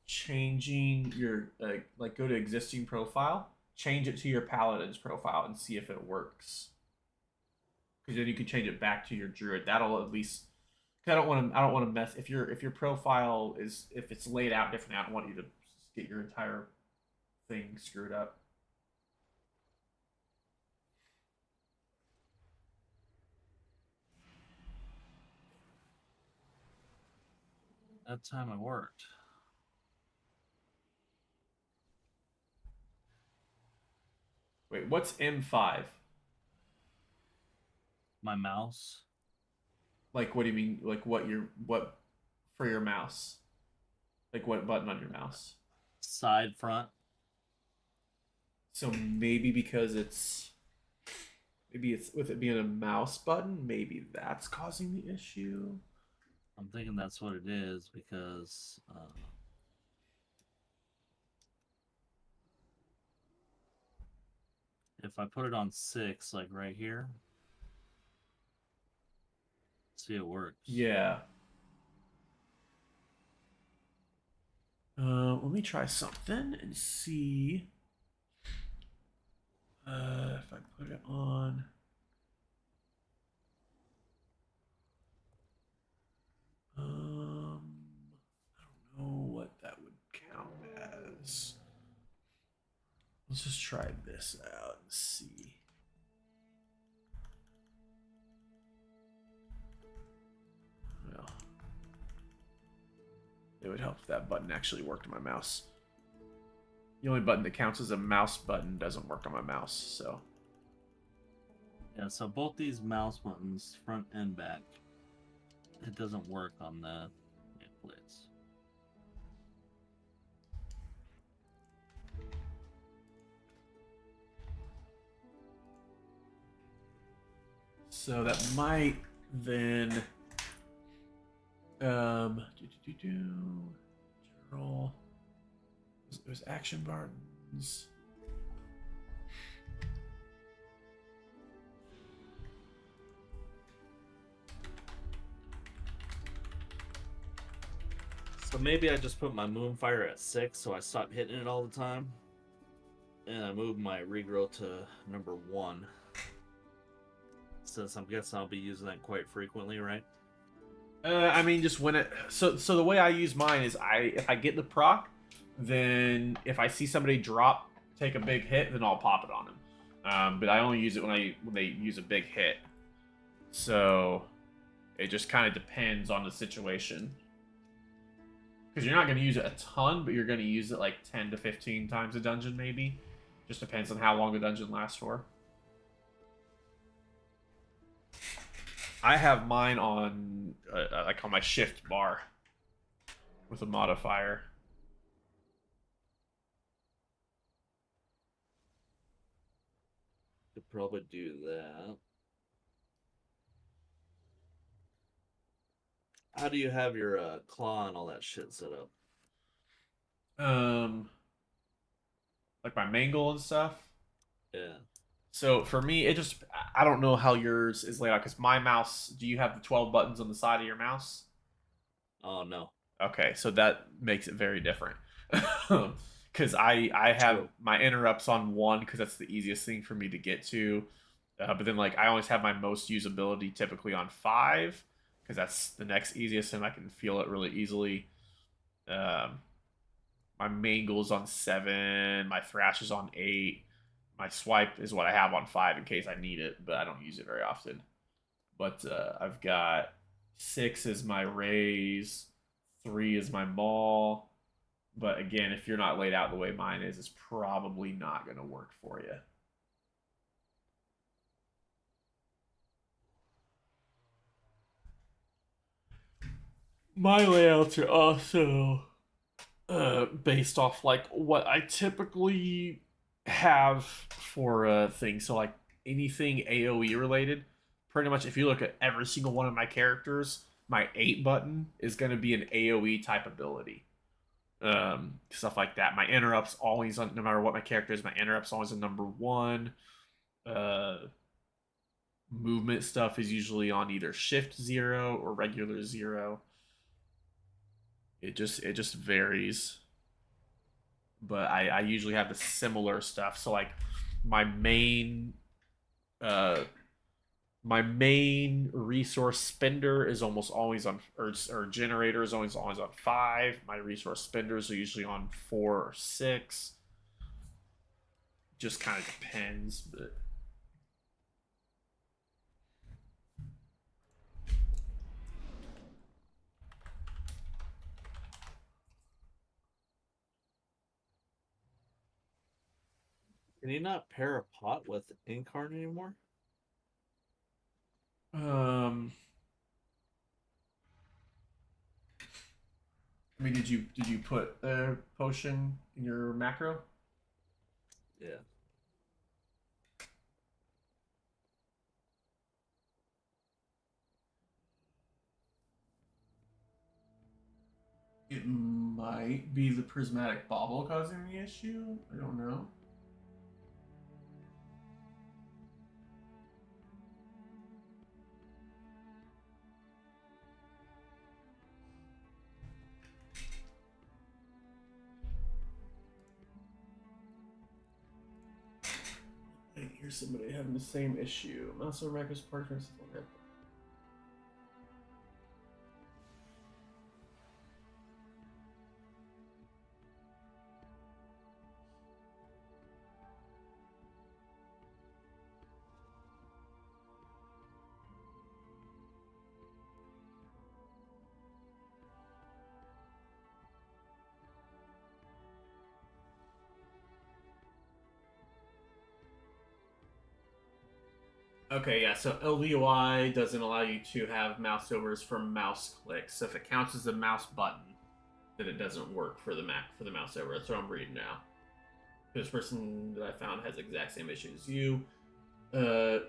changing your like go to existing profile, change it to your paladin's profile, and see if it works. Because then you can change it back to your druid. That'll at least. I don't want to mess if your profile is if it's laid out differently. I don't want you to get your entire thing screwed up. That time it worked. Wait, what's M5? My mouse. Like, what do you mean? Like, what for your mouse? Like, what button on your mouse? Side front. So maybe because it's with it being a mouse button, maybe that's causing the issue. I'm thinking that's what it is because if I put it on 6, like right here, see, it works. Yeah. Let me try something and see if I put it on. I don't know what that would count as. Let's just try this out and see. Well, it would help if that button actually worked on my mouse. The only button that counts as a mouse button doesn't work on my mouse, so. Yeah, so both these mouse buttons, front and back, it doesn't work on the blades. So that might then general. It was action buttons. So maybe I just put my Moonfire at 6 so I stop hitting it all the time. And I move my regrow to number 1. Since I'm guessing I'll be using that quite frequently, right? I mean, just when it. So the way I use mine is if I get the proc, then if I see somebody take a big hit, then I'll pop it on them. But I only use it when they use a big hit. So it just kind of depends on the situation. Because you're not going to use it a ton, but you're going to use it like 10 to 15 times a dungeon, maybe. Just depends on how long the dungeon lasts for. I have mine on, like on my shift bar with a modifier. Could probably do that. How do you have your claw and all that shit set up? Like my mangle and stuff. Yeah. So for me, I don't know how yours is laid out because my mouse. Do you have the 12 buttons on the side of your mouse? Oh no. Okay, so that makes it very different. Because I have my interrupts on 1 because that's the easiest thing for me to get to. But then like I always have my most usability typically on 5 because that's the next easiest and I can feel it really easily. My mangle's on 7. My thrash is on 8. My swipe is what I have on 5 in case I need it, but I don't use it very often. But I've got 6 is my raise, 3 is my maul. But again, if you're not laid out the way mine is, it's probably not going to work for you. My layouts are also based off like what I typically have for things. So like anything AoE related, pretty much if you look at every single one of my characters, my 8 button is going to be an AoE type ability. Stuff like that. My interrupts always on, no matter what my character is, my interrupts always on number 1. Uh, movement stuff is usually on either shift 0 or regular 0. It just varies. But I usually have the similar stuff. So like my main uh my main resource spender is almost always on, or generator is always on 5. My resource spenders are usually on 4 or 6. Just kind of depends, but Can you not pair a pot with Incarn anymore? I mean, did you put a potion in your macro? Yeah. It might be the prismatic bauble causing the issue. I don't know. I hear somebody having the same issue. Mouse over macros partners. Okay, yeah, so LVOI doesn't allow you to have mouse overs for mouse clicks. So if it counts as a mouse button, then it doesn't work for the mouse over. That's what I'm reading now. This person that I found has the exact same issue as you. Can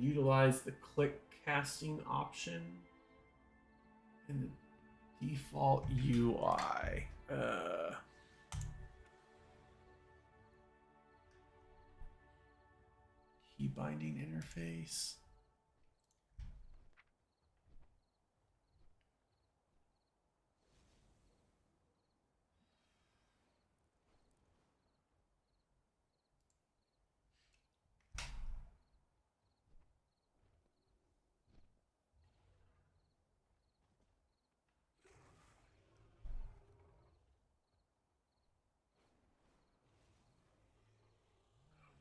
utilize the click casting option in the default UI. Key binding interface.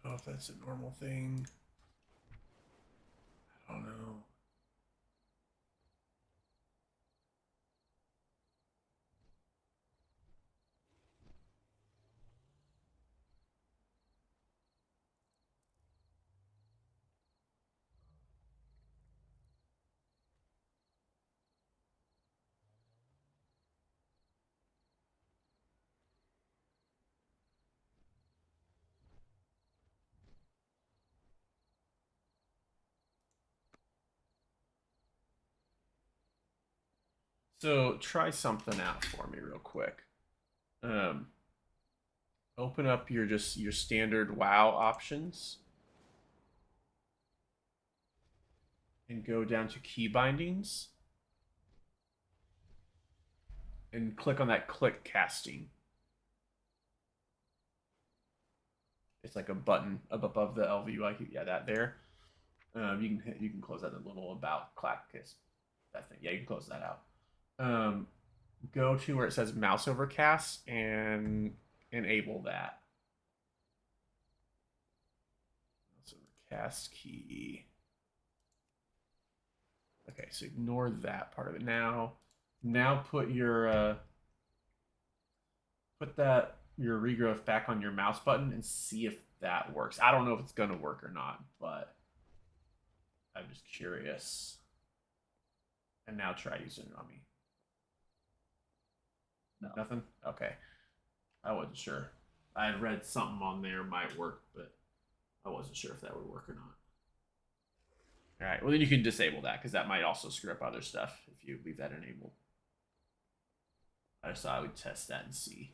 I don't know if that's a normal thing. I don't know. So try something out for me real quick. Open up your standard WoW options and go down to key bindings and click on that click casting. It's like a button up above the LVUI. Yeah, that there. You can close that a little about clack kiss. That thing. Yeah, you can close that out. Go to where it says mouse overcast and enable that. Mouse overcast key. Okay, so ignore that part of it now. Now put your your regrowth back on your mouse button and see if that works. I don't know if it's gonna work or not, but I'm just curious. And now try using it on me. No. Nothing? Okay. I wasn't sure. I had read something on there might work, but I wasn't sure if that would work or not. All right. Well, then you can disable that because that might also screw up other stuff if you leave that enabled. I just thought I would test that and see.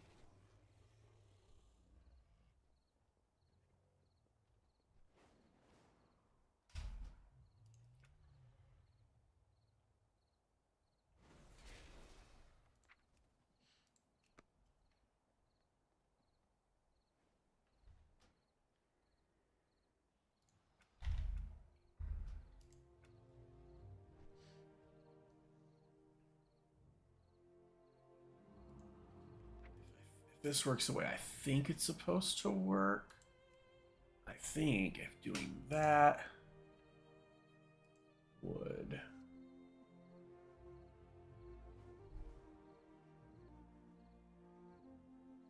If this works the way I think it's supposed to work, I think if doing that would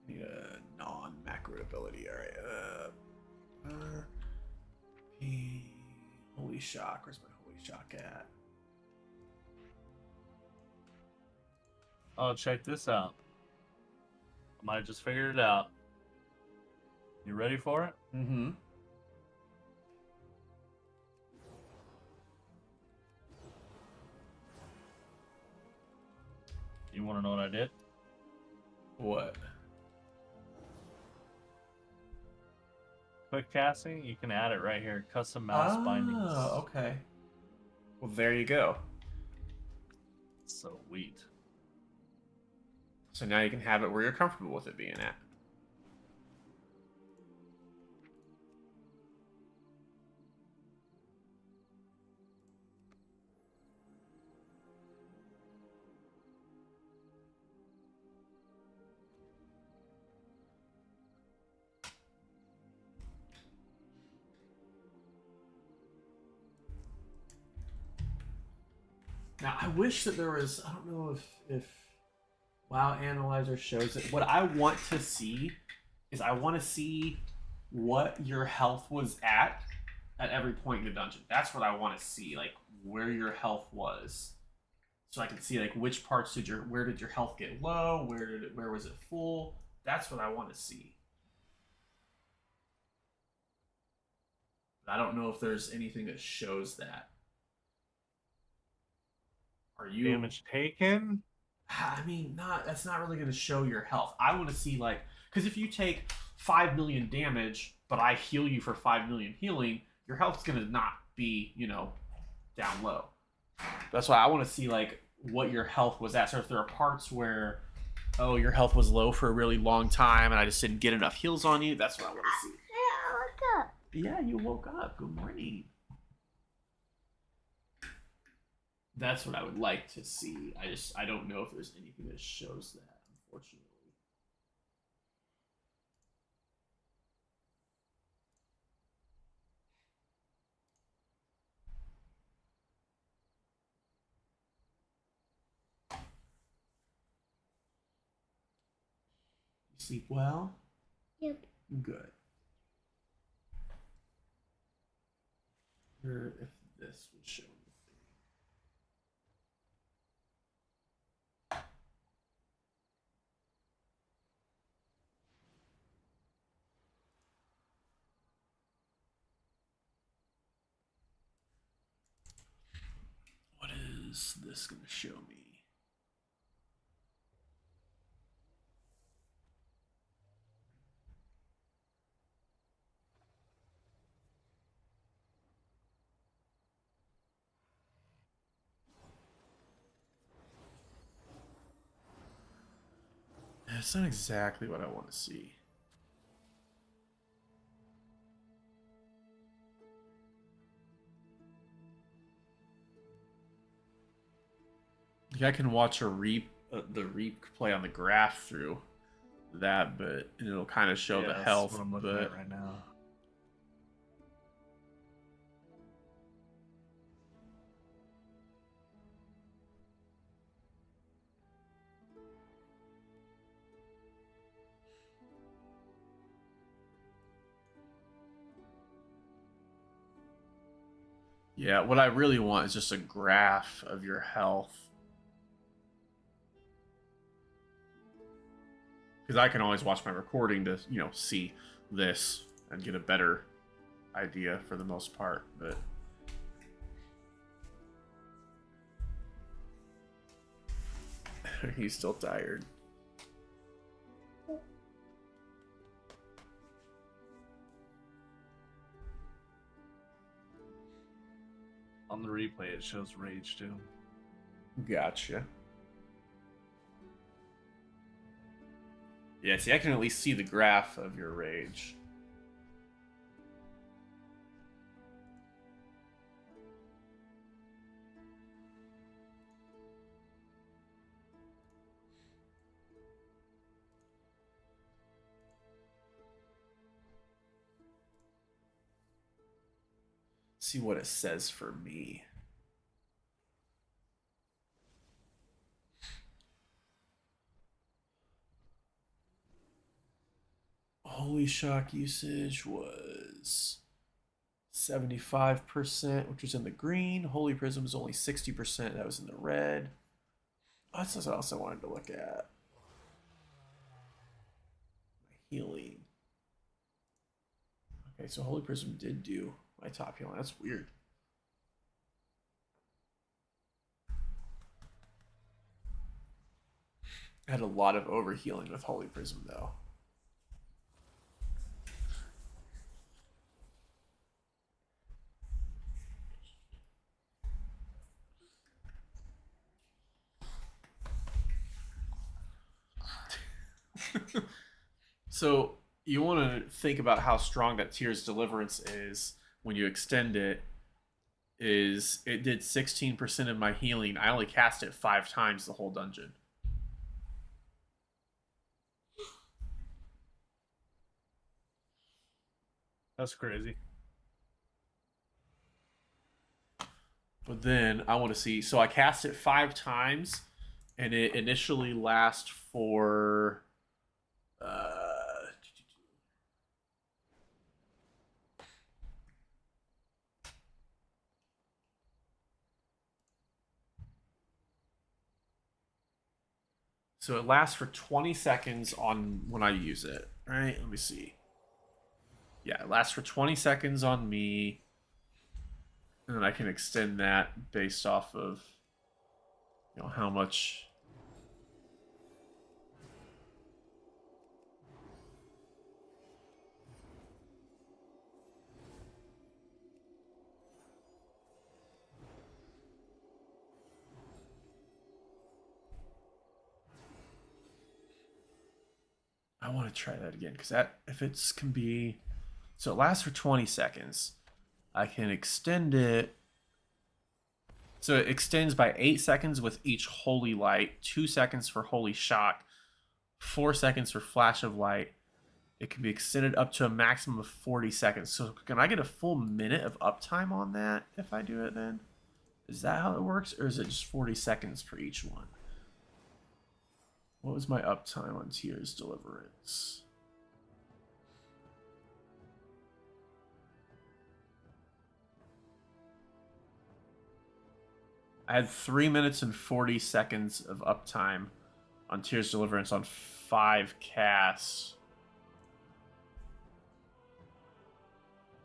need a non-macro ability. All right. Holy shock. Where's my holy shock at? Oh, check this out. I might have just figured it out. You ready for it? Mm-hmm. You want to know what I did? What? Quick casting, you can add it right here. Custom mouse bindings. Oh, okay. Well, there you go. Sweet. So now you can have it where you're comfortable with it being at. Now, I wish that there was, I don't know if WoW Analyzer shows it. What I want to see is I want to see what your health was at every point in the dungeon. That's what I want to see, like where your health was. So I can see like which parts where did your health get low, where was it full? That's what I want to see. But I don't know if there's anything that shows that. Are you Damage taken? I mean, that's not really going to show your health. I want to see like, because if you take 5 million damage, but I heal you for 5 million healing, your health's going to not be, down low. That's why I want to see like what your health was at. So if there are parts where, oh, your health was low for a really long time and I just didn't get enough heals on you, that's what I want to see. I woke up. Yeah, you woke up. Good morning. That's what I would like to see. I don't know if there's anything that shows that, unfortunately. You sleep well? Yep. Good. Or if this would show me. What is this going to show me? It's not exactly what I want to see. Like I can watch the reap play on the graph through that, but it'll kind of show the that's health. what I'm looking But at right now. yeah, what I really want is just a graph of your health. Because I can always watch my recording to, see this and get a better idea for the most part. But he's still tired. On the replay, it shows rage too. Gotcha. Yeah, see, I can at least see the graph of your rage. See what it says for me. Holy shock usage was 75%, which was in the green. Holy prism was only 60%, that was in the red. Oh, that's what else I wanted to look at. Healing. Okay, so Holy Prism did do my top healing. That's weird. I had a lot of overhealing with Holy Prism, though. So you want to think about how strong that Tears Deliverance is when you extend it. Is it did 16% of my healing. I only cast it 5 times the whole dungeon. That's crazy. But then I want to see. So I cast it 5 times, and it initially lasts for. So it lasts for 20 seconds on when I use it. All right, let me see. Yeah, it lasts for 20 seconds on me. And then I can extend that based off of, you know, how much. I want to try that again because that if it's can be, so it lasts for 20 seconds. I can extend it. So it extends by 8 seconds with each Holy Light, 2 seconds for Holy Shock, 4 seconds for Flash of Light. It can be extended up to a maximum of 40 seconds. So can I get a full minute of uptime on that if I do it then? Is that how it works? Or is it just 40 seconds for each one? What was my uptime on Tears Deliverance? I had 3 minutes and 40 seconds of uptime on Tears Deliverance on 5 casts.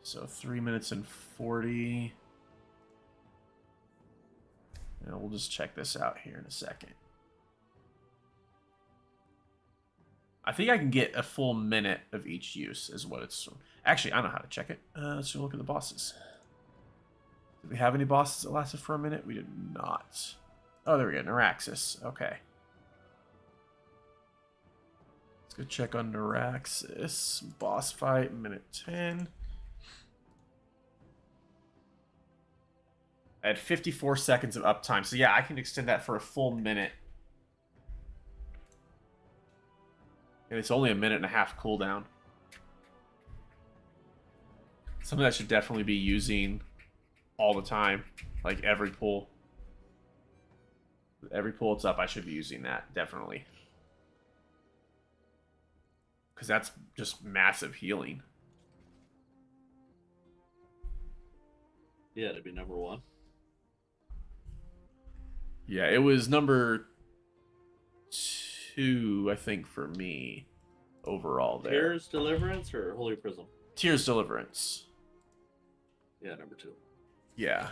So 3 minutes and 40. And we'll just check this out here in a second. I think I can get a full minute of each use is what it's... Actually, I know how to check it. Let's look at the bosses. Did we have any bosses that lasted for a minute? We did not. Oh, there we go. Neuraxis. Okay. Let's go check on Neuraxis. Boss fight, minute 10. I had 54 seconds of uptime. So yeah, I can extend that for a full minute. And it's only a minute and a half cooldown. Something that should definitely be using all the time. Like every pull. Every pull it's up, I should be using that. Definitely. Because that's just massive healing. Yeah, it'd be number 1. Yeah, it was number 2, I think, for me overall there. Tears Deliverance or Holy Prism? Tears Deliverance. Yeah, number 2. Yeah.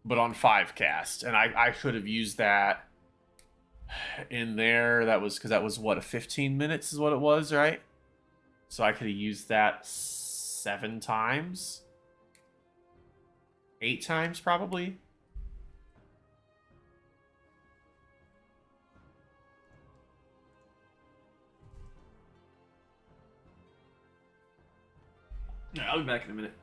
But on 5 cast. And I should have used that in there. That was because that was what, a 15 minutes is what it was, right? So I could have used that 7 times. 8 times probably. Yeah, I'll be back in a minute.